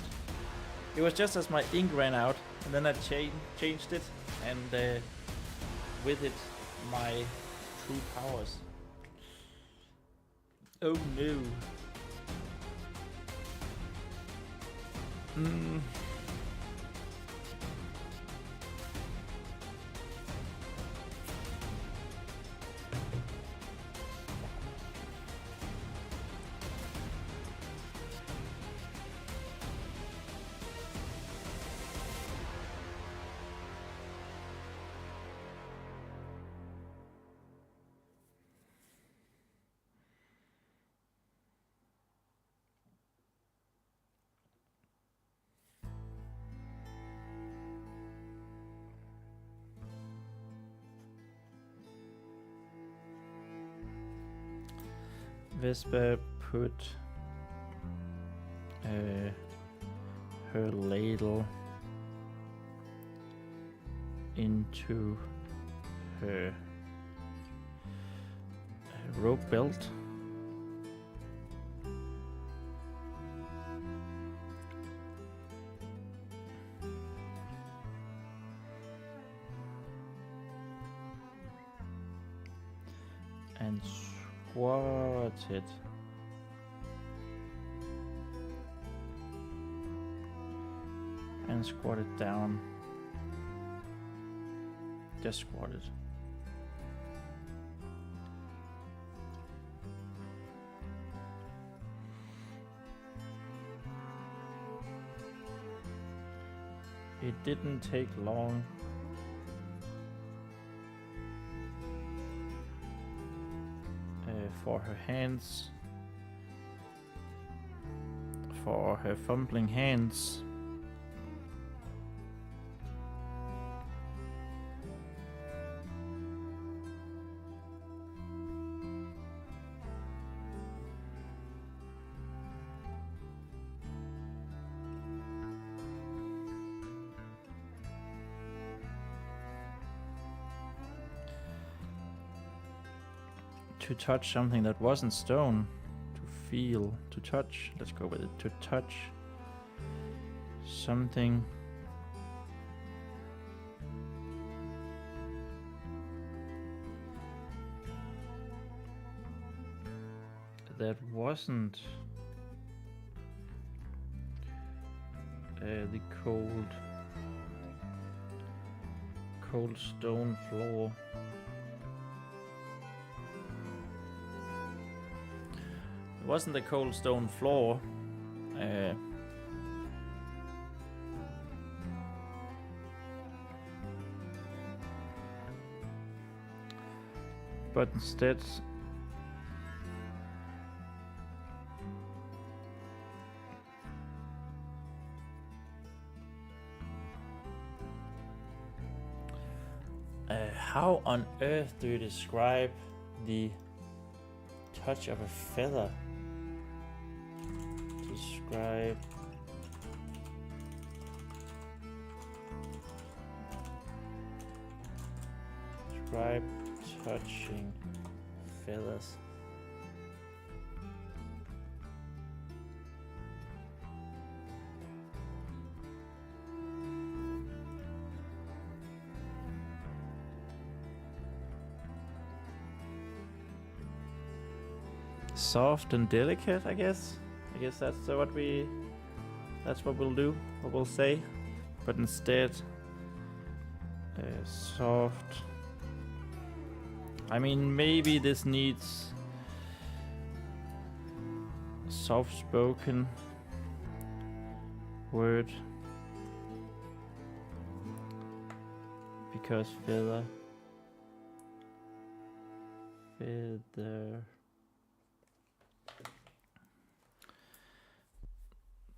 It was just as my ink ran out, and then I changed it, and with it, my true powers. Oh no. Vespa put her ladle into her rope belt. And squatted and squatted down. Just squatted. It didn't take long. For her hands, for her fumbling hands, to touch something that wasn't stone, to feel, to touch, let's go with it, to touch something that wasn't the cold stone floor. It wasn't the cold stone floor. But instead, how on earth do you describe the touch of a feather? Describe touching feathers. Soft and delicate, I guess. I guess that's what we'll do, what we'll say. But instead, soft. I mean, maybe this needs soft-spoken word, because feather.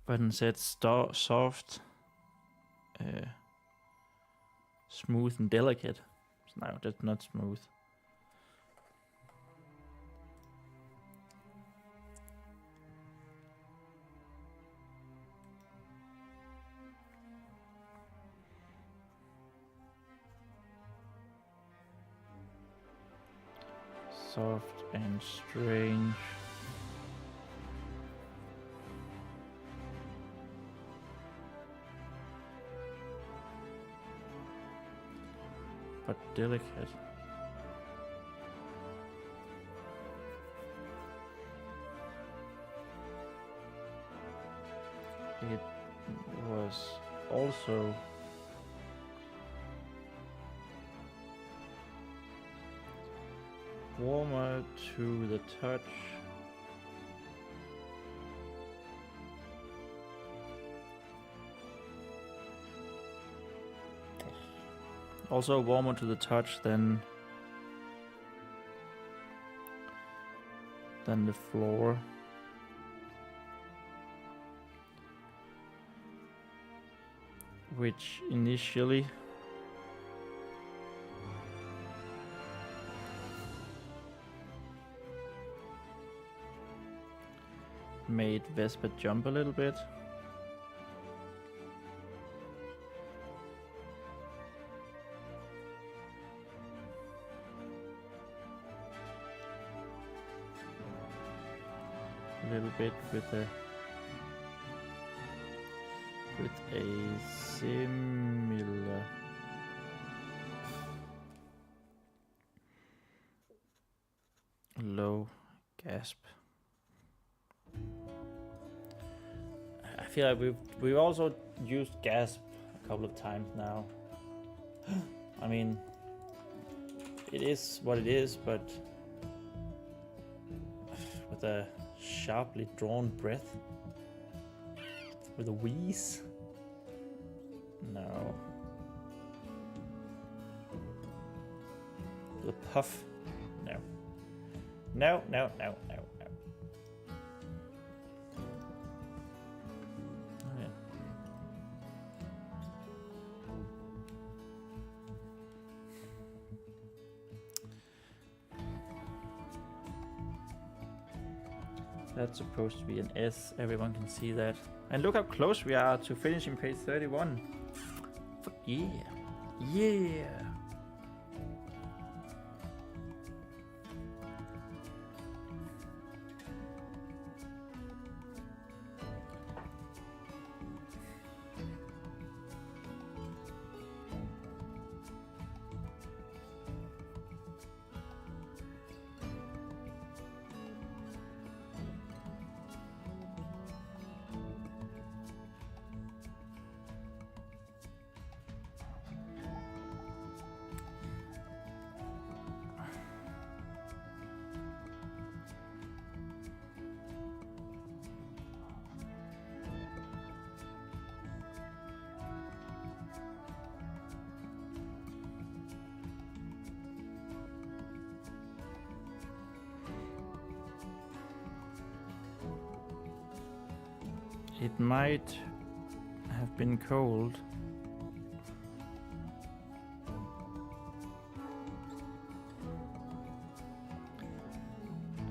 but instead soft, smooth and delicate. No, that's not smooth. Soft and strange. But delicate. It was also warmer to the touch. Also warmer to the touch than the floor. Which initially made Vespa jump a little bit. A little bit with a similar low gasp. I feel like we've also used gasp a couple of times now. I mean, it is what it is, but with a sharply drawn breath, with a wheeze. No. With a puff. No. No, no, no, no, no. Oh, yeah. That's supposed to be an S. Everyone can see that. And look how close we are to finishing page 31. Fuck yeah. Yeah. It might have been cold.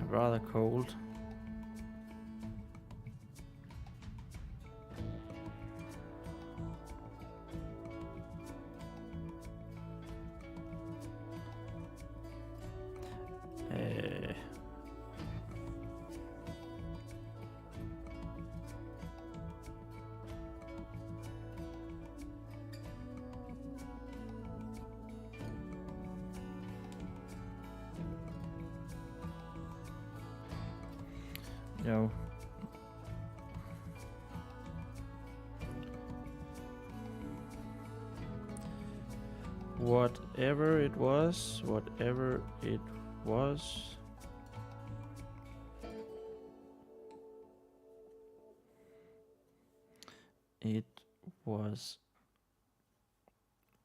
Rather cold. No. Whatever it was, it was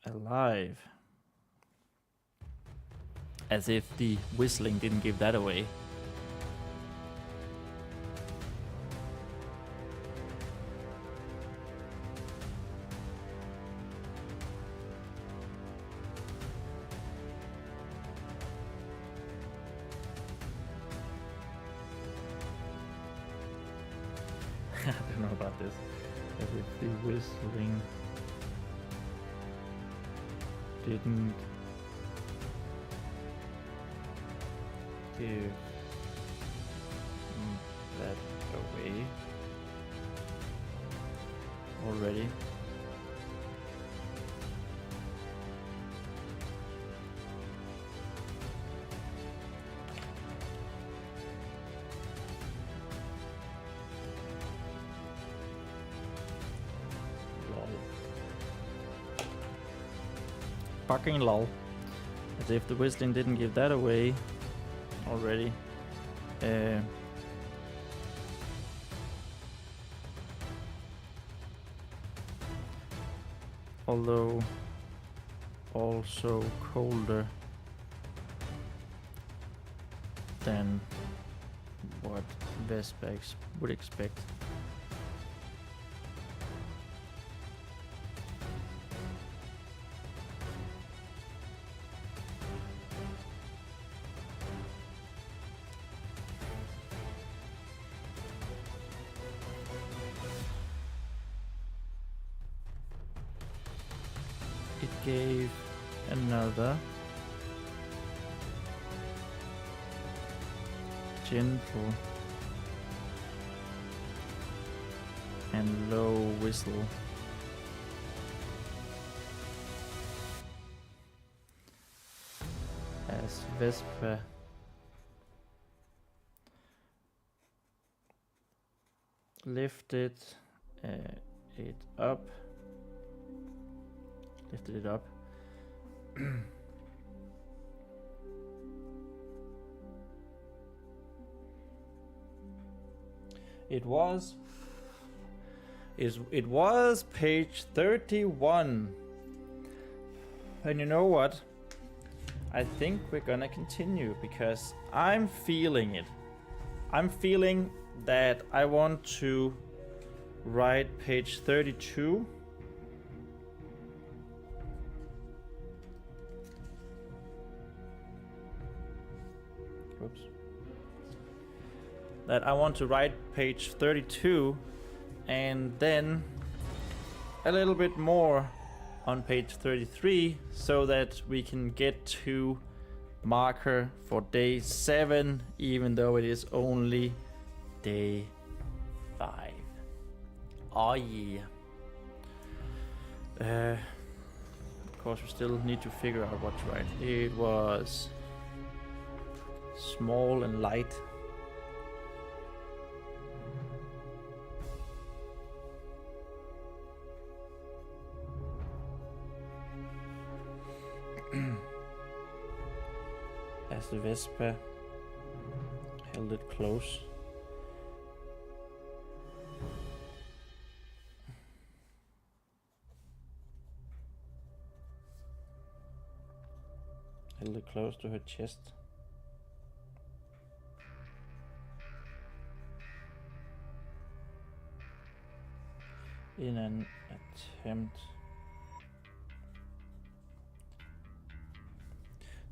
alive. As if the whistling didn't give that away. don't know about this. As if the whistling didn't give that away already. Fucking lol. As if the whistling didn't give that away already. Although also colder than what Vespa would expect. It gave another gentle and low whistle. As Vespa lifted it up. Lifted it up. It was page 31. And you know what? I think we're gonna continue because I'm feeling it. I'm feeling that I want to write page 32. Oops. That I want to write page 32 and then a little bit more on page 33 so that we can get to marker for day 7 even though it is only day 5. Oh yeah. Of course we still need to figure out what to write. It was small and light. As the Vespa held it close. Held it close to her chest. In an attempt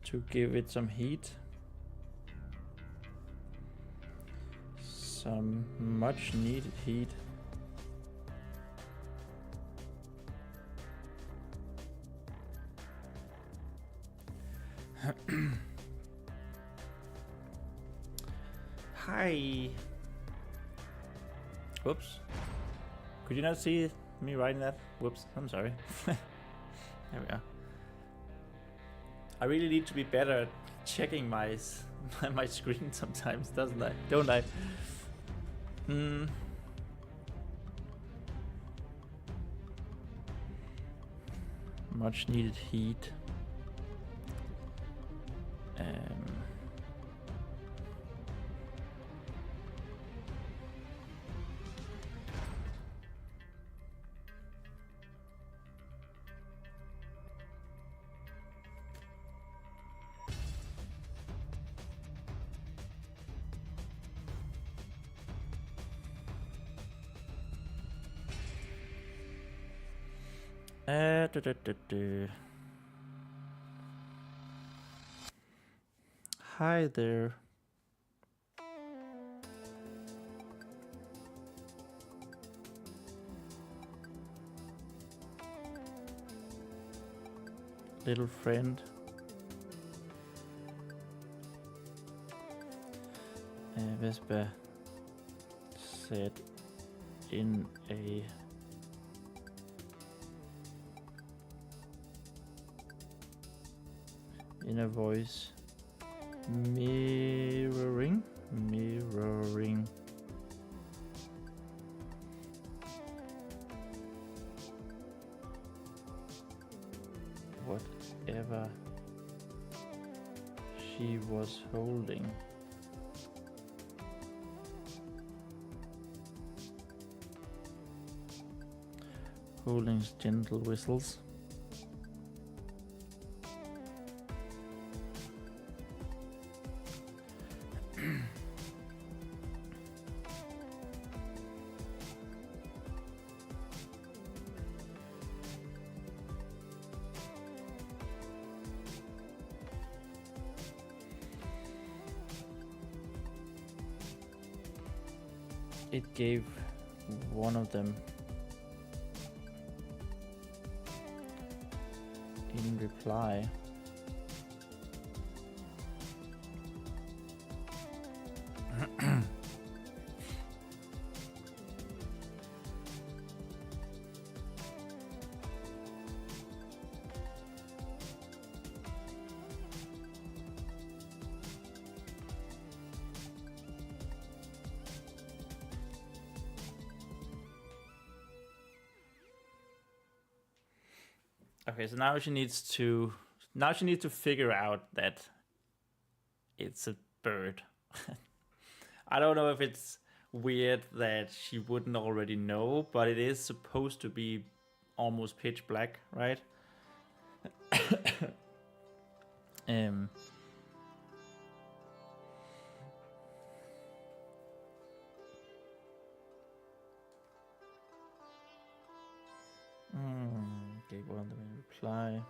to give it some heat, some much needed heat. Hi. Whoops. Could you not see me writing that? Whoops, I'm sorry. There we are. I really need to be better at checking my screen sometimes, don't I? Much needed heat. Hi there. little friend. Vespa said in a voice mirroring whatever she was holding. Holding's gentle whistles. It gave one of them in reply. Okay, so now she needs to figure out that it's a bird. I don't know if it's weird that she wouldn't already know, but it is supposed to be almost pitch black, right? Okay, well, let me reply.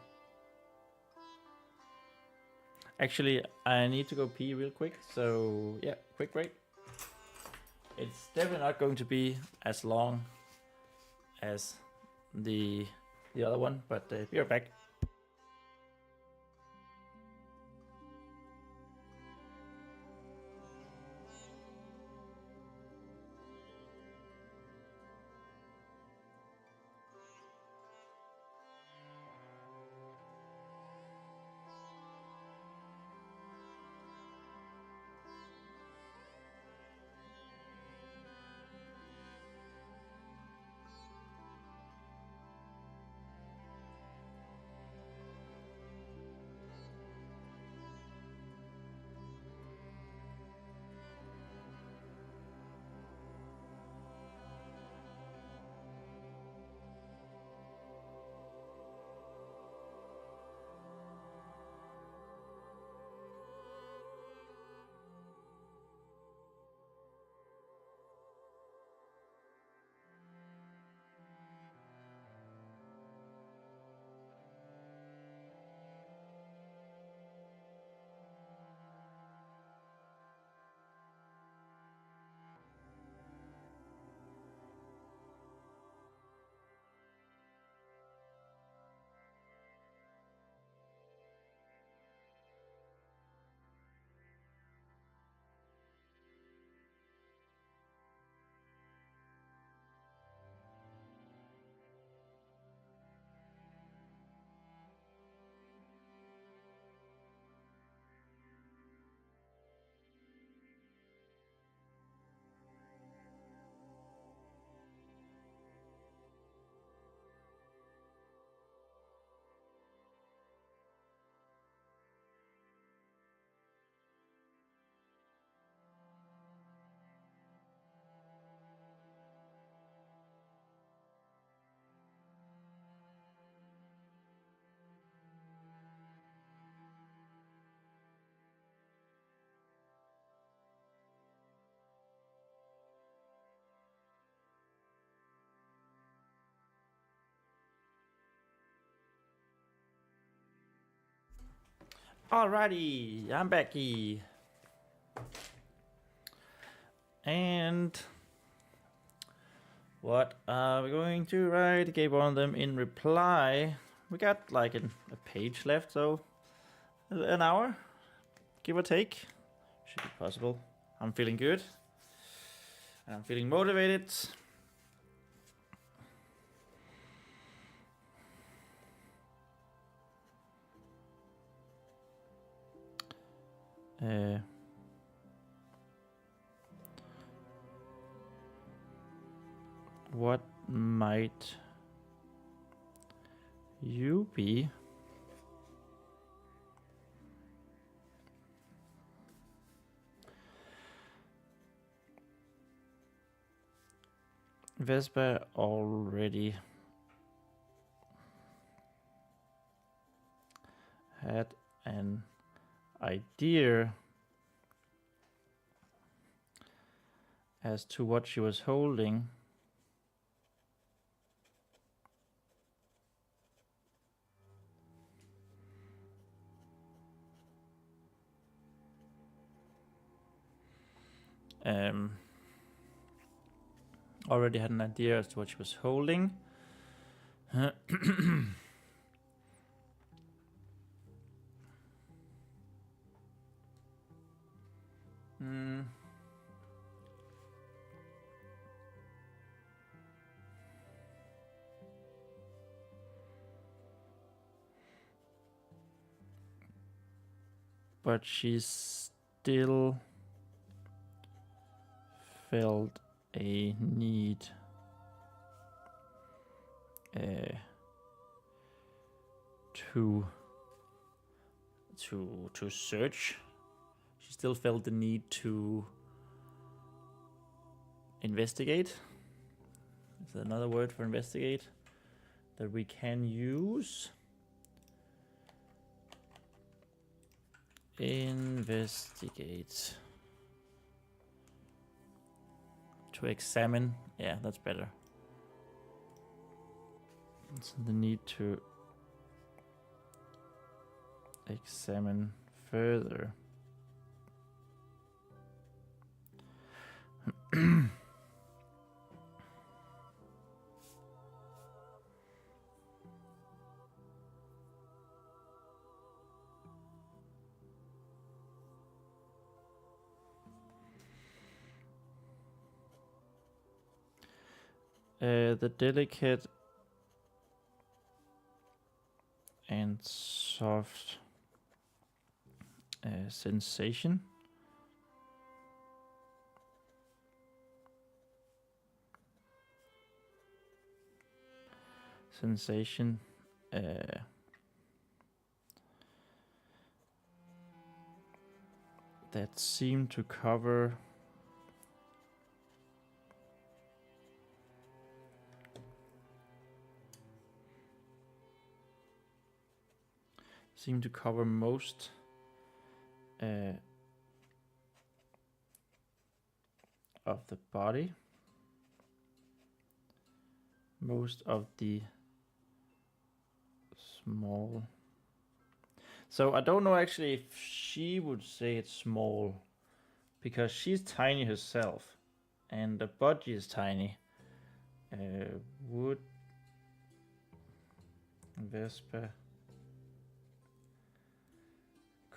Actually, I need to go pee real quick, so yeah, quick break. It's definitely not going to be as long as the other one, but be right back. Alrighty, I'm back. And what are we going to write? Gave one of them in reply. We got like a page left, so an hour, give or take. Should be possible. I'm feeling good. And I'm feeling motivated. What might you be? Vespa already had an idea as to what she was holding. Already had an idea as to what she was holding. But she still felt a need to search. She still felt the need to investigate. Is there another word for investigate that we can use? Investigate. To examine. Yeah, that's better. It's the need to examine further. The delicate and soft sensation. That seemed to cover most of the body, most of the small. So I don't know actually if she would say it's small, because she's tiny herself and the body is tiny. Would Vespa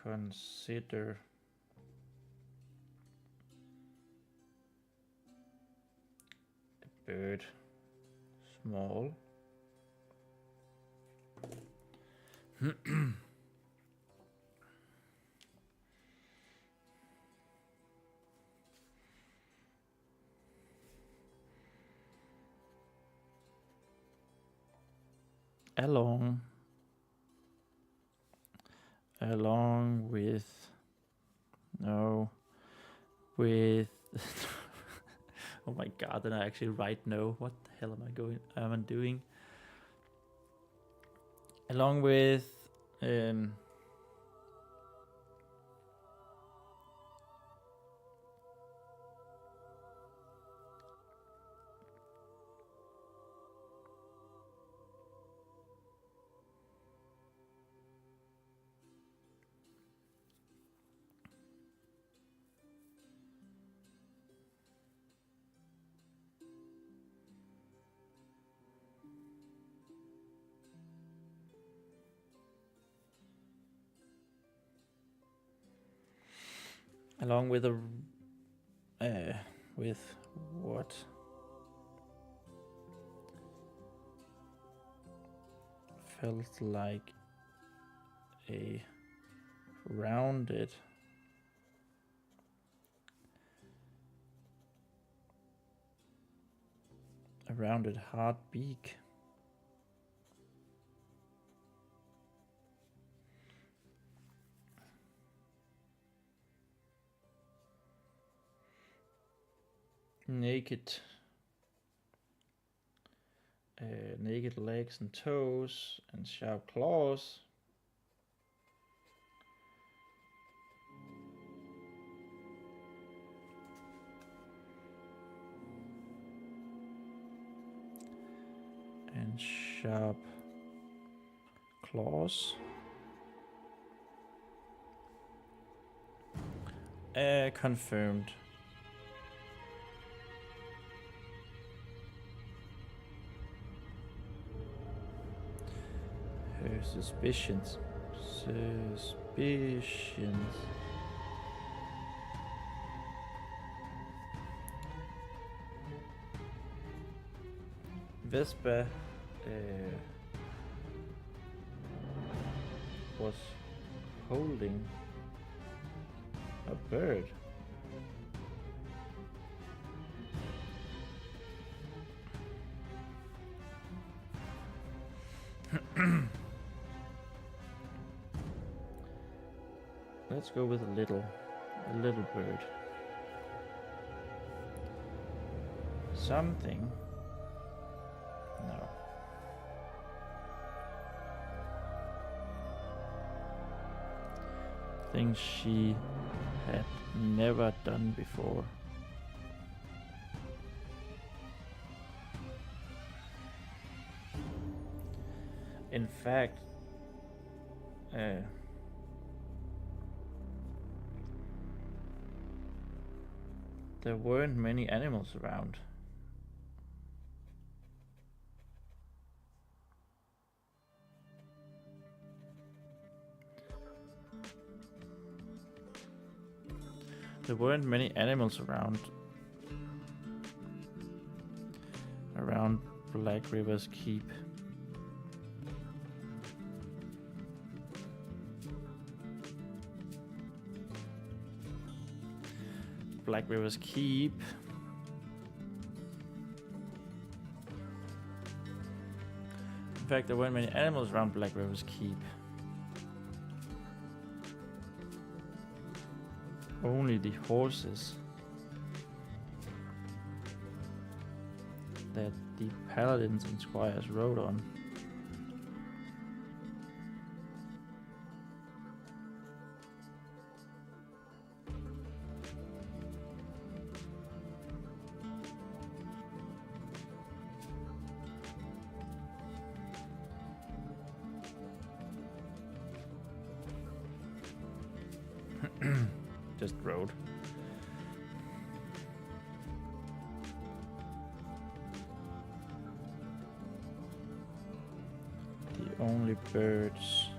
consider a bird small? Along with oh my god, then I actually write no. What the hell am I doing? Along with along with a with what felt like a rounded hard beak. Naked legs and toes and sharp claws. And sharp claws. Confirmed. Her suspicions. Vespa was holding a bird. Let's go with a little bird. Something. No. Things she had never done before. In fact, there weren't many animals around. There weren't many animals around Black River's Keep. Black River's Keep. In fact, there weren't many animals around Black River's Keep. Only the horses that the paladins and squires rode on. Just rode. The only birds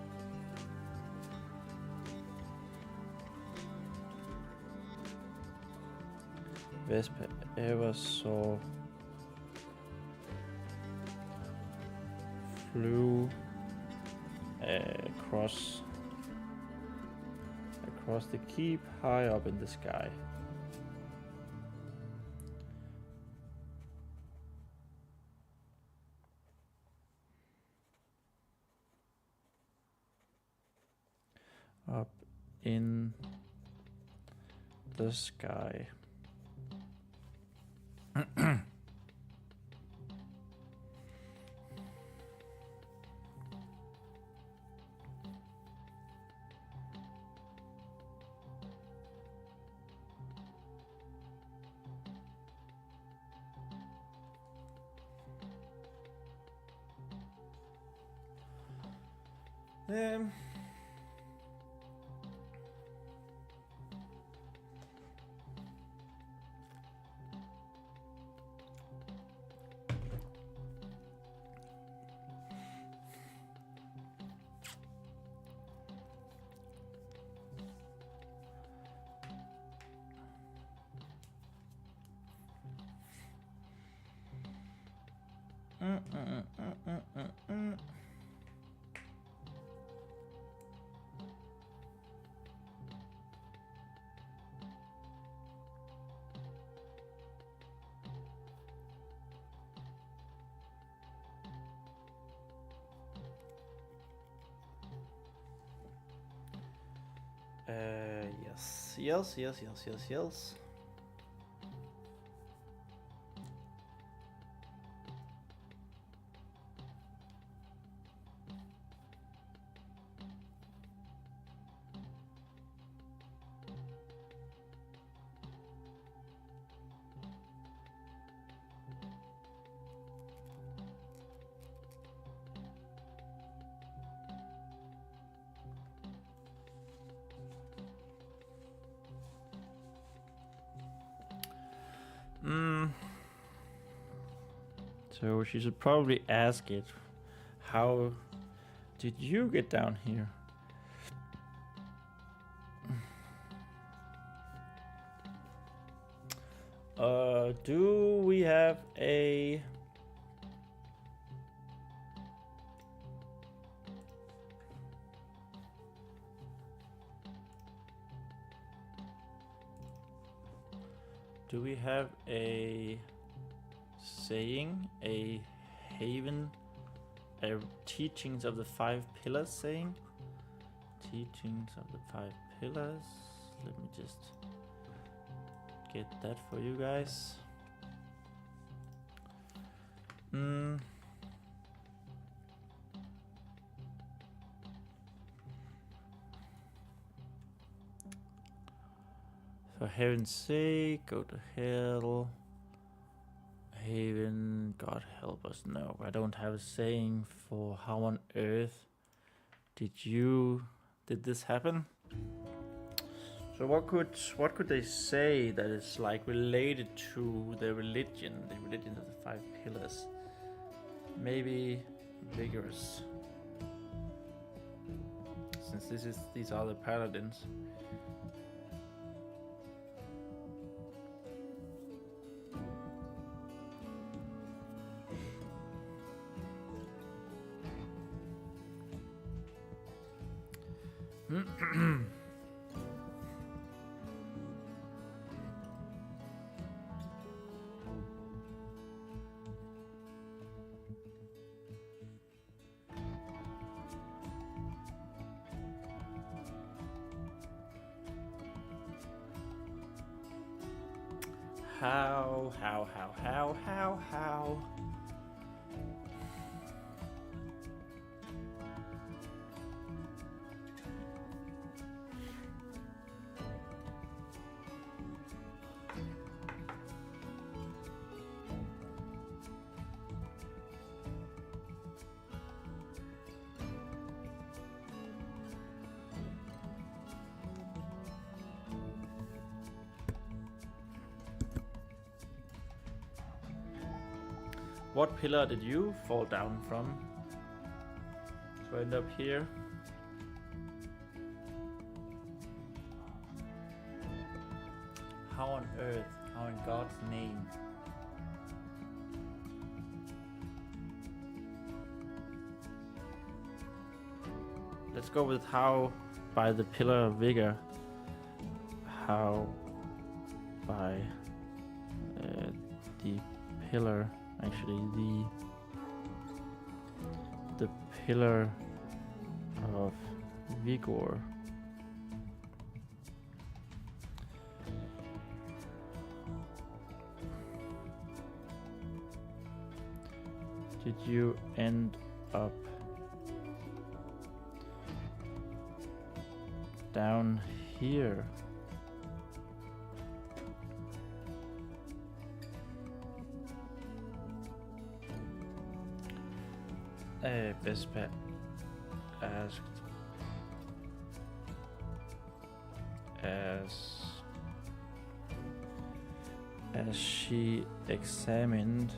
Vespa ever saw flew across the keep high up in the sky. Up in the sky. Yes. So she should probably ask it, how did you get down here? Do we have a... Do we have a saying, a haven, a teachings of the 5 pillars saying? Teachings of the 5 pillars. Let me just get that for you guys. For heaven's sake, go to hell. Haven, God help us. No, I don't have a saying for how on earth did this happen? So what could they say that is like related to the religions of the 5 pillars? Maybe vigorous, since these are the paladins. How? What pillar did you fall down from to end up here? How on earth? How in God's name? Let's go with how by the pillar of vigor. How by the pillar. Actually, the pillar of vigor. Did you end up down here? Vespa asked as she examined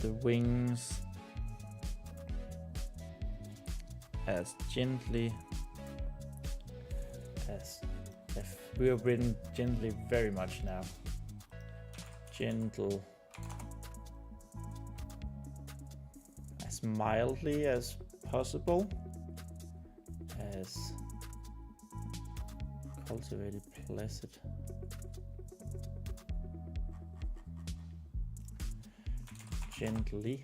the wings as gently as if we have written gently very much now. Gentle as mildly as possible, as cultivated, placid. Gently,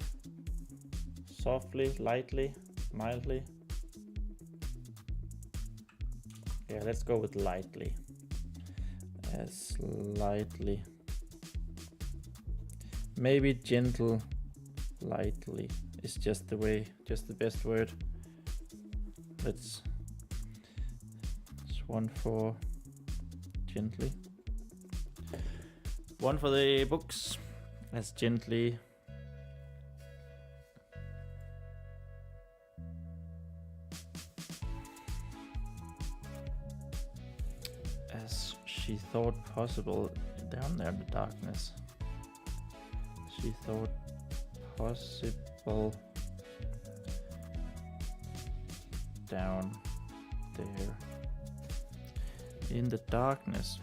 softly, lightly, mildly. Yeah, let's go with lightly. As lightly. Maybe gentle, lightly is just the way, just the best word. Let's. It's 1 for gently. 1 for the books. As gently. As she thought possible down there in the darkness. She thought possible down there in the darkness.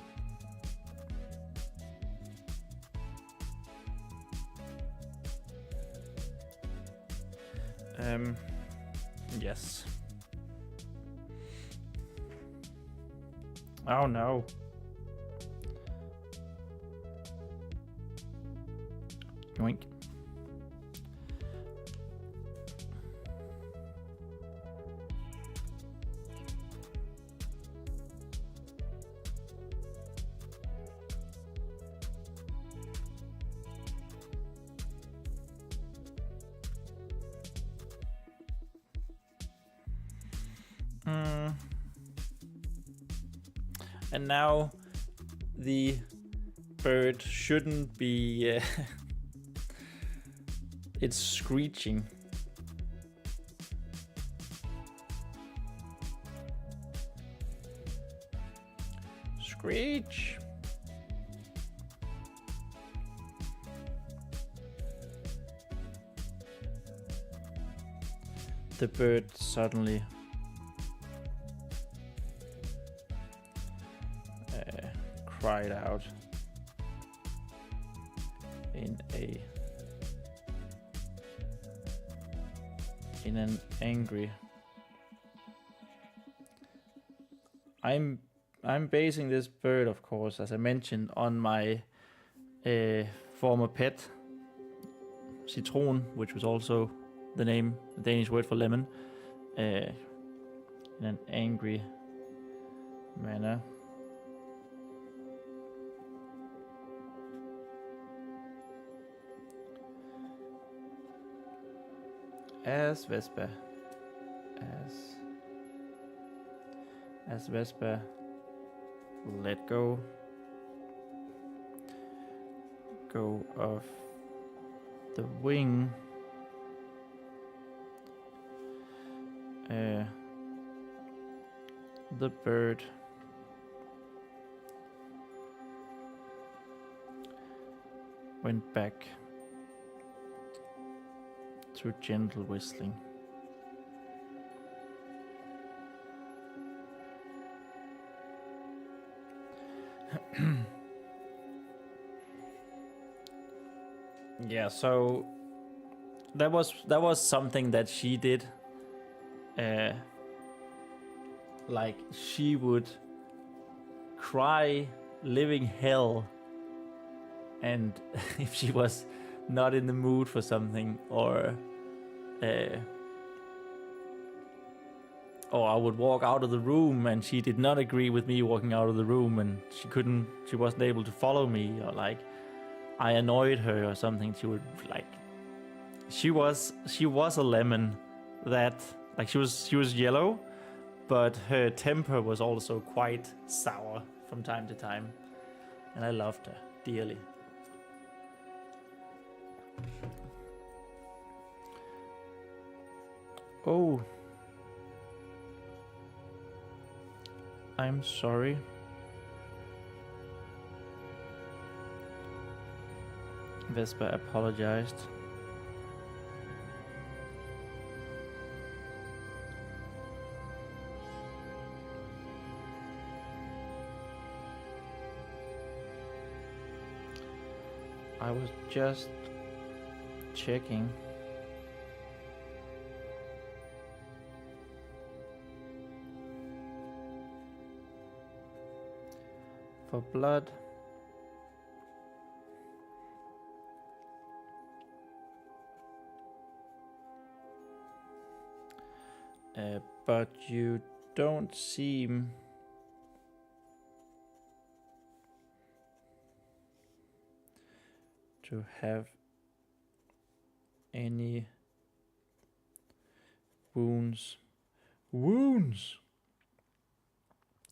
Yes. Oh no. Yoink. And now the bird shouldn't be it's screeching. Screech. The bird suddenly cried out in an angry. I'm basing this bird, of course, as I mentioned, on my former pet, Citron, which was also the name, the Danish word for lemon, in an angry manner. As Vespa let go of the wing, the bird went back to gentle whistling. Yeah, so that was something that she did. Like she would cry living hell, and if she was not in the mood for something, or I would walk out of the room and she did not agree with me walking out of the room, and she wasn't able to follow me, or like I annoyed her or something. She would like, she was a lemon that, like, she was yellow, but her temper was also quite sour from time to time, and I loved her dearly. Oh, I'm sorry. Vespa apologized. I was just checking. For blood. But you don't seem to have any wounds. Wounds!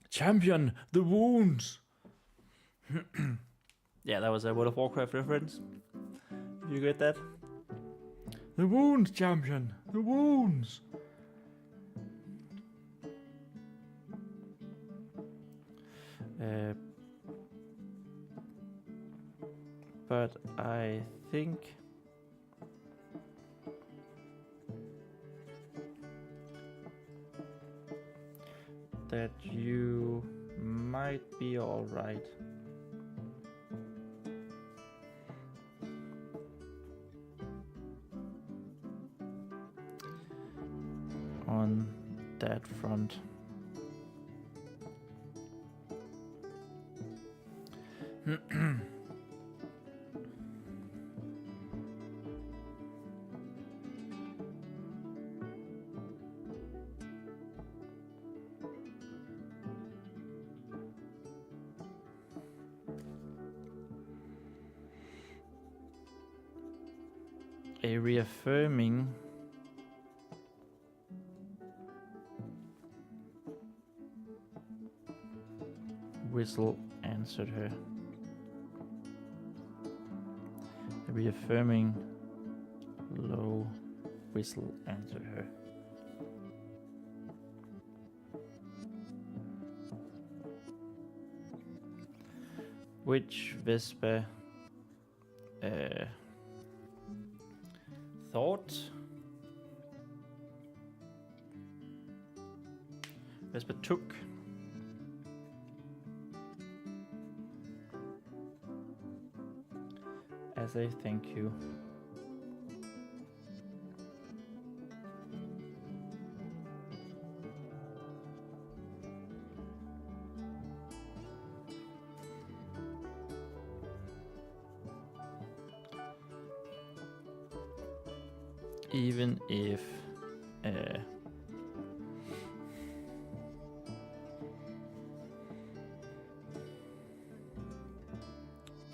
Champion, the wounds! Yeah, that was a World of Warcraft reference. You get that? The wounds, champion! The wounds! But I think that you might be all right. On that front. A reaffirming whistle answered her. A reaffirming low whistle answered her. Which Vespa thought Vespa took as a thank you. Even if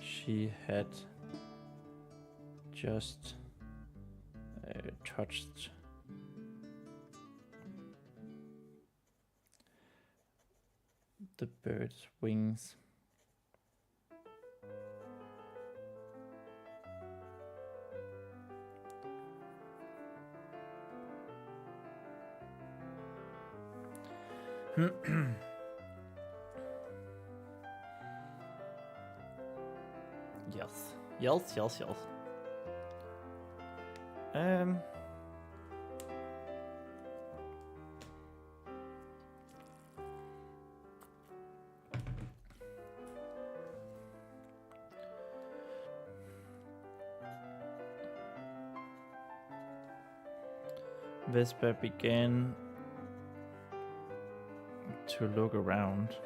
she had just touched the bird's wings. Yes. Vespa began to look around.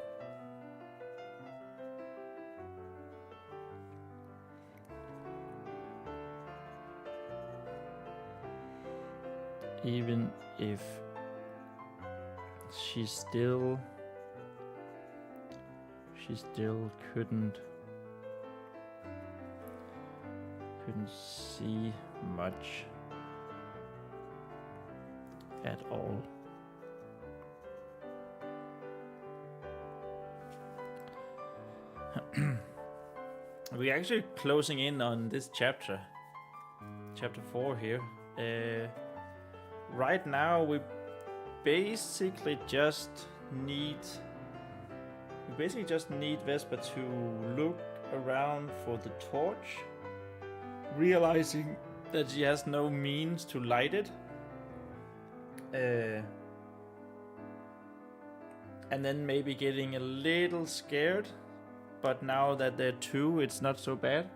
Even if she still couldn't see much at all. We're actually closing in on this chapter 4 here. Right now we basically just need Vespa to look around for the torch, realizing that she has no means to light it, and then maybe getting a little scared, but now that they're two, it's not so bad.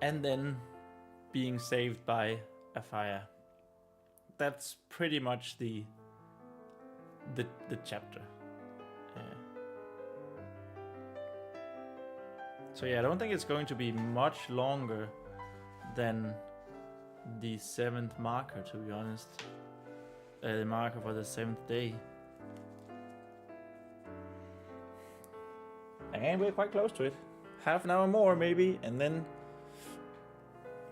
and then being saved by a fire. That's pretty much the chapter. So yeah, I don't think it's going to be much longer than the 7th marker, to be honest. The marker for the 7th day. And we're quite close to it. Half an hour more, maybe, and then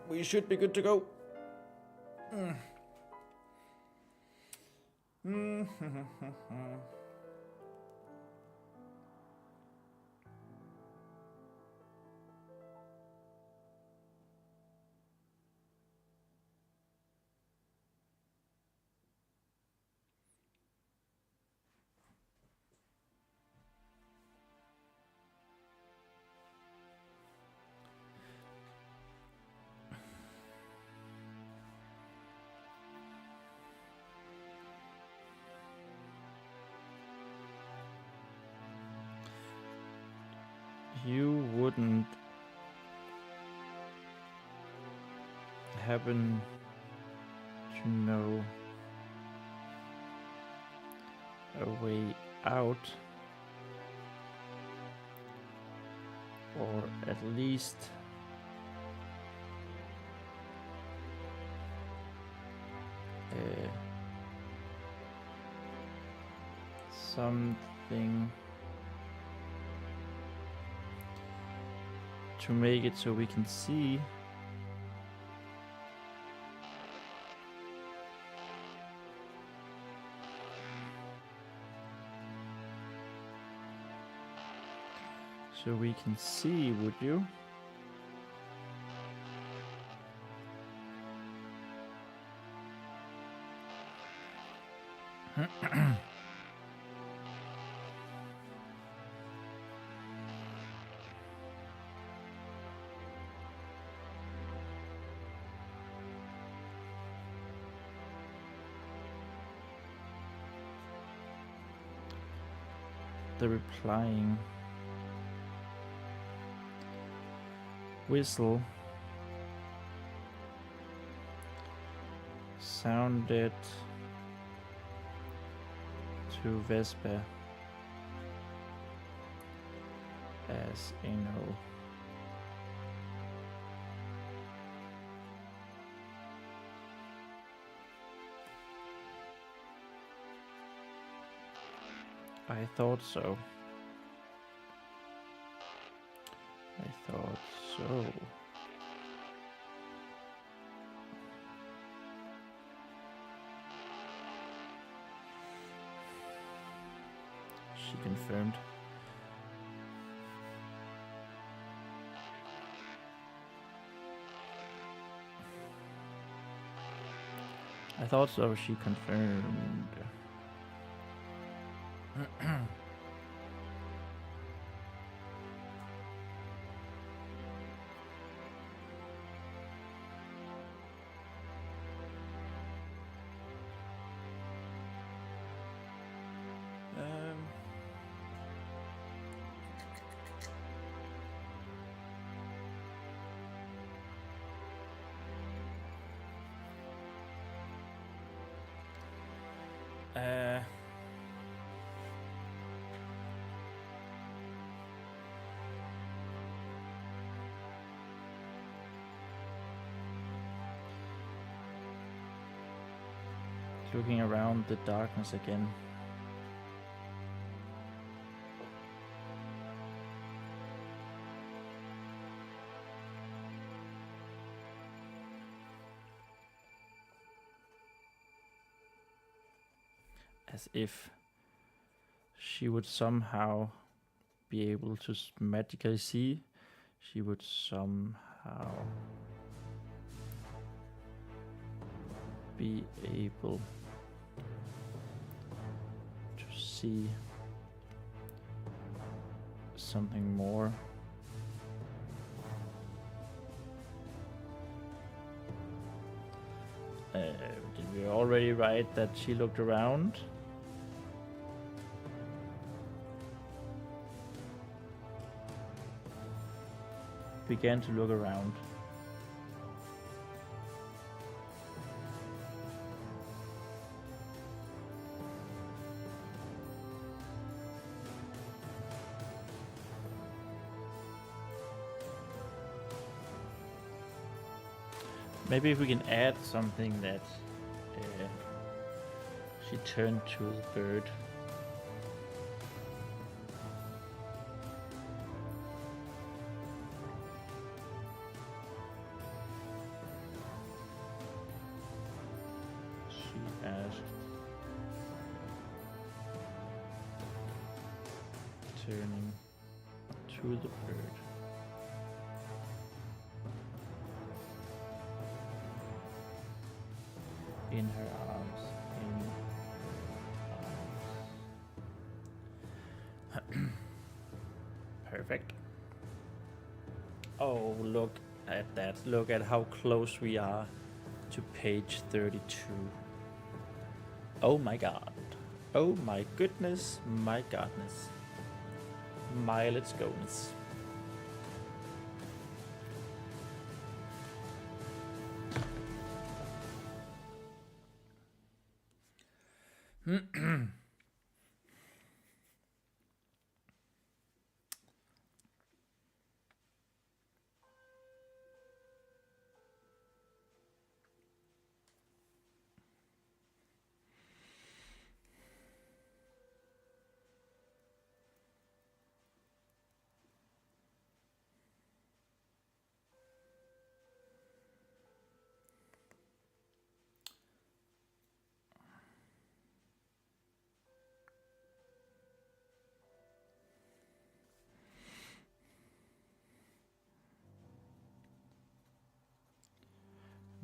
we should be good to go. You wouldn't happen to know a way out, or at least something to make it so we can see. So we can see, would you? The replying whistle sounded to Vespa as a no. I thought so. I thought so. She confirmed. I thought so, she confirmed. Looking around the darkness again. As if she would somehow be able to magically see. She would somehow be able to see something more. Did we already write that she looked around? Began to look around. Maybe if we can add something that she turned to the bird. She asked, turning to the bird. In her arms, Perfect. Oh, look at that. Look at how close we are to page 32. Oh my god. Oh my goodness, my godness. My let's go-ness.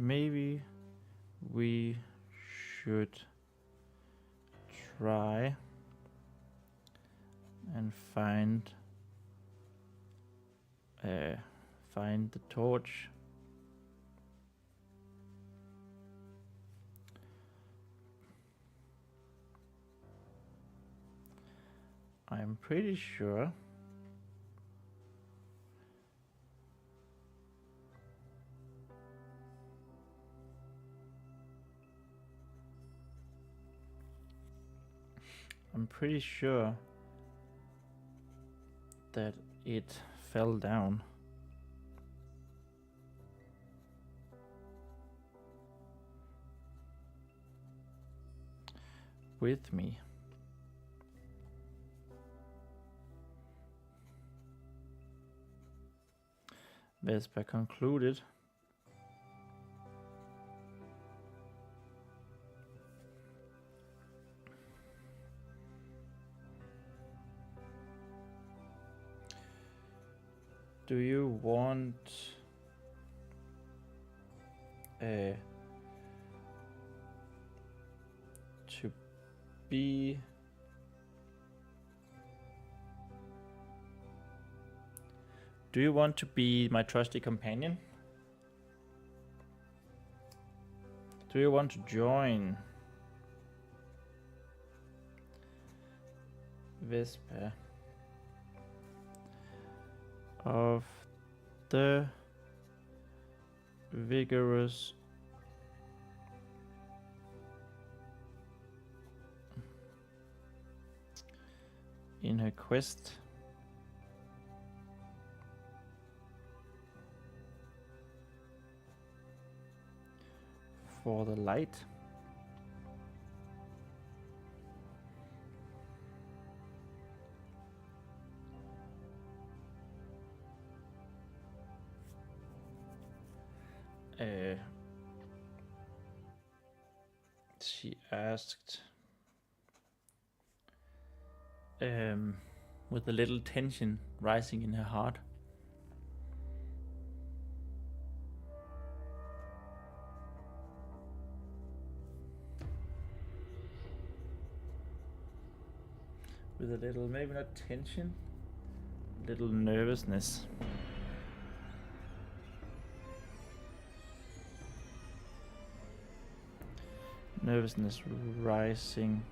Maybe we should try and find the torch. I'm pretty sure that it fell down. With me. Vespa concluded. Do you want to be my trusty companion? Do you want to join Vespa of the vigorous in her quest for the light? She asked with a little tension rising in her heart. With a little, maybe not tension, little nervousness. Nervousness rising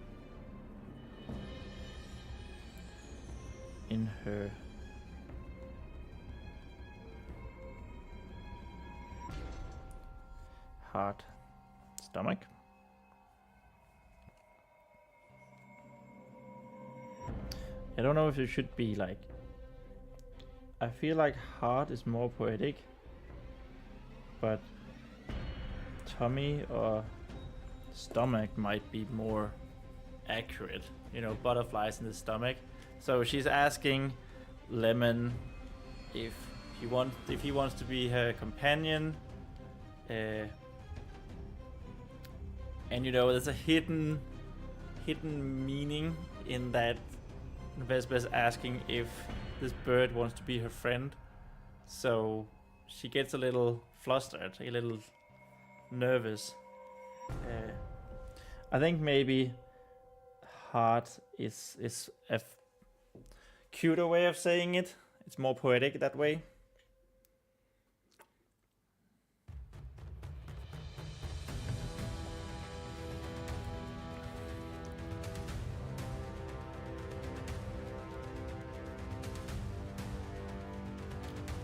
in her heart, stomach. I don't know if it should be like, I feel like heart is more poetic, but tummy or stomach might be more accurate. You know, butterflies in the stomach. So she's asking Lemon if he wants to be her companion. And you know, there's a hidden meaning in that. Vespa's asking if this bird wants to be her friend. So she gets a little flustered, a little nervous. I think maybe heart is a cuter way of saying it. It's more poetic that way.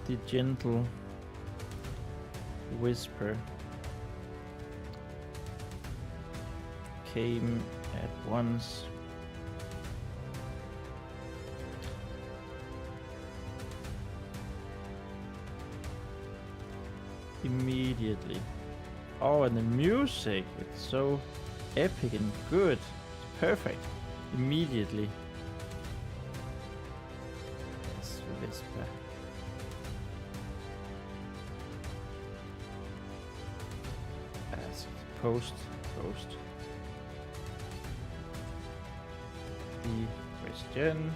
The gentle whisper came at once. Immediately. Oh, and the music, it's so epic and good. It's perfect. Immediately. It's whisper. Post the question.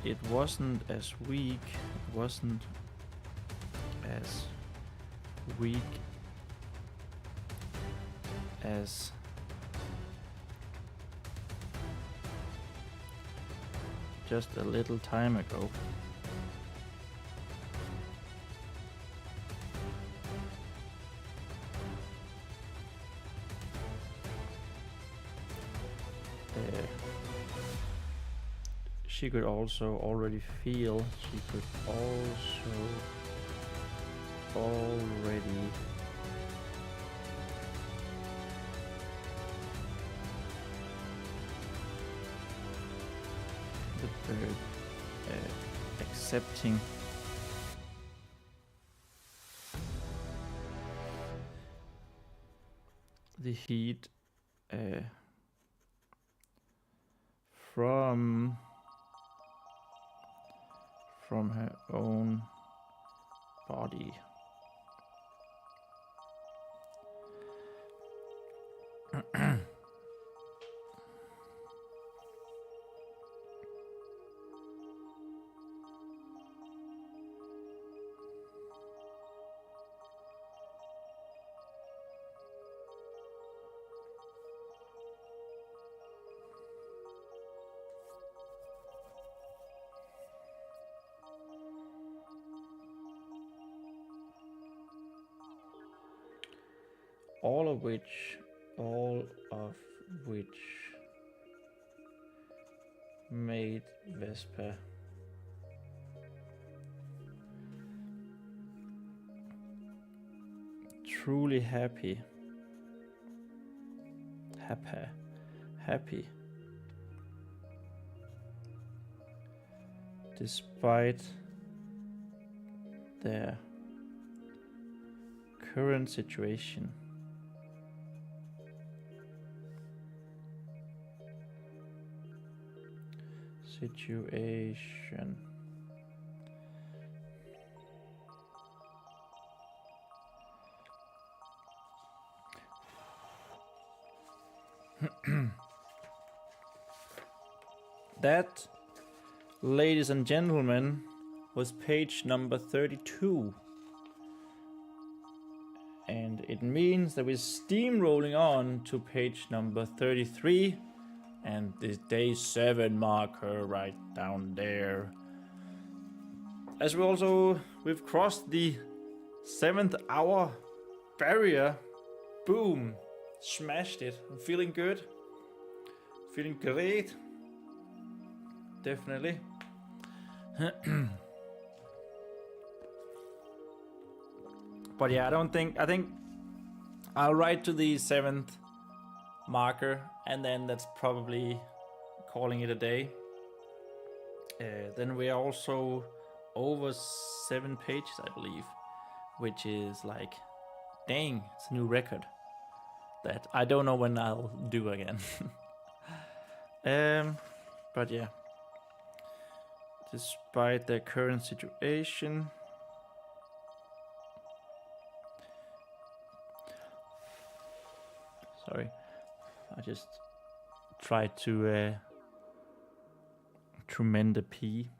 It wasn't as weak. It wasn't as weak as just a little time ago. She could also already feel, she could also already the bird accepting the heat from her own body. All of which made Vespa truly happy, despite their current situation. That, ladies and gentlemen, was page number 32. And it means that we're steamrolling on to page number 33. And the day 7 marker right down there. As we've crossed the 7th hour barrier. Boom. Smashed it. I'm feeling good. Feeling great. Definitely. But yeah, I think I'll write to the 7th marker, and then that's probably calling it a day. Then we are also over 7 pages, I believe, which is like, dang, it's a new record that I don't know when I'll do again. But yeah, despite the current situation, sorry, I just tried to mend a P.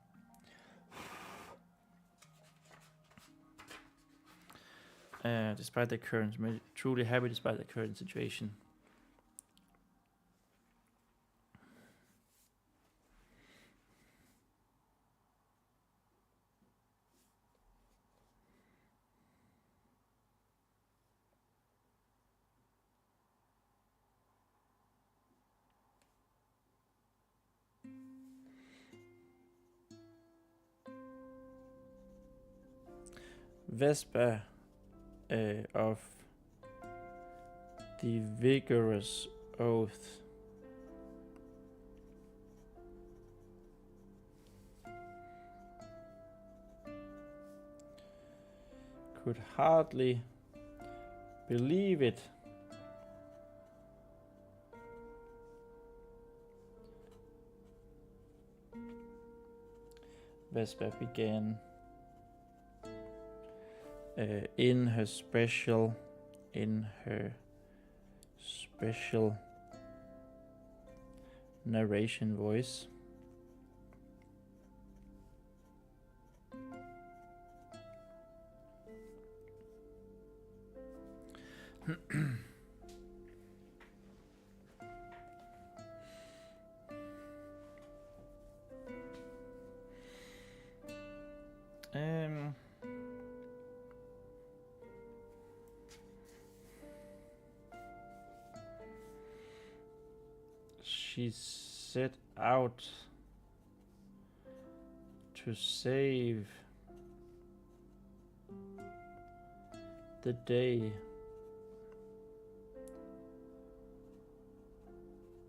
Despite the current, truly happy despite the current situation. Vespa of the vigorous oath. Could hardly believe it. Vespa began in her special narration voice. She set out to save the day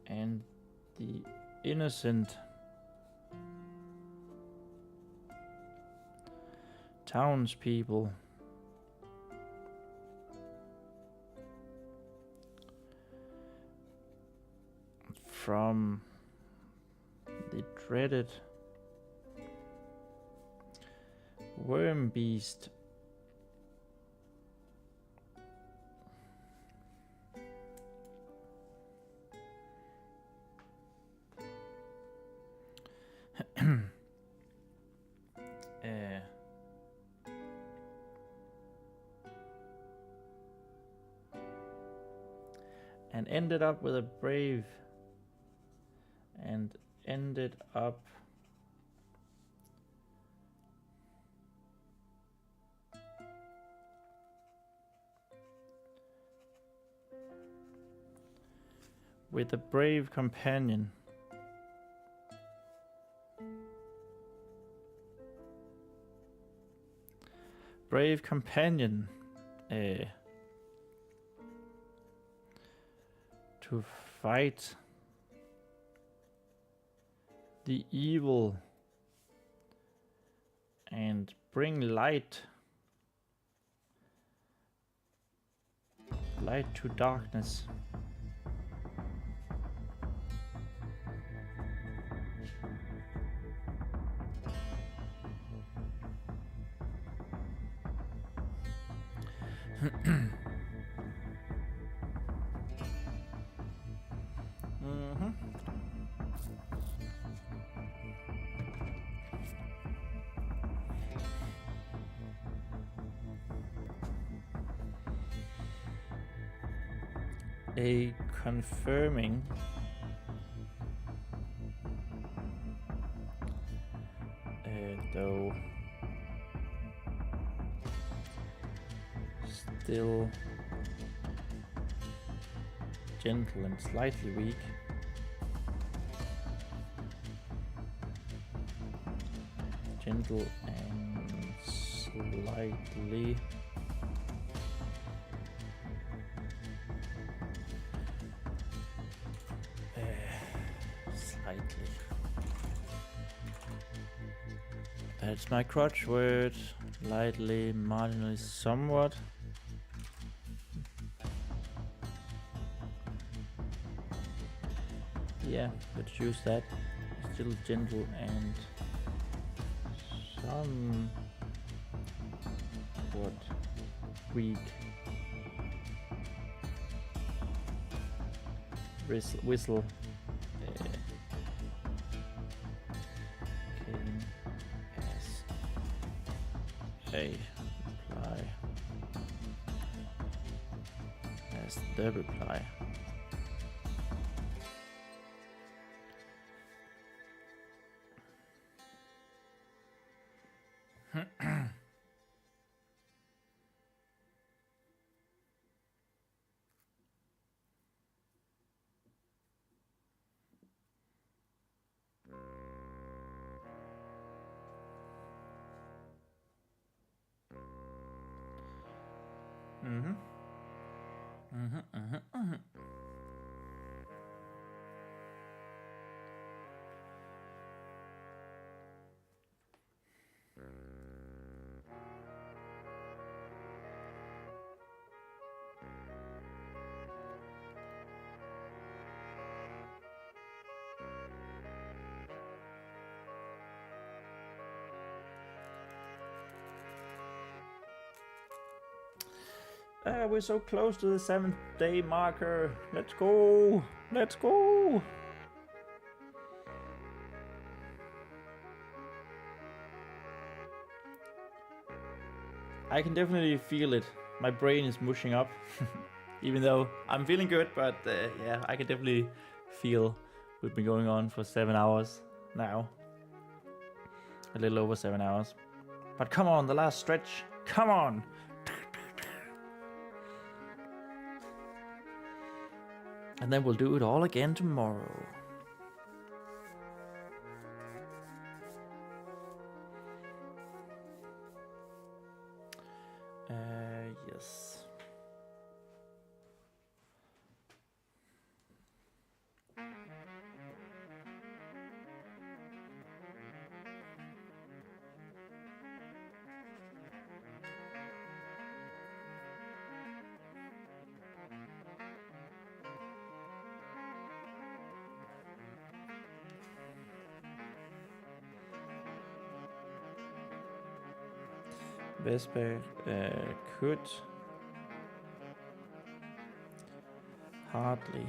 and the innocent townspeople. From the dreaded worm beast. And ended up with a brave and ended up with a brave companion. Brave companion to fight the evil and bring light to darkness. A confirming though still gentle and slightly weak. Gentle and slightly That's my crutch word. Lightly, marginally, somewhat. Yeah, let's use that. Still gentle and somewhat weak. Whistle. Came as a reply. As the reply. We're so close to the 7th day marker. Let's go! Let's go! I can definitely feel it. My brain is mushing up. Even though I'm feeling good, but yeah, I can definitely feel we've been going on for 7 hours now. A little over 7 hours. But come on, the last stretch. Come on! And then we'll do it all again tomorrow. Yes. Vesper could hardly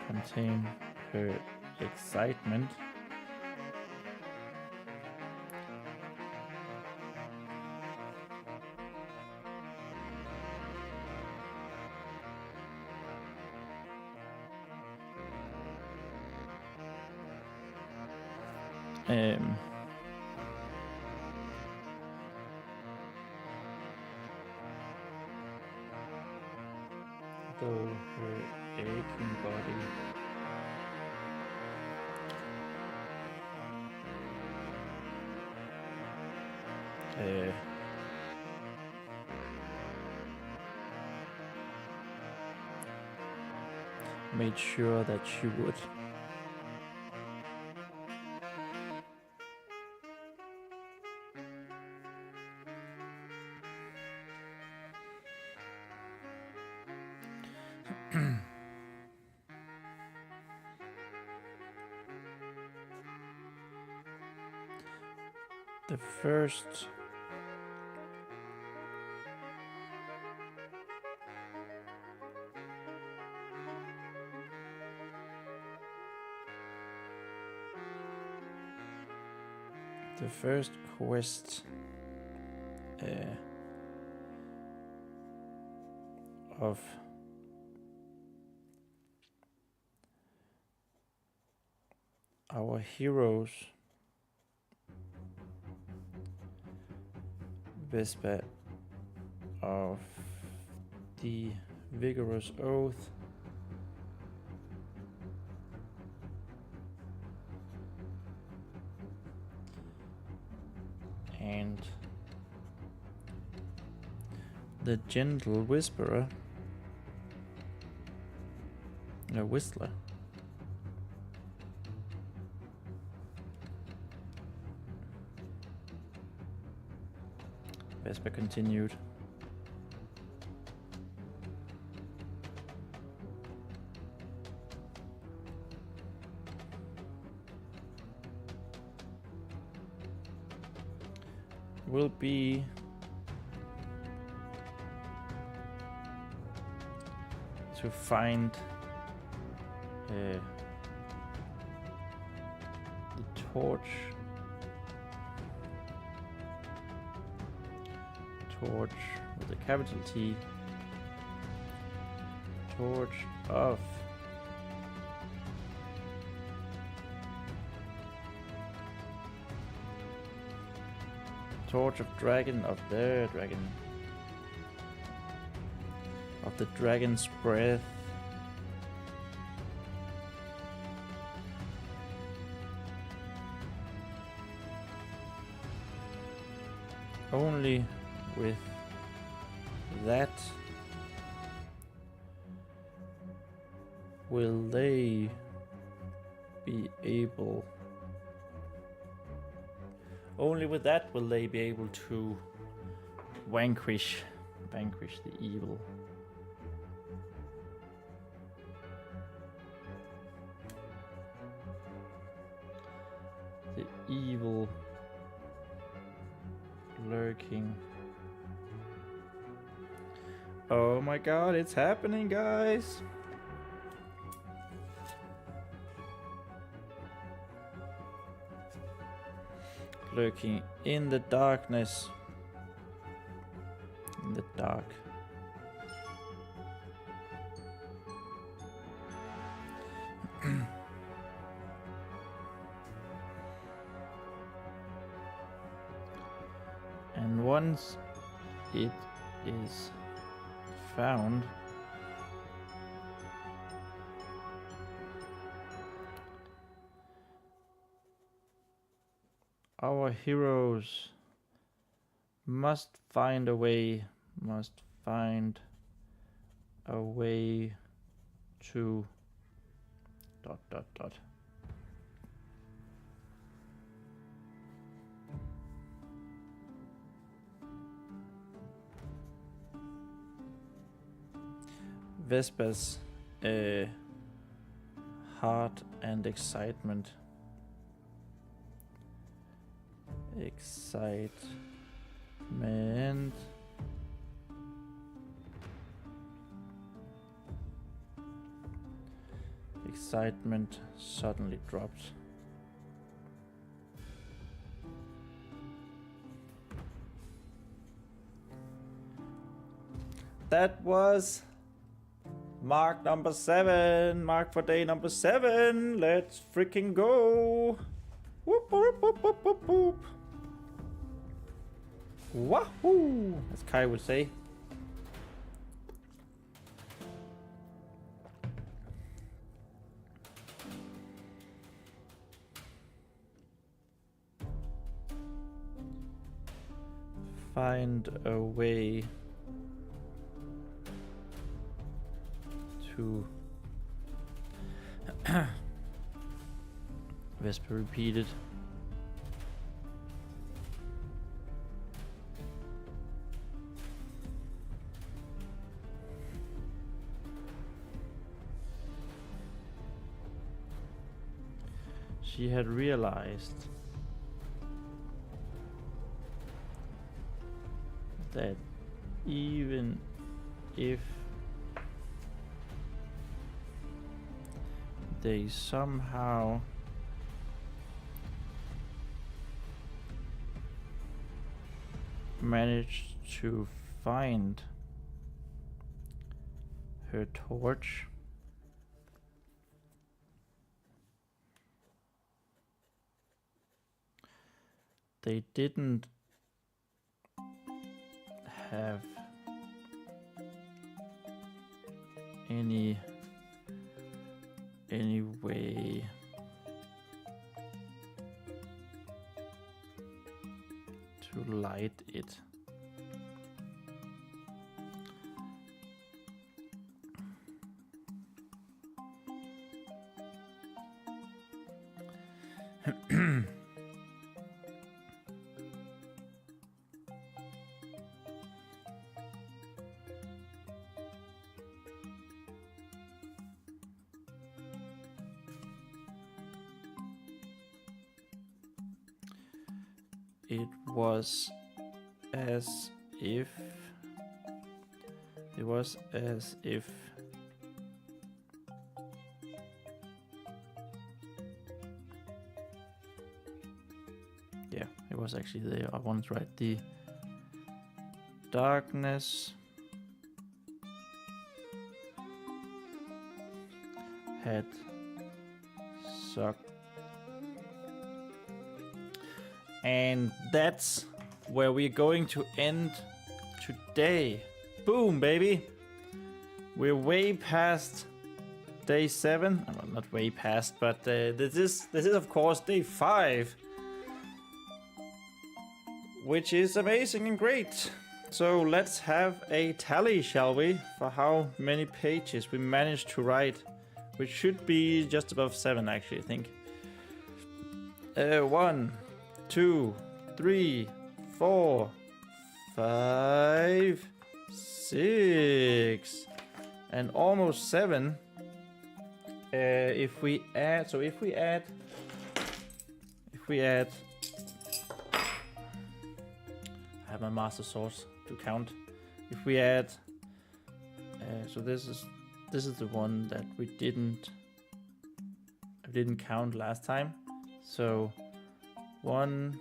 contain her excitement though her aching body made sure that she would. The first quest of our heroes, Vespa of the vigorous oath, and the gentle whisperer A whistler. Vesper continued. Will be to find the torch with a capital T, torch of dragon of the dragon's breath. Only with that will they be able. Only with that will they be able to vanquish the evil. The evil lurking. Oh my god, it's happening, guys! Lurking in the darkness. In the dark. And once it is found, our heroes must find a way to ... Vesper's heart and excitement. Excitement suddenly dropped. That was mark number 7. Mark for day number 7. Let's freaking go. Whoop, whoop, whoop, whoop, whoop, whoop. Wahoo! As Kai would say. Find a way to... Vesper repeated. She had realized that even if they somehow managed to find her torch, they didn't have any way to light it. It was as if. It was as if. Yeah, it was actually there. I wanted to write the darkness had sucked. And that's where we're going to end today. Boom, baby. We're way past day 7. Well, not way past, but this is of course day 5, which is amazing and great. So let's have a tally, shall we, for how many pages we managed to write, which should be just above 7, actually, I think. 1, 2, 3, 4, 5, 6, and almost 7. If we add, I have my master source to count. If we add, so this is the one that we didn't count last time. So 1,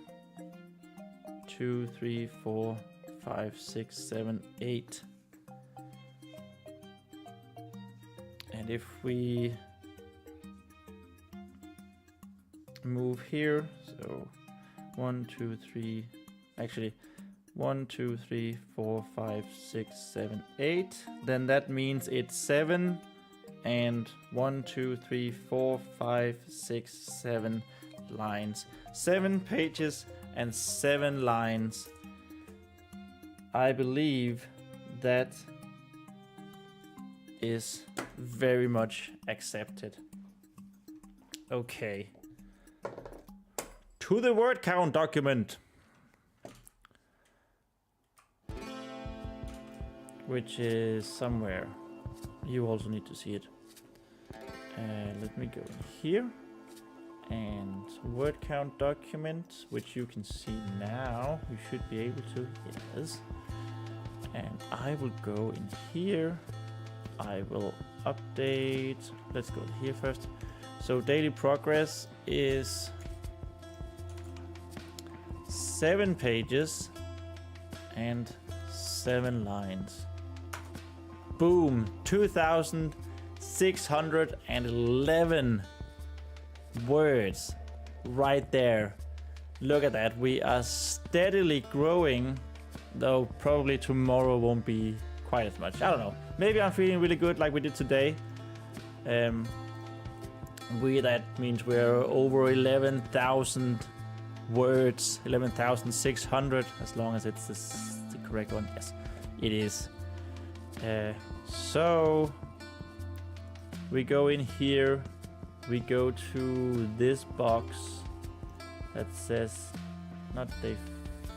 2, 3, 4, 5, 6, 7, 8. And if we move here, so 1, 2, 3, actually 1, 2, 3, 4, 5, 6, 7, 8, then that means it's 7 and 1, 2, 3, 4, 5, 6, 7 lines. 7 pages and 7 lines. I believe that is very much accepted. Okay. To the word count document, which is somewhere. You also need to see it. Let me go in here and word count document, which you can see now. You should be able to. Yes. And I will go in here. I will update. Let's go here first. So daily progress is 7 pages and 7 lines. Boom, 2,611 words right there. Look at that. We are steadily growing, though probably tomorrow won't be quite as much. I don't know. Maybe I'm feeling really good like we did today. That means we're over 11,000 words, 11,600, as long as it's the correct one. Yes, it is. So we go in here, we go to this box that says not day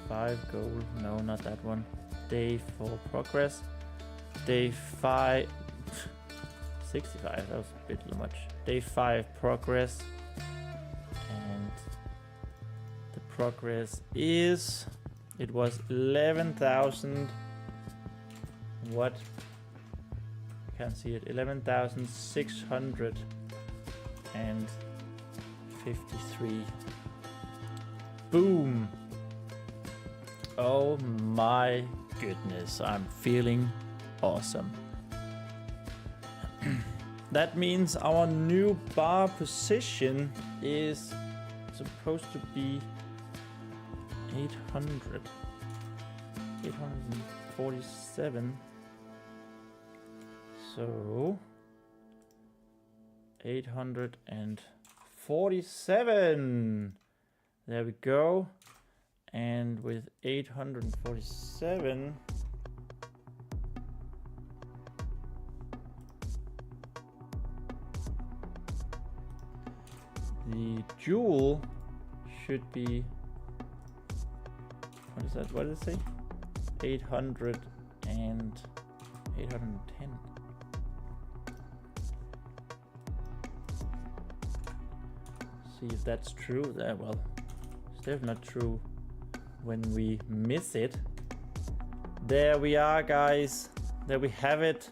5 goal, no, not that one, day 4 progress, day 5 65, that was a bit too much, day 5 progress, and the progress is, it was 11,000, what? Can't see it. 11,653. Boom. Oh my goodness. I'm feeling awesome. That means our new bar position is supposed to be 847. So 847. There we go. And with 847, the jewel should be... What is that? What did it say? 800 and 810. See if that's true. Well, it's definitely not true when we miss it. There we are, guys. There we have it.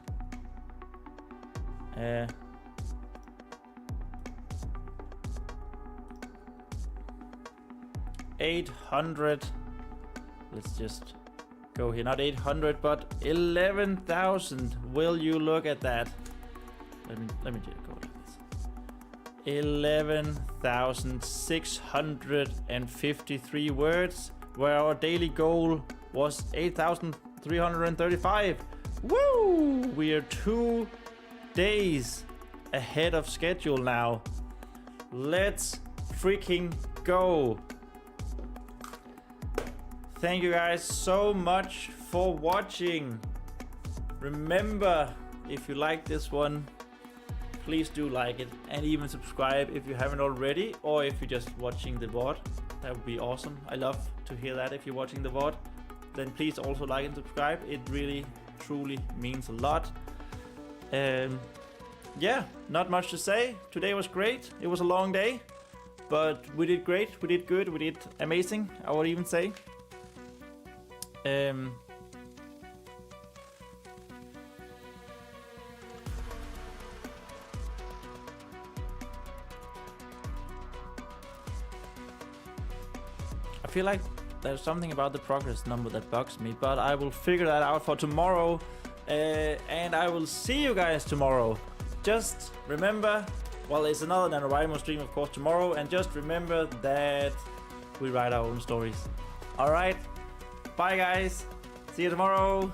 800. Let's just go here. Not 800, but 11,000. Will you look at that? Let me just go like this. 11,653 words, where our daily goal was 8,335. Woo! We are 2 days ahead of schedule now. Let's freaking go. Thank you guys so much for watching. Remember, if you like this one, please do like it and even subscribe if you haven't already, or if you're just watching the VOD. That would be awesome. I love to hear that. If you're watching the VOD, then please also like and subscribe. It really, truly means a lot. Yeah, not much to say. Today was great. It was a long day, but we did great. We did good. We did amazing, I would even say. I feel like there's something about the progress number that bugs me, but I will figure that out for tomorrow. And I will see you guys tomorrow. Just remember, well, it's another NaNoWriMo stream, of course, tomorrow. And just remember that we write our own stories. Alright, bye guys. See you tomorrow.